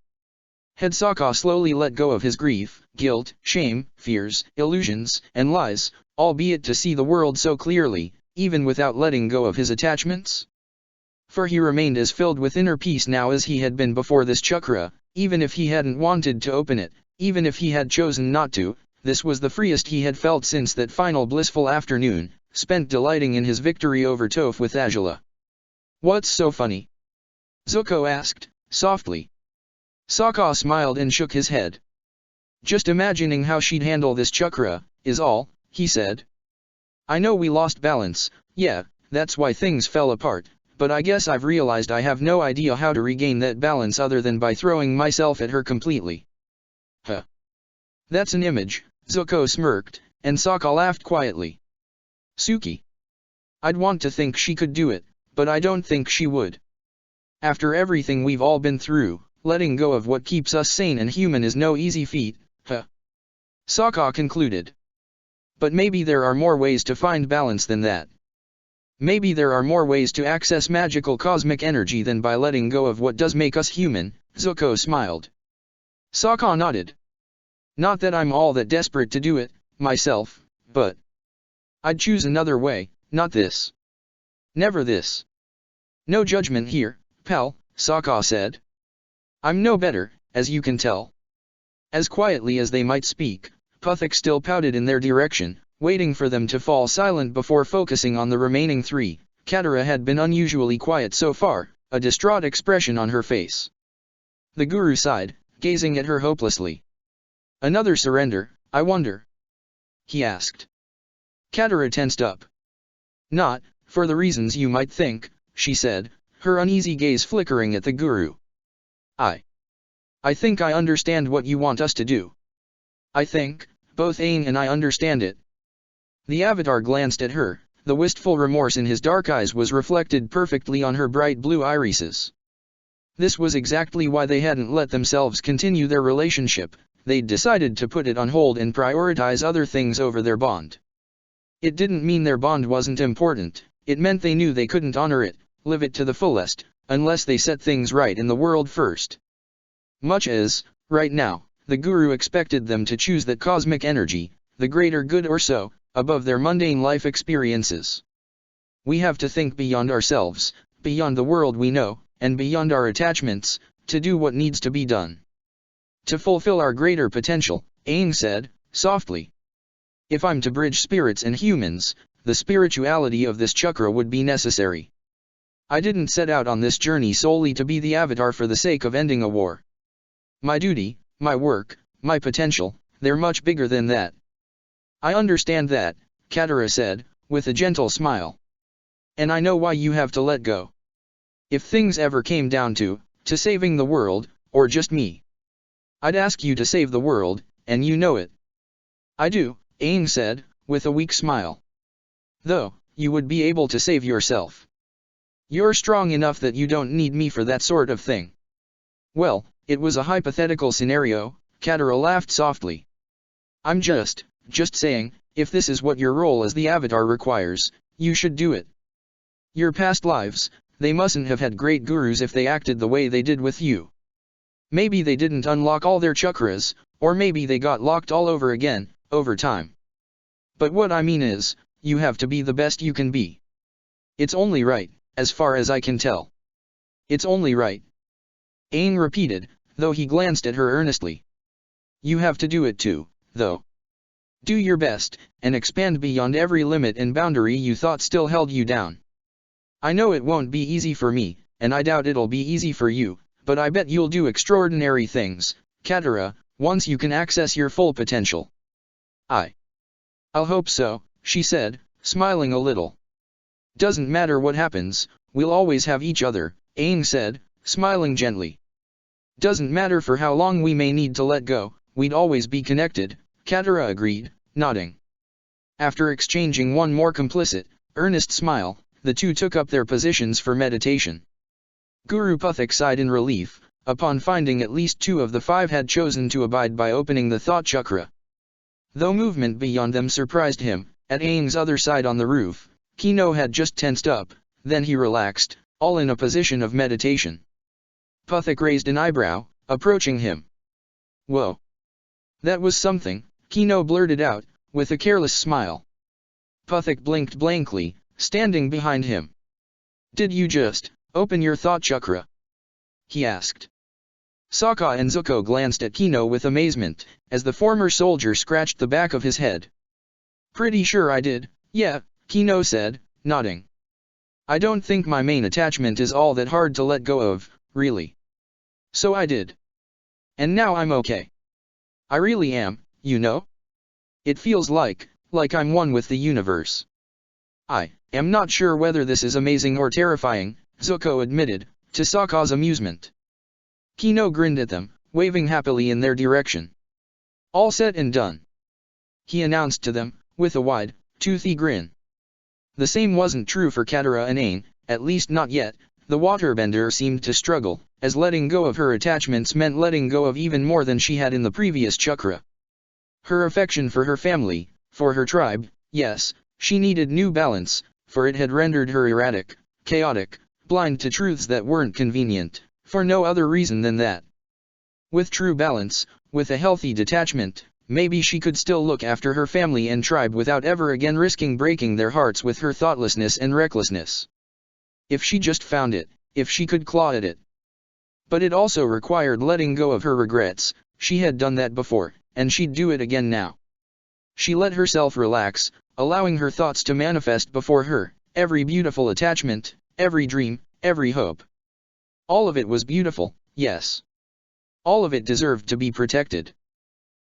Had Sokka slowly let go of his grief, guilt, shame, fears, illusions, and lies, albeit to see the world so clearly, even without letting go of his attachments? For he remained as filled with inner peace now as he had been before this chakra, even if he hadn't wanted to open it, even if he had chosen not to. This was the freest he had felt since that final blissful afternoon, spent delighting in his victory over Toph with Agila. "What's so funny?" Zuko asked, softly. Sokka smiled and shook his head. "Just imagining how she'd handle this chakra, is all," he said. "I know we lost balance, yeah, that's why things fell apart, but I guess I've realized I have no idea how to regain that balance other than by throwing myself at her completely." "Huh. That's an image," Zuko smirked, and Sokka laughed quietly. "Suki. I'd want to think she could do it, but I don't think she would. After everything we've all been through, letting go of what keeps us sane and human is no easy feat, huh?" Sokka concluded. "But maybe there are more ways to find balance than that. Maybe there are more ways to access magical cosmic energy than by letting go of what does make us human," Zuko smiled. Sokka nodded. "Not that I'm all that desperate to do it, myself, but I'd choose another way, not this. Never this. No judgment here, pal," Sokka said. "I'm no better, as you can tell." As quietly as they might speak, Puthik still pouted in their direction, waiting for them to fall silent before focusing on the remaining three. Katara had been unusually quiet so far, a distraught expression on her face. The Guru sighed, gazing at her hopelessly. "Another surrender, I wonder?" he asked. Katara tensed up. "Not, for the reasons you might think," she said, her uneasy gaze flickering at the Guru. I think I understand what you want us to do. I think, both Aang and I understand it." The Avatar glanced at her, the wistful remorse in his dark eyes was reflected perfectly on her bright blue irises. This was exactly why they hadn't let themselves continue their relationship. They'd decided to put it on hold and prioritize other things over their bond. It didn't mean their bond wasn't important, it meant they knew they couldn't honor it, live it to the fullest, unless they set things right in the world first. Much as, right now, the Guru expected them to choose that cosmic energy, the greater good or so, above their mundane life experiences. We have to think beyond ourselves, beyond the world we know, and beyond our attachments, to do what needs to be done. To fulfill our greater potential, Aang said, softly. If I'm to bridge spirits and humans, the spirituality of this chakra would be necessary. I didn't set out on this journey solely to be the Avatar for the sake of ending a war. My duty, my work, my potential, they're much bigger than that. I understand that, Katara said, with a gentle smile. And I know why you have to let go. If things ever came down to saving the world, or just me, I'd ask you to save the world, and you know it. I do, Aang said, with a weak smile. Though, you would be able to save yourself. You're strong enough that you don't need me for that sort of thing. Well, it was a hypothetical scenario, Katara laughed softly. I'm just saying, if this is what your role as the Avatar requires, you should do it. Your past lives, they mustn't have had great gurus if they acted the way they did with you. Maybe they didn't unlock all their chakras, or maybe they got locked all over again, over time. But what I mean is, you have to be the best you can be. It's only right, as far as I can tell. It's only right. Aang repeated, though he glanced at her earnestly. You have to do it too, though. Do your best, and expand beyond every limit and boundary you thought still held you down. I know it won't be easy for me, and I doubt it'll be easy for you, but I bet you'll do extraordinary things, Katara, once you can access your full potential. I'll hope so, she said, smiling a little. Doesn't matter what happens, we'll always have each other, Aang said, smiling gently. Doesn't matter for how long we may need to let go, we'd always be connected, Katara agreed, nodding. After exchanging one more complicit, earnest smile, the two took up their positions for meditation. Guru Puthik sighed in relief, upon finding at least 2 of the 5 had chosen to abide by opening the thought chakra. Though movement beyond them surprised him, at Aang's other side on the roof, Kino had just tensed up, then he relaxed, all in a position of meditation. Puthik raised an eyebrow, approaching him. Whoa! That was something, Kino blurted out, with a careless smile. Puthik blinked blankly, standing behind him. Did you just open your thought chakra? He asked. Sokka and Zuko glanced at Kino with amazement, as the former soldier scratched the back of his head. Pretty sure I did, yeah, Kino said, nodding. I don't think my main attachment is all that hard to let go of, really. So I did. And now I'm okay. I really am, you know? It feels like I'm one with the universe. I am not sure whether this is amazing or terrifying, Zuko admitted, to Sokka's amusement. Kino grinned at them, waving happily in their direction. All said and done, he announced to them, with a wide, toothy grin. The same wasn't true for Katara and Aang, at least not yet. The waterbender seemed to struggle, as letting go of her attachments meant letting go of even more than she had in the previous chakra. Her affection for her family, for her tribe, yes, she needed new balance, for it had rendered her erratic, chaotic, blind to truths that weren't convenient, for no other reason than that. With true balance, with a healthy detachment, maybe she could still look after her family and tribe without ever again risking breaking their hearts with her thoughtlessness and recklessness. If she just found it, if she could claw at it. But it also required letting go of her regrets. She had done that before, and she'd do it again now. She let herself relax, allowing her thoughts to manifest before her, every beautiful attachment, every dream, every hope. All of it was beautiful, yes. All of it deserved to be protected.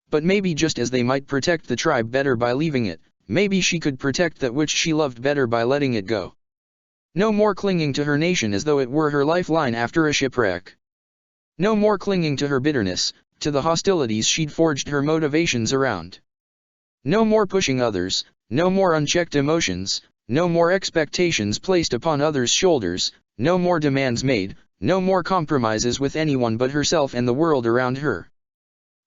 But maybe just as they might protect the tribe better by leaving it, maybe she could protect that which she loved better by letting it go. No more clinging to her nation as though it were her lifeline after a shipwreck. No more clinging to her bitterness, to the hostilities she'd forged her motivations around. No more pushing others, no more unchecked emotions, no more expectations placed upon others' shoulders, no more demands made, no more compromises with anyone but herself and the world around her.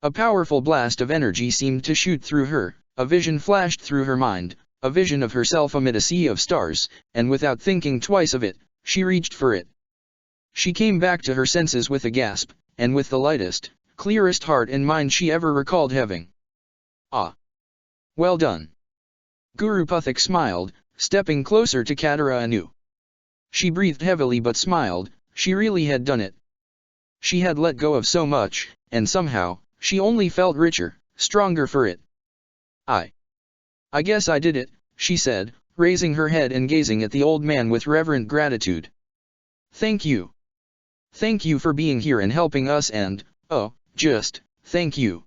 A powerful blast of energy seemed to shoot through her, a vision flashed through her mind, a vision of herself amid a sea of stars, and without thinking twice of it, she reached for it. She came back to her senses with a gasp, and with the lightest, clearest heart and mind she ever recalled having. Ah! Well done. Guru Puthik smiled, stepping closer to Katara anew. She breathed heavily but smiled. She really had done it. She had let go of so much, and somehow, she only felt richer, stronger for it. I guess I did it, she said, raising her head and gazing at the old man with reverent gratitude. Thank you. Thank you for being here and helping us and, oh, just, thank you.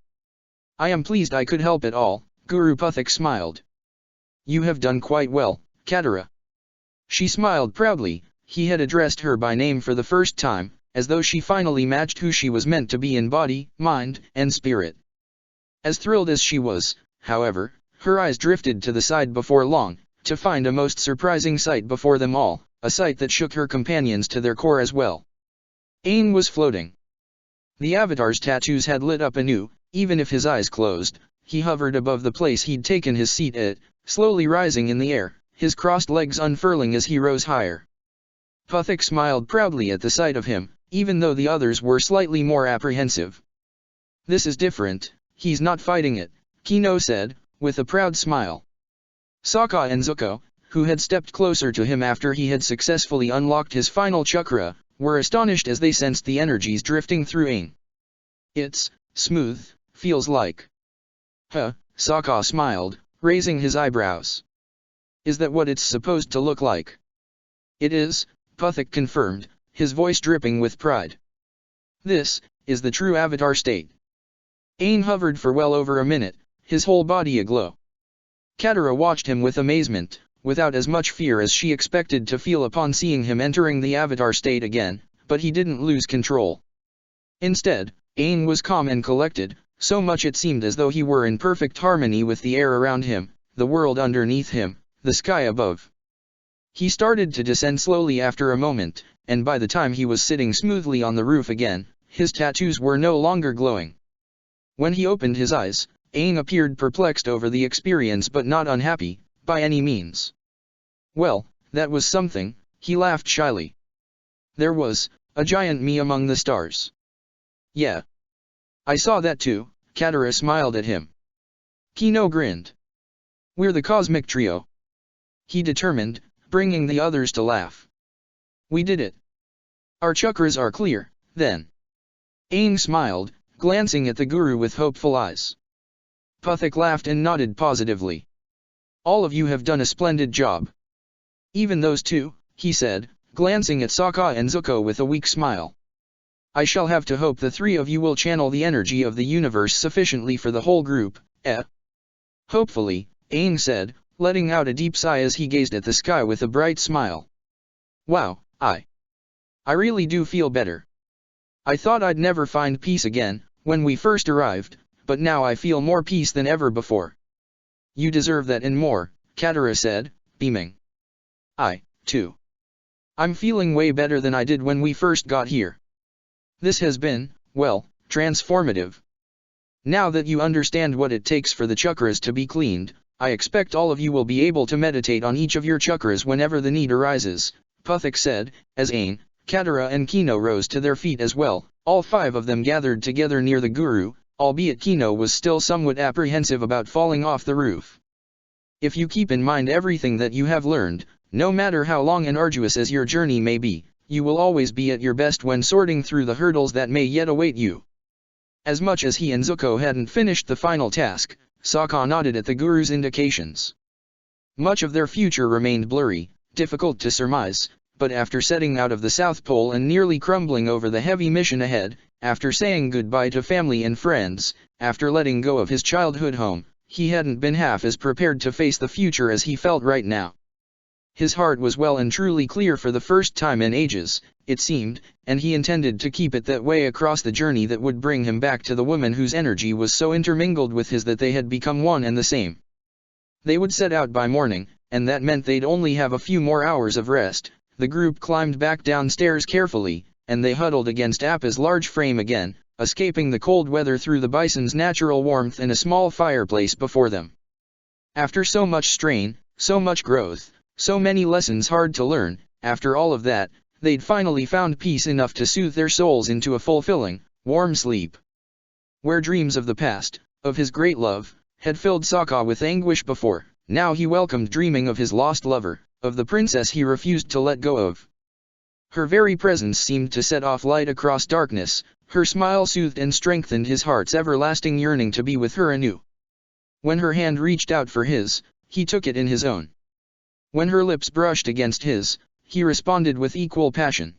I am pleased I could help at all, Guru Puthik smiled. You have done quite well, Katara. She smiled proudly. He had addressed her by name for the first time, as though she finally matched who she was meant to be in body, mind, and spirit. As thrilled as she was, however, her eyes drifted to the side before long, to find a most surprising sight before them all, a sight that shook her companions to their core as well. Aang was floating. The Avatar's tattoos had lit up anew. Even if his eyes closed, he hovered above the place he'd taken his seat at, slowly rising in the air, his crossed legs unfurling as he rose higher. Puthik smiled proudly at the sight of him, even though the others were slightly more apprehensive. This is different, he's not fighting it, Kino said, with a proud smile. Sokka and Zuko, who had stepped closer to him after he had successfully unlocked his final chakra, were astonished as they sensed the energies drifting through Aang. It's smooth, feels like. Huh, Sokka smiled, raising his eyebrows. Is that what it's supposed to look like? It is, Puthik confirmed, his voice dripping with pride. This is the true Avatar state. Aang hovered for well over a minute, his whole body aglow. Katara watched him with amazement, without as much fear as she expected to feel upon seeing him entering the Avatar state again, but he didn't lose control. Instead, Aang was calm and collected, so much it seemed as though he were in perfect harmony with the air around him, the world underneath him, the sky above. He started to descend slowly after a moment, and by the time he was sitting smoothly on the roof again, his tattoos were no longer glowing. When he opened his eyes, Aang appeared perplexed over the experience but not unhappy, by any means. Well, that was something, he laughed shyly. There was a giant me among the stars. Yeah. I saw that too, Katara smiled at him. Kino grinned. We're the cosmic trio. He determined, bringing the others to laugh. We did it. Our chakras are clear, then. Aang smiled, glancing at the Guru with hopeful eyes. Puthik laughed and nodded positively. All of you have done a splendid job. Even those two, he said, glancing at Sokka and Zuko with a weak smile. I shall have to hope the three of you will channel the energy of the universe sufficiently for the whole group, eh? Hopefully, Aang said, letting out a deep sigh as he gazed at the sky with a bright smile. Wow, I really do feel better. I thought I'd never find peace again, when we first arrived, but now I feel more peace than ever before. You deserve that and more, Katara said, beaming. I, too. I'm feeling way better than I did when we first got here. This has been, well, transformative. Now that you understand what it takes for the chakras to be cleaned, I expect all of you will be able to meditate on each of your chakras whenever the need arises, Puthik said, as Aang, Katara and Kino rose to their feet as well. All five of them gathered together near the guru, albeit Kino was still somewhat apprehensive about falling off the roof. If you keep in mind everything that you have learned, no matter how long and arduous as your journey may be, you will always be at your best when sorting through the hurdles that may yet await you. As much as he and Zuko hadn't finished the final task, Sokka nodded at the guru's indications. Much of their future remained blurry, difficult to surmise, but after setting out of the South Pole and nearly crumbling over the heavy mission ahead, after saying goodbye to family and friends, after letting go of his childhood home, he hadn't been half as prepared to face the future as he felt right now. His heart was well and truly clear for the first time in ages, it seemed, and he intended to keep it that way across the journey that would bring him back to the woman whose energy was so intermingled with his that they had become one and the same. They would set out by morning, and that meant they'd only have a few more hours of rest. The group climbed back downstairs carefully, and they huddled against Appa's large frame again, escaping the cold weather through the bison's natural warmth and a small fireplace before them. After so much strain, so much growth, so many lessons hard to learn, after all of that, they'd finally found peace enough to soothe their souls into a fulfilling, warm sleep. Where dreams of the past, of his great love, had filled Sokka with anguish before, now he welcomed dreaming of his lost lover, of the princess he refused to let go of. Her very presence seemed to set off light across darkness, her smile soothed and strengthened his heart's everlasting yearning to be with her anew. When her hand reached out for his, he took it in his own. When her lips brushed against his, he responded with equal passion.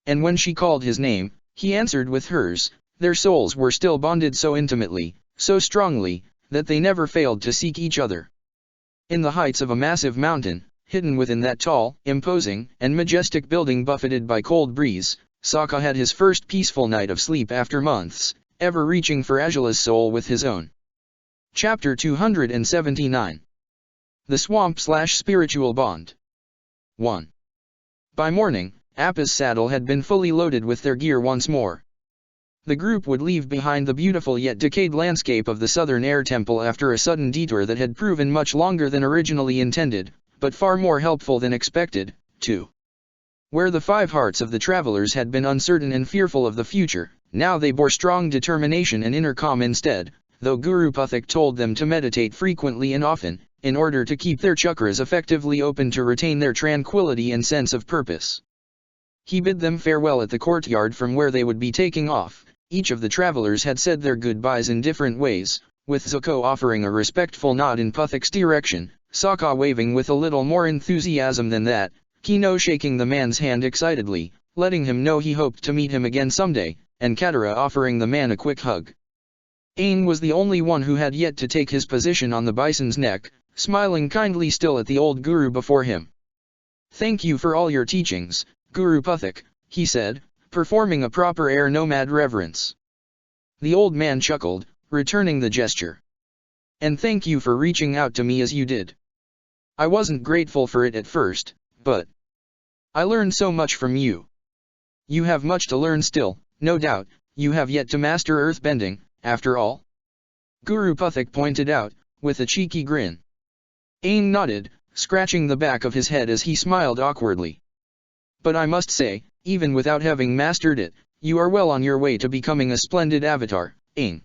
And when she called his name, he answered with hers. Their souls were still bonded so intimately, so strongly, that they never failed to seek each other. In the heights of a massive mountain, hidden within that tall, imposing, and majestic building buffeted by cold breeze, Sokka had his first peaceful night of sleep after months, ever reaching for Angela's soul with his own. Chapter 279. The Swamp/Spiritual Bond. 1. By morning, Appa's saddle had been fully loaded with their gear once more. The group would leave behind the beautiful yet decayed landscape of the Southern Air Temple after a sudden detour that had proven much longer than originally intended, but far more helpful than expected, too. Where the five hearts of the travelers had been uncertain and fearful of the future, now they bore strong determination and inner calm instead, though Guru Puthik told them to meditate frequently and often, in order to keep their chakras effectively open to retain their tranquility and sense of purpose. He bid them farewell at the courtyard from where they would be taking off. Each of the travelers had said their goodbyes in different ways, with Zuko offering a respectful nod in Puthik's direction, Sokka waving with a little more enthusiasm than that, Kino shaking the man's hand excitedly, letting him know he hoped to meet him again someday, and Katara offering the man a quick hug. Aang was the only one who had yet to take his position on the bison's neck, smiling kindly still at the old guru before him. "Thank you for all your teachings, Guru Puthik," he said, performing a proper air nomad reverence. The old man chuckled, returning the gesture. "And thank you for reaching out to me as you did. I wasn't grateful for it at first, but I learned so much from you. You have much to learn still, no doubt. You have yet to master earthbending, after all," Guru Puthik pointed out, with a cheeky grin. Aang nodded, scratching the back of his head as he smiled awkwardly. "But I must say, even without having mastered it, you are well on your way to becoming a splendid avatar, Aang."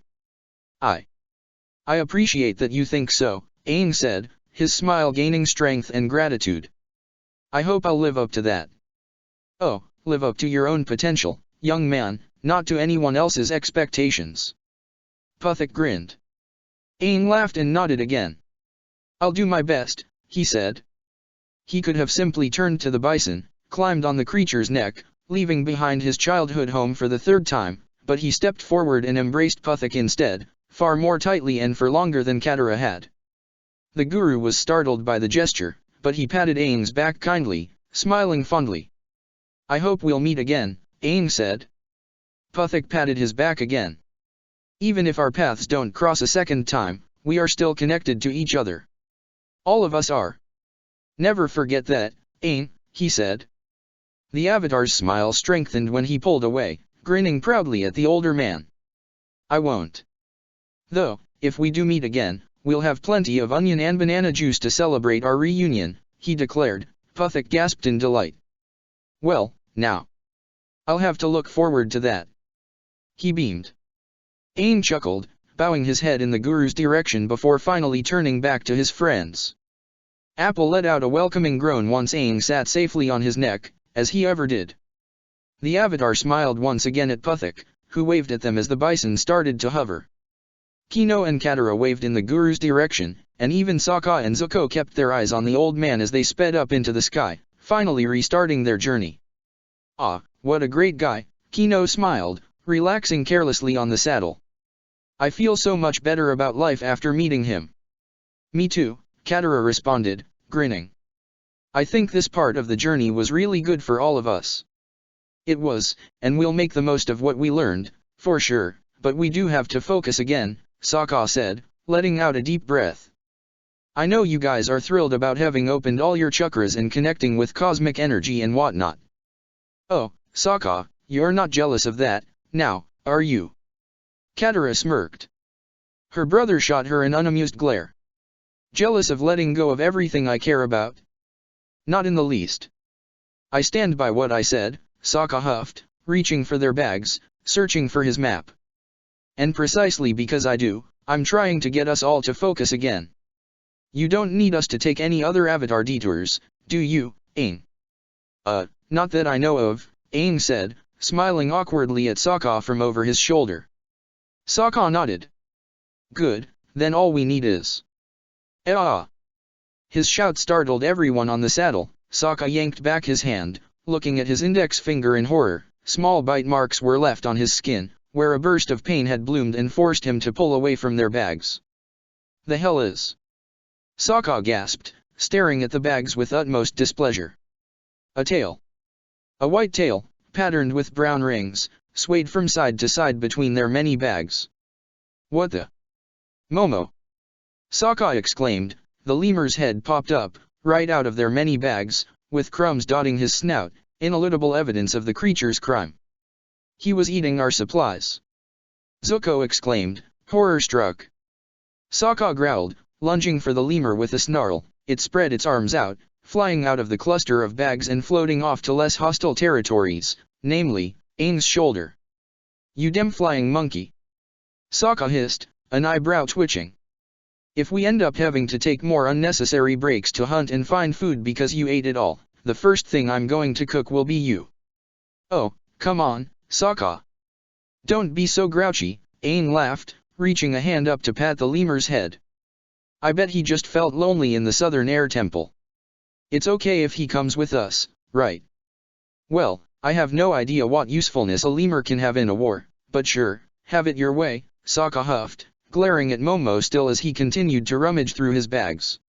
I appreciate that you think so," Aang said, his smile gaining strength and gratitude. "I hope I'll live up to that." "Oh, live up to your own potential, young man, not to anyone else's expectations." Puthik grinned. Aang laughed and nodded again. "I'll do my best," he said. He could have simply turned to the bison, climbed on the creature's neck, leaving behind his childhood home for the third time, but he stepped forward and embraced Puthik instead, far more tightly and for longer than Katara had. The guru was startled by the gesture, but he patted Aang's back kindly, smiling fondly. "I hope we'll meet again," Aang said. Puthik patted his back again. "Even if our paths don't cross a second time, we are still connected to each other. All of us are. Never forget that, Aang," he said. The Avatar's smile strengthened when he pulled away, grinning proudly at the older man. "I won't. Though, if we do meet again, we'll have plenty of onion and banana juice to celebrate our reunion," he declared. Puthik gasped in delight. "Well, now. I'll have to look forward to that." He beamed. Aang chuckled, bowing his head in the guru's direction before finally turning back to his friends. Apple let out a welcoming groan once Aang sat safely on his neck, as he ever did. The Avatar smiled once again at Puthik, who waved at them as the bison started to hover. Kino and Katara waved in the guru's direction, and even Sokka and Zuko kept their eyes on the old man as they sped up into the sky, finally restarting their journey. "Ah, what a great guy," Kino smiled, relaxing carelessly on the saddle. "I feel so much better about life after meeting him." "Me too," Katara responded, grinning. "I think this part of the journey was really good for all of us." "It was, and we'll make the most of what we learned, for sure, but we do have to focus again," Sokka said, letting out a deep breath. "I know you guys are thrilled about having opened all your chakras and connecting with cosmic energy and whatnot." "Oh, Sokka, you're not jealous of that, now, are you?" Katara smirked. Her brother shot her an unamused glare. "Jealous of letting go of everything I care about? Not in the least. I stand by what I said," Sokka huffed, reaching for their bags, searching for his map. "And precisely because I do, I'm trying to get us all to focus again. You don't need us to take any other Avatar detours, do you, Aang?" Not that I know of," Aang said, smiling awkwardly at Sokka from over his shoulder. Sokka nodded. "Good, then all we need is..." "Ah!" His shout startled everyone on the saddle. Sokka yanked back his hand, looking at his index finger in horror. Small bite marks were left on his skin, where a burst of pain had bloomed and forced him to pull away from their bags. "The hell is..." Sokka gasped, staring at the bags with utmost displeasure. A tail. A white tail, patterned with brown rings, swayed from side to side between their many bags. "What the..." "Momo!" Sokka exclaimed. The lemur's head popped up, right out of their many bags, with crumbs dotting his snout, ineludible evidence of the creature's crime. "He was eating our supplies!" Zuko exclaimed, horror-struck. Sokka growled, lunging for the lemur with a snarl. It spread its arms out, flying out of the cluster of bags and floating off to less hostile territories, namely, Aang's shoulder. "You damn flying monkey!" Sokka hissed, an eyebrow twitching. "If we end up having to take more unnecessary breaks to hunt and find food because you ate it all, the first thing I'm going to cook will be you." "Oh, come on, Sokka. Don't be so grouchy," Aang laughed, reaching a hand up to pat the lemur's head. "I bet he just felt lonely in the Southern Air Temple. It's okay if he comes with us, right?" "Well, I have no idea what usefulness a lemur can have in a war, but sure, have it your way," Sokka huffed, glaring at Momo still as he continued to rummage through his bags.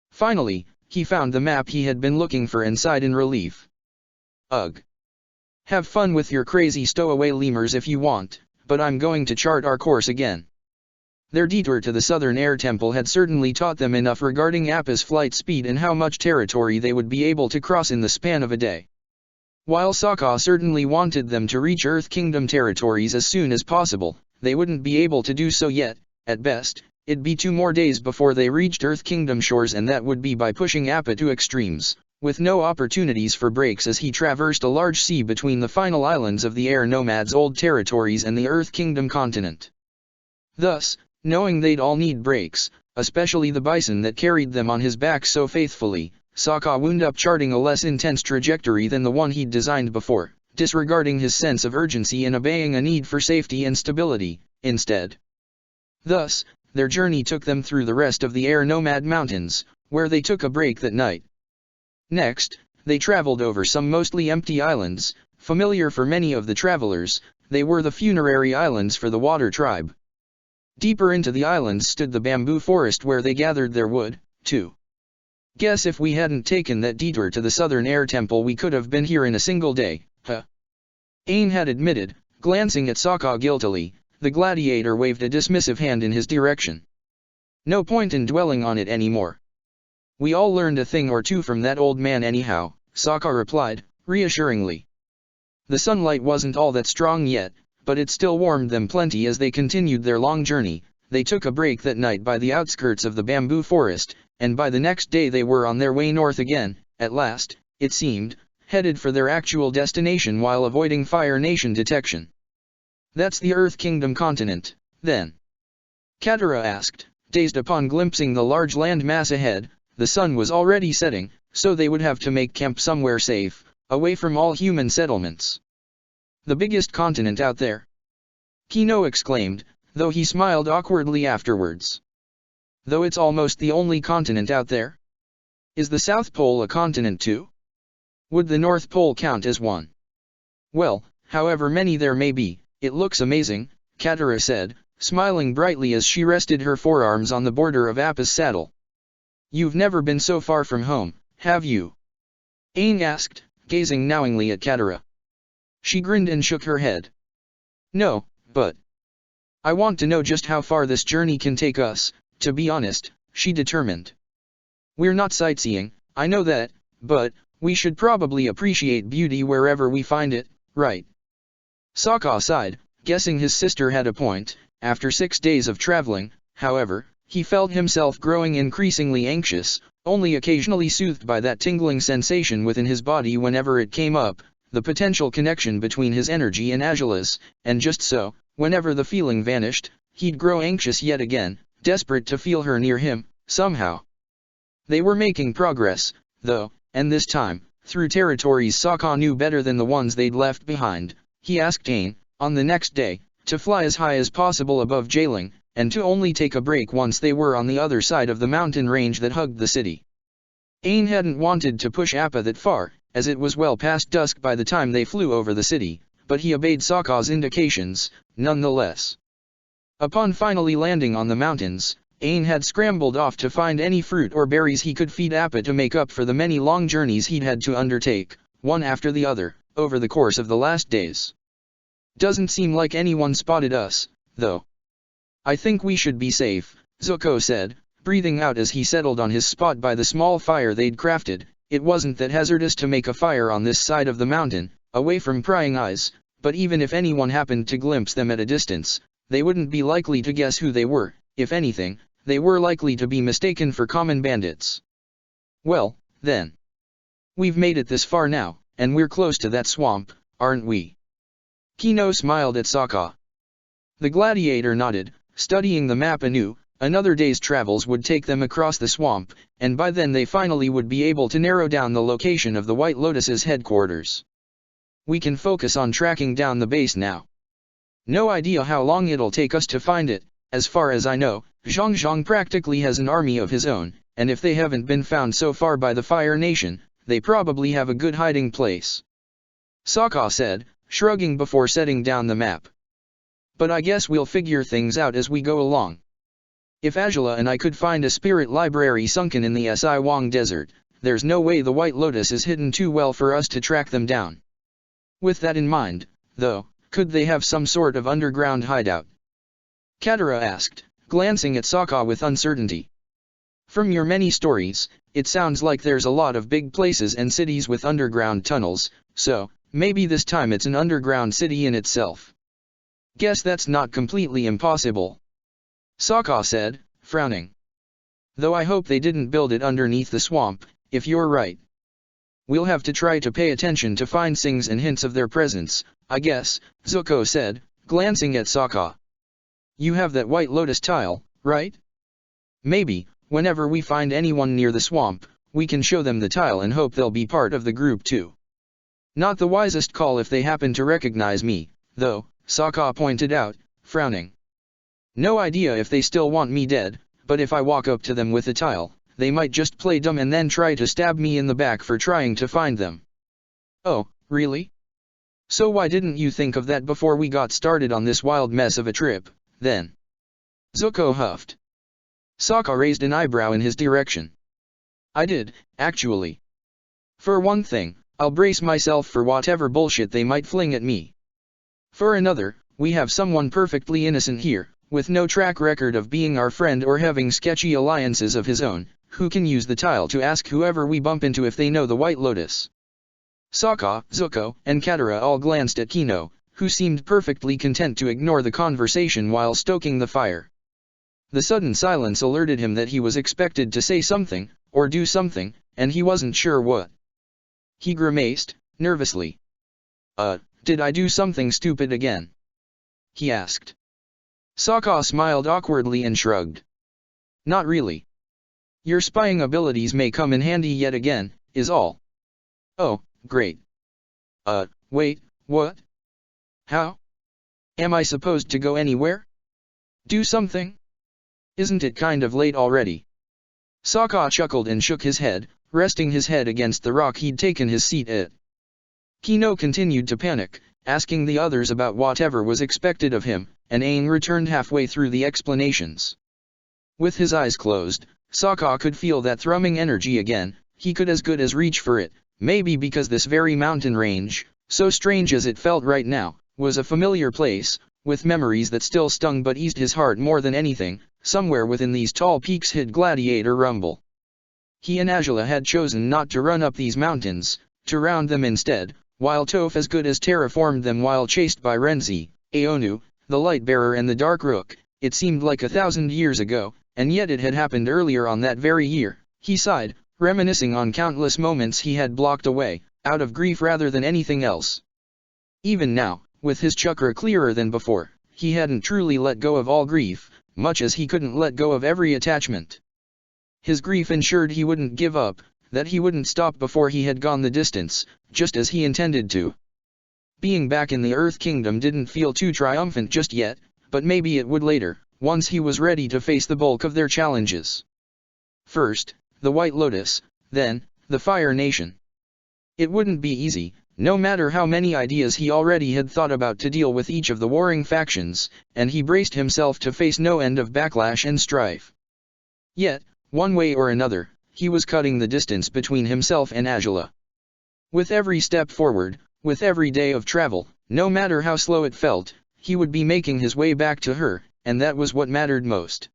Finally, he found the map he had been looking for and sighed in relief. "Ugh. Have fun with your crazy stowaway lemurs if you want, but I'm going to chart our course again." Their detour to the Southern Air Temple had certainly taught them enough regarding Appa's flight speed and how much territory they would be able to cross in the span of a day. While Sokka certainly wanted them to reach Earth Kingdom territories as soon as possible, they wouldn't be able to do so yet. At best, it'd be 2 more days before they reached Earth Kingdom shores, and that would be by pushing Appa to extremes, with no opportunities for breaks as he traversed a large sea between the final islands of the Air Nomads' old territories and the Earth Kingdom continent. Thus, knowing they'd all need breaks, especially the bison that carried them on his back so faithfully, Sokka wound up charting a less intense trajectory than the one he'd designed before, disregarding his sense of urgency and obeying a need for safety and stability, instead. Thus, their journey took them through the rest of the Air Nomad Mountains, where they took a break that night. Next, they traveled over some mostly empty islands, familiar for many of the travelers. They were the funerary islands for the water tribe. Deeper into the islands stood the bamboo forest where they gathered their wood, too. Guess if we hadn't taken that detour to the southern air temple we could have been here in a single day, huh? Ain had admitted, glancing at Sokka guiltily. The gladiator waved a dismissive hand in his direction. No point in dwelling on it anymore. We all learned a thing or two from that old man anyhow, Sokka replied, reassuringly. The sunlight wasn't all that strong yet, but it still warmed them plenty as they continued their long journey. They took a break that night by the outskirts of the bamboo forest, and by the next day they were on their way north again, at last, it seemed, headed for their actual destination while avoiding Fire Nation detection. That's the Earth Kingdom continent, then? Katara asked, dazed upon glimpsing the large land mass ahead. The sun was already setting, so they would have to make camp somewhere safe, away from all human settlements. The biggest continent out there? Kino exclaimed, though he smiled awkwardly afterwards. Though it's almost the only continent out there? Is the South Pole a continent too? Would the North Pole count as one? Well, however many there may be, it looks amazing, Katara said, smiling brightly as she rested her forearms on the border of Appa's saddle. You've never been so far from home, have you? Aang asked, gazing knowingly at Katara. She grinned and shook her head. No, but I want to know just how far this journey can take us, to be honest, she determined. We're not sightseeing, I know that, but we should probably appreciate beauty wherever we find it, right? Sokka sighed, guessing his sister had a point. After 6 days of traveling, however, he felt himself growing increasingly anxious, only occasionally soothed by that tingling sensation within his body whenever it came up, the potential connection between his energy and Azula's, and just so, whenever the feeling vanished, he'd grow anxious yet again, desperate to feel her near him, somehow. They were making progress, though, and this time, through territories Sokka knew better than the ones they'd left behind. He asked Aang, on the next day, to fly as high as possible above Jailing, and to only take a break once they were on the other side of the mountain range that hugged the city. Aang hadn't wanted to push Appa that far, as it was well past dusk by the time they flew over the city, but he obeyed Sokka's indications, nonetheless. Upon finally landing on the mountains, Aang had scrambled off to find any fruit or berries he could feed Appa to make up for the many long journeys he'd had to undertake, one after the other, over the course of the last days. Doesn't seem like anyone spotted us, though. I think we should be safe, Zuko said, breathing out as he settled on his spot by the small fire they'd crafted. It wasn't that hazardous to make a fire on this side of the mountain, away from prying eyes, but even if anyone happened to glimpse them at a distance, they wouldn't be likely to guess who they were. If anything, they were likely to be mistaken for common bandits. Well, then. We've made it this far now, and we're close to that swamp, aren't we? Kino smiled at Sokka. The gladiator nodded, studying the map anew. Another day's travels would take them across the swamp, and by then they finally would be able to narrow down the location of the White Lotus's headquarters. We can focus on tracking down the base now. No idea how long it'll take us to find it. As far as I know, Zhang practically has an army of his own, and if they haven't been found so far by the Fire Nation, they probably have a good hiding place. Sokka said, shrugging before setting down the map. But I guess we'll figure things out as we go along. If Azula and I could find a spirit library sunken in the Si Wong Desert, there's no way the White Lotus is hidden too well for us to track them down. With that in mind, though, could they have some sort of underground hideout? Katara asked, glancing at Sokka with uncertainty. From your many stories, it sounds like there's a lot of big places and cities with underground tunnels, so, maybe this time it's an underground city in itself. Guess that's not completely impossible. Sokka said, frowning. Though I hope they didn't build it underneath the swamp, if you're right. We'll have to try to pay attention to find signs and hints of their presence, I guess, Zuko said, glancing at Sokka. You have that White Lotus tile, right? Maybe, whenever we find anyone near the swamp, we can show them the tile and hope they'll be part of the group too. Not the wisest call if they happen to recognize me, though, Sokka pointed out, frowning. No idea if they still want me dead, but if I walk up to them with a tile, they might just play dumb and then try to stab me in the back for trying to find them. Oh, really? So why didn't you think of that before we got started on this wild mess of a trip, then? Zuko huffed. Sokka raised an eyebrow in his direction. I did, actually. For one thing, I'll brace myself for whatever bullshit they might fling at me. For another, we have someone perfectly innocent here, with no track record of being our friend or having sketchy alliances of his own, who can use the tile to ask whoever we bump into if they know the White Lotus. Sokka, Zuko, and Katara all glanced at Kino, who seemed perfectly content to ignore the conversation while stoking the fire. The sudden silence alerted him that he was expected to say something, or do something, and he wasn't sure what. He grimaced, nervously. Did I do something stupid again? He asked. Sokka smiled awkwardly and shrugged. Not really. Your spying abilities may come in handy yet again, is all. Oh, great. Wait, what? How? Am I supposed to go anywhere? Do something? Isn't it kind of late already? Sokka chuckled and shook his head, resting his head against the rock he'd taken his seat at. Kino continued to panic, asking the others about whatever was expected of him, and Aang returned halfway through the explanations. With his eyes closed, Sokka could feel that thrumming energy again. He could as good as reach for it, maybe because this very mountain range, so strange as it felt right now, was a familiar place, with memories that still stung but eased his heart more than anything. Somewhere within these tall peaks hid Gladiator Rumble. He and Azula had chosen not to run up these mountains, to round them instead, while Toph as good as terraformed them while chased by Renzi, Aonu, the Lightbearer and the Dark Rook. It seemed like 1,000 years ago, and yet it had happened earlier on that very year. He sighed, reminiscing on countless moments he had blocked away, out of grief rather than anything else. Even now, with his chakra clearer than before, he hadn't truly let go of all grief, much as he couldn't let go of every attachment. His grief ensured he wouldn't give up, that he wouldn't stop before he had gone the distance, just as he intended to. Being back in the Earth Kingdom didn't feel too triumphant just yet, but maybe it would later, once he was ready to face the bulk of their challenges. First, the White Lotus, then, the Fire Nation. It wouldn't be easy, no matter how many ideas he already had thought about to deal with each of the warring factions, and he braced himself to face no end of backlash and strife. Yet, one way or another, he was cutting the distance between himself and Azula. With every step forward, with every day of travel, no matter how slow it felt, he would be making his way back to her, and that was what mattered most.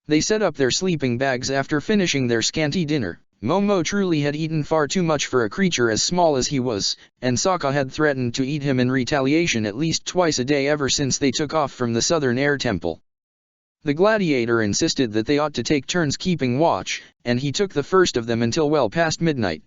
They set up their sleeping bags after finishing their scanty dinner. Momo truly had eaten far too much for a creature as small as he was, and Sokka had threatened to eat him in retaliation at least twice a day ever since they took off from the Southern Air Temple. The Gladiator insisted that they ought to take turns keeping watch, and he took the first of them until well past midnight.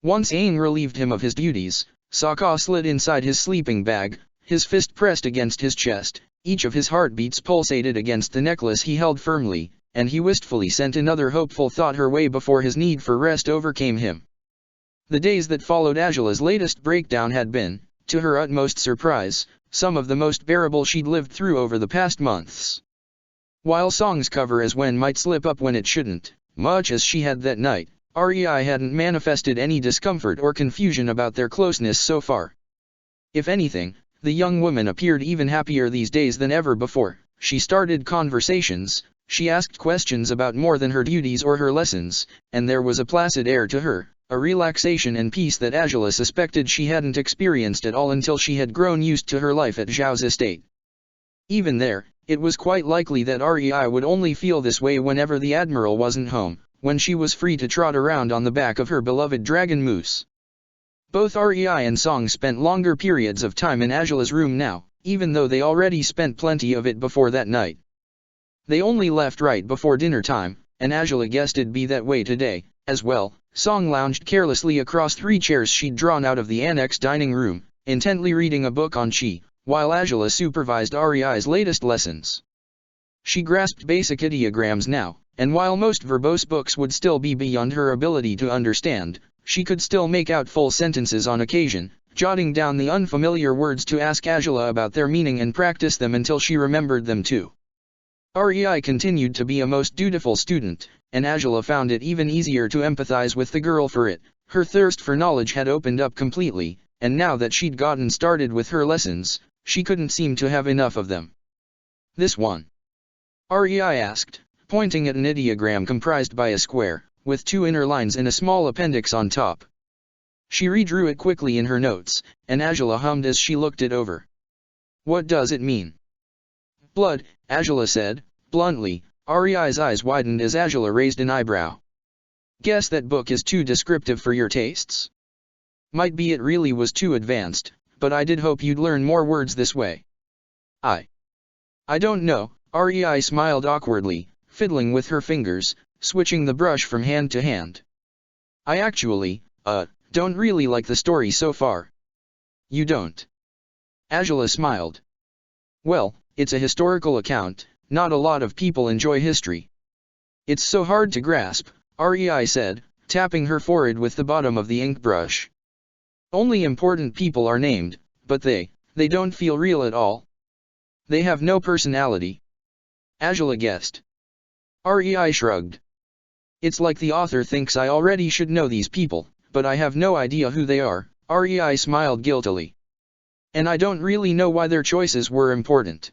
Once Aang relieved him of his duties, Sokka slid inside his sleeping bag, his fist pressed against his chest, each of his heartbeats pulsated against the necklace he held firmly, and he wistfully sent another hopeful thought her way before his need for rest overcame him. The days that followed Azula's latest breakdown had been, to her utmost surprise, some of the most bearable she'd lived through over the past months. While songs cover as when might slip up when it shouldn't, much as she had that night, Rei hadn't manifested any discomfort or confusion about their closeness so far. If anything, the young woman appeared even happier these days than ever before. She started conversations, she asked questions about more than her duties or her lessons, and there was a placid air to her, a relaxation and peace that Azula suspected she hadn't experienced at all until she had grown used to her life at Zhao's estate. Even there, it was quite likely that Rei would only feel this way whenever the Admiral wasn't home, when she was free to trot around on the back of her beloved dragon moose. Both Rei and Song spent longer periods of time in Azula's room now, even though they already spent plenty of it before that night. They only left right before dinner time, and Azula guessed it'd be that way today, as well. Song lounged carelessly across 3 chairs she'd drawn out of the annex dining room, intently reading a book on Qi, while Azula supervised Rei's latest lessons. She grasped basic ideograms now, and while most verbose books would still be beyond her ability to understand, she could still make out full sentences on occasion, jotting down the unfamiliar words to ask Azula about their meaning and practice them until she remembered them too. Rei continued to be a most dutiful student, and Angela found it even easier to empathize with the girl for it. Her thirst for knowledge had opened up completely, and now that she'd gotten started with her lessons, she couldn't seem to have enough of them. This one? Rei asked, pointing at an ideogram comprised by a square, with two inner lines and a small appendix on top. She redrew it quickly in her notes, and Angela hummed as she looked it over. What does it mean? Blood, Angela said, bluntly. Rei's eyes widened as Angela raised an eyebrow. Guess that book is too descriptive for your tastes? Might be it really was too advanced, but I did hope you'd learn more words this way. I don't know, Rei smiled awkwardly, fiddling with her fingers, switching the brush from hand to hand. I actually, don't really like the story so far. You don't? Angela smiled. Well, it's a historical account, not a lot of people enjoy history. It's so hard to grasp, Rei said, tapping her forehead with the bottom of the ink brush. Only important people are named, but they don't feel real at all. They have no personality. Angela guessed. Rei shrugged. It's like the author thinks I already should know these people, but I have no idea who they are, Rei smiled guiltily. And I don't really know why their choices were important.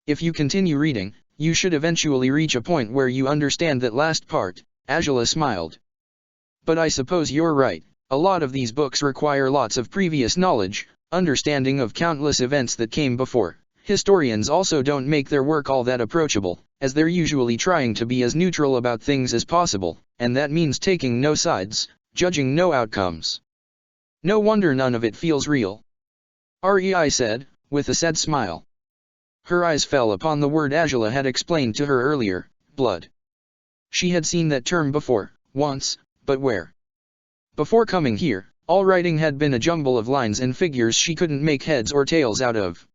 If you continue reading, you should eventually reach a point where you understand that last part, Angela smiled. But I suppose you're right, a lot of these books require lots of previous knowledge, understanding of countless events that came before. Historians also don't make their work all that approachable, as they're usually trying to be as neutral about things as possible, and that means taking no sides, judging no outcomes. No wonder none of it feels real. Rei said, with a sad smile. Her eyes fell upon the word Angela had explained to her earlier, blood. She had seen that term before, once, but where? Before coming here, all writing had been a jumble of lines and figures she couldn't make heads or tails out of.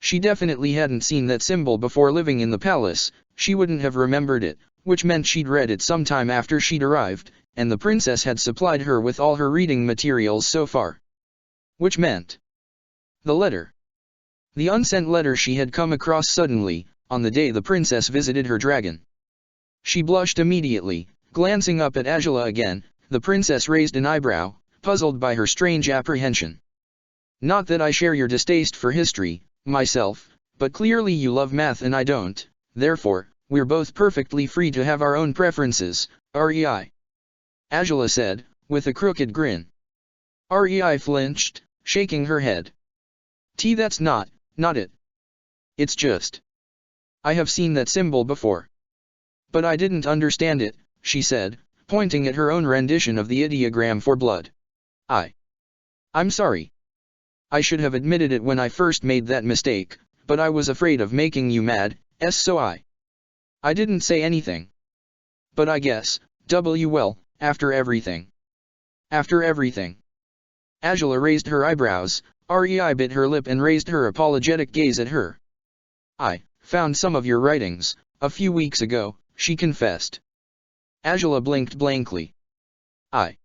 She definitely hadn't seen that symbol before living in the palace. She wouldn't have remembered it, which meant she'd read it sometime after she'd arrived, and the princess had supplied her with all her reading materials so far. Which meant the letter. The unsent letter she had come across suddenly, on the day the princess visited her dragon. She blushed immediately, glancing up at Angela again. The princess raised an eyebrow, puzzled by her strange apprehension. Not that I share your distaste for history, myself, but clearly you love math and I don't, therefore, we're both perfectly free to have our own preferences, Rei. Angela said, with a crooked grin. Rei flinched, shaking her head. That's not it. It's just. I have seen that symbol before. But I didn't understand it, she said, pointing at her own rendition of the ideogram for blood. I'm sorry. I should have admitted it when I first made that mistake, but I was afraid of making you mad, so I didn't say anything. But I guess, well, after everything. After everything. Angela raised her eyebrows. Rei bit her lip and raised her apologetic gaze at her. I found some of your writings, a few weeks ago, she confessed. Angela blinked blankly. I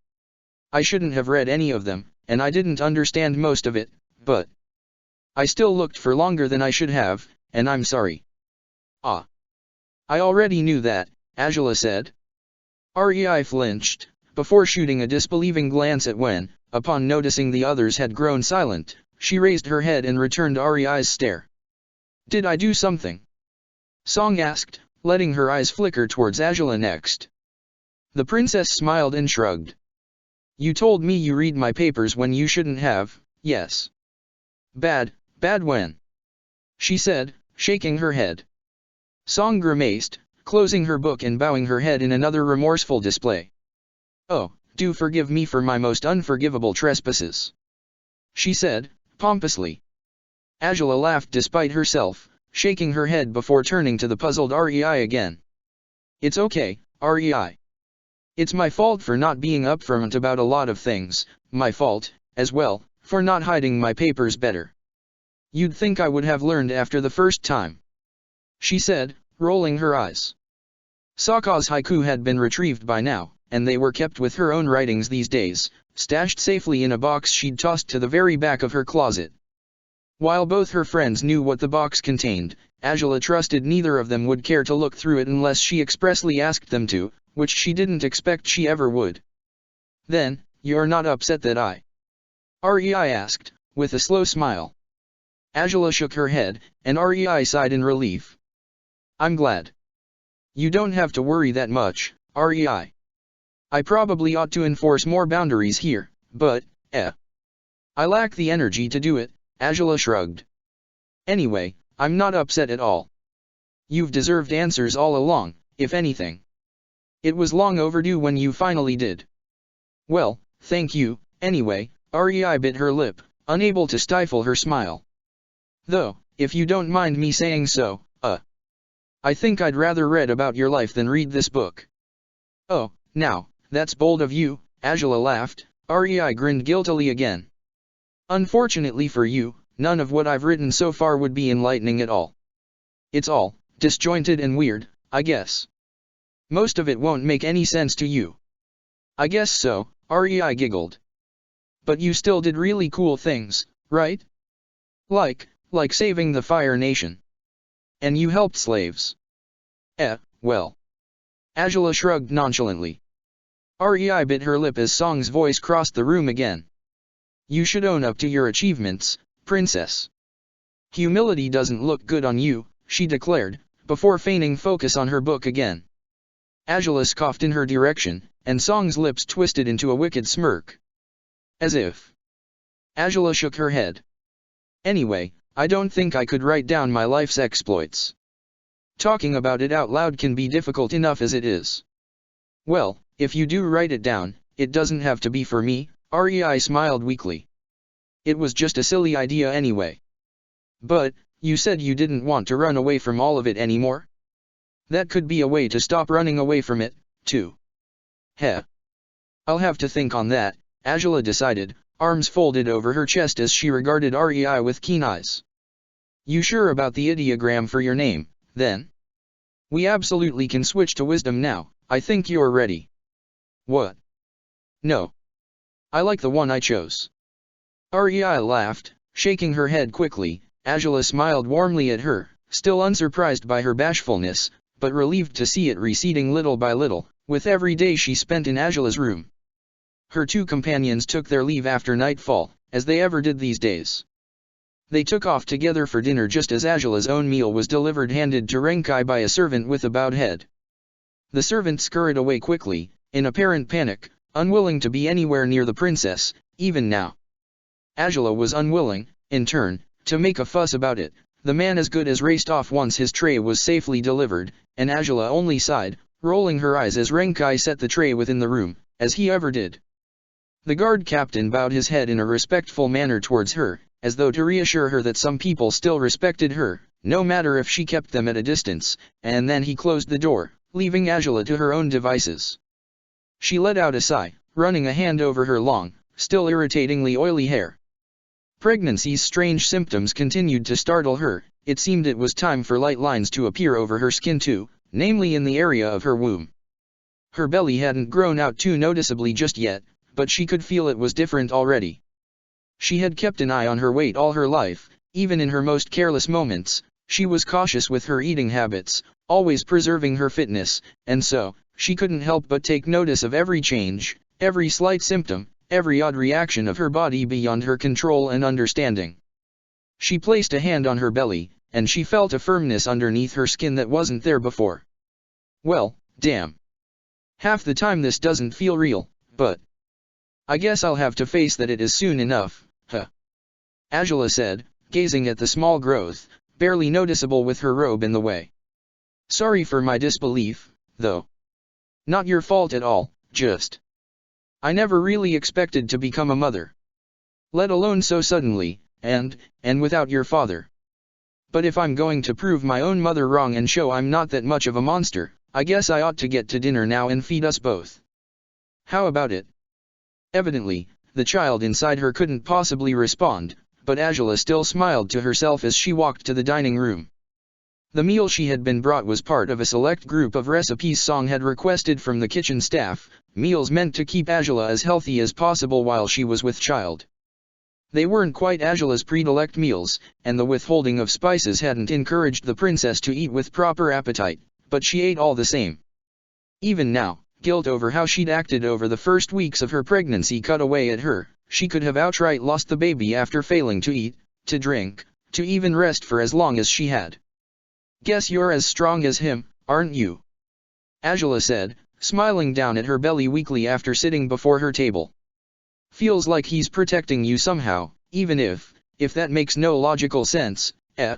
shouldn't have read any of them, and I didn't understand most of it, but I still looked for longer than I should have, and I'm sorry. I already knew that, Angela said. Rei flinched, before shooting a disbelieving glance at Wen. Upon noticing the others had grown silent, she raised her head and returned Rei's stare. Did I do something? Song asked, letting her eyes flicker towards Angela next. The princess smiled and shrugged. You told me you read my papers when you shouldn't have, yes. Bad when? She said, shaking her head. Song grimaced, closing her book and bowing her head in another remorseful display. Oh, do forgive me for my most unforgivable trespasses, she said, pompously. Angela laughed despite herself, shaking her head before turning to the puzzled Rei again. It's okay, Rei. It's my fault for not being upfront about a lot of things, my fault, as well, for not hiding my papers better. You'd think I would have learned after the first time, she said, rolling her eyes. Sokka's haiku had been retrieved by now, and they were kept with her own writings these days, stashed safely in a box she'd tossed to the very back of her closet. While both her friends knew what the box contained, Angela trusted neither of them would care to look through it unless she expressly asked them to, which she didn't expect she ever would. "Then, you're not upset that I?" REI asked, with a slow smile. Angela shook her head, and REI sighed in relief. "I'm glad. You don't have to worry that much, REI. I probably ought to enforce more boundaries here, but, I lack the energy to do it," Angela shrugged. "Anyway, I'm not upset at all. You've deserved answers all along, if anything. It was long overdue when you finally did." "Well, thank you, anyway," REI bit her lip, unable to stifle her smile. "Though, if you don't mind me saying so, I think I'd rather read about your life than read this book." "Oh, now, that's bold of you," Angela laughed. REI grinned guiltily again. "Unfortunately for you, none of what I've written so far would be enlightening at all. It's all disjointed and weird, I guess. Most of it won't make any sense to you." "I guess so," REI giggled. "But you still did really cool things, right? Like saving the Fire Nation. And you helped slaves." Well." Angela shrugged nonchalantly. REI bit her lip as Song's voice crossed the room again. "You should own up to your achievements, princess. Humility doesn't look good on you," she declared, before feigning focus on her book again. Angela scoffed in her direction, and Song's lips twisted into a wicked smirk. "As if." Angela shook her head. "Anyway, I don't think I could write down my life's exploits. Talking about it out loud can be difficult enough as it is." "Well, if you do write it down, it doesn't have to be for me," REI smiled weakly. "It was just a silly idea anyway." "But, you said you didn't want to run away from all of it anymore? That could be a way to stop running away from it, too." "I'll have to think on that," Angela decided, arms folded over her chest as she regarded REI with keen eyes. "You sure about the ideogram for your name, then? We absolutely can switch to wisdom now. I think you're ready." "What? No. I like the one I chose." REI laughed, shaking her head quickly. Angela smiled warmly at her, still unsurprised by her bashfulness, but relieved to see it receding little by little, with every day she spent in Angela's room. Her two companions took their leave after nightfall, as they ever did these days. They took off together for dinner just as Angela's own meal was delivered handed to Renkai by a servant with a bowed head. The servant scurried away quickly, in apparent panic, unwilling to be anywhere near the princess, even now. Angela was unwilling, in turn, to make a fuss about it. The man as good as raced off once his tray was safely delivered, and Angela only sighed, rolling her eyes as Renkai set the tray within the room, as he ever did. The guard captain bowed his head in a respectful manner towards her, as though to reassure her that some people still respected her, no matter if she kept them at a distance, and then he closed the door, leaving Angela to her own devices. She let out a sigh, running a hand over her long, still irritatingly oily hair. Pregnancy's strange symptoms continued to startle her. It seemed it was time for light lines to appear over her skin too, namely in the area of her womb. Her belly hadn't grown out too noticeably just yet, but she could feel it was different already. She had kept an eye on her weight all her life, even in her most careless moments. She was cautious with her eating habits, always preserving her fitness, and so, she couldn't help but take notice of every change, every slight symptom, every odd reaction of her body beyond her control and understanding. She placed a hand on her belly, and she felt a firmness underneath her skin that wasn't there before. Well, damn. Half the time this doesn't feel real, but I guess I'll have to face that it is soon enough, Angela said, gazing at the small growth, barely noticeable with her robe in the way. Sorry for my disbelief, though. Not your fault at all, just. I never really expected to become a mother. Let alone so suddenly, and without your father. But if I'm going to prove my own mother wrong and show I'm not that much of a monster, I guess I ought to get to dinner now and feed us both. How about it? Evidently, the child inside her couldn't possibly respond, but Angela still smiled to herself as she walked to the dining room. The meal she had been brought was part of a select group of recipes Song had requested from the kitchen staff, meals meant to keep Angela as healthy as possible while she was with child. They weren't quite Angela's predilect meals, and the withholding of spices hadn't encouraged the princess to eat with proper appetite, but she ate all the same. Even now, guilt over how she'd acted over the first weeks of her pregnancy cut away at her. She could have outright lost the baby after failing to eat, to drink, to even rest for as long as she had. "Guess you're as strong as him, aren't you?" Angela said, smiling down at her belly weakly after sitting before her table. "Feels like he's protecting you somehow, even if that makes no logical sense, eh?"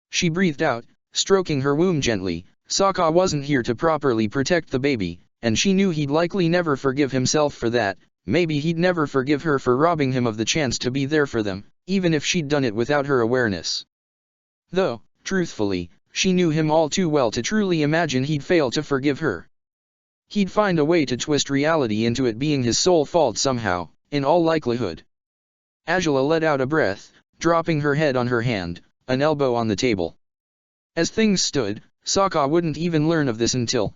She breathed out, stroking her womb gently. Sokka wasn't here to properly protect the baby, and she knew he'd likely never forgive himself for that. Maybe he'd never forgive her for robbing him of the chance to be there for them, even if she'd done it without her awareness. Though, truthfully, she knew him all too well to truly imagine he'd fail to forgive her. He'd find a way to twist reality into it being his sole fault somehow, in all likelihood. Angela let out a breath, dropping her head on her hand, an elbow on the table. As things stood, Sokka wouldn't even learn of this until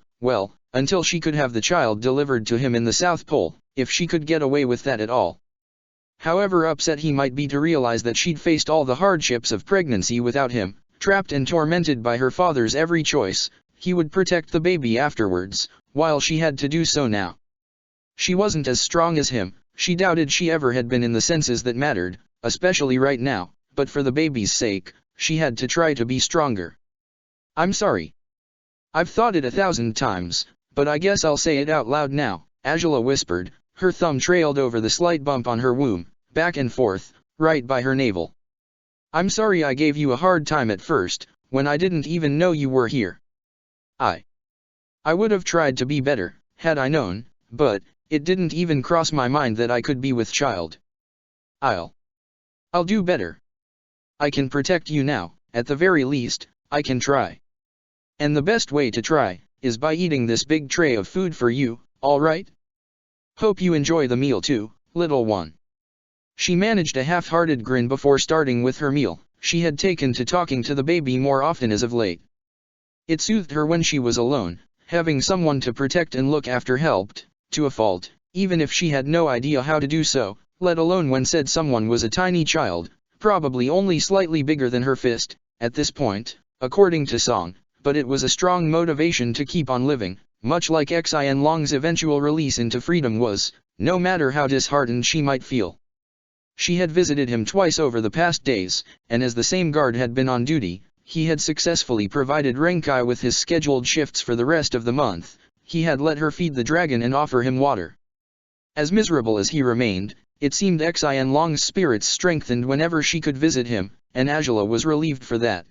she could have the child delivered to him in the South Pole, if she could get away with that at all. However upset he might be to realize that she'd faced all the hardships of pregnancy without him, trapped and tormented by her father's every choice, he would protect the baby afterwards, while she had to do so now. She wasn't as strong as him, she doubted she ever had been in the senses that mattered, especially right now, but for the baby's sake, she had to try to be stronger. "I'm sorry. I've thought it 1,000 times, but I guess I'll say it out loud now," Angela whispered, her thumb trailed over the slight bump on her womb, back and forth, right by her navel. "I'm sorry I gave you a hard time at first, when I didn't even know you were here. I would have tried to be better, had I known, but it didn't even cross my mind that I could be with child. I'll do better. I can protect you now, at the very least, I can try. And the best way to try, is by eating this big tray of food for you, alright? Hope you enjoy the meal too, little one." She managed a half-hearted grin before starting with her meal. She had taken to talking to the baby more often as of late. It soothed her when she was alone. Having someone to protect and look after helped, to a fault, even if she had no idea how to do so, let alone when said someone was a tiny child, probably only slightly bigger than her fist, at this point, according to Song, but it was a strong motivation to keep on living, much like Xin Long's eventual release into freedom was, no matter how disheartened she might feel. She had visited him twice over the past days, and as the same guard had been on duty, he had successfully provided Renkai with his scheduled shifts for the rest of the month. He had let her feed the dragon and offer him water. As miserable as he remained, it seemed Xin Long's spirits strengthened whenever she could visit him, and Angela was relieved for that.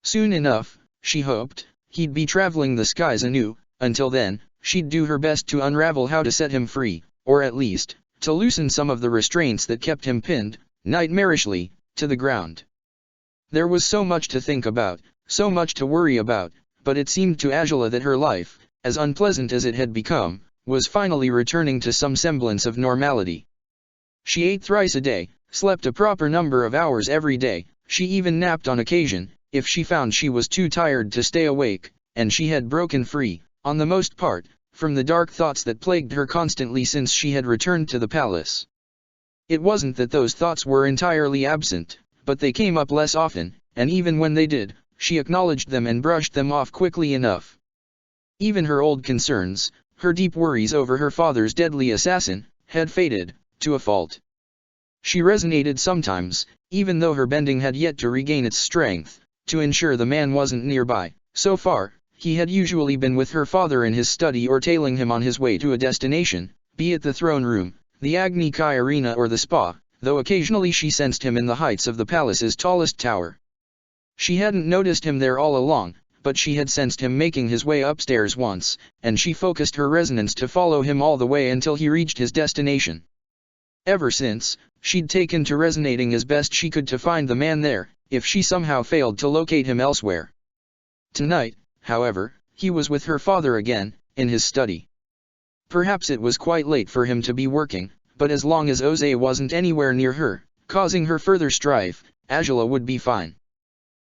Soon enough, she hoped, he'd be traveling the skies anew. Until then, she'd do her best to unravel how to set him free, or at least, to loosen some of the restraints that kept him pinned, nightmarishly, to the ground. There was so much to think about, so much to worry about, but it seemed to Angela that her life, as unpleasant as it had become, was finally returning to some semblance of normality. She ate thrice a day, slept a proper number of hours every day, she even napped on occasion, if she found she was too tired to stay awake, and she had broken free, on the most part, from the dark thoughts that plagued her constantly since she had returned to the palace. It wasn't that those thoughts were entirely absent, but they came up less often, and even when they did, she acknowledged them and brushed them off quickly enough. Even her old concerns, her deep worries over her father's deadly assassin, had faded, to a fault. She resonated sometimes, even though her bending had yet to regain its strength, to ensure the man wasn't nearby. So far, he had usually been with her father in his study or tailing him on his way to a destination, be it the throne room, the Agni Kai arena or the spa, though occasionally she sensed him in the heights of the palace's tallest tower. She hadn't noticed him there all along, but she had sensed him making his way upstairs once, and she focused her resonance to follow him all the way until he reached his destination. Ever since, she'd taken to resonating as best she could to find the man there, if she somehow failed to locate him elsewhere. Tonight, however, he was with her father again, in his study. Perhaps it was quite late for him to be working, but as long as Oze wasn't anywhere near her, causing her further strife, Angela would be fine.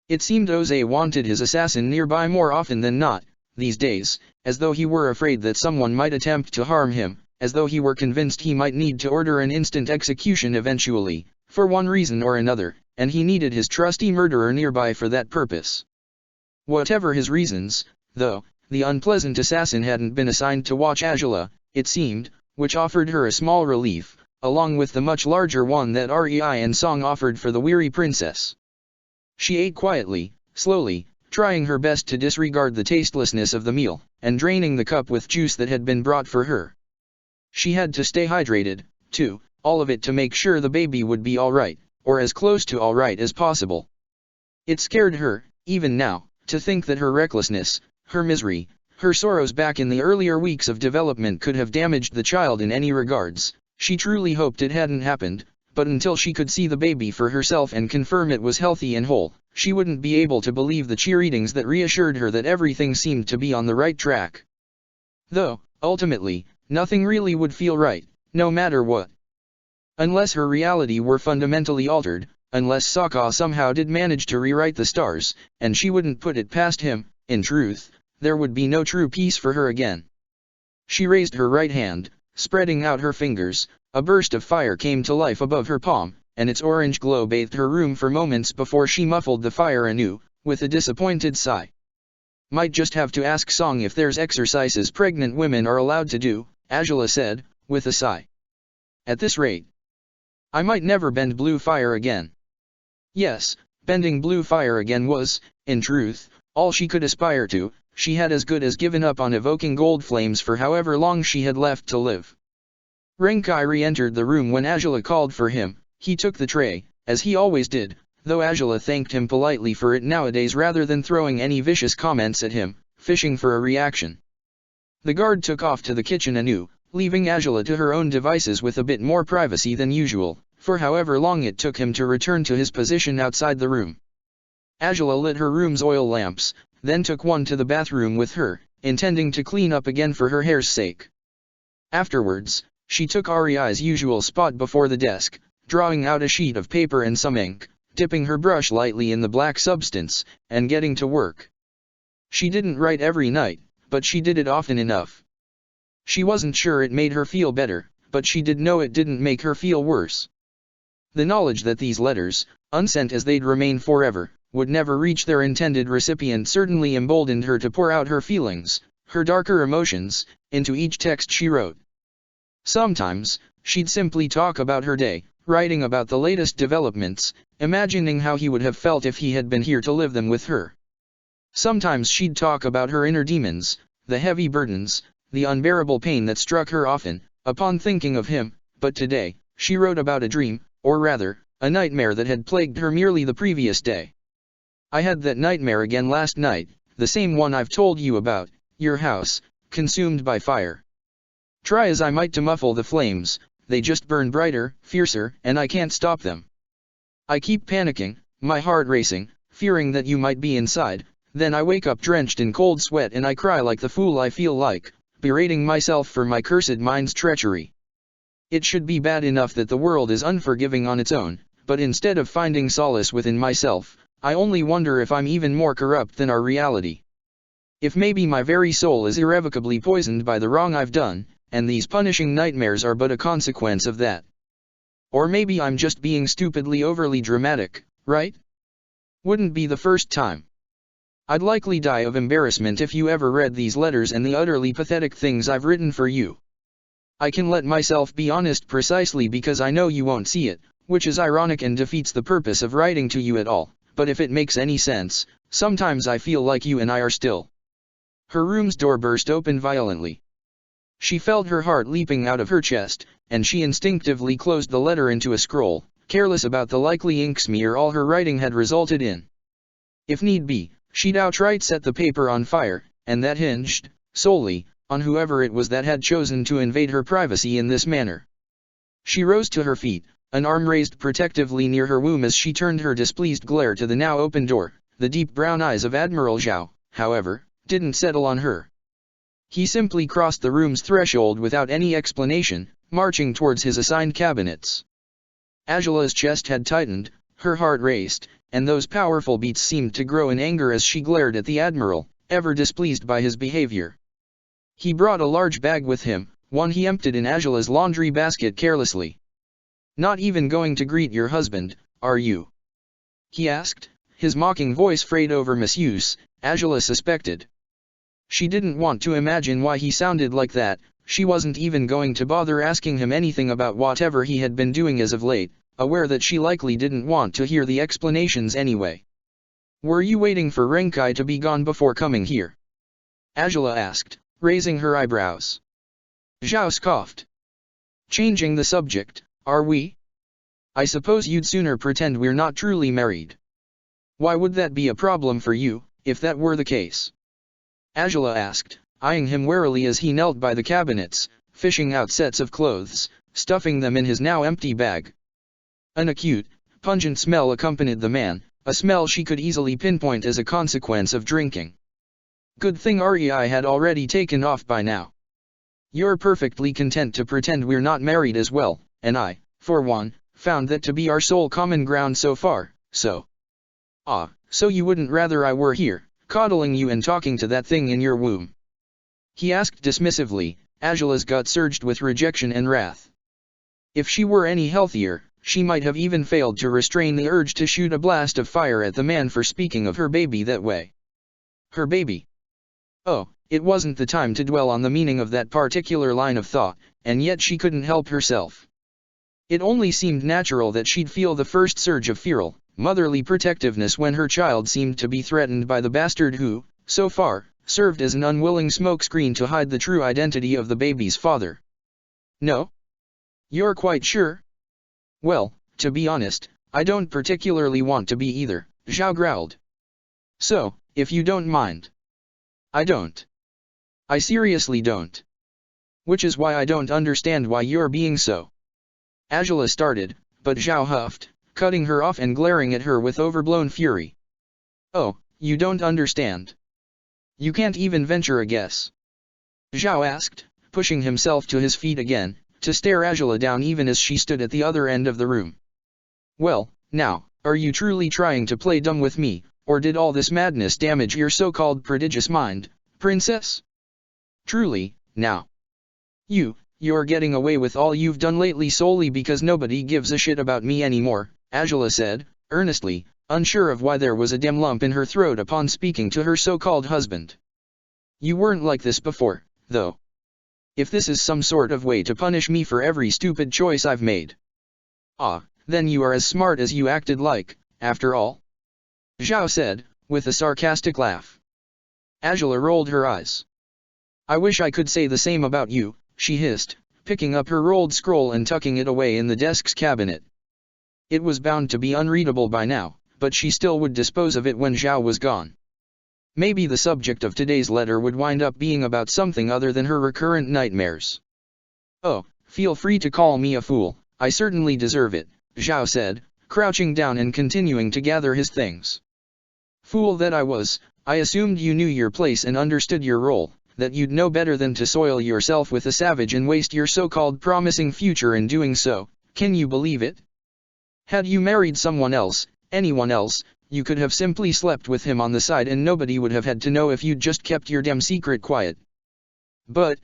It seemed Oze wanted his assassin nearby more often than not, these days, as though he were afraid that someone might attempt to harm him, as though he were convinced he might need to order an instant execution eventually, for one reason or another, and he needed his trusty murderer nearby for that purpose. Whatever his reasons, though, the unpleasant assassin hadn't been assigned to watch Angela, it seemed, which offered her a small relief, along with the much larger one that Rei and Song offered for the weary princess. She ate quietly, slowly, trying her best to disregard the tastelessness of the meal, and draining the cup with juice that had been brought for her. She had to stay hydrated, too, all of it to make sure the baby would be alright, or as close to alright as possible. It scared her, even now, to think that her recklessness, her misery, her sorrows back in the earlier weeks of development could have damaged the child in any regards. She truly hoped it hadn't happened, but until she could see the baby for herself and confirm it was healthy and whole, she wouldn't be able to believe the cheerleadings that reassured her that everything seemed to be on the right track. Though, ultimately, nothing really would feel right, no matter what. Unless her reality were fundamentally altered, unless Sokka somehow did manage to rewrite the stars, and she wouldn't put it past him, in truth, there would be no true peace for her again. She raised her right hand, spreading out her fingers. A burst of fire came to life above her palm, and its orange glow bathed her room for moments before she muffled the fire anew, with a disappointed sigh. Might just have to ask Song if there's exercises pregnant women are allowed to do, Angela said, with a sigh. At this rate, I might never bend blue fire again. Yes, bending blue fire again was, in truth, all she could aspire to. She had as good as given up on evoking gold flames for however long she had left to live. Renkai re-entered the room when Angela called for him. He took the tray, as he always did, though Angela thanked him politely for it nowadays rather than throwing any vicious comments at him, fishing for a reaction. The guard took off to the kitchen anew, leaving Angela to her own devices with a bit more privacy than usual, for however long it took him to return to his position outside the room. Angela lit her room's oil lamps, then took one to the bathroom with her, intending to clean up again for her hair's sake. Afterwards, she took Rei's usual spot before the desk, drawing out a sheet of paper and some ink, dipping her brush lightly in the black substance, and getting to work. She didn't write every night, but she did it often enough. She wasn't sure it made her feel better, but she did know it didn't make her feel worse. The knowledge that these letters, unsent as they'd remain forever, would never reach their intended recipient certainly emboldened her to pour out her feelings, her darker emotions, into each text she wrote. Sometimes, she'd simply talk about her day, writing about the latest developments, imagining how he would have felt if he had been here to live them with her. Sometimes she'd talk about her inner demons, the heavy burdens, the unbearable pain that struck her often, upon thinking of him, but today, she wrote about a dream, or rather, a nightmare that had plagued her merely the previous day. I had that nightmare again last night, the same one I've told you about, your house, consumed by fire. Try as I might to muffle the flames, they just burn brighter, fiercer, and I can't stop them. I keep panicking, my heart racing, fearing that you might be inside, then I wake up drenched in cold sweat and I cry like the fool I feel like, berating myself for my cursed mind's treachery. It should be bad enough that the world is unforgiving on its own, but instead of finding solace within myself, I only wonder if I'm even more corrupt than our reality. If maybe my very soul is irrevocably poisoned by the wrong I've done, and these punishing nightmares are but a consequence of that. Or maybe I'm just being stupidly overly dramatic, right? Wouldn't be the first time. I'd likely die of embarrassment if you ever read these letters and the utterly pathetic things I've written for you. I can let myself be honest precisely because I know you won't see it, which is ironic and defeats the purpose of writing to you at all, but if it makes any sense, sometimes I feel like you and I are still. Her room's door burst open violently. She felt her heart leaping out of her chest, and she instinctively closed the letter into a scroll, careless about the likely ink smear all her writing had resulted in. If need be, she'd outright set the paper on fire, and that hinged, solely, on whoever it was that had chosen to invade her privacy in this manner. She rose to her feet, an arm raised protectively near her womb as she turned her displeased glare to the now open door. The deep brown eyes of Admiral Zhao, however, didn't settle on her. He simply crossed the room's threshold without any explanation, marching towards his assigned cabinets. Angela's chest had tightened, her heart raced, and those powerful beats seemed to grow in anger as she glared at the Admiral, ever displeased by his behavior. He brought a large bag with him, one he emptied in Angela's laundry basket carelessly. "Not even going to greet your husband, are you?" he asked, his mocking voice frayed over misuse, Angela suspected. She didn't want to imagine why he sounded like that. She wasn't even going to bother asking him anything about whatever he had been doing as of late, aware that she likely didn't want to hear the explanations anyway. "Were you waiting for Renkai to be gone before coming here?" Angela asked, raising her eyebrows. Zhao scoffed. "Changing the subject, are we? I suppose you'd sooner pretend we're not truly married. Why would that be a problem for you, if that were the case?" Angela asked, eyeing him warily as he knelt by the cabinets, fishing out sets of clothes, stuffing them in his now empty bag. An acute, pungent smell accompanied the man, a smell she could easily pinpoint as a consequence of drinking. Good thing REI had already taken off by now. "You're perfectly content to pretend we're not married as well, and I, for one, found that to be our sole common ground so far, so." "Ah, so you wouldn't rather I were here, coddling you and talking to that thing in your womb?" he asked dismissively. Angela's gut surged with rejection and wrath. If she were any healthier, she might have even failed to restrain the urge to shoot a blast of fire at the man for speaking of her baby that way. Her baby? Oh, it wasn't the time to dwell on the meaning of that particular line of thought, and yet she couldn't help herself. It only seemed natural that she'd feel the first surge of feral, motherly protectiveness when her child seemed to be threatened by the bastard who, so far, served as an unwilling smokescreen to hide the true identity of the baby's father. "No? You're quite sure?" "Well, to be honest, I don't particularly want to be either," Zhao growled. "So, if you don't mind." "I don't. I seriously don't. Which is why I don't understand why you're being so." Angela started, but Zhao huffed, cutting her off and glaring at her with overblown fury. "Oh, you don't understand? You can't even venture a guess?" Zhao asked, pushing himself to his feet again, to stare Angela down even as she stood at the other end of the room. "Well, now, are you truly trying to play dumb with me, or did all this madness damage your so-called prodigious mind, princess? Truly, now. You're getting away with all you've done lately solely because nobody gives a shit about me anymore," Angela said, earnestly, unsure of why there was a dim lump in her throat upon speaking to her so-called husband. "You weren't like this before, though. If this is some sort of way to punish me for every stupid choice I've made. Ah, then you are as smart as you acted like, after all," Zhao said, with a sarcastic laugh. Angela rolled her eyes. "I wish I could say the same about you," she hissed, picking up her rolled scroll and tucking it away in the desk's cabinet. It was bound to be unreadable by now, but she still would dispose of it when Zhao was gone. Maybe the subject of today's letter would wind up being about something other than her recurrent nightmares. "Oh, feel free to call me a fool, I certainly deserve it," Zhao said, crouching down and continuing to gather his things. "Fool that I was, I assumed you knew your place and understood your role, that you'd know better than to soil yourself with a savage and waste your so-called promising future in doing so. Can you believe it? Had you married someone else, anyone else, you could have simply slept with him on the side and nobody would have had to know if you'd just kept your damn secret quiet. But,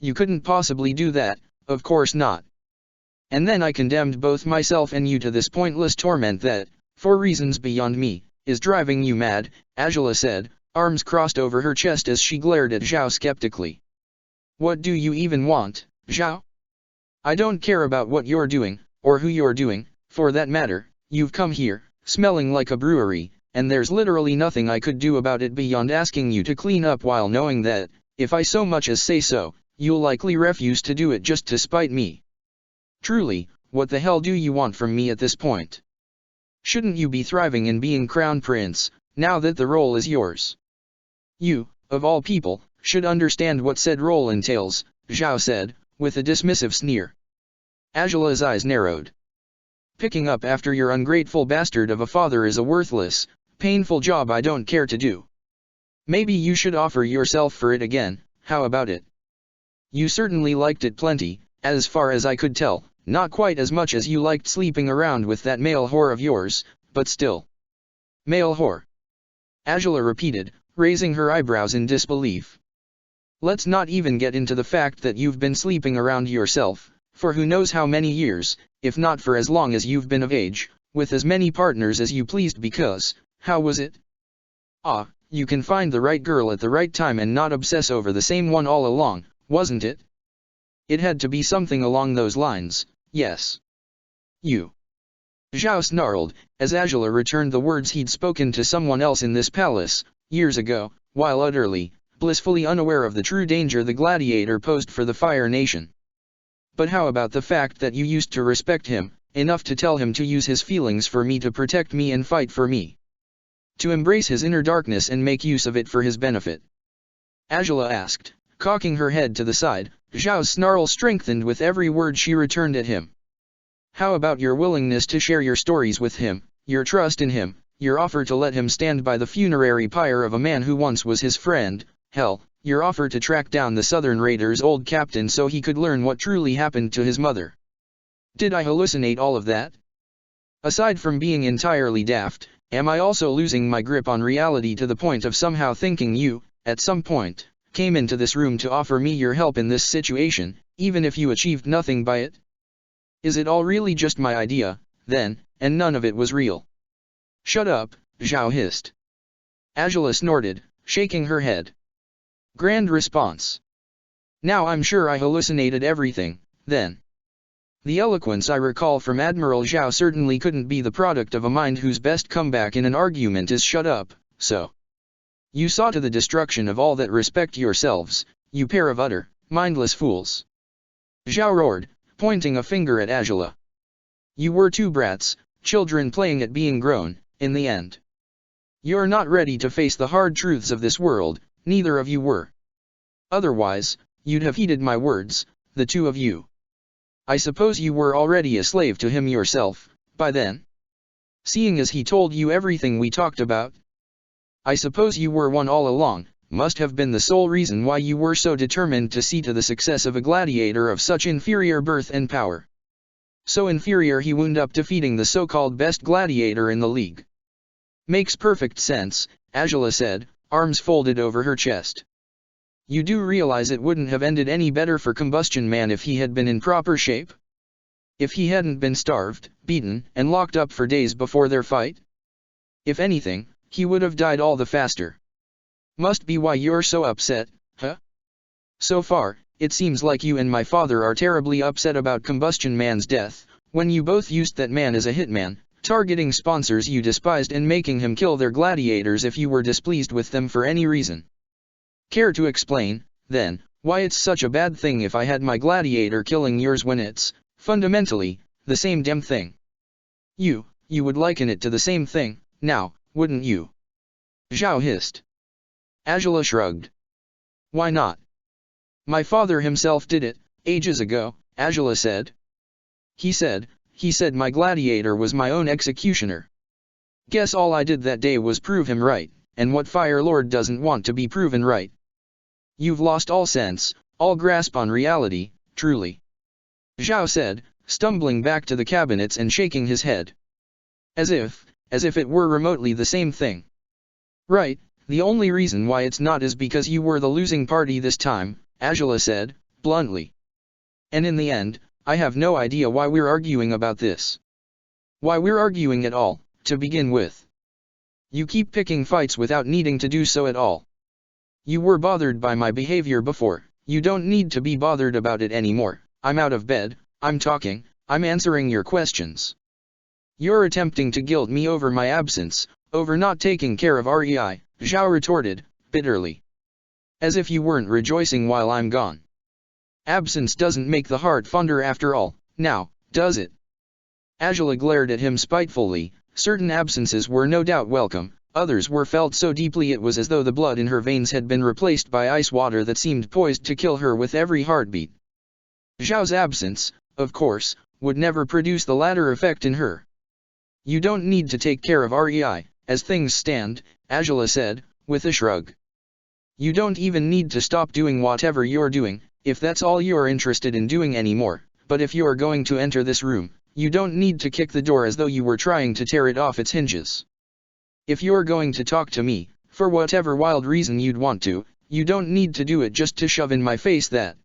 you couldn't possibly do that, of course not. And then I condemned both myself and you to this pointless torment that, for reasons beyond me, is driving you mad," Angela said, arms crossed over her chest as she glared at Zhao skeptically. "What do you even want, Zhao? I don't care about what you're doing, or who you're doing, for that matter. You've come here, smelling like a brewery, and there's literally nothing I could do about it beyond asking you to clean up while knowing that, if I so much as say so, you'll likely refuse to do it just to spite me. Truly, what the hell do you want from me at this point? Shouldn't you be thriving in being crown prince, now that the role is yours? You, of all people, should understand what said role entails," Zhao said, with a dismissive sneer. Angela's eyes narrowed. "Picking up after your ungrateful bastard of a father is a worthless, painful job I don't care to do. Maybe you should offer yourself for it again, how about it? You certainly liked it plenty, as far as I could tell, not quite as much as you liked sleeping around with that male whore of yours, but still." "Male whore?" Angela repeated, raising her eyebrows in disbelief. Let's not even get into the fact that you've been sleeping around yourself, for who knows how many years, if not for as long as you've been of age, with as many partners as you pleased because, how was it? Ah, you can find the right girl at the right time and not obsess over the same one all along, wasn't it? It had to be something along those lines, yes. You. Zhao snarled, as Angela returned the words he'd spoken to someone else in this palace, years ago, while utterly, blissfully unaware of the true danger the Gladiator posed for the Fire Nation. But how about the fact that you used to respect him, enough to tell him to use his feelings for me to protect me and fight for me? To embrace his inner darkness and make use of it for his benefit? Angela asked, cocking her head to the side. Zhao's snarl strengthened with every word she returned at him. How about your willingness to share your stories with him, your trust in him, your offer to let him stand by the funerary pyre of a man who once was his friend, hell, your offer to track down the Southern Raiders' old captain so he could learn what truly happened to his mother? Did I hallucinate all of that? Aside from being entirely daft, am I also losing my grip on reality to the point of somehow thinking you, at some point, came into this room to offer me your help in this situation, even if you achieved nothing by it? Is it all really just my idea, then, and none of it was real? Shut up, Zhao hissed. Angela snorted, shaking her head. Grand response. Now I'm sure I hallucinated everything, then. The eloquence I recall from Admiral Zhao certainly couldn't be the product of a mind whose best comeback in an argument is shut up, so. You saw to the destruction of all that respect yourselves, you pair of utter, mindless fools. Zhao roared, pointing a finger at Angela. You were two brats, children playing at being grown, in the end. You're not ready to face the hard truths of this world, neither of you were. Otherwise, you'd have heeded my words, the two of you. I suppose you were already a slave to him yourself, by then? Seeing as he told you everything we talked about? I suppose you were one all along, must have been the sole reason why you were so determined to see to the success of a gladiator of such inferior birth and power. So inferior he wound up defeating the so-called best gladiator in the league. Makes perfect sense, Angela said, arms folded over her chest. You do realize it wouldn't have ended any better for Combustion Man if he had been in proper shape? If he hadn't been starved, beaten, and locked up for days before their fight? If anything, he would have died all the faster. Must be why you're so upset, huh? So far, it seems like you and my father are terribly upset about Combustion Man's death, when you both used that man as a hitman, targeting sponsors you despised and making him kill their gladiators if you were displeased with them for any reason. Care to explain, then, why it's such a bad thing if I had my gladiator killing yours when it's, fundamentally, the same damn thing? You would liken it to the same thing, now, wouldn't you? Zhao hissed. Angela shrugged. Why not? My father himself did it, ages ago, Angela said. He said my gladiator was my own executioner. Guess all I did that day was prove him right, and what Fire Lord doesn't want to be proven right? You've lost all sense, all grasp on reality, truly. Zhao said, stumbling back to the cabinets and shaking his head. As if it were remotely the same thing. Right, the only reason why it's not is because you were the losing party this time, Angela said, bluntly. And in the end, I have no idea why we're arguing about this. Why we're arguing at all, to begin with. You keep picking fights without needing to do so at all. You were bothered by my behavior before, you don't need to be bothered about it anymore. I'm out of bed, I'm talking, I'm answering your questions. You're attempting to guilt me over my absence, over not taking care of REI, Zhao retorted, bitterly. As if you weren't rejoicing while I'm gone. Absence doesn't make the heart fonder after all, now, does it? Angela glared at him spitefully. Certain absences were no doubt welcome, others were felt so deeply it was as though the blood in her veins had been replaced by ice water that seemed poised to kill her with every heartbeat. Zhao's absence, of course, would never produce the latter effect in her. You don't need to take care of REI, as things stand, Angela said, with a shrug. You don't even need to stop doing whatever you're doing, if that's all you're interested in doing anymore, but if you're going to enter this room, you don't need to kick the door as though you were trying to tear it off its hinges. If you're going to talk to me, for whatever wild reason you'd want to, you don't need to do it just to shove in my face that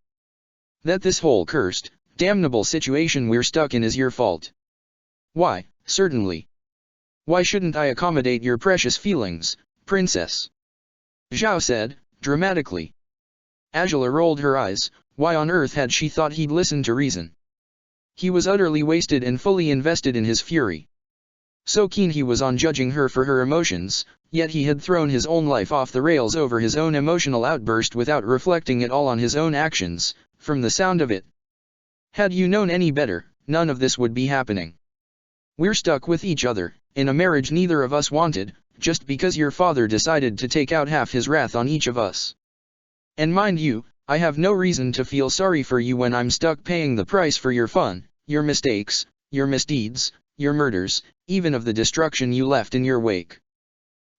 this whole cursed, damnable situation we're stuck in is your fault. Why, certainly. Why shouldn't I accommodate your precious feelings, princess? Zhao said, dramatically. Angela rolled her eyes. Why on earth had she thought he'd listen to reason? He was utterly wasted and fully invested in his fury. So keen he was on judging her for her emotions, yet he had thrown his own life off the rails over his own emotional outburst without reflecting it all on his own actions, from the sound of it. Had you known any better, none of this would be happening. We're stuck with each other, in a marriage neither of us wanted, just because your father decided to take out half his wrath on each of us. And mind you, I have no reason to feel sorry for you when I'm stuck paying the price for your fun, your mistakes, your misdeeds, your murders, even of the destruction you left in your wake.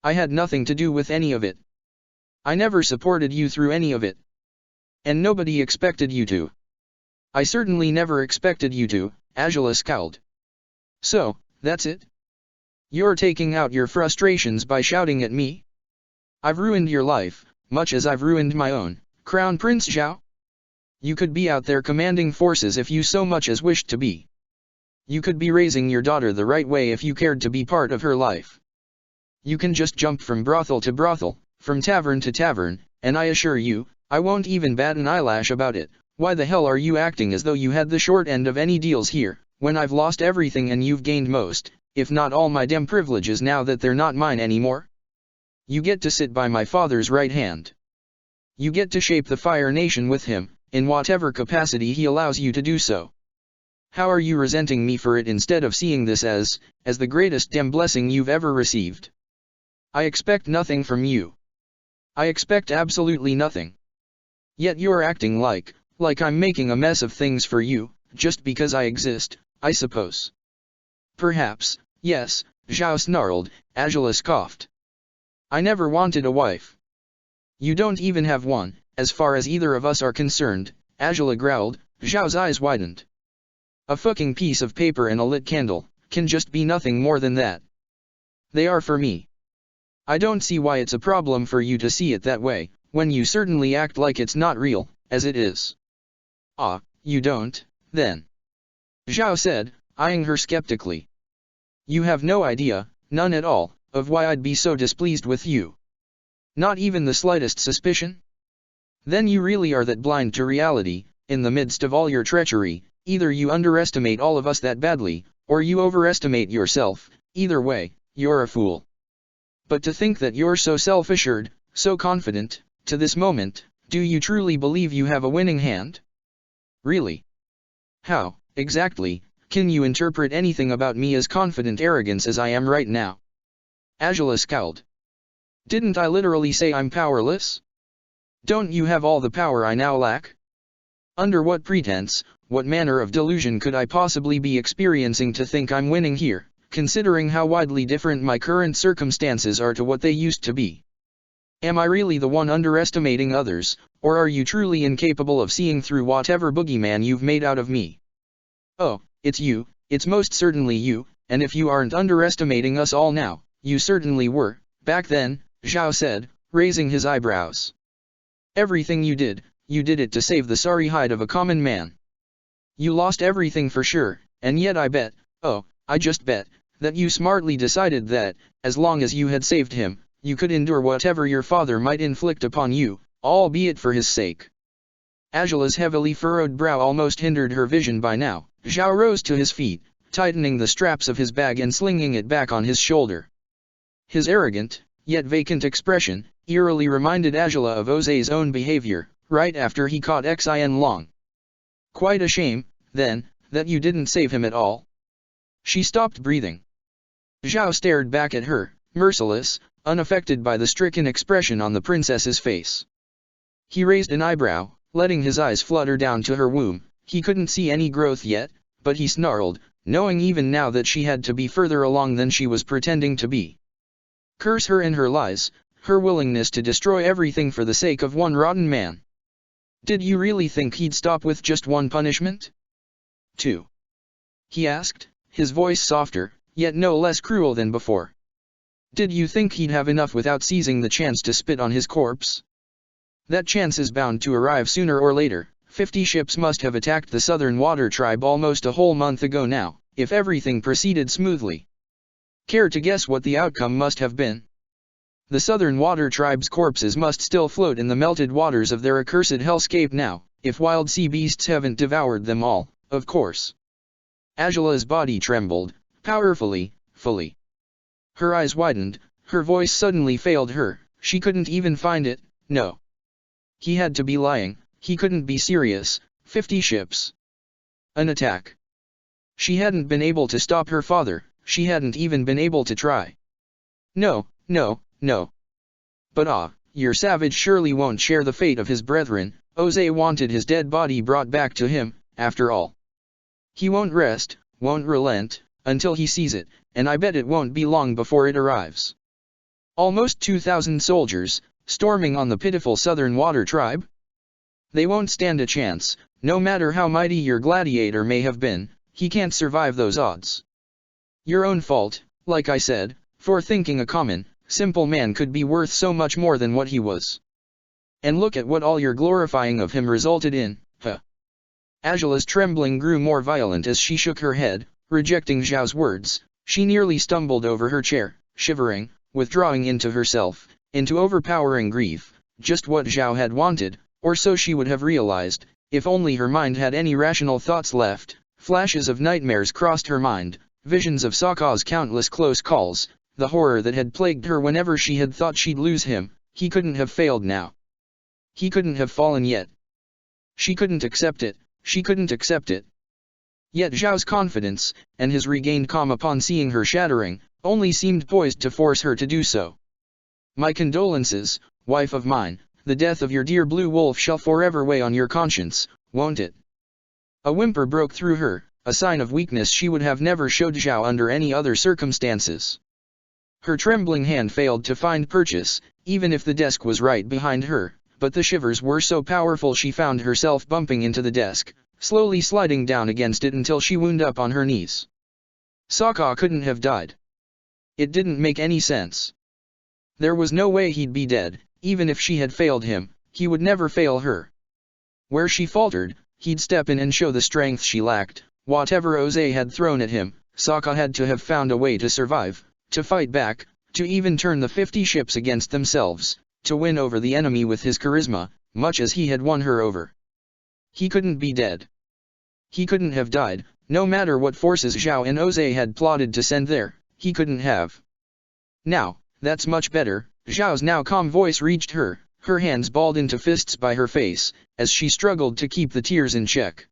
I had nothing to do with any of it. I never supported you through any of it. And nobody expected you to. I certainly never expected you to, Angela scowled. So, that's it? You're taking out your frustrations by shouting at me? I've ruined your life, much as I've ruined my own, Crown Prince Zhao? You could be out there commanding forces if you so much as wished to be. You could be raising your daughter the right way if you cared to be part of her life. You can just jump from brothel to brothel, from tavern to tavern, and I assure you, I won't even bat an eyelash about it. Why the hell are you acting as though you had the short end of any deals here, when I've lost everything and you've gained most, if not all my damn privileges now that they're not mine anymore? You get to sit by my father's right hand. You get to shape the Fire Nation with him, in whatever capacity he allows you to do so. How are you resenting me for it instead of seeing this as the greatest damn blessing you've ever received? I expect nothing from you. I expect absolutely nothing. Yet you're acting like I'm making a mess of things for you, just because I exist, I suppose. Perhaps, yes, Zhao snarled. Angela scoffed. I never wanted a wife. You don't even have one, as far as either of us are concerned, Angela growled. Zhao's eyes widened. A fucking piece of paper and a lit candle, can just be nothing more than that. They are for me. I don't see why it's a problem for you to see it that way, when you certainly act like it's not real, as it is. Ah, you don't, then? Zhao said, eyeing her skeptically. You have no idea, none at all, of why I'd be so displeased with you. Not even the slightest suspicion? Then you really are that blind to reality. In the midst of all your treachery, either you underestimate all of us that badly, or you overestimate yourself. Either way, you're a fool. But to think that you're so self-assured, so confident, to this moment, do you truly believe you have a winning hand? Really? How, exactly, can you interpret anything about me as confident arrogance as I am right now? Angela scowled. Didn't I literally say I'm powerless? Don't you have all the power I now lack? Under what pretense, what manner of delusion could I possibly be experiencing to think I'm winning here, considering how widely different my current circumstances are to what they used to be? Am I really the one underestimating others, or are you truly incapable of seeing through whatever boogeyman you've made out of me? Oh, it's you, it's most certainly you, and if you aren't underestimating us all now, you certainly were, back then, Zhao said, raising his eyebrows. Everything you did it to save the sorry hide of a common man. You lost everything for sure, and yet I bet, I just bet, that you smartly decided that, as long as you had saved him, you could endure whatever your father might inflict upon you, albeit for his sake. Angela's heavily furrowed brow almost hindered her vision by now. Zhao rose to his feet, tightening the straps of his bag and slinging it back on his shoulder. His arrogant, yet vacant expression, eerily reminded Angela of Ose's own behavior, right after he caught Xin Long. Quite a shame, then, that you didn't save him at all. She stopped breathing. Zhao stared back at her, merciless, unaffected by the stricken expression on the princess's face. He raised an eyebrow, letting his eyes flutter down to her womb. He couldn't see any growth yet, but he snarled, knowing even now that she had to be further along than she was pretending to be. Curse her and her lies, her willingness to destroy everything for the sake of one rotten man. Did you really think he'd stop with just one punishment? 2. He asked, his voice softer, yet no less cruel than before. Did you think he'd have enough without seizing the chance to spit on his corpse? That chance is bound to arrive sooner or later. 50 ships must have attacked the Southern Water Tribe almost a whole month ago now, if everything proceeded smoothly. Care to guess what the outcome must have been? The Southern Water Tribe's corpses must still float in the melted waters of their accursed hellscape now, if wild sea beasts haven't devoured them all, of course. Angela's body trembled, powerfully, fully. Her eyes widened, her voice suddenly failed her, she couldn't even find it, no. He had to be lying, he couldn't be serious. 50 ships. An attack. She hadn't been able to stop her father, she hadn't even been able to try. No, no, no. But your savage surely won't share the fate of his brethren. Jose wanted his dead body brought back to him, after all. He won't rest, won't relent, until he sees it, and I bet it won't be long before it arrives. Almost 2,000 soldiers, storming on the pitiful Southern Water Tribe? They won't stand a chance, no matter how mighty your gladiator may have been, he can't survive those odds. Your own fault, like I said, for thinking a common, simple man could be worth so much more than what he was. And look at what all your glorifying of him resulted in, huh? Angela's trembling grew more violent as she shook her head, rejecting Zhao's words. She nearly stumbled over her chair, shivering, withdrawing into herself, into overpowering grief, just what Zhao had wanted, or so she would have realized, if only her mind had any rational thoughts left. Flashes of nightmares crossed her mind, visions of Sokka's countless close calls, the horror that had plagued her whenever she had thought she'd lose him. He couldn't have failed now. He couldn't have fallen yet. She couldn't accept it, she couldn't accept it. Yet Zhao's confidence, and his regained calm upon seeing her shattering, only seemed poised to force her to do so. My condolences, wife of mine, the death of your dear blue wolf shall forever weigh on your conscience, won't it? A whimper broke through her, a sign of weakness she would have never showed Zhao under any other circumstances. Her trembling hand failed to find purchase, even if the desk was right behind her, but the shivers were so powerful she found herself bumping into the desk, slowly sliding down against it until she wound up on her knees. Sokka couldn't have died. It didn't make any sense. There was no way he'd be dead, even if she had failed him, he would never fail her. Where she faltered, he'd step in and show the strength she lacked. Whatever Jose had thrown at him, Sokka had to have found a way to survive, to fight back, to even turn the 50 ships against themselves, to win over the enemy with his charisma, much as he had won her over. He couldn't be dead. He couldn't have died, no matter what forces Zhao and Jose had plotted to send there, he couldn't have. Now, that's much better. Zhao's now calm voice reached her, her hands balled into fists by her face, as she struggled to keep the tears in check.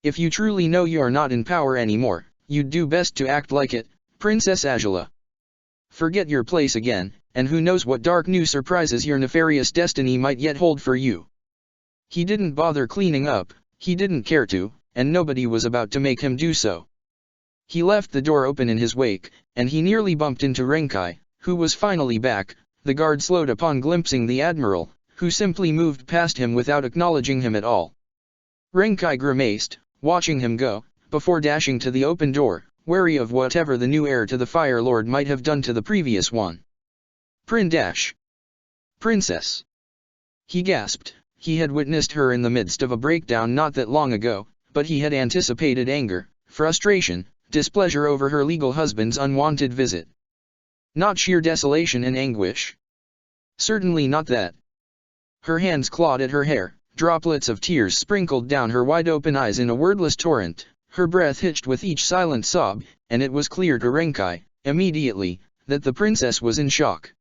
If you truly know you are not in power anymore, you'd do best to act like it, Princess Angela. Forget your place again, and who knows what dark new surprises your nefarious destiny might yet hold for you. He didn't bother cleaning up, he didn't care to, and nobody was about to make him do so. He left the door open in his wake, and he nearly bumped into Renkai, who was finally back. The guard slowed upon glimpsing the admiral, who simply moved past him without acknowledging him at all. Renkai grimaced, watching him go, before dashing to the open door, wary of whatever the new heir to the Fire Lord might have done to the previous one. Princess. He gasped. He had witnessed her in the midst of a breakdown not that long ago, but he had anticipated anger, frustration, displeasure over her legal husband's unwanted visit. Not sheer desolation and anguish. Certainly not that. Her hands clawed at her hair, droplets of tears sprinkled down her wide-open eyes in a wordless torrent, her breath hitched with each silent sob, and it was clear to Renkai, immediately, that the princess was in shock.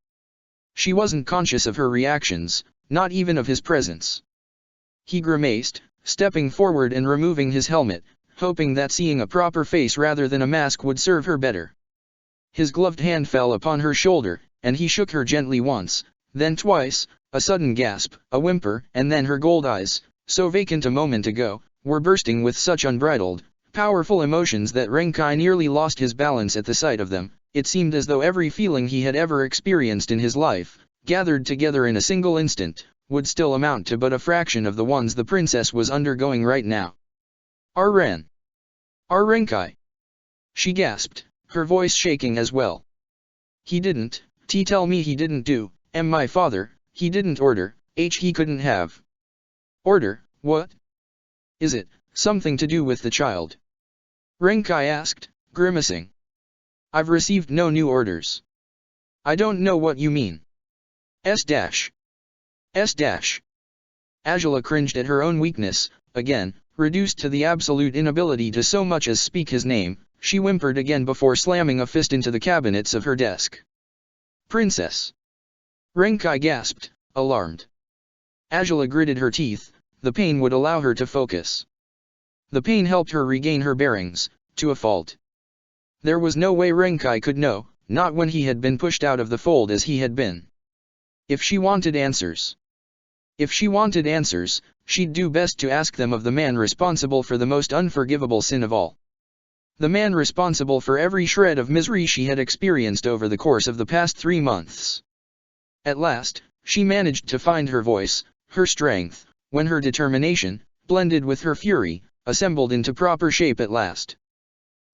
She wasn't conscious of her reactions, not even of his presence. He grimaced, stepping forward and removing his helmet, hoping that seeing a proper face rather than a mask would serve her better. His gloved hand fell upon her shoulder, and he shook her gently once, then twice. A sudden gasp, a whimper, and then her gold eyes, so vacant a moment ago, were bursting with such unbridled, powerful emotions that Renkai nearly lost his balance at the sight of them. It seemed as though every feeling he had ever experienced in his life, gathered together in a single instant, would still amount to but a fraction of the ones the princess was undergoing right now. Renkai. She gasped, her voice shaking as well. He didn't, tell me he didn't do, my father, he didn't order, He couldn't have. Order, what? Is it something to do with the child? Renkai asked, grimacing. I've received no new orders. I don't know what you mean. S dash. S dash. Angela cringed at her own weakness, again, reduced to the absolute inability to so much as speak his name. She whimpered again before slamming a fist into the cabinets of her desk. Princess. Renkai gasped, alarmed. Angela gritted her teeth. The pain would allow her to focus. The pain helped her regain her bearings, to a fault. There was no way Renkai could know, not when he had been pushed out of the fold as he had been. If she wanted answers. If she wanted answers, she'd do best to ask them of the man responsible for the most unforgivable sin of all. The man responsible for every shred of misery she had experienced over the course of the past 3 months. At last, she managed to find her voice, her strength, when her determination, blended with her fury, assembled into proper shape at last.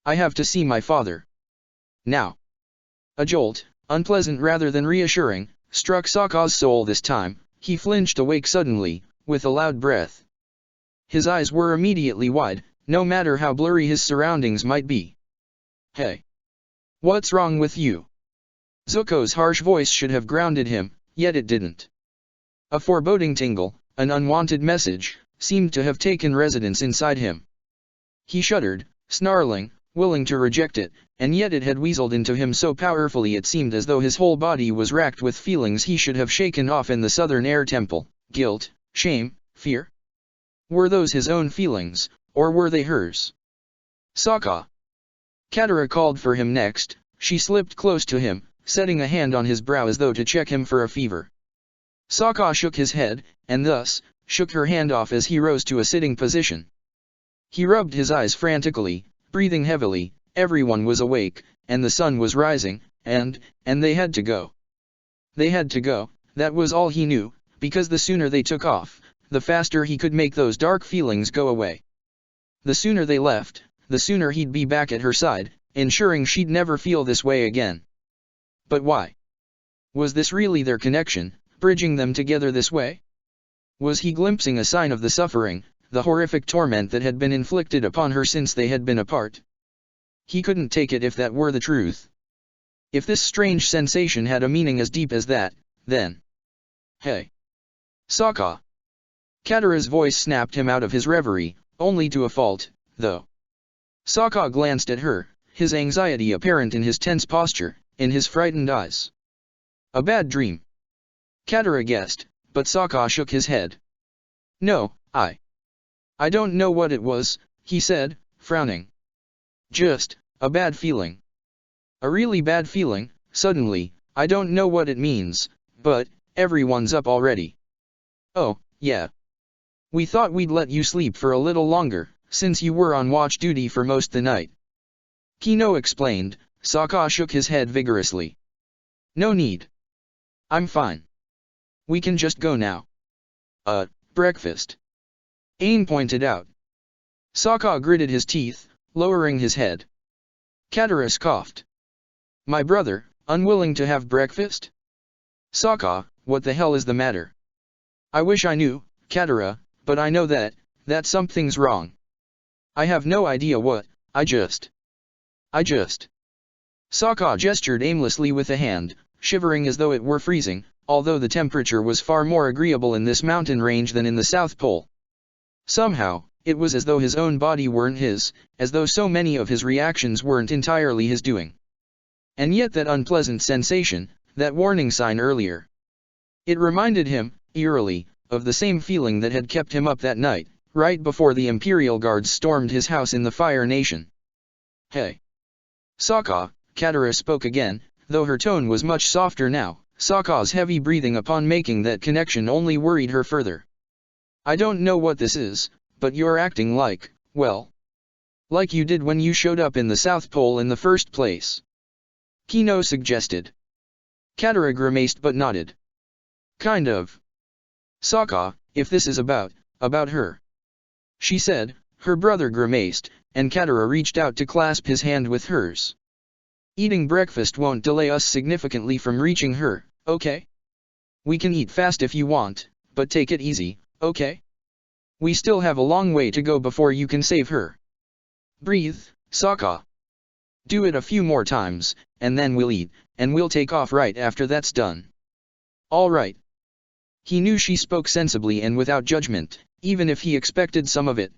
I have to see my father. Now. A jolt, unpleasant rather than reassuring, struck Sokka's soul this time. He flinched awake suddenly, with a loud breath. His eyes were immediately wide, no matter how blurry his surroundings might be. Hey! What's wrong with you? Zuko's harsh voice should have grounded him, yet it didn't. A foreboding tingle, an unwanted message, seemed to have taken residence inside him. He shuddered, snarling, willing to reject it, and yet it had weaseled into him so powerfully it seemed as though his whole body was racked with feelings he should have shaken off in the southern air temple. Guilt, shame, fear? Were those his own feelings, or were they hers? Sokka! Katara called for him next. She slipped close to him, setting a hand on his brow as though to check him for a fever. Sokka shook his head, and thus, shook her hand off as he rose to a sitting position. He rubbed his eyes frantically, breathing heavily. Everyone was awake, and the sun was rising, and they had to go. They had to go, that was all he knew, because the sooner they took off, the faster he could make those dark feelings go away. The sooner they left, the sooner he'd be back at her side, ensuring she'd never feel this way again. But why? Was this really their connection, bridging them together this way? Was he glimpsing a sign of the suffering, the horrific torment that had been inflicted upon her since they had been apart? He couldn't take it if that were the truth. If this strange sensation had a meaning as deep as that, then... Hey! Sokka! Katara's voice snapped him out of his reverie, only to a fault, though. Sokka glanced at her, his anxiety apparent in his tense posture, in his frightened eyes. A bad dream. Katara guessed, but Sokka shook his head. No, I don't know what it was, he said, frowning. Just a bad feeling. A really bad feeling, suddenly. I don't know what it means, but everyone's up already. Oh, yeah. We thought we'd let you sleep for a little longer, since you were on watch duty for most the night. Kino explained. Sokka shook his head vigorously. No need. I'm fine. We can just go now. Breakfast. Aang pointed out. Sokka gritted his teeth, lowering his head. Katara scoffed. My brother, unwilling to have breakfast? Sokka, what the hell is the matter? I wish I knew, Katara, but I know that something's wrong. I have no idea what, I just. Sokka gestured aimlessly with a hand, shivering as though it were freezing, although the temperature was far more agreeable in this mountain range than in the South Pole. Somehow, it was as though his own body weren't his, as though so many of his reactions weren't entirely his doing. And yet that unpleasant sensation, that warning sign earlier. It reminded him, eerily, of the same feeling that had kept him up that night, right before the Imperial Guards stormed his house in the Fire Nation. Hey! Sokka, Katara spoke again, though her tone was much softer now. Sokka's heavy breathing upon making that connection only worried her further. I don't know what this is, but you're acting like, well, like you did when you showed up in the South Pole in the first place. Kino suggested. Katara grimaced but nodded. Kind of. Sokka, if this is about her. She said. Her brother grimaced, and Katara reached out to clasp his hand with hers. Eating breakfast won't delay us significantly from reaching her, okay? We can eat fast if you want, but take it easy, okay? We still have a long way to go before you can save her. Breathe, Sokka. Do it a few more times, and then we'll eat, and we'll take off right after that's done. All right. He knew she spoke sensibly and without judgment, even if he expected some of it.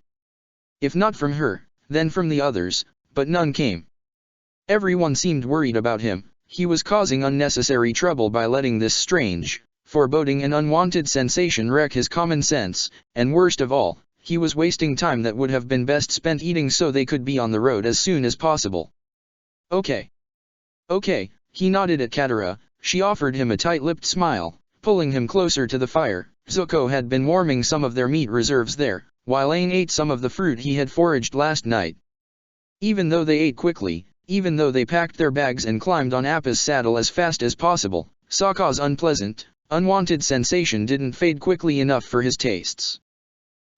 If not from her, then from the others, but none came. Everyone seemed worried about him. He was causing unnecessary trouble by letting this strange, foreboding and unwanted sensation wreck his common sense, and worst of all, he was wasting time that would have been best spent eating so they could be on the road as soon as possible. Okay. Okay, he nodded at Katara. She offered him a tight-lipped smile, pulling him closer to the fire. Zuko had been warming some of their meat reserves there, while Aang ate some of the fruit he had foraged last night. Even though they ate quickly, even though they packed their bags and climbed on Appa's saddle as fast as possible, Sokka's unpleasant, unwanted sensation didn't fade quickly enough for his tastes.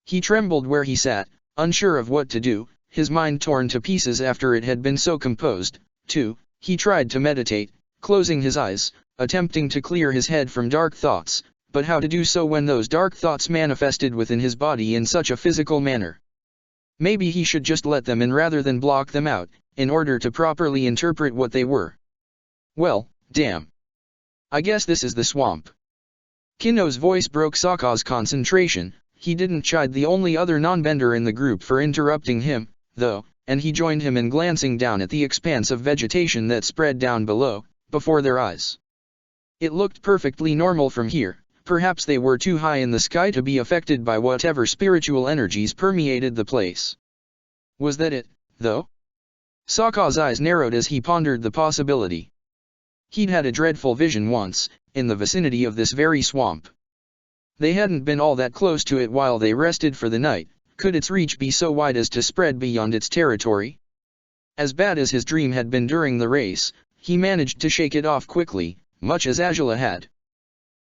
He trembled where he sat, unsure of what to do, his mind torn to pieces after it had been so composed. Too, he tried to meditate, closing his eyes, attempting to clear his head from dark thoughts, but how to do so when those dark thoughts manifested within his body in such a physical manner? Maybe he should just let them in rather than block them out, in order to properly interpret what they were. Well, damn. I guess this is the swamp. Kinno's voice broke Sokka's concentration. He didn't chide the only other non-bender in the group for interrupting him, though, and he joined him in glancing down at the expanse of vegetation that spread down below, before their eyes. It looked perfectly normal from here. Perhaps they were too high in the sky to be affected by whatever spiritual energies permeated the place. Was that it, though? Sokka's eyes narrowed as he pondered the possibility. He'd had a dreadful vision once, in the vicinity of this very swamp. They hadn't been all that close to it while they rested for the night. Could its reach be so wide as to spread beyond its territory? As bad as his dream had been during the race, he managed to shake it off quickly, much as Azula had.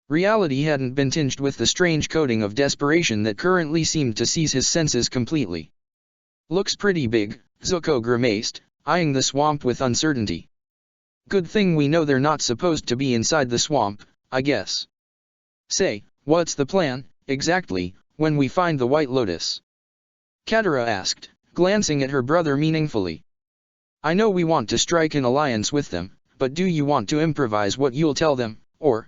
Reality hadn't been tinged with the strange coating of desperation that currently seemed to seize his senses completely. Looks pretty big, Zuko grimaced, eyeing the swamp with uncertainty. Good thing we know they're not supposed to be inside the swamp, I guess. Say, what's the plan, exactly, when we find the White Lotus? Katara asked, glancing at her brother meaningfully. I know we want to strike an alliance with them, but do you want to improvise what you'll tell them, or?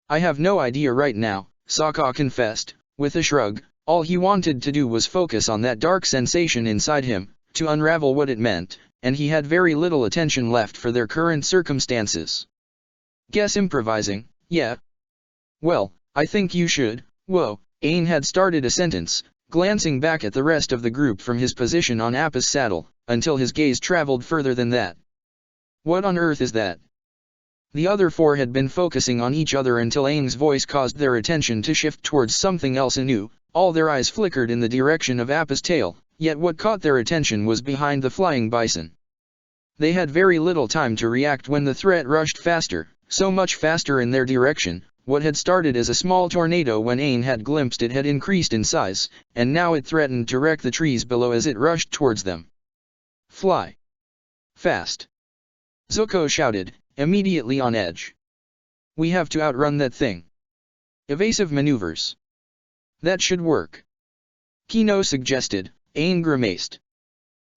I have no idea right now, Sokka confessed, with a shrug. All he wanted to do was focus on that dark sensation inside him, to unravel what it meant, and he had very little attention left for their current circumstances. Guess improvising, yeah. Well, I think you should. Whoa, Aang had started a sentence, glancing back at the rest of the group from his position on Appa's saddle, until his gaze traveled further than that. What on earth is that? The other four had been focusing on each other until Aang's voice caused their attention to shift towards something else anew. All their eyes flickered in the direction of Appa's tail, yet what caught their attention was behind the flying bison. They had very little time to react when the threat rushed faster, so much faster in their direction. What had started as a small tornado when Aang had glimpsed it had increased in size, and now it threatened to wreck the trees below as it rushed towards them. Fly! Fast! Zuko shouted, immediately on edge. We have to outrun that thing. Evasive maneuvers. That should work. Kinno suggested. Aang grimaced.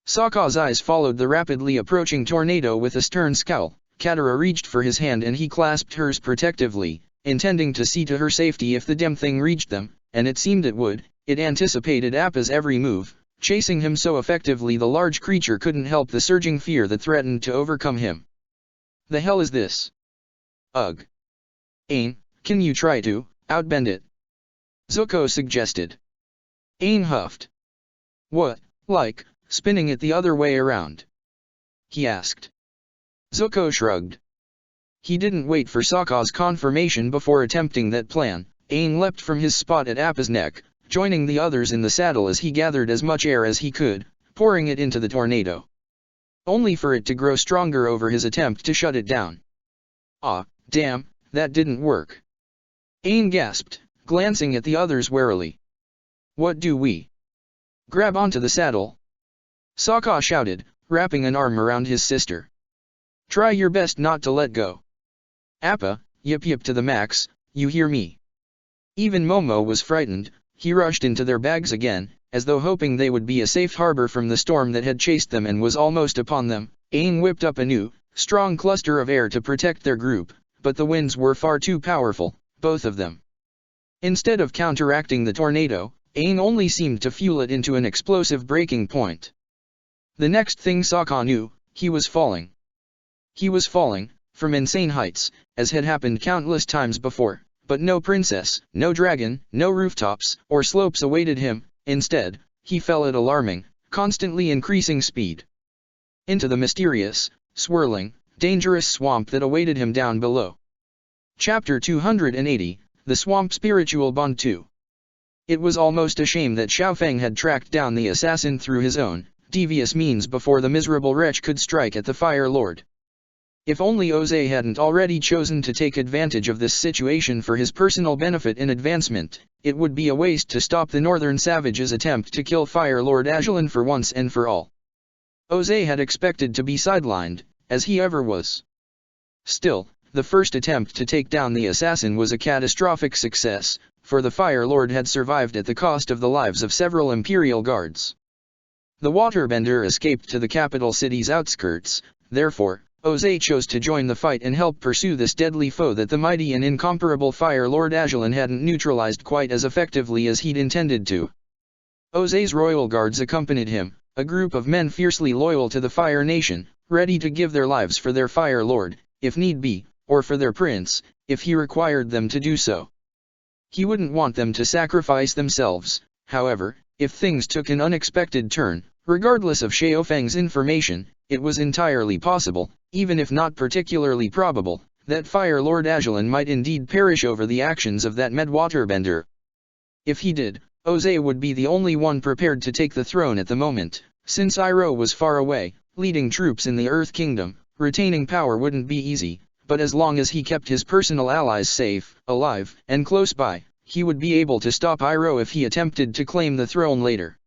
Sokka's eyes followed the rapidly approaching tornado with a stern scowl. Katara reached for his hand and he clasped hers protectively, intending to see to her safety if the damn thing reached them, and it seemed it would. It anticipated Appa's every move, chasing him so effectively the large creature couldn't help the surging fear that threatened to overcome him. The hell is this? Ugh. Aang, can you try to outbend it? Zuko suggested. Aang huffed. What, like, spinning it the other way around? He asked. Zuko shrugged. He didn't wait for Sokka's confirmation before attempting that plan. Aang leapt from his spot at Appa's neck, joining the others in the saddle as he gathered as much air as he could, pouring it into the tornado. Only for it to grow stronger over his attempt to shut it down. Ah, damn, that didn't work. Aang gasped, glancing at the others warily. What do we? Grab onto the saddle? Sokka shouted, wrapping an arm around his sister. Try your best not to let go. Appa, yip yip to the max, you hear me? Even Momo was frightened. He rushed into their bags again, as though hoping they would be a safe harbor from the storm that had chased them and was almost upon them. Aang whipped up a new, strong cluster of air to protect their group, but the winds were far too powerful, both of them. Instead of counteracting the tornado, Aang only seemed to fuel it into an explosive breaking point. The next thing Sokka knew, he was falling. He was falling, from insane heights, as had happened countless times before, but no princess, no dragon, no rooftops, or slopes awaited him. Instead, he fell at alarming, constantly increasing speed. Into the mysterious, swirling, dangerous swamp that awaited him down below. Chapter 280, The Swamp Spiritual Bond 2. It was almost a shame that Xiao Feng had tracked down the assassin through his own devious means before the miserable wretch could strike at the Fire Lord. If only Oze hadn't already chosen to take advantage of this situation for his personal benefit and advancement, it would be a waste to stop the northern savages' attempt to kill Fire Lord Ajalon for once and for all. Oze had expected to be sidelined, as he ever was. Still, the first attempt to take down the assassin was a catastrophic success, for the Fire Lord had survived at the cost of the lives of several Imperial guards. The waterbender escaped to the capital city's outskirts. Therefore, Oze chose to join the fight and help pursue this deadly foe that the mighty and incomparable Fire Lord Ajalon hadn't neutralized quite as effectively as he'd intended to. Oze's royal guards accompanied him, a group of men fiercely loyal to the Fire Nation, ready to give their lives for their Fire Lord, if need be, or for their prince, if he required them to do so. He wouldn't want them to sacrifice themselves, however, if things took an unexpected turn. Regardless of Xiao Feng's information, it was entirely possible, even if not particularly probable, that Fire Lord Ajalon might indeed perish over the actions of that mad waterbender. If he did, Oze would be the only one prepared to take the throne at the moment. Since Iroh was far away, leading troops in the Earth Kingdom, retaining power wouldn't be easy, but as long as he kept his personal allies safe, alive, and close by, he would be able to stop Iroh if he attempted to claim the throne later.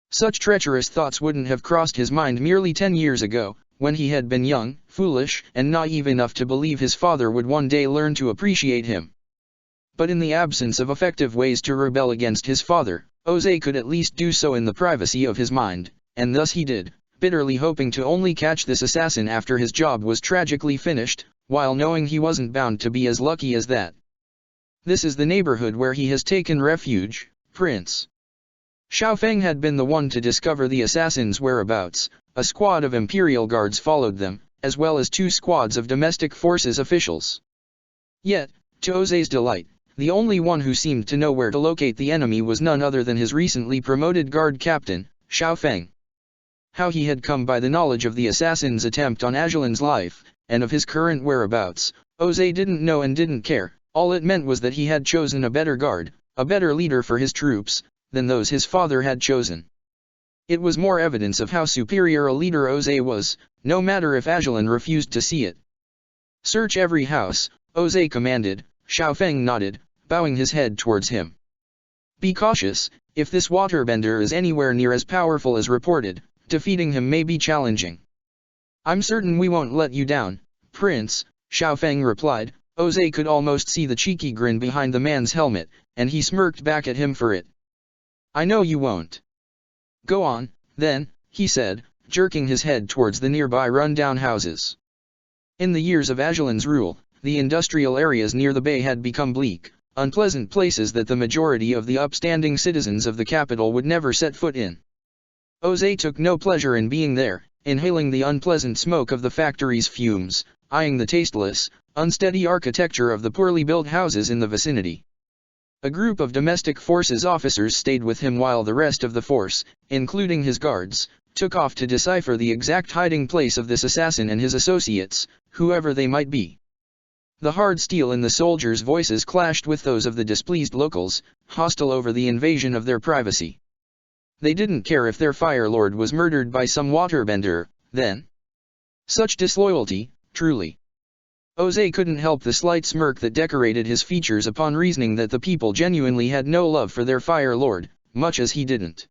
Such treacherous thoughts wouldn't have crossed his mind merely 10 years ago, when he had been young, foolish, and naive enough to believe his father would one day learn to appreciate him. But in the absence of effective ways to rebel against his father, Oze could at least do so in the privacy of his mind, and thus he did, bitterly hoping to only catch this assassin after his job was tragically finished, while knowing he wasn't bound to be as lucky as that. This is the neighborhood where he has taken refuge, Prince. Xiao Feng had been the one to discover the assassin's whereabouts. A squad of Imperial guards followed them, as well as 2 squads of domestic forces officials. Yet, to Oze's delight, the only one who seemed to know where to locate the enemy was none other than his recently promoted guard captain, Xiao Feng. How he had come by the knowledge of the assassin's attempt on Ajalon's life, and of his current whereabouts, Oze didn't know and didn't care. All it meant was that he had chosen a better guard, a better leader for his troops, than those his father had chosen. It was more evidence of how superior a leader Oze was, no matter if Ajalon refused to see it. Search every house, Oze commanded. Xiao Feng nodded, bowing his head towards him. Be cautious, if this waterbender is anywhere near as powerful as reported, defeating him may be challenging. I'm certain we won't let you down, Prince, Xiao Feng replied. Oze could almost see the cheeky grin behind the man's helmet, and he smirked back at him for it. I know you won't. Go on, then, he said, jerking his head towards the nearby run-down houses. In the years of Ajalon's rule, the industrial areas near the bay had become bleak, unpleasant places that the majority of the upstanding citizens of the capital would never set foot in. Oze took no pleasure in being there, inhaling the unpleasant smoke of the factory's fumes, eyeing the tasteless, unsteady architecture of the poorly built houses in the vicinity. A group of domestic forces officers stayed with him while the rest of the force, including his guards, took off to decipher the exact hiding place of this assassin and his associates, whoever they might be. The hard steel in the soldiers' voices clashed with those of the displeased locals, hostile over the invasion of their privacy. They didn't care if their Fire Lord was murdered by some waterbender, then. Such disloyalty, truly. Oze couldn't help the slight smirk that decorated his features upon reasoning that the people genuinely had no love for their Fire Lord, much as he didn't.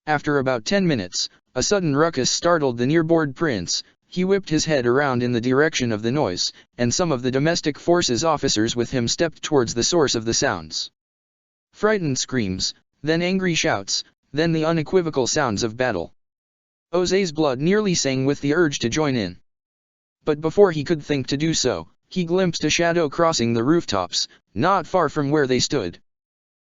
After about 10 minutes, a sudden ruckus startled the nearboard prince. He whipped his head around in the direction of the noise, and some of the domestic forces officers with him stepped towards the source of the sounds. Frightened screams, then angry shouts, then the unequivocal sounds of battle. José's blood nearly sang with the urge to join in. But before he could think to do so, he glimpsed a shadow crossing the rooftops, not far from where they stood.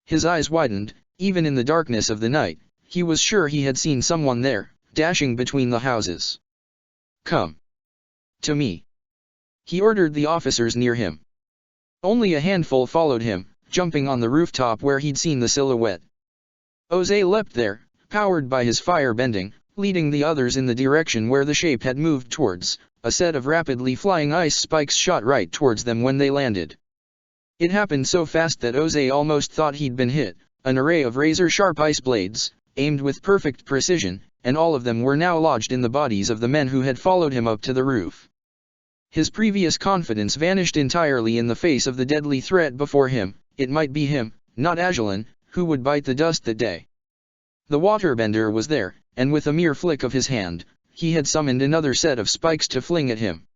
His eyes widened. Even in the darkness of the night, he was sure he had seen someone there, dashing between the houses. "Come to me," he ordered the officers near him. Only a handful followed him, jumping on the rooftop where he'd seen the silhouette. José leapt there, powered by his fire bending, leading the others in the direction where the shape had moved towards. A set of rapidly flying ice spikes shot right towards them when they landed. It happened so fast that José almost thought he'd been hit. An array of razor-sharp ice blades, aimed with perfect precision, and all of them were now lodged in the bodies of the men who had followed him up to the roof. His previous confidence vanished entirely in the face of the deadly threat before him. It might be him, not Agelin, who would bite the dust that day. The waterbender was there, and with a mere flick of his hand, he had summoned another set of spikes to fling at him.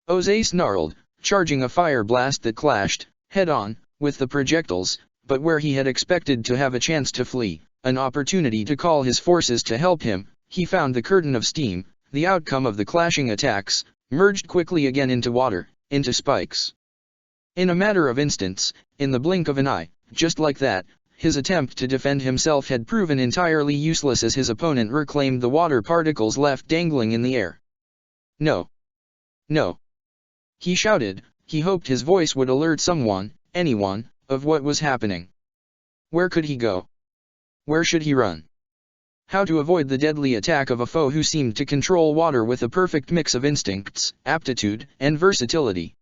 José snarled, charging a fire blast that clashed, head-on, with the projectiles, but where he had expected to have a chance to flee, an opportunity to call his forces to help him, he found the curtain of steam, the outcome of the clashing attacks, merged quickly again into water, into spikes. In a matter of instants, in the blink of an eye, just like that, his attempt to defend himself had proven entirely useless as his opponent reclaimed the water particles left dangling in the air. "No! No!" he shouted. He hoped his voice would alert someone, anyone, of what was happening. Where could he go? Where should he run? How to avoid the deadly attack of a foe who seemed to control water with a perfect mix of instincts, aptitude, and versatility?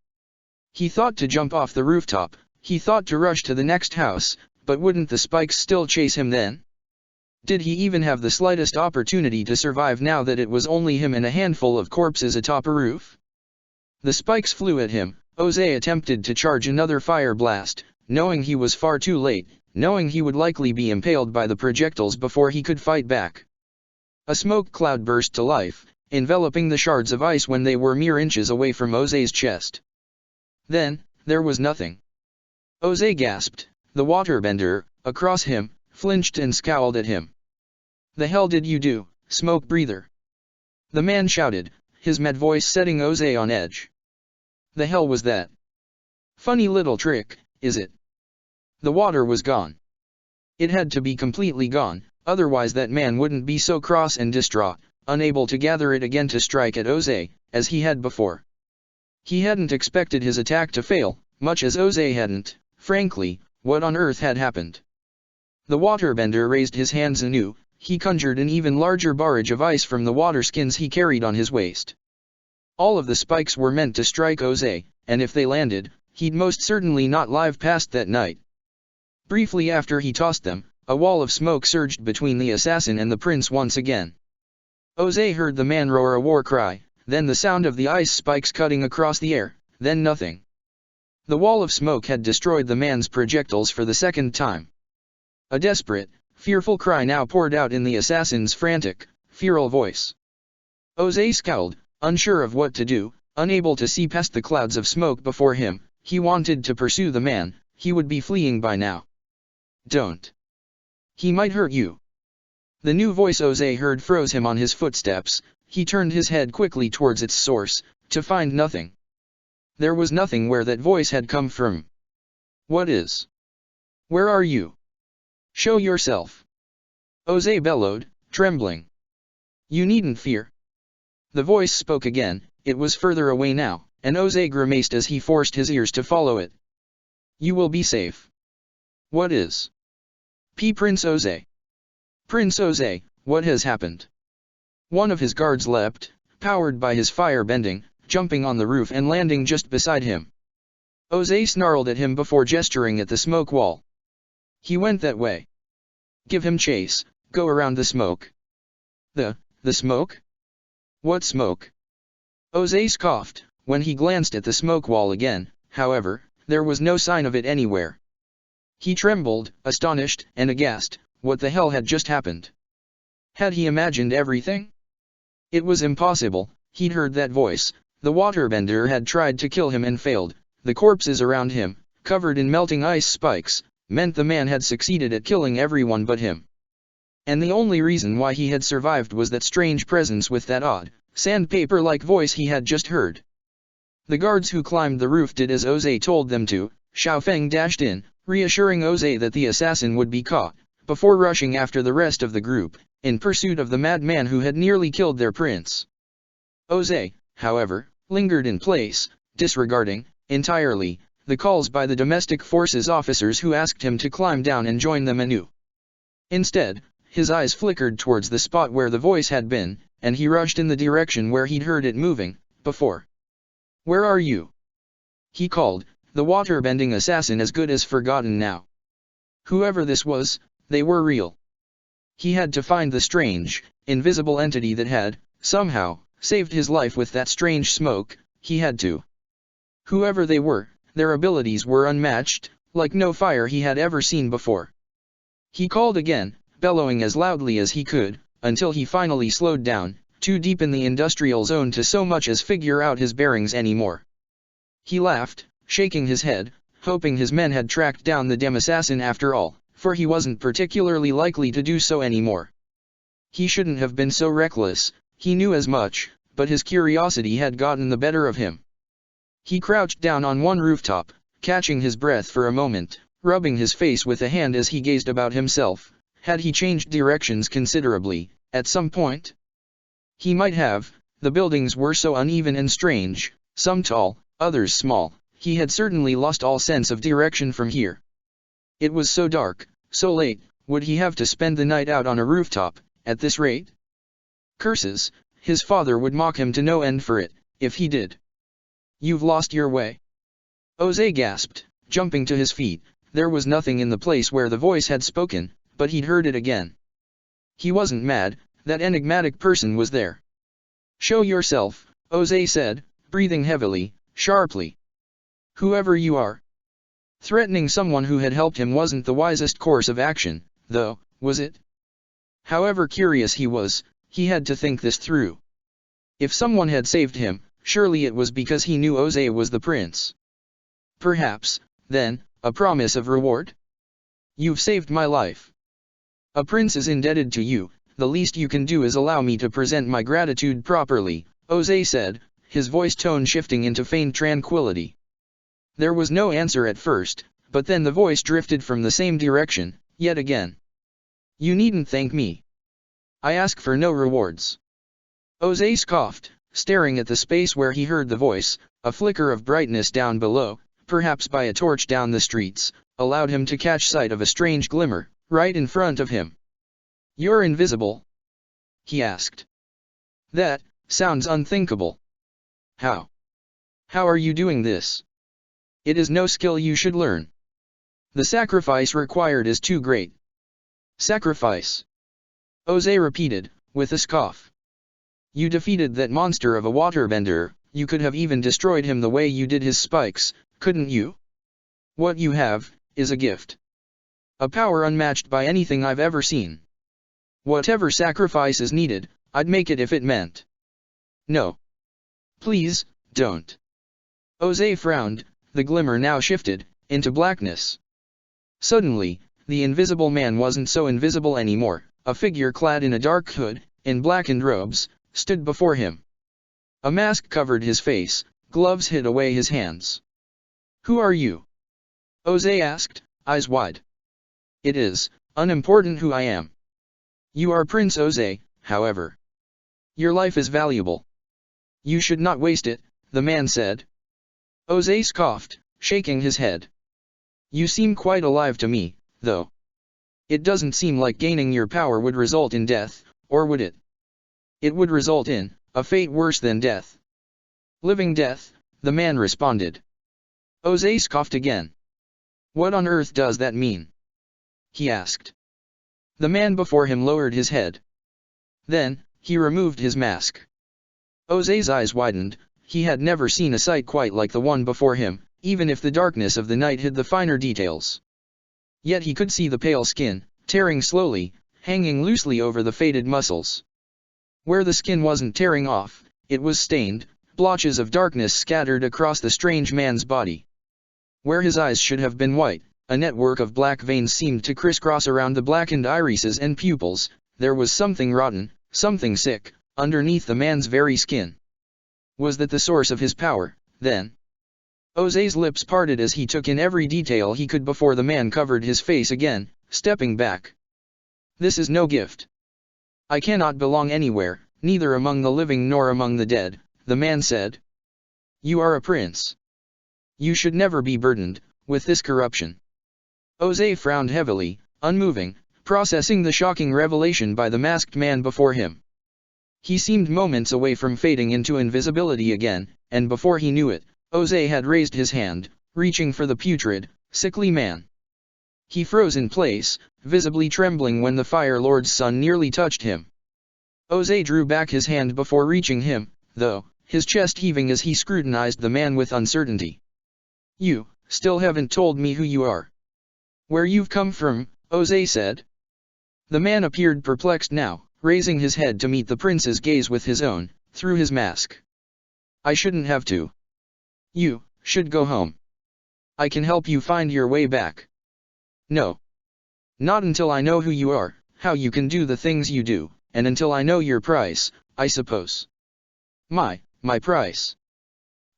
He thought to jump off the rooftop, he thought to rush to the next house, but wouldn't the spikes still chase him then? Did he even have the slightest opportunity to survive now that it was only him and a handful of corpses atop a roof? The spikes flew at him. José attempted to charge another fire blast, knowing he was far too late, knowing he would likely be impaled by the projectiles before he could fight back. A smoke cloud burst to life, enveloping the shards of ice when they were mere inches away from José's chest. Then, there was nothing. José gasped. The waterbender, across him, flinched and scowled at him. "The hell did you do, smoke breather?" the man shouted, his mad voice setting José on edge. "The hell was that? Funny little trick, is it?" The water was gone. It had to be completely gone, otherwise that man wouldn't be so cross and distraught, unable to gather it again to strike at José, as he had before. He hadn't expected his attack to fail, much as José hadn't, frankly. What on earth had happened? The waterbender raised his hands anew. He conjured an even larger barrage of ice from the water skins he carried on his waist. All of the spikes were meant to strike José, and if they landed, he'd most certainly not live past that night. Briefly after he tossed them, a wall of smoke surged between the assassin and the prince once again. José heard the man roar a war cry, then the sound of the ice spikes cutting across the air, then nothing. The wall of smoke had destroyed the man's projectiles for the second time. A desperate, fearful cry now poured out in the assassin's frantic, feral voice. José scowled, unsure of what to do, unable to see past the clouds of smoke before him. He wanted to pursue the man, he would be fleeing by now. "Don't. He might hurt you." The new voice José heard froze him on his footsteps. He turned his head quickly towards its source, to find nothing. There was nothing where that voice had come from. "What is? Where are you? Show yourself!" José bellowed, trembling. "You needn't fear." The voice spoke again. It was further away now, and José grimaced as he forced his ears to follow it. "You will be safe." "What is? Prince José? Prince José, what has happened?" One of his guards leapt, powered by his fire bending, jumping on the roof and landing just beside him. José snarled at him before gesturing at the smoke wall. "He went that way. Give him chase, go around the smoke." The smoke? What smoke?" José scoffed. When he glanced at the smoke wall again, however, there was no sign of it anywhere. He trembled, astonished and aghast. What the hell had just happened? Had he imagined everything? It was impossible. He'd heard that voice. The waterbender had tried to kill him and failed. The corpses around him, covered in melting ice spikes, meant the man had succeeded at killing everyone but him. And the only reason why he had survived was that strange presence with that odd, sandpaper-like voice he had just heard. The guards who climbed the roof did as Oze told them to. Xiaofeng dashed in, reassuring Oze that the assassin would be caught, before rushing after the rest of the group, in pursuit of the madman who had nearly killed their prince. Oze, however, lingered in place, disregarding, entirely, the calls by the domestic forces officers who asked him to climb down and join them anew. Instead, his eyes flickered towards the spot where the voice had been, and he rushed in the direction where he'd heard it moving, before. "Where are you?" he called, the water-bending assassin as good as forgotten now. Whoever this was, they were real. He had to find the strange, invisible entity that had, somehow, saved his life with that strange smoke. He had to. Whoever they were, their abilities were unmatched, like no fire he had ever seen before. He called again, bellowing as loudly as he could, until he finally slowed down, too deep in the industrial zone to so much as figure out his bearings anymore. He laughed, shaking his head, hoping his men had tracked down the dim assassin after all, for he wasn't particularly likely to do so anymore. He shouldn't have been so reckless, he knew as much, but his curiosity had gotten the better of him. He crouched down on one rooftop, catching his breath for a moment, rubbing his face with a hand as he gazed about himself. Had he changed directions considerably, at some point? He might have. The buildings were so uneven and strange, some tall, others small. He had certainly lost all sense of direction from here. It was so dark, so late. Would he have to spend the night out on a rooftop, at this rate? Curses, his father would mock him to no end for it, if he did. "You've lost your way." Oze gasped, jumping to his feet. There was nothing in the place where the voice had spoken, but he'd heard it again. He wasn't mad, that enigmatic person was there. "Show yourself," Oze said, breathing heavily, sharply. "Whoever you are." Threatening someone who had helped him wasn't the wisest course of action, though, was it? However curious he was, he had to think this through. If someone had saved him, surely it was because he knew Oze was the prince. Perhaps, then, a promise of reward? "You've saved my life. A prince is indebted to you, the least you can do is allow me to present my gratitude properly," Oze said, his voice tone shifting into feigned tranquility. There was no answer at first, but then the voice drifted from the same direction, yet again. "You needn't thank me. I ask for no rewards." Oze scoffed, staring at the space where he heard the voice. A flicker of brightness down below, perhaps by a torch down the streets, allowed him to catch sight of a strange glimmer, right in front of him. "You're invisible?" he asked. "That sounds unthinkable. How? How are you doing this? It is no skill you should learn. The sacrifice required is too great." "Sacrifice?" Oze repeated, with a scoff. "You defeated that monster of a waterbender. You could have even destroyed him the way you did his spikes, couldn't you? What you have, is a gift. A power unmatched by anything I've ever seen. Whatever sacrifice is needed, I'd make it if it meant." "No. Please, don't." Oze frowned, the glimmer now shifted, into blackness. Suddenly, the invisible man wasn't so invisible anymore. A figure clad in a dark hood, in blackened robes, stood before him. A mask covered his face, gloves hid away his hands. "Who are you?" Oze asked, eyes wide. "It is unimportant who I am. You are Prince Oze, however. Your life is valuable. You should not waste it," the man said. Oze scoffed, shaking his head. "You seem quite alive to me, though. It doesn't seem like gaining your power would result in death, or would it?" "It would result in a fate worse than death." "Living death," the man responded. Oze scoffed again. "What on earth does that mean?" he asked. The man before him lowered his head. Then, he removed his mask. Oze's eyes widened. He had never seen a sight quite like the one before him, even if the darkness of the night hid the finer details. Yet he could see the pale skin, tearing slowly, hanging loosely over the faded muscles. Where the skin wasn't tearing off, It was stained, blotches of darkness scattered across the strange man's body. Where his eyes should have been white, a network of black veins seemed to crisscross around the blackened irises and pupils. There was something rotten, something sick, underneath the man's very skin. Was that the source of his power, then? José's lips parted as he took in every detail he could before the man covered his face again, stepping back. This is no gift. I cannot belong anywhere, neither among the living nor among the dead, the man said. You are a prince. You should never be burdened with this corruption. José frowned heavily, unmoving, processing the shocking revelation by the masked man before him. He seemed moments away from fading into invisibility again, and before he knew it, José had raised his hand, reaching for the putrid, sickly man. He froze in place, visibly trembling when the Fire Lord's son nearly touched him. José drew back his hand before reaching him, though, his chest heaving as he scrutinized the man with uncertainty. You still haven't told me who you are. Where you've come from, José said. The man appeared perplexed now, raising his head to meet the prince's gaze with his own, through his mask. I shouldn't have to. You should go home. I can help you find your way back. No. Not until I know who you are, how you can do the things you do, and until I know your price, I suppose. My price.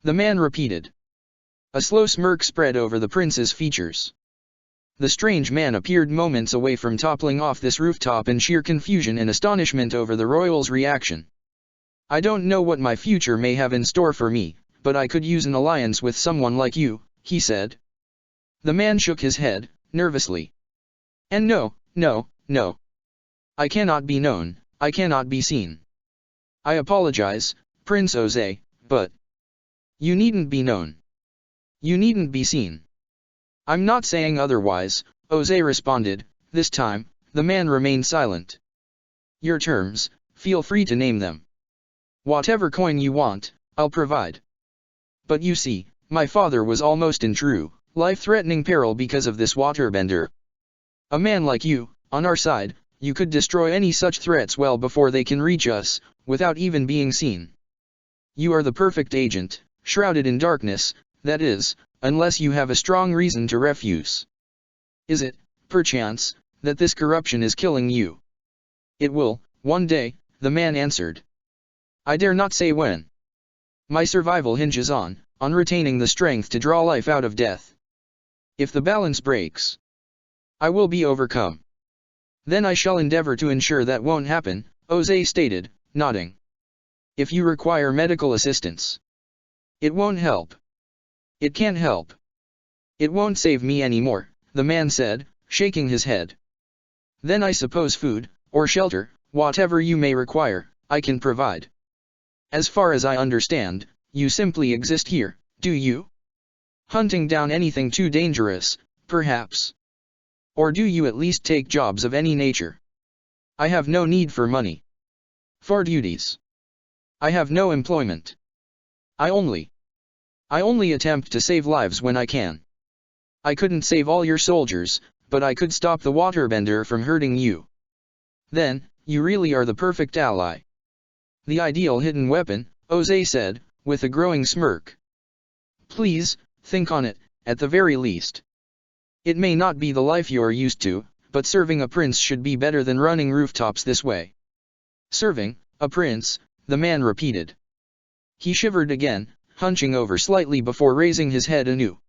The man repeated. A slow smirk spread over the prince's features. The strange man appeared moments away from toppling off this rooftop in sheer confusion and astonishment over the royal's reaction. I don't know what my future may have in store for me, but I could use an alliance with someone like you, he said. The man shook his head, nervously. And no. I cannot be known, I cannot be seen. I apologize, Prince José, but you needn't be known. You needn't be seen. I'm not saying otherwise, José responded. This time, the man remained silent. Your terms, feel free to name them. Whatever coin you want, I'll provide. But you see, my father was almost in true, life-threatening peril because of this waterbender. A man like you, on our side, you could destroy any such threats well before they can reach us, without even being seen. You are the perfect agent, shrouded in darkness, that is, unless you have a strong reason to refuse. Is it, perchance, that this corruption is killing you? It will, one day, the man answered. I dare not say when. My survival hinges on retaining the strength to draw life out of death. If the balance breaks, I will be overcome. Then I shall endeavor to ensure that won't happen, José stated, nodding. If you require medical assistance, it won't help. It can't help. It won't save me anymore, the man said, shaking his head. Then I suppose food, or shelter, whatever you may require, I can provide. As far as I understand, you simply exist here, do you? Hunting down anything too dangerous, perhaps? Or do you at least take jobs of any nature? I have no need for money. For duties. I have no employment. I only attempt to save lives when I can. I couldn't save all your soldiers, but I could stop the waterbender from hurting you. Then, you really are the perfect ally. The ideal hidden weapon, José said, with a growing smirk. Please, think on it, at the very least. It may not be the life you're used to, but serving a prince should be better than running rooftops this way. Serving a prince, the man repeated. He shivered again, hunching over slightly before raising his head anew.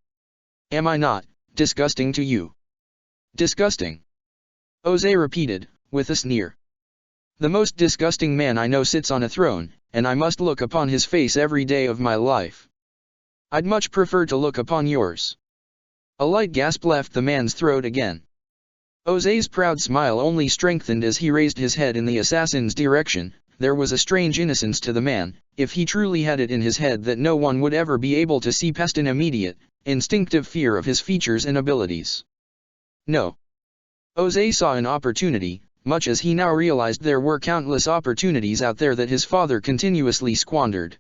Am I not disgusting to you? Disgusting? José repeated, with a sneer. The most disgusting man I know sits on a throne, and I must look upon his face every day of my life. I'd much prefer to look upon yours. A light gasp left the man's throat again. José's proud smile only strengthened as he raised his head in the assassin's direction. There was a strange innocence to the man, if he truly had it in his head that no one would ever be able to see past an immediate, instinctive fear of his features and abilities. No. José saw an opportunity, much as he now realized there were countless opportunities out there that his father continuously squandered.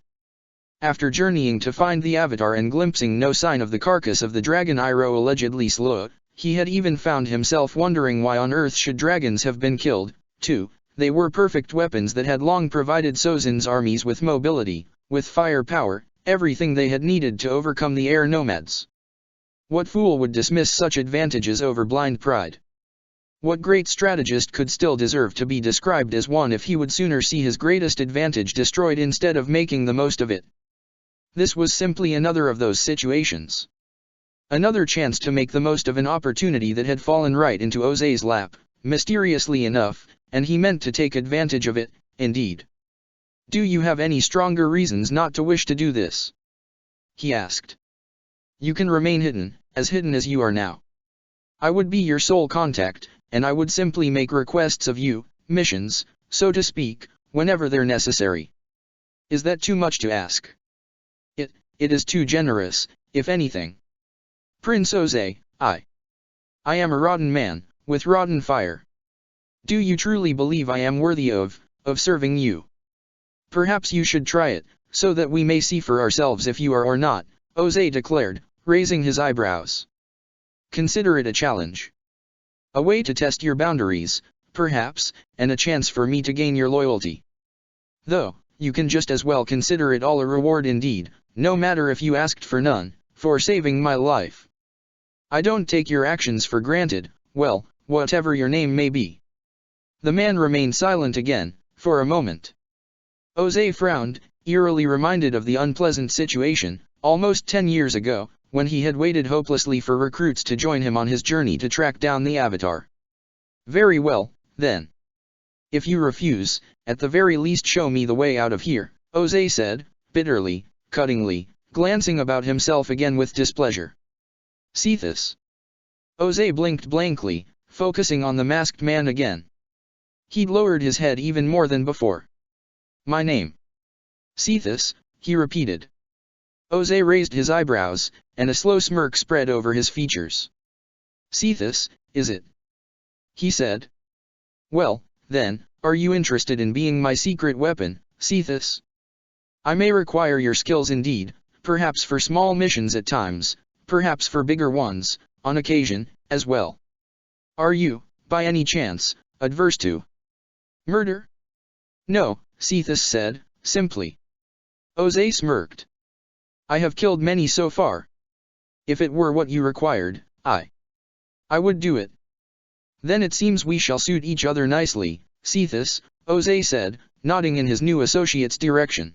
After journeying to find the Avatar and glimpsing no sign of the carcass of the dragon Iroh allegedly slew, he had even found himself wondering why on earth should dragons have been killed, too. They were perfect weapons that had long provided Sozin's armies with mobility, with firepower, everything they had needed to overcome the air nomads. What fool would dismiss such advantages over blind pride? What great strategist could still deserve to be described as one if he would sooner see his greatest advantage destroyed instead of making the most of it? This was simply another of those situations. Another chance to make the most of an opportunity that had fallen right into José's lap, mysteriously enough, and he meant to take advantage of it, indeed. "Do you have any stronger reasons not to wish to do this?" he asked. "You can remain hidden as you are now. I would be your sole contact, and I would simply make requests of you, missions, so to speak, whenever they're necessary. Is that too much to ask?" It is too generous, if anything. Prince José, I am a rotten man, with rotten fire. Do you truly believe I am worthy of serving you? Perhaps you should try it, so that we may see for ourselves if you are or not, José declared, raising his eyebrows. Consider it a challenge. A way to test your boundaries, perhaps, and a chance for me to gain your loyalty. Though, you can just as well consider it all a reward indeed, no matter if you asked for none, for saving my life. I don't take your actions for granted, well, whatever your name may be. The man remained silent again, for a moment. José frowned, eerily reminded of the unpleasant situation, almost 10 years ago, when he had waited hopelessly for recruits to join him on his journey to track down the Avatar. "Very well, then. If you refuse, at the very least show me the way out of here," José said, bitterly, cuttingly, glancing about himself again with displeasure. "Cephas." José blinked blankly, focusing on the masked man again. He'd lowered his head even more than before. "My name." "Cephas," he repeated. José raised his eyebrows, and a slow smirk spread over his features. "Cephas, is it?" he said. "Well, then, are you interested in being my secret weapon, Cephas? I may require your skills indeed, perhaps for small missions at times, perhaps for bigger ones, on occasion, as well. Are you, by any chance, adverse to murder?" "No," Cephas said, simply. José smirked. "I have killed many so far. If it were what you required, I would do it." "Then it seems we shall suit each other nicely, Cephas," José said, nodding in his new associate's direction.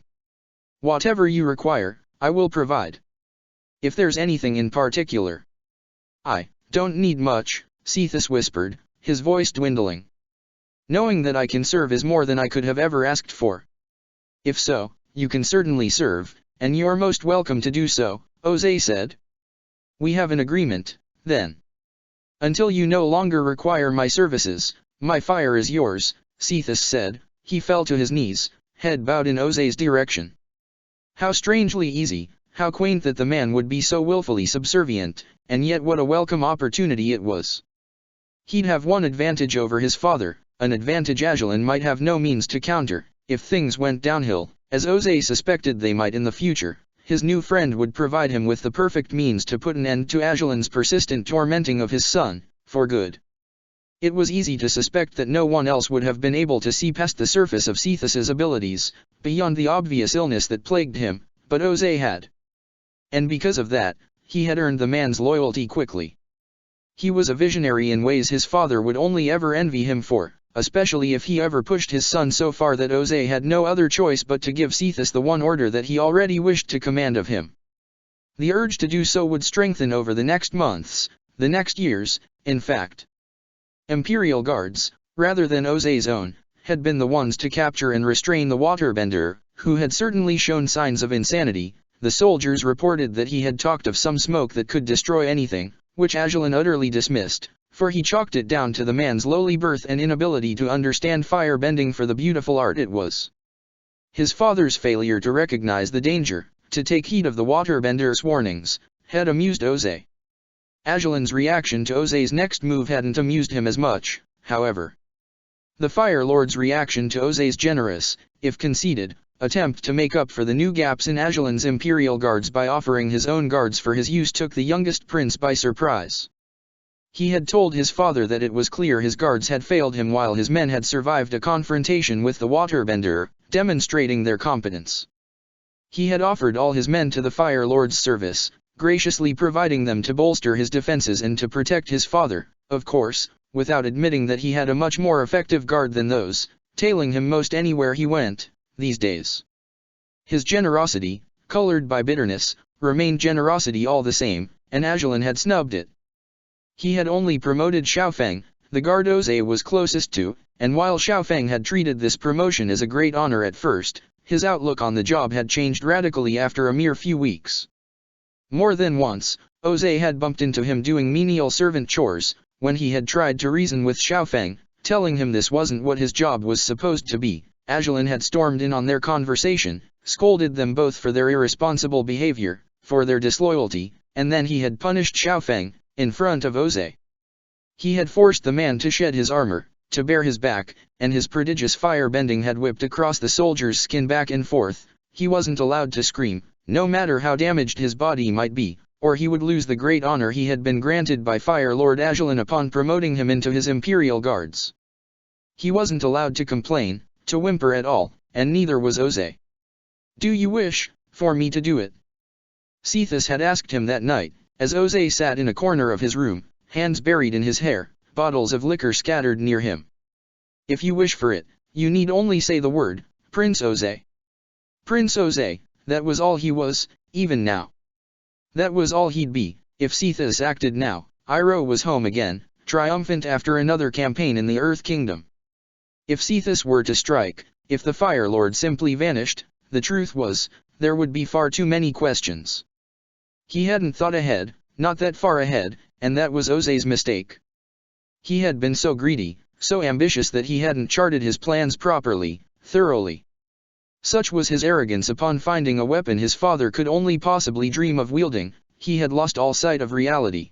"Whatever you require, I will provide. If there's anything in particular." "I don't need much," Cephas whispered, his voice dwindling. "Knowing that I can serve is more than I could have ever asked for." "If so, you can certainly serve, and you're most welcome to do so," José said. "We have an agreement, then. Until you no longer require my services, my fire is yours," Cephas said. He fell to his knees, head bowed in José's direction. How strangely easy, how quaint that the man would be so willfully subservient, and yet what a welcome opportunity it was. He'd have one advantage over his father, an advantage Agelin might have no means to counter. If things went downhill, as José suspected they might in the future, his new friend would provide him with the perfect means to put an end to Agelin's persistent tormenting of his son, for good. It was easy to suspect that no one else would have been able to see past the surface of Cephas's abilities, beyond the obvious illness that plagued him, but José had. And because of that, he had earned the man's loyalty quickly. He was a visionary in ways his father would only ever envy him for, especially if he ever pushed his son so far that José had no other choice but to give Cephas the one order that he already wished to command of him. The urge to do so would strengthen over the next months, the next years, in fact. Imperial guards, rather than José's own, had been the ones to capture and restrain the waterbender, who had certainly shown signs of insanity. The soldiers reported that he had talked of some smoke that could destroy anything, which Agelin utterly dismissed, for he chalked it down to the man's lowly birth and inability to understand fire-bending for the beautiful art it was. His father's failure to recognize the danger, to take heed of the waterbender's warnings, had amused José. Agelin's reaction to José's next move hadn't amused him as much, however. The Fire Lord's reaction to José's generous, if conceited, attempt to make up for the new gaps in Agelin's imperial guards by offering his own guards for his use took the youngest prince by surprise. He had told his father that it was clear his guards had failed him while his men had survived a confrontation with the waterbender, demonstrating their competence. He had offered all his men to the Fire Lord's service, graciously providing them to bolster his defenses and to protect his father, of course, without admitting that he had a much more effective guard than those, tailing him most anywhere he went, these days. His generosity, colored by bitterness, remained generosity all the same, and Ajalon had snubbed it. He had only promoted Xiaofeng, the guard Oze was closest to, and while Xiaofeng had treated this promotion as a great honor at first, his outlook on the job had changed radically after a mere few weeks. More than once, Oze had bumped into him doing menial servant chores, when he had tried to reason with Xiaofeng, telling him this wasn't what his job was supposed to be. Ajalon had stormed in on their conversation, scolded them both for their irresponsible behavior, for their disloyalty, and then he had punished Xiaofeng, in front of Oze. He had forced the man to shed his armor, to bare his back, and his prodigious fire-bending had whipped across the soldier's skin back and forth. He wasn't allowed to scream, no matter how damaged his body might be, or he would lose the great honor he had been granted by Fire Lord Ajalon upon promoting him into his imperial guards. He wasn't allowed to complain, to whimper at all, and neither was Oze. "Do you wish for me to do it?" Cephas had asked him that night, as Oze sat in a corner of his room, hands buried in his hair, bottles of liquor scattered near him. "If you wish for it, you need only say the word, Prince Oze." Prince Oze, that was all he was, even now. That was all he'd be, if Cephas acted now. Iroh was home again, triumphant after another campaign in the Earth Kingdom. If Cephas were to strike, if the Fire Lord simply vanished, the truth was, there would be far too many questions. He hadn't thought ahead, not that far ahead, and that was Oze's mistake. He had been so greedy, so ambitious that he hadn't charted his plans properly, thoroughly. Such was his arrogance upon finding a weapon his father could only possibly dream of wielding. He had lost all sight of reality.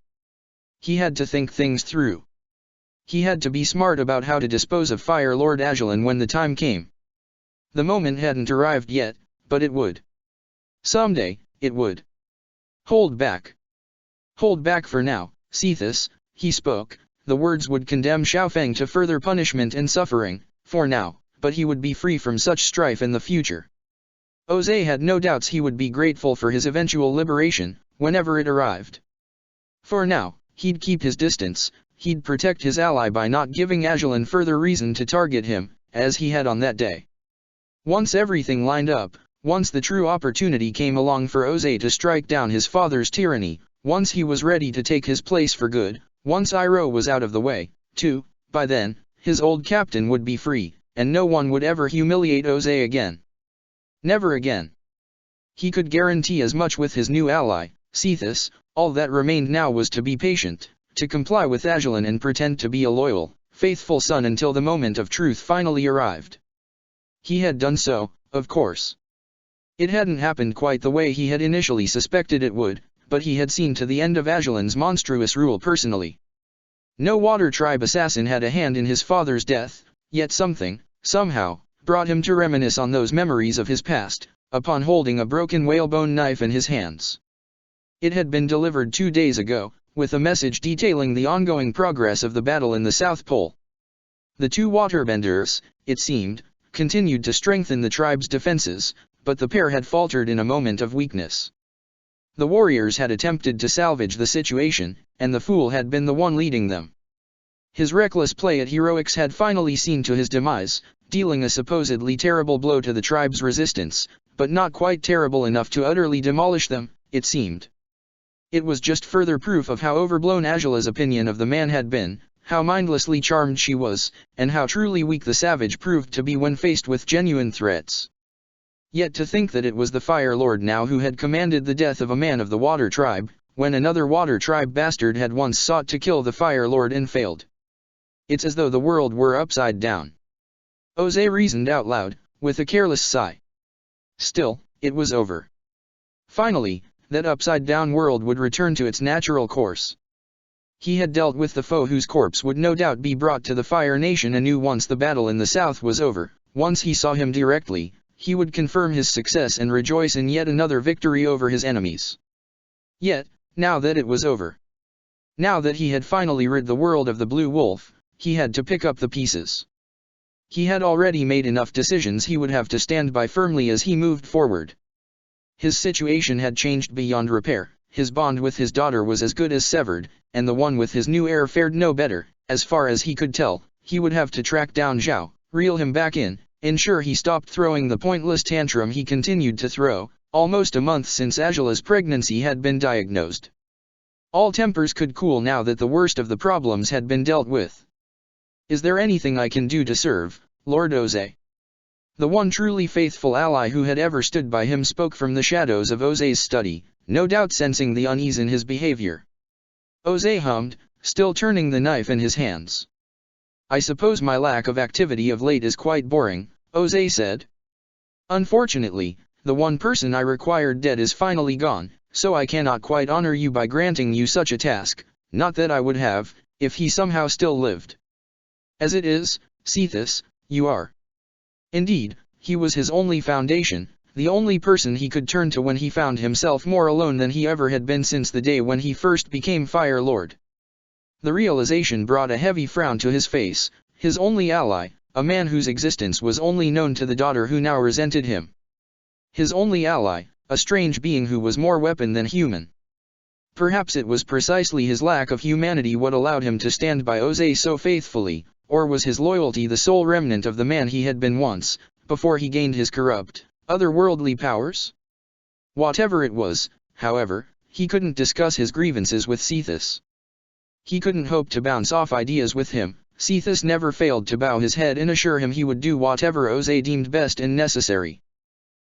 He had to think things through. He had to be smart about how to dispose of Fire Lord Ajalon when the time came. The moment hadn't arrived yet, but it would. Someday, it would. "Hold back. Hold back for now, Cephas," he spoke. The words would condemn Xiaofeng to further punishment and suffering, for now, but he would be free from such strife in the future. Oze had no doubts he would be grateful for his eventual liberation, whenever it arrived. For now, he'd keep his distance, he'd protect his ally by not giving Ajalon further reason to target him, as he had on that day. Once everything lined up, once the true opportunity came along for Oze to strike down his father's tyranny, once he was ready to take his place for good, once Iroh was out of the way, too, by then, his old captain would be free, and no one would ever humiliate Oze again. Never again. He could guarantee as much with his new ally, Cephas. All that remained now was to be patient, to comply with Ajalon and pretend to be a loyal, faithful son until the moment of truth finally arrived. He had done so, of course. It hadn't happened quite the way he had initially suspected it would, but he had seen to the end of Ajalon's monstrous rule personally. No Water Tribe assassin had a hand in his father's death, yet something, somehow, brought him to reminisce on those memories of his past, upon holding a broken whalebone knife in his hands. It had been delivered 2 days ago, with a message detailing the ongoing progress of the battle in the South Pole. The two waterbenders, it seemed, continued to strengthen the tribe's defenses, but the pair had faltered in a moment of weakness. The warriors had attempted to salvage the situation, and the fool had been the one leading them. His reckless play at heroics had finally seen to his demise, dealing a supposedly terrible blow to the tribe's resistance, but not quite terrible enough to utterly demolish them, it seemed. It was just further proof of how overblown Ajala's opinion of the man had been, how mindlessly charmed she was, and how truly weak the savage proved to be when faced with genuine threats. Yet to think that it was the Fire Lord now who had commanded the death of a man of the Water Tribe, when another Water Tribe bastard had once sought to kill the Fire Lord and failed. It's as though the world were upside down. Oze reasoned out loud, with a careless sigh. Still, it was over. Finally, that upside-down world would return to its natural course. He had dealt with the foe whose corpse would no doubt be brought to the Fire Nation anew once the battle in the south was over. Once he saw him directly, he would confirm his success and rejoice in yet another victory over his enemies. Yet, now that it was over, Now that he had finally rid the world of the Blue Wolf, he had to pick up the pieces. He had already made enough decisions he would have to stand by firmly as he moved forward. His situation had changed beyond repair, his bond with his daughter was as good as severed, and the one with his new heir fared no better. As far as he could tell, he would have to track down Zhao, reel him back in, ensure he stopped throwing the pointless tantrum he continued to throw, almost a month since Angela's pregnancy had been diagnosed. All tempers could cool now that the worst of the problems had been dealt with. "Is there anything I can do to serve, Lord Oze?" The one truly faithful ally who had ever stood by him spoke from the shadows of Oze's study, no doubt sensing the unease in his behavior. Oze hummed, still turning the knife in his hands. "I suppose my lack of activity of late is quite boring," Oze said. "Unfortunately, the one person I required dead is finally gone, so I cannot quite honor you by granting you such a task, not that I would have, if he somehow still lived. As it is, Cephas, you are." Indeed, he was his only foundation, the only person he could turn to when he found himself more alone than he ever had been since the day when he first became Fire Lord. The realization brought a heavy frown to his face, his only ally, a man whose existence was only known to the daughter who now resented him. His only ally, a strange being who was more weapon than human. Perhaps it was precisely his lack of humanity what allowed him to stand by Oze so faithfully, or was his loyalty the sole remnant of the man he had been once, before he gained his corrupt, otherworldly powers? Whatever it was, however, he couldn't discuss his grievances with Cephas. He couldn't hope to bounce off ideas with him. Cephas never failed to bow his head and assure him he would do whatever Oze deemed best and necessary.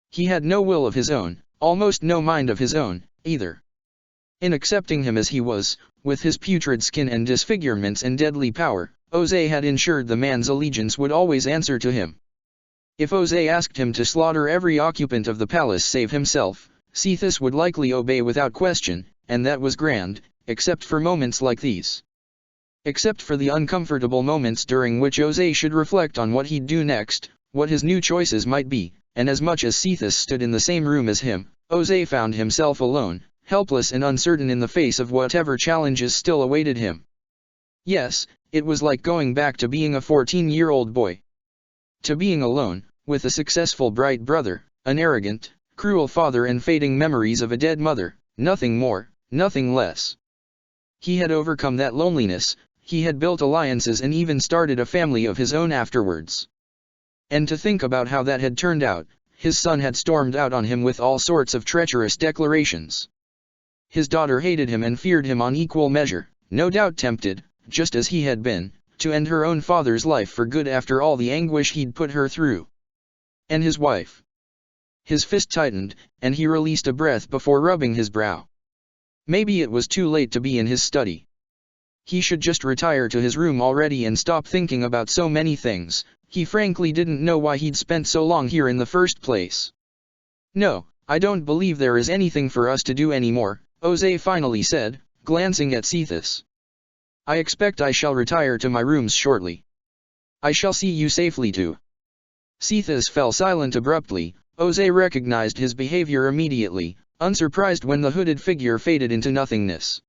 He had no will of his own, almost no mind of his own, either. In accepting him as he was, with his putrid skin and disfigurements and deadly power, Oze had ensured the man's allegiance would always answer to him. If Oze asked him to slaughter every occupant of the palace save himself, Cephas would likely obey without question, and that was grand, except for moments like these. Except for the uncomfortable moments during which Oze should reflect on what he'd do next, what his new choices might be, and as much as Cephas stood in the same room as him, Oze found himself alone, helpless and uncertain in the face of whatever challenges still awaited him. Yes, it was like going back to being a 14-year-old boy. To being alone, with a successful bright brother, an arrogant, cruel father and fading memories of a dead mother, nothing more, nothing less. He had overcome that loneliness, he had built alliances and even started a family of his own afterwards. And to think about how that had turned out, his son had stormed out on him with all sorts of treacherous declarations. His daughter hated him and feared him on equal measure, no doubt tempted, just as he had been, to end her own father's life for good after all the anguish he'd put her through. And his wife. His fist tightened, and he released a breath before rubbing his brow. Maybe it was too late to be in his study. He should just retire to his room already and stop thinking about so many things. He frankly didn't know why he'd spent so long here in the first place. "No, I don't believe there is anything for us to do anymore," Oze finally said, glancing at Cephas. "I expect I shall retire to my rooms shortly. I shall see you safely too." Cephas fell silent abruptly. Oze recognized his behavior immediately, unsurprised when the hooded figure faded into nothingness.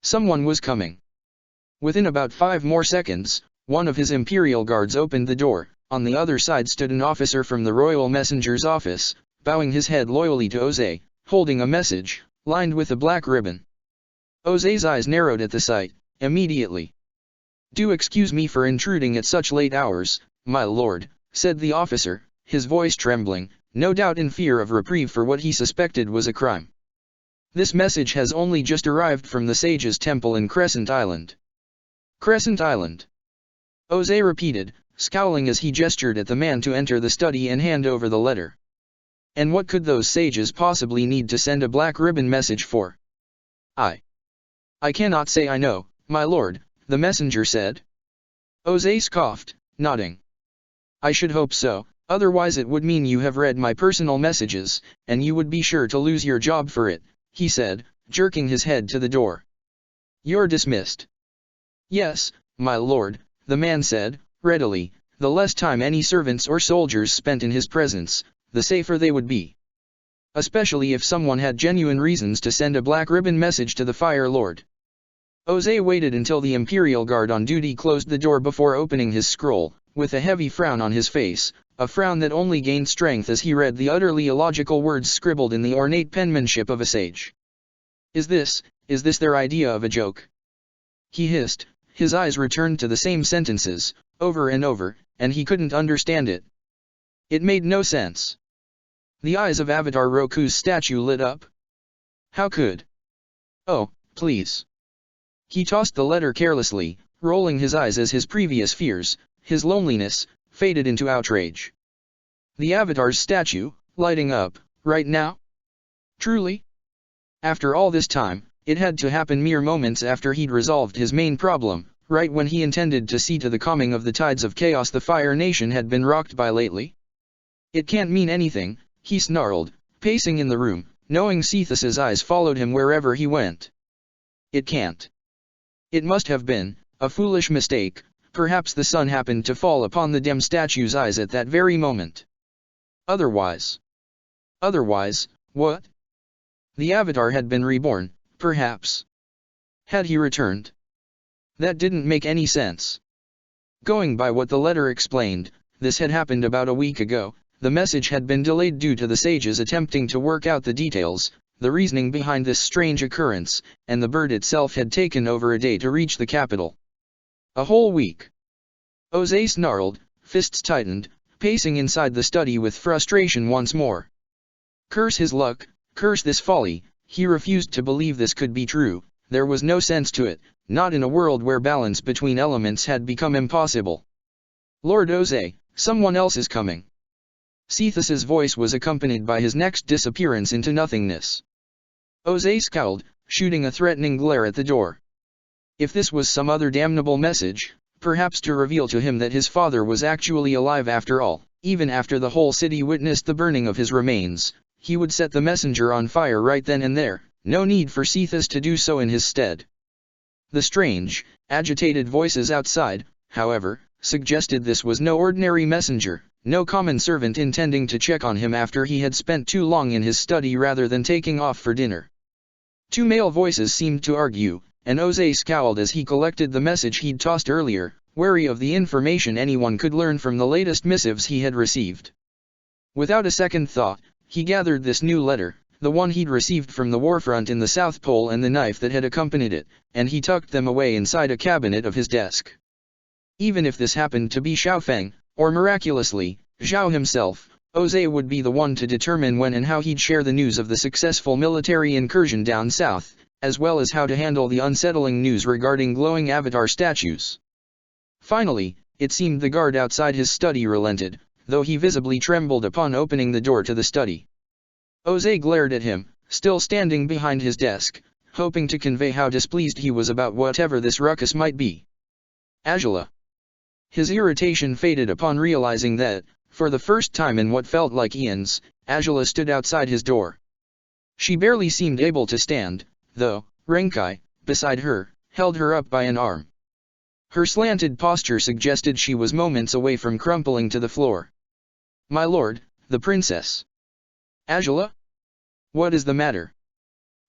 Someone was coming. Within about 5 more seconds, one of his imperial guards opened the door. On the other side stood an officer from the royal messenger's office, bowing his head loyally to Oze, holding a message, lined with a black ribbon. Oze's eyes narrowed at the sight, immediately. "Do excuse me for intruding at such late hours, my lord," said the officer, his voice trembling, no doubt in fear of reprieve for what he suspected was a crime. "This message has only just arrived from the Sage's Temple in Crescent Island." "Crescent Island?" Oze repeated, scowling as he gestured at the man to enter the study and hand over the letter. "And what could those sages possibly need to send a black ribbon message for?" I cannot say I know, my lord," the messenger said. Oze scoffed, nodding. "I should hope so, otherwise it would mean you have read my personal messages, and you would be sure to lose your job for it," he said, jerking his head to the door. "You're dismissed." "Yes, my lord," the man said, readily. The less time any servants or soldiers spent in his presence, the safer they would be. Especially if someone had genuine reasons to send a black ribbon message to the Fire Lord. Oze waited until the Imperial Guard on duty closed the door before opening his scroll, with a heavy frown on his face, a frown that only gained strength as he read the utterly illogical words scribbled in the ornate penmanship of a sage. Is this their idea of a joke? He hissed, his eyes returned to the same sentences, over and over, and he couldn't understand it. It made no sense. The eyes of Avatar Roku's statue lit up. How could? Oh, please. He tossed the letter carelessly, rolling his eyes as his previous fears, his loneliness, faded into outrage. The Avatar's statue, lighting up, right now? Truly? After all this time, it had to happen mere moments after he'd resolved his main problem, right when he intended to see to the calming of the tides of chaos the Fire Nation had been rocked by lately. It can't mean anything, he snarled, pacing in the room, knowing Cephas's eyes followed him wherever he went. It can't. It must have been a foolish mistake, perhaps the sun happened to fall upon the dim statue's eyes at that very moment. Otherwise, what? The Avatar had been reborn, perhaps. Had he returned? That didn't make any sense. Going by what the letter explained, this had happened about a week ago. The message had been delayed due to the sages attempting to work out the details, the reasoning behind this strange occurrence, and the bird itself had taken over a day to reach the capital. A whole week. Oze snarled, fists tightened, pacing inside the study with frustration once more. Curse his luck, curse this folly, he refused to believe this could be true, there was no sense to it, not in a world where balance between elements had become impossible. Lord Oze, someone else is coming. Cephas's voice was accompanied by his next disappearance into nothingness. Oze scowled, shooting a threatening glare at the door. If this was some other damnable message, perhaps to reveal to him that his father was actually alive after all, even after the whole city witnessed the burning of his remains, he would set the messenger on fire right then and there, no need for Cephas to do so in his stead. The strange, agitated voices outside, however, suggested this was no ordinary messenger, no common servant intending to check on him after he had spent too long in his study rather than taking off for dinner. Two male voices seemed to argue, and Oze scowled as he collected the message he'd tossed earlier, wary of the information anyone could learn from the latest missives he had received. Without a second thought, he gathered this new letter, the one he'd received from the warfront in the South Pole and the knife that had accompanied it, and he tucked them away inside a cabinet of his desk. Even if this happened to be Xiaofeng, or miraculously, Zhao himself, Oze would be the one to determine when and how he'd share the news of the successful military incursion down south, as well as how to handle the unsettling news regarding glowing Avatar statues. Finally, it seemed the guard outside his study relented, though he visibly trembled upon opening the door to the study. Oze glared at him, still standing behind his desk, hoping to convey how displeased he was about whatever this ruckus might be. Angela. His irritation faded upon realizing that, for the first time in what felt like eons, Angela stood outside his door. She barely seemed able to stand, though, Renkai, beside her, held her up by an arm. Her slanted posture suggested she was moments away from crumpling to the floor. My lord, the princess. Angela? What is the matter?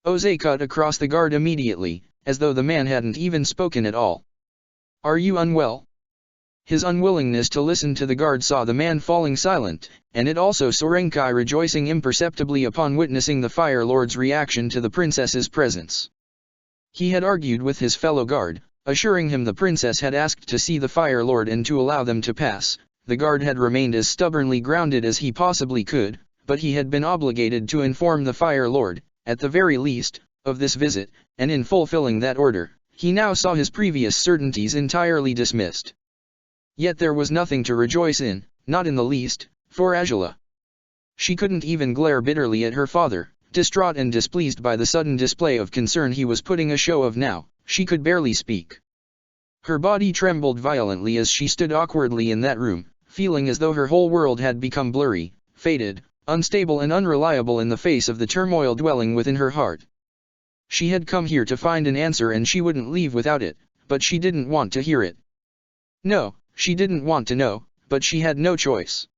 Oze cut across the guard immediately, as though the man hadn't even spoken at all. Are you unwell? His unwillingness to listen to the guard saw the man falling silent, and it also saw Renkai rejoicing imperceptibly upon witnessing the Fire Lord's reaction to the princess's presence. He had argued with his fellow guard, assuring him the princess had asked to see the Fire Lord and to allow them to pass. The guard had remained as stubbornly grounded as he possibly could, but he had been obligated to inform the Fire Lord, at the very least, of this visit, and in fulfilling that order, he now saw his previous certainties entirely dismissed. Yet there was nothing to rejoice in, not in the least, for Angela. She couldn't even glare bitterly at her father, distraught and displeased by the sudden display of concern he was putting a show of now. She could barely speak. Her body trembled violently as she stood awkwardly in that room, feeling as though her whole world had become blurry, faded, unstable and unreliable in the face of the turmoil dwelling within her heart. She had come here to find an answer and she wouldn't leave without it, but she didn't want to hear it. No, she didn't want to know, but she had no choice.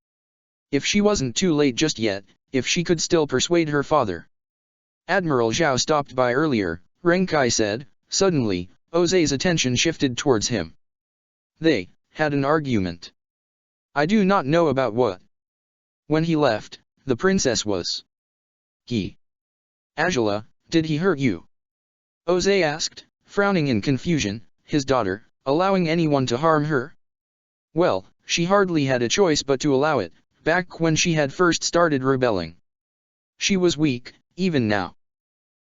If she wasn't too late just yet, if she could still persuade her father. Admiral Zhao stopped by earlier, Renkai said, suddenly, Jose's attention shifted towards him. They had an argument. I do not know about what. When he left, the princess was. He. Angela, did he hurt you? Jose asked, frowning in confusion. His daughter, allowing anyone to harm her? Well, she hardly had a choice but to allow it, back when she had first started rebelling. She was weak, even now.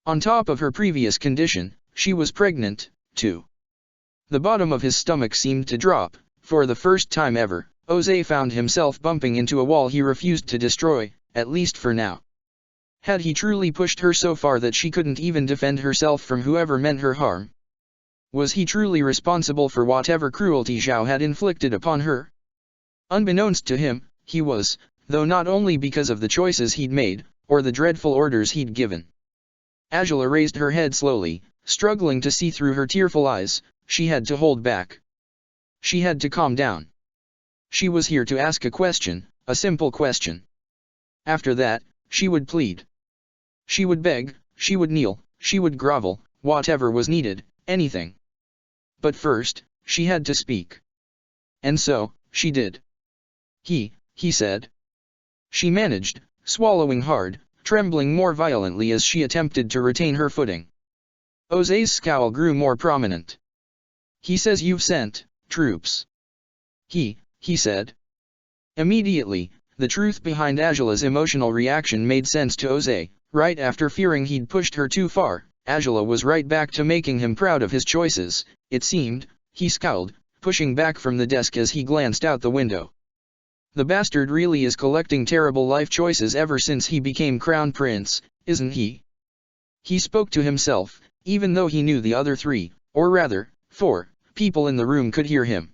On top of her previous condition, she was pregnant, too. The bottom of his stomach seemed to drop. For the first time ever, Jose found himself bumping into a wall he refused to destroy, at least for now. Had he truly pushed her so far that she couldn't even defend herself from whoever meant her harm? Was he truly responsible for whatever cruelty Zhao had inflicted upon her? Unbeknownst to him, he was, though not only because of the choices he'd made, or the dreadful orders he'd given. Angela raised her head slowly, struggling to see through her tearful eyes. She had to hold back. She had to calm down. She was here to ask a question, a simple question. After that, she would plead. She would beg, she would kneel, she would grovel, whatever was needed, anything. But first, she had to speak. And so, she did. He said. She managed, swallowing hard, trembling more violently as she attempted to retain her footing. Jose's scowl grew more prominent. He says you've sent troops. He said. Immediately, the truth behind Angela's emotional reaction made sense to Jose. Right after fearing he'd pushed her too far, Angela was right back to making him proud of his choices, it seemed. He scowled, pushing back from the desk as he glanced out the window. The bastard really is collecting terrible life choices ever since he became crown prince, isn't he? He spoke to himself, even though he knew the other three, or rather, 4, people in the room could hear him.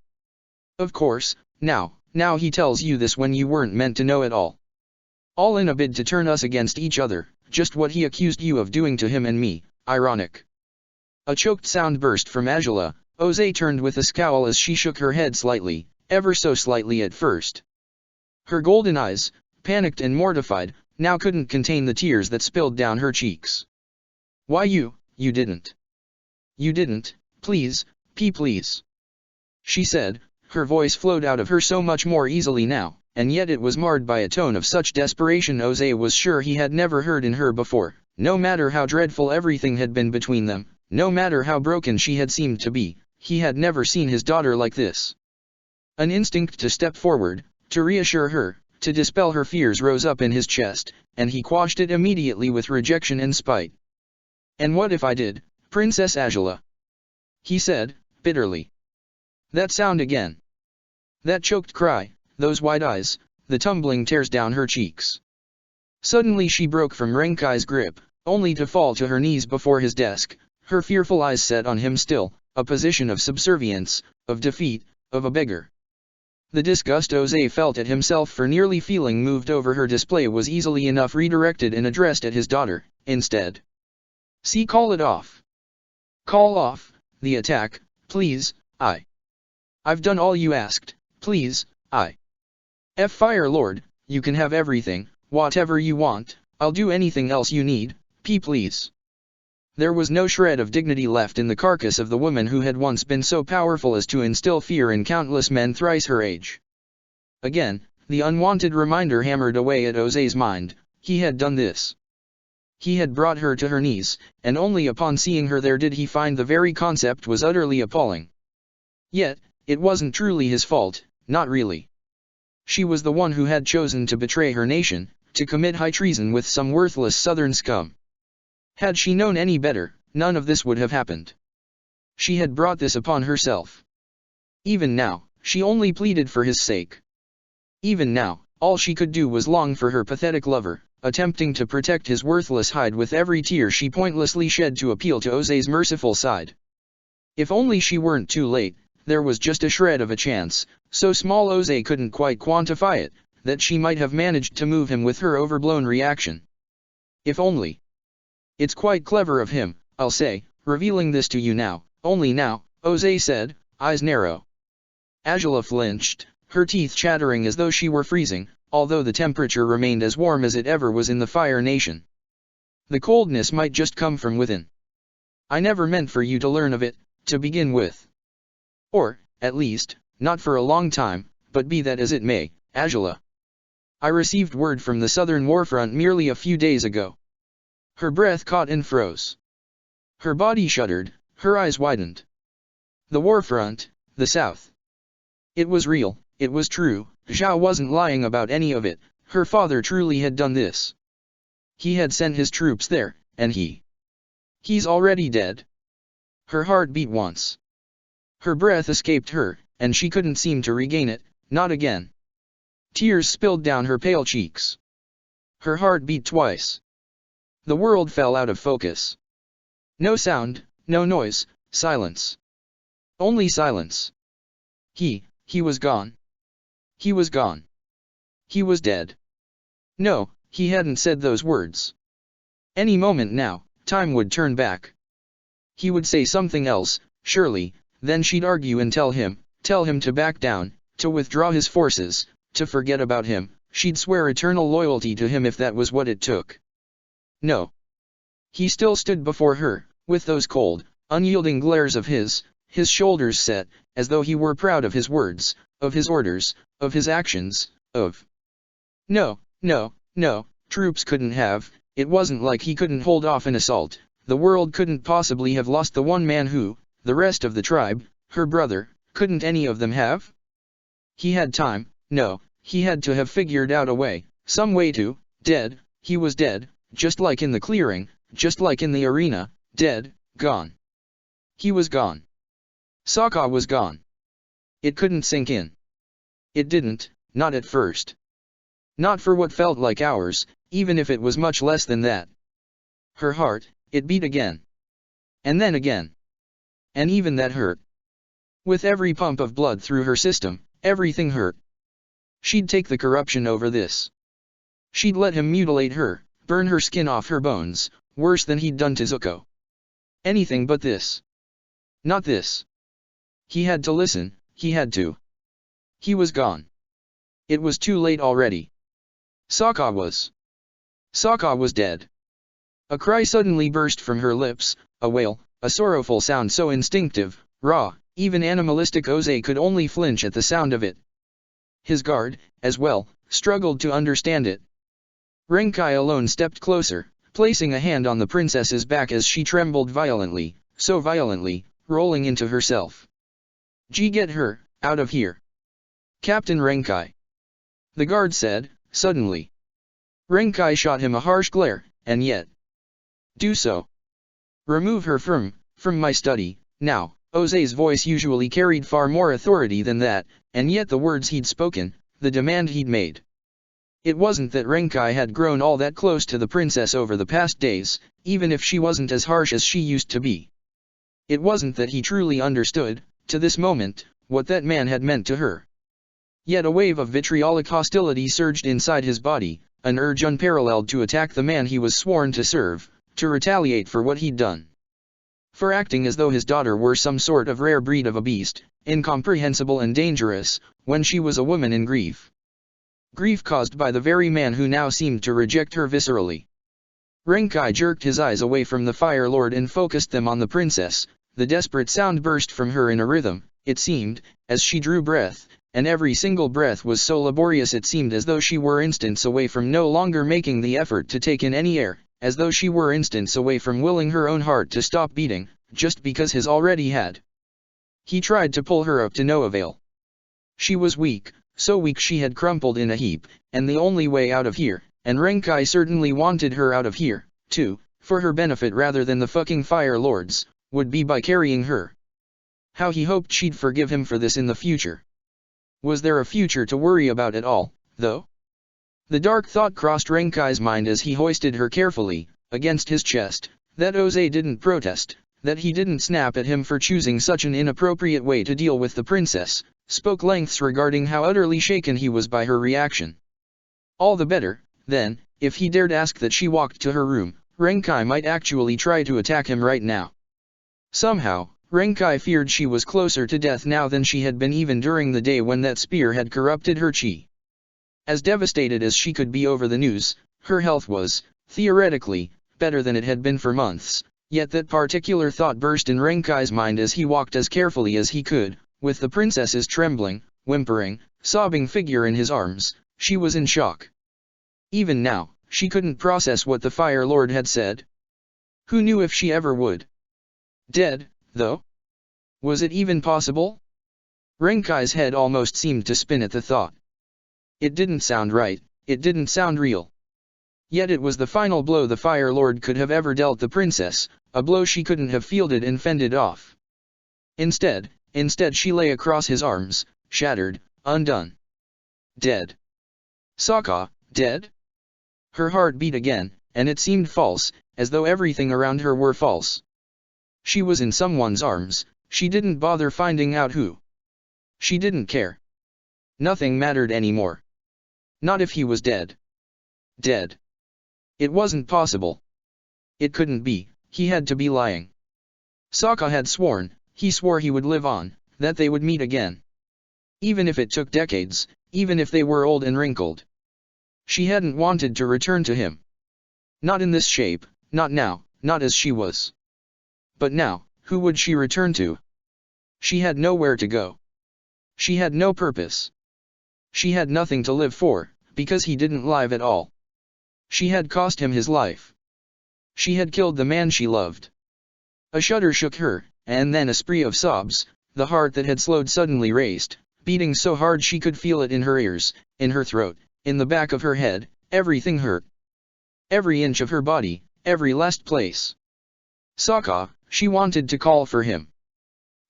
Of course, now he tells you this when you weren't meant to know it all. All in a bid to turn us against each other, just what he accused you of doing to him and me, ironic. A choked sound burst from Angela. Jose turned with a scowl as she shook her head slightly, ever so slightly at first. Her golden eyes, panicked and mortified, now couldn't contain the tears that spilled down her cheeks. Why you didn't. You didn't, please, please. She said, her voice flowed out of her so much more easily now, and yet it was marred by a tone of such desperation Jose was sure he had never heard in her before. No matter how dreadful everything had been between them, no matter how broken she had seemed to be, he had never seen his daughter like this. An instinct to step forward, to reassure her, to dispel her fears rose up in his chest, and he quashed it immediately with rejection and spite. And what if I did, Princess Angela? He said, bitterly. That sound again. That choked cry, those wide eyes, the tumbling tears down her cheeks. Suddenly she broke from Renkai's grip, only to fall to her knees before his desk, her fearful eyes set on him still, a position of subservience, of defeat, of a beggar. The disgust Jose felt at himself for nearly feeling moved over her display was easily enough redirected and addressed at his daughter, instead. See, call it off. Call off the attack, please. I've done all you asked, please. Fire Lord, you can have everything, whatever you want, I'll do anything else you need, please. There was no shred of dignity left in the carcass of the woman who had once been so powerful as to instill fear in countless men thrice her age. Again, the unwanted reminder hammered away at Jose's mind. He had done this. He had brought her to her knees, and only upon seeing her there did he find the very concept was utterly appalling. Yet, it wasn't truly his fault, not really. She was the one who had chosen to betray her nation, to commit high treason with some worthless southern scum. Had she known any better, none of this would have happened. She had brought this upon herself. Even now, she only pleaded for his sake. Even now, all she could do was long for her pathetic lover, attempting to protect his worthless hide with every tear she pointlessly shed to appeal to Jose's merciful side. If only she weren't too late, there was just a shred of a chance, so small Jose couldn't quite quantify it, that she might have managed to move him with her overblown reaction. If only. It's quite clever of him, I'll say, revealing this to you now, only now, Jose said, eyes narrow. Angela flinched, her teeth chattering as though she were freezing, although the temperature remained as warm as it ever was in the Fire Nation. The coldness might just come from within. I never meant for you to learn of it, to begin with. Or, at least, not for a long time, but be that as it may, Angela. I received word from the southern warfront merely a few days ago. Her breath caught and froze. Her body shuddered, her eyes widened. The warfront, the south. It was real, it was true, Zhao wasn't lying about any of it, her father truly had done this. He had sent his troops there, and he's already dead. Her heart beat once. Her breath escaped her, and she couldn't seem to regain it, not again. Tears spilled down her pale cheeks. Her heart beat twice. The world fell out of focus. No sound, no noise, silence. Only silence. He was gone. He was gone. He was dead. No, he hadn't said those words. Any moment now, time would turn back. He would say something else, surely, then she'd argue and tell him to back down, to withdraw his forces, to forget about him, she'd swear eternal loyalty to him if that was what it took. No. He still stood before her, with those cold, unyielding glares of his shoulders set, as though he were proud of his words, of his orders, of his actions, of... No, troops couldn't have, it wasn't like he couldn't hold off an assault, the world couldn't possibly have lost the one man who, the rest of the tribe, her brother, couldn't any of them have? He had time, no, he had to have figured out a way, some way to, dead, he was dead, just like in the clearing, just like in the arena, dead, gone. He was gone. Sokka was gone. It couldn't sink in. It didn't, not at first. Not for what felt like hours, even if it was much less than that. Her heart, it beat again. And then again. And even that hurt. With every pump of blood through her system, everything hurt. She'd take the corruption over this. She'd let him mutilate her, burn her skin off her bones, worse than he'd done to Zuko. Anything but this. Not this. He had to listen, he had to. He was gone. It was too late already. Sokka was dead. A cry suddenly burst from her lips, a wail, a sorrowful sound so instinctive, raw, even animalistic Oze could only flinch at the sound of it. His guard, as well, struggled to understand it. Renkai alone stepped closer, placing a hand on the princess's back as she trembled violently, so violently, rolling into herself. Get her, out of here. Captain Renkai. The guard said, suddenly. Renkai shot him a harsh glare, and yet. Do so. Remove her from my study, now. Oze's voice usually carried far more authority than that, and yet the words he'd spoken, the demand he'd made. It wasn't that Renkai had grown all that close to the princess over the past days, even if she wasn't as harsh as she used to be. It wasn't that he truly understood, to this moment, what that man had meant to her. Yet a wave of vitriolic hostility surged inside his body, an urge unparalleled to attack the man he was sworn to serve, to retaliate for what he'd done. For acting as though his daughter were some sort of rare breed of a beast, incomprehensible and dangerous, when she was a woman in grief. Grief caused by the very man who now seemed to reject her viscerally. Renkai jerked his eyes away from the Fire Lord and focused them on the princess. The desperate sound burst from her in a rhythm, it seemed, as she drew breath, and every single breath was so laborious it seemed as though she were instants away from no longer making the effort to take in any air, as though she were instants away from willing her own heart to stop beating, just because his already had. He tried to pull her up to no avail. She was weak, so weak she had crumpled in a heap, and the only way out of here, and Renkai certainly wanted her out of here, too, for her benefit rather than the fucking Fire Lord's, would be by carrying her. How he hoped she'd forgive him for this in the future. Was there a future to worry about at all, though? The dark thought crossed Renkai's mind as he hoisted her carefully, against his chest, that Oze didn't protest, that he didn't snap at him for choosing such an inappropriate way to deal with the princess, spoke lengths regarding how utterly shaken he was by her reaction. All the better, then, if he dared ask that she walked to her room, Renkai might actually try to attack him right now. Somehow, Renkai feared she was closer to death now than she had been even during the day when that spear had corrupted her chi. As devastated as she could be over the news, her health was, theoretically, better than it had been for months, Yet that particular thought burst in Renkai's mind as he walked as carefully as he could, with the princess's trembling, whimpering, sobbing figure in his arms. She was in shock. Even now, she couldn't process what the Fire Lord had said. Who knew if she ever would? Dead, though? Was it even possible? Renkai's head almost seemed to spin at the thought. It didn't sound right, it didn't sound real. Yet it was the final blow the Fire Lord could have ever dealt the princess, a blow she couldn't have fielded and fended off. Instead she lay across his arms, shattered, undone. Dead. Sokka, dead? Her heart beat again, and it seemed false, as though everything around her were false. She was in someone's arms, she didn't bother finding out who. She didn't care. Nothing mattered anymore. Not if he was dead. Dead. It wasn't possible. It couldn't be, he had to be lying. Sokka had sworn, he swore he would live on, that they would meet again. Even if it took decades, even if they were old and wrinkled. She hadn't wanted to return to him. Not in this shape, not now, not as she was. But now, who would she return to? She had nowhere to go. She had no purpose. She had nothing to live for, because he didn't live at all. She had cost him his life. She had killed the man she loved. A shudder shook her, and then a spree of sobs. The heart that had slowed suddenly raced, beating so hard she could feel it in her ears, in her throat, in the back of her head. Everything hurt. Every inch of her body, every last place. Sokka, she wanted to call for him.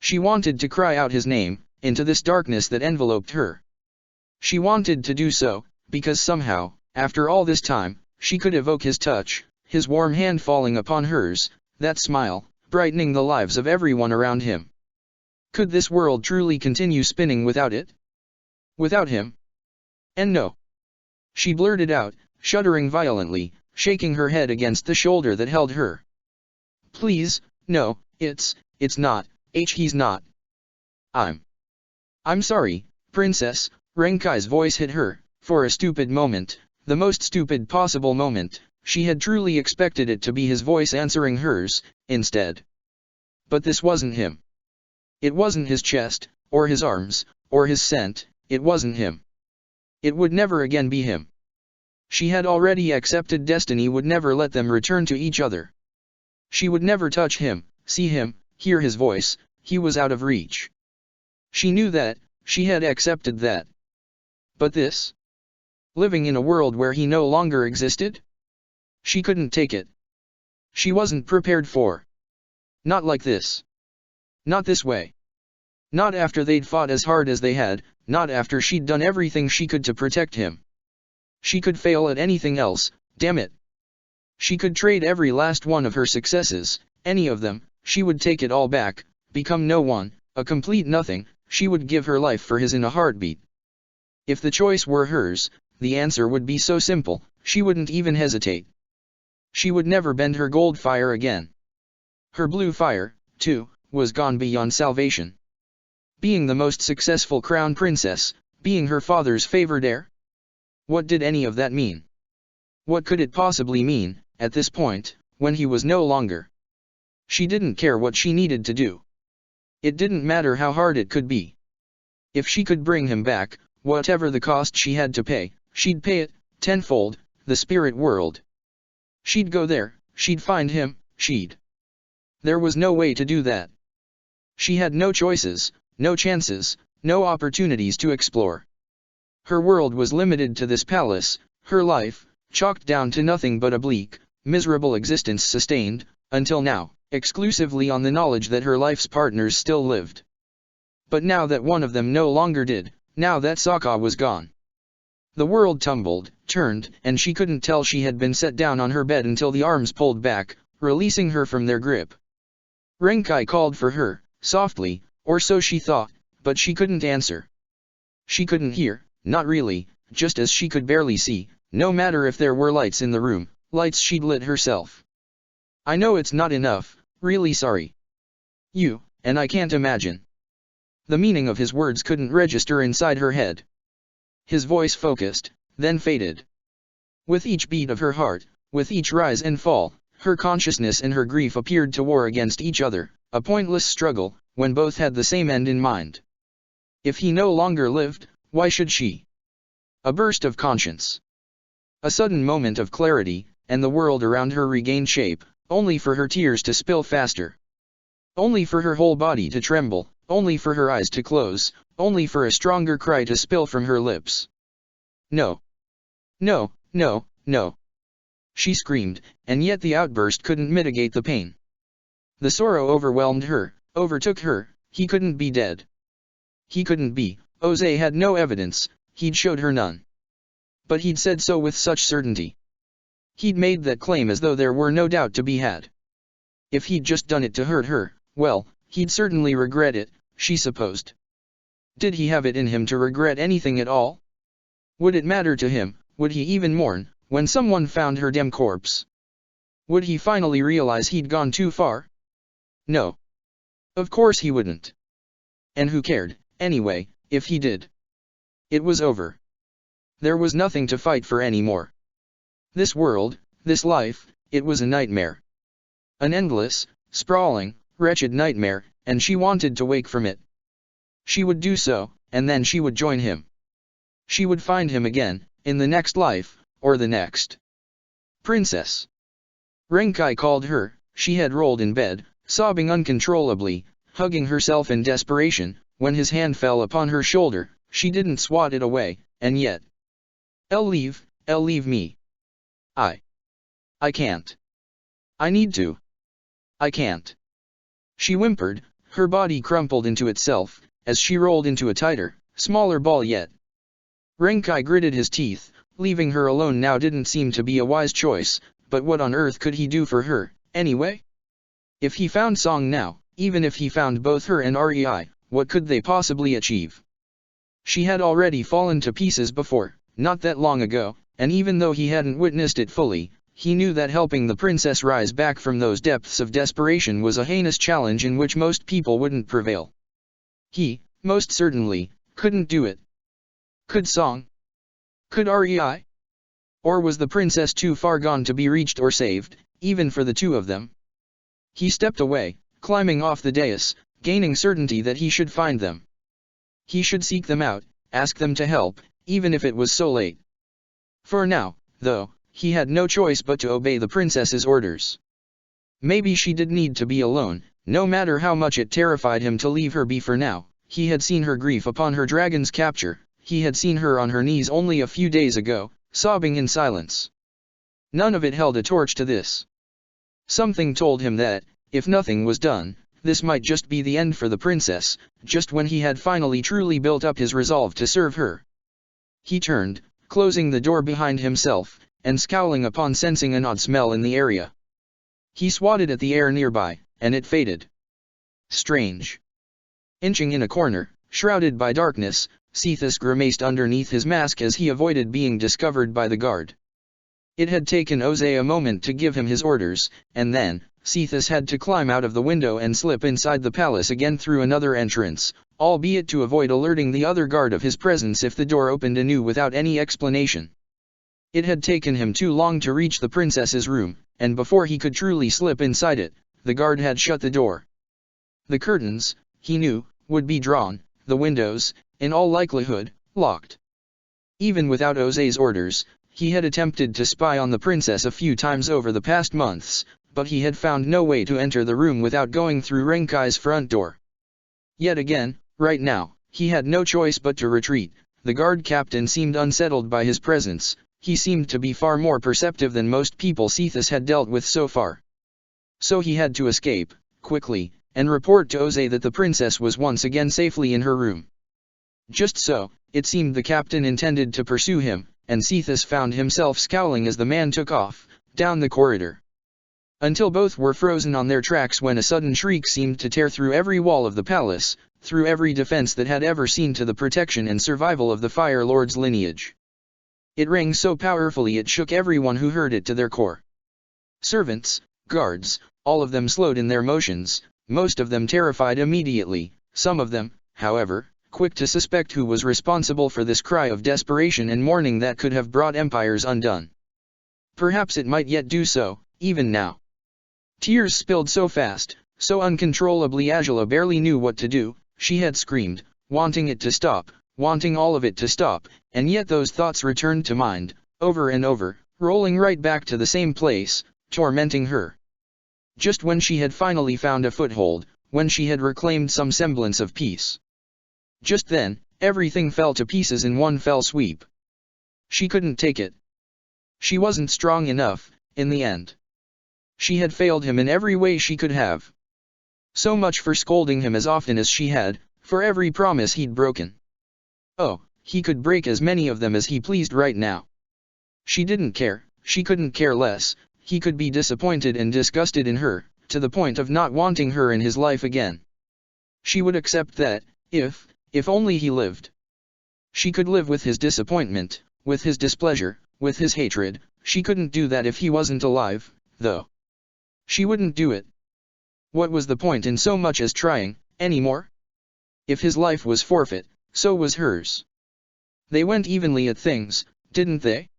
She wanted to cry out his name, into this darkness that enveloped her. She wanted to do so, because somehow, after all this time, she could evoke his touch, his warm hand falling upon hers, that smile, brightening the lives of everyone around him. Could this world truly continue spinning without it? Without him? And no. She blurted out, shuddering violently, shaking her head against the shoulder that held her. Please, no, it's not, he's not. I'm sorry, princess. Renkai's voice hit her. For a stupid moment, the most stupid possible moment, she had truly expected it to be his voice answering hers, instead. But this wasn't him. It wasn't his chest, or his arms, or his scent, it wasn't him. It would never again be him. She had already accepted destiny would never let them return to each other. She would never touch him, see him, hear his voice, he was out of reach. She knew that, she had accepted that. But this? Living in a world where he no longer existed? She couldn't take it. She wasn't prepared for. Not like this. Not this way. Not after they'd fought as hard as they had, not after she'd done everything she could to protect him. She could fail at anything else, damn it. She could trade every last one of her successes, any of them, she would take it all back, become no one, a complete nothing, she would give her life for his in a heartbeat. If the choice were hers, the answer would be so simple, she wouldn't even hesitate. She would never bend her gold fire again. Her blue fire, too, was gone beyond salvation. Being the most successful crown princess, being her father's favored heir? What did any of that mean? What could it possibly mean, at this point, when he was no longer? She didn't care what she needed to do. It didn't matter how hard it could be. If she could bring him back, whatever the cost she had to pay, she'd pay it, tenfold, the spirit world. She'd go there, she'd find him, There was no way to do that. She had no choices, no chances, no opportunities to explore. Her world was limited to this palace, her life, chalked down to nothing but a bleak, miserable existence sustained, until now, exclusively on the knowledge that her life's partners still lived. But now that one of them no longer did, now that Sokka was gone. The world tumbled, turned, and she couldn't tell she had been set down on her bed until the arms pulled back, releasing her from their grip. Renkai called for her, softly, or so she thought, but she couldn't answer. She couldn't hear, not really, just as she could barely see, no matter if there were lights in the room, lights she'd lit herself. I know it's not enough, really sorry. You, and I can't imagine. The meaning of his words couldn't register inside her head. His voice focused, then faded. With each beat of her heart, with each rise and fall, Her consciousness and her grief appeared to war against each other, a pointless struggle, when both had the same end in mind. If he no longer lived, why should she? A burst of conscience. A sudden moment of clarity, and the world around her regained shape, only for her tears to spill faster. Only for her whole body to tremble, only for her eyes to close, only for a stronger cry to spill from her lips. No. No, no, no. She screamed, and yet the outburst couldn't mitigate the pain. The sorrow overwhelmed her, overtook her. He couldn't be dead. He couldn't be. Jose had no evidence, he'd showed her none. But he'd said so with such certainty. He'd made that claim as though there were no doubt to be had. If he'd just done it to hurt her, well, he'd certainly regret it, she supposed. Did he have it in him to regret anything at all? Would it matter to him, would he even mourn, when someone found her dim corpse? Would he finally realize he'd gone too far? No. Of course he wouldn't. And who cared, anyway, if he did? It was over. There was nothing to fight for anymore. This world, this life, it was a nightmare. An endless, sprawling, wretched nightmare, and she wanted to wake from it. She would do so, and then she would join him. She would find him again, in the next life, or the next. Princess. Renkai called her. She had rolled in bed, sobbing uncontrollably, hugging herself in desperation, when his hand fell upon her shoulder. She didn't swat it away, and yet. Elle leave me. I can't. I need to. I can't. She whimpered, her body crumpled into itself, as she rolled into a tighter, smaller ball yet. Renkai gritted his teeth. Leaving her alone now didn't seem to be a wise choice, but what on earth could he do for her, anyway? If he found Song now, even if he found both her and Rei, what could they possibly achieve? She had already fallen to pieces before, not that long ago, and even though he hadn't witnessed it fully, he knew that helping the princess rise back from those depths of desperation was a heinous challenge in which most people wouldn't prevail. He, most certainly, couldn't do it. Could Song? Could Rei? Or was the princess too far gone to be reached or saved, even for the two of them? He stepped away, climbing off the dais, gaining certainty that he should find them. He should seek them out, ask them to help, even if it was so late. For now, though, he had no choice but to obey the princess's orders. Maybe she did need to be alone, no matter how much it terrified him to leave her be for now. He had seen her grief upon her dragon's capture. He had seen her on her knees only a few days ago, sobbing in silence. None of it held a torch to this. Something told him that, if nothing was done, this might just be the end for the princess, just when he had finally truly built up his resolve to serve her. He turned, closing the door behind himself, and scowling upon sensing an odd smell in the area. He swatted at the air nearby, and it faded. Strange. Inching in a corner, shrouded by darkness, Cephas grimaced underneath his mask as he avoided being discovered by the guard. It had taken Jose a moment to give him his orders, and then, Cephas had to climb out of the window and slip inside the palace again through another entrance, albeit to avoid alerting the other guard of his presence if the door opened anew without any explanation. It had taken him too long to reach the princess's room, and before he could truly slip inside it, the guard had shut the door. The curtains, he knew, would be drawn, the windows, in all likelihood, locked. Even without Jose's orders, he had attempted to spy on the princess a few times over the past months, but he had found no way to enter the room without going through Renkai's front door. Yet again, right now, he had no choice but to retreat. The guard captain seemed unsettled by his presence. He seemed to be far more perceptive than most people Cephas had dealt with so far. So he had to escape, quickly, and report to Jose that the princess was once again safely in her room. Just so, it seemed the captain intended to pursue him, and Cephas found himself scowling as the man took off, down the corridor. Until both were frozen on their tracks when a sudden shriek seemed to tear through every wall of the palace, through every defense that had ever seen to the protection and survival of the Fire Lord's lineage. It rang so powerfully it shook everyone who heard it to their core. Servants, guards, all of them slowed in their motions, most of them terrified immediately, some of them, however, quick to suspect who was responsible for this cry of desperation and mourning that could have brought empires undone. Perhaps it might yet do so, even now. Tears spilled so fast, so uncontrollably Angela barely knew what to do. She had screamed, wanting it to stop, wanting all of it to stop, and yet those thoughts returned to mind, over and over, rolling right back to the same place, tormenting her. Just when she had finally found a foothold, when she had reclaimed some semblance of peace. Just then, everything fell to pieces in one fell sweep. She couldn't take it. She wasn't strong enough, in the end. She had failed him in every way she could have. So much for scolding him as often as she had, for every promise he'd broken. Oh, he could break as many of them as he pleased right now. She didn't care, she couldn't care less. He could be disappointed and disgusted in her, to the point of not wanting her in his life again. She would accept that, if only he lived. She could live with his disappointment, with his displeasure, with his hatred. She couldn't do that if he wasn't alive, though. She wouldn't do it. What was the point in so much as trying, anymore? If his life was forfeit, so was hers. They went evenly at things, didn't they?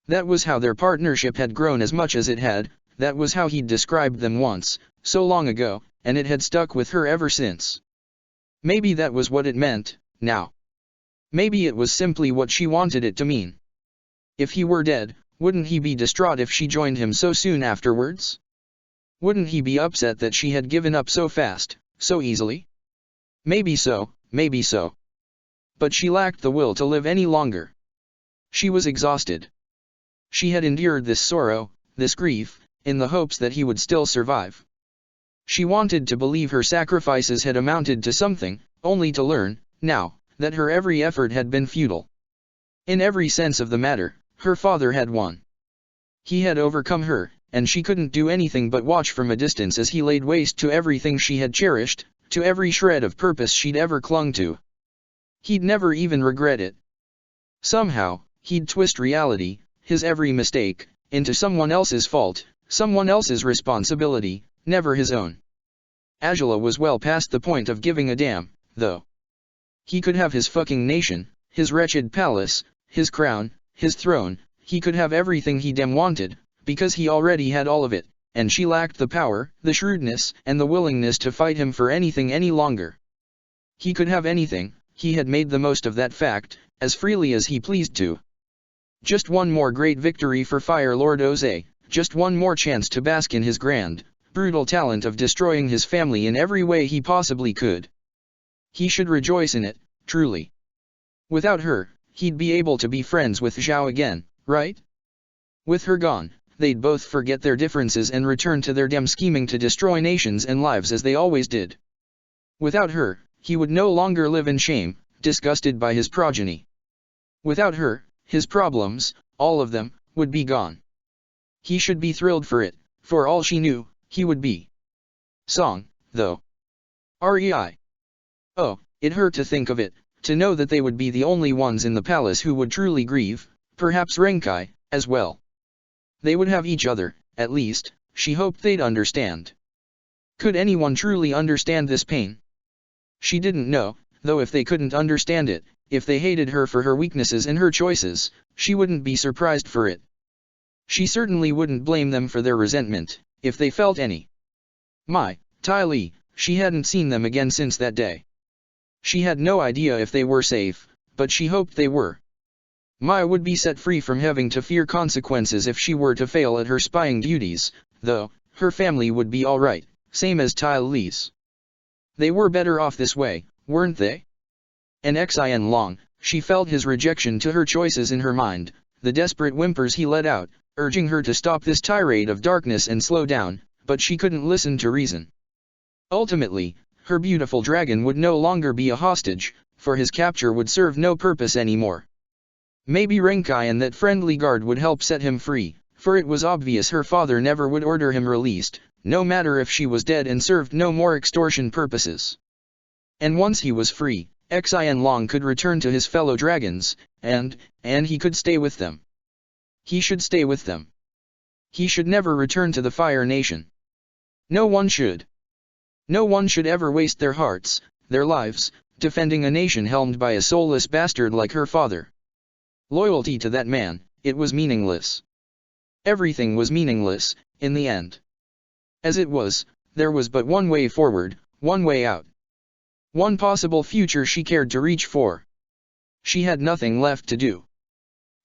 That was how their partnership had grown as much as it had, that was how he'd described them once, so long ago, and it had stuck with her ever since. Maybe that was what it meant, now. Maybe it was simply what she wanted it to mean. If he were dead, wouldn't he be distraught if she joined him so soon afterwards? Wouldn't he be upset that she had given up so fast, so easily? Maybe so, maybe so. But she lacked the will to live any longer. She was exhausted. She had endured this sorrow, this grief, in the hopes that he would still survive. She wanted to believe her sacrifices had amounted to something, only to learn, now, that her every effort had been futile. In every sense of the matter, her father had won. He had overcome her, and she couldn't do anything but watch from a distance as he laid waste to everything she had cherished, to every shred of purpose she'd ever clung to. He'd never even regret it. Somehow, he'd twist reality, his every mistake, into someone else's fault, someone else's responsibility, never his own. Angela was well past the point of giving a damn, though. He could have his fucking nation, his wretched palace, his crown, his throne, he could have everything he damn wanted, because he already had all of it, and she lacked the power, the shrewdness, and the willingness to fight him for anything any longer. He could have anything, he had made the most of that fact, as freely as he pleased to. Just one more great victory for Fire Lord Oze, just one more chance to bask in his grand, brutal talent of destroying his family in every way he possibly could. He should rejoice in it, truly. Without her, he'd be able to be friends with Zhao again, right? With her gone, they'd both forget their differences and return to their damn scheming to destroy nations and lives as they always did. Without her, he would no longer live in shame, disgusted by his progeny. Without her, his problems, all of them, would be gone. He should be thrilled for it, for all she knew, he would be. Song, though. Rei. Oh, it hurt to think of it, to know that they would be the only ones in the palace who would truly grieve, perhaps Renkai, as well. They would have each other, at least, she hoped they'd understand. Could anyone truly understand this pain? She didn't know, though if they couldn't understand it, if they hated her for her weaknesses and her choices, she wouldn't be surprised for it. She certainly wouldn't blame them for their resentment, if they felt any. Tai Li, she hadn't seen them again since that day. She had no idea if they were safe, but she hoped they were. Maya would be set free from having to fear consequences if she were to fail at her spying duties, though, her family would be alright, same as Tai Li's. They were better off this way, weren't they? And Xin Long, she felt his rejection to her choices in her mind, the desperate whimpers he let out, urging her to stop this tirade of darkness and slow down, but she couldn't listen to reason. Ultimately, her beautiful dragon would no longer be a hostage, for his capture would serve no purpose anymore. Maybe Renkai and that friendly guard would help set him free, for it was obvious her father never would order him released, no matter if she was dead and served no more extortion purposes. And once he was free, Xin Long could return to his fellow dragons, and he could stay with them. He should stay with them. He should never return to the Fire Nation. No one should. No one should ever waste their hearts, their lives, defending a nation helmed by a soulless bastard like her father. Loyalty to that man, it was meaningless. Everything was meaningless, in the end. As it was, there was but one way forward, one way out. One possible future she cared to reach for. She had nothing left to do.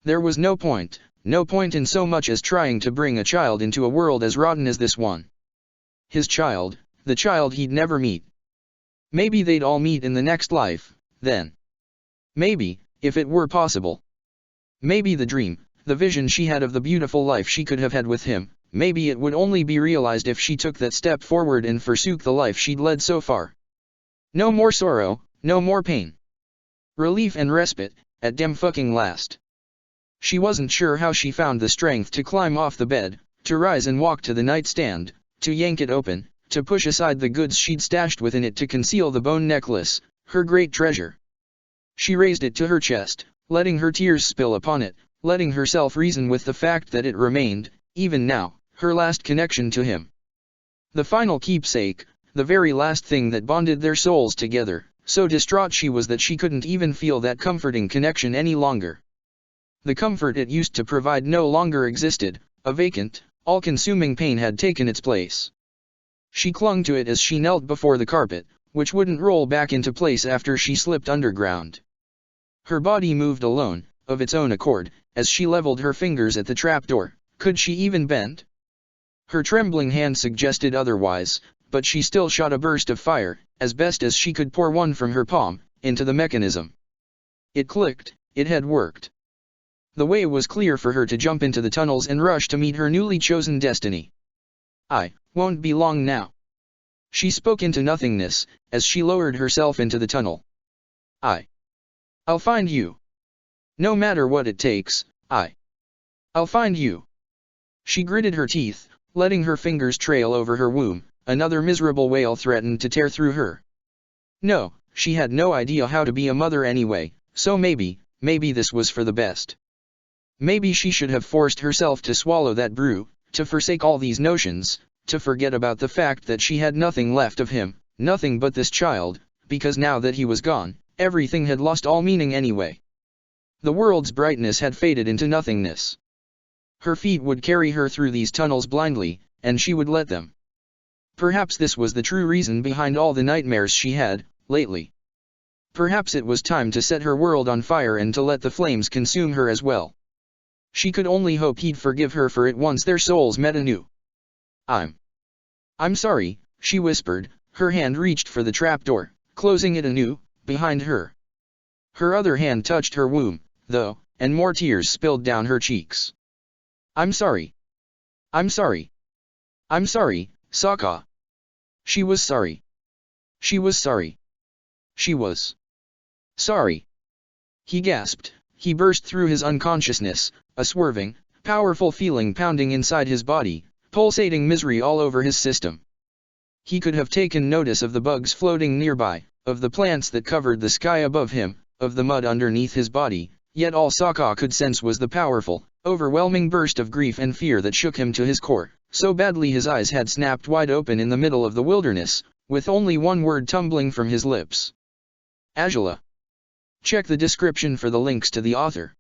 There was no point in so much as trying to bring a child into a world as rotten as this one. His child, the child he'd never meet. Maybe they'd all meet in the next life, then. Maybe, if it were possible. Maybe the dream, the vision she had of the beautiful life she could have had with him, maybe it would only be realized if she took that step forward and forsook the life she'd led so far. No more sorrow, no more pain. Relief and respite, at damn fucking last. She wasn't sure how she found the strength to climb off the bed, to rise and walk to the nightstand, to yank it open, to push aside the goods she'd stashed within it to conceal the bone necklace, her great treasure. She raised it to her chest, letting her tears spill upon it, letting herself reason with the fact that it remained, even now, her last connection to him. The final keepsake, the very last thing that bonded their souls together. So distraught she was that she couldn't even feel that comforting connection any longer. The comfort it used to provide no longer existed, a vacant, all-consuming pain had taken its place. She clung to it as she knelt before the carpet, which wouldn't roll back into place after she slipped underground. Her body moved alone, of its own accord, as she leveled her fingers at the trapdoor. Could she even bend? Her trembling hand suggested otherwise, but she still shot a burst of fire, as best as she could pour one from her palm, into the mechanism. It clicked, it had worked. The way was clear for her to jump into the tunnels and rush to meet her newly chosen destiny. "I won't be long now." She spoke into nothingness, as she lowered herself into the tunnel. I'll find you. No matter what it takes, I'll find you." She gritted her teeth, letting her fingers trail over her womb. Another miserable wail threatened to tear through her. No, she had no idea how to be a mother anyway, so maybe this was for the best. Maybe she should have forced herself to swallow that brew, to forsake all these notions, to forget about the fact that she had nothing left of him, nothing but this child, because now that he was gone, everything had lost all meaning anyway. The world's brightness had faded into nothingness. Her feet would carry her through these tunnels blindly, and she would let them. Perhaps this was the true reason behind all the nightmares she had, lately. Perhaps it was time to set her world on fire and to let the flames consume her as well. She could only hope he'd forgive her for it once their souls met anew. I'm sorry," she whispered. Her hand reached for the trapdoor, closing it anew, behind her. Her other hand touched her womb, though, and more tears spilled down her cheeks. I'm sorry. I'm sorry. I'm sorry, Sokka." She was sorry. She was sorry. She was sorry. He gasped. He burst through his unconsciousness, a swerving, powerful feeling pounding inside his body, pulsating misery all over his system. He could have taken notice of the bugs floating nearby, of the plants that covered the sky above him, of the mud underneath his body, yet all Sokka could sense was the powerful, overwhelming burst of grief and fear that shook him to his core, so badly his eyes had snapped wide open in the middle of the wilderness, with only one word tumbling from his lips. Angela. Check the description for the links to the author.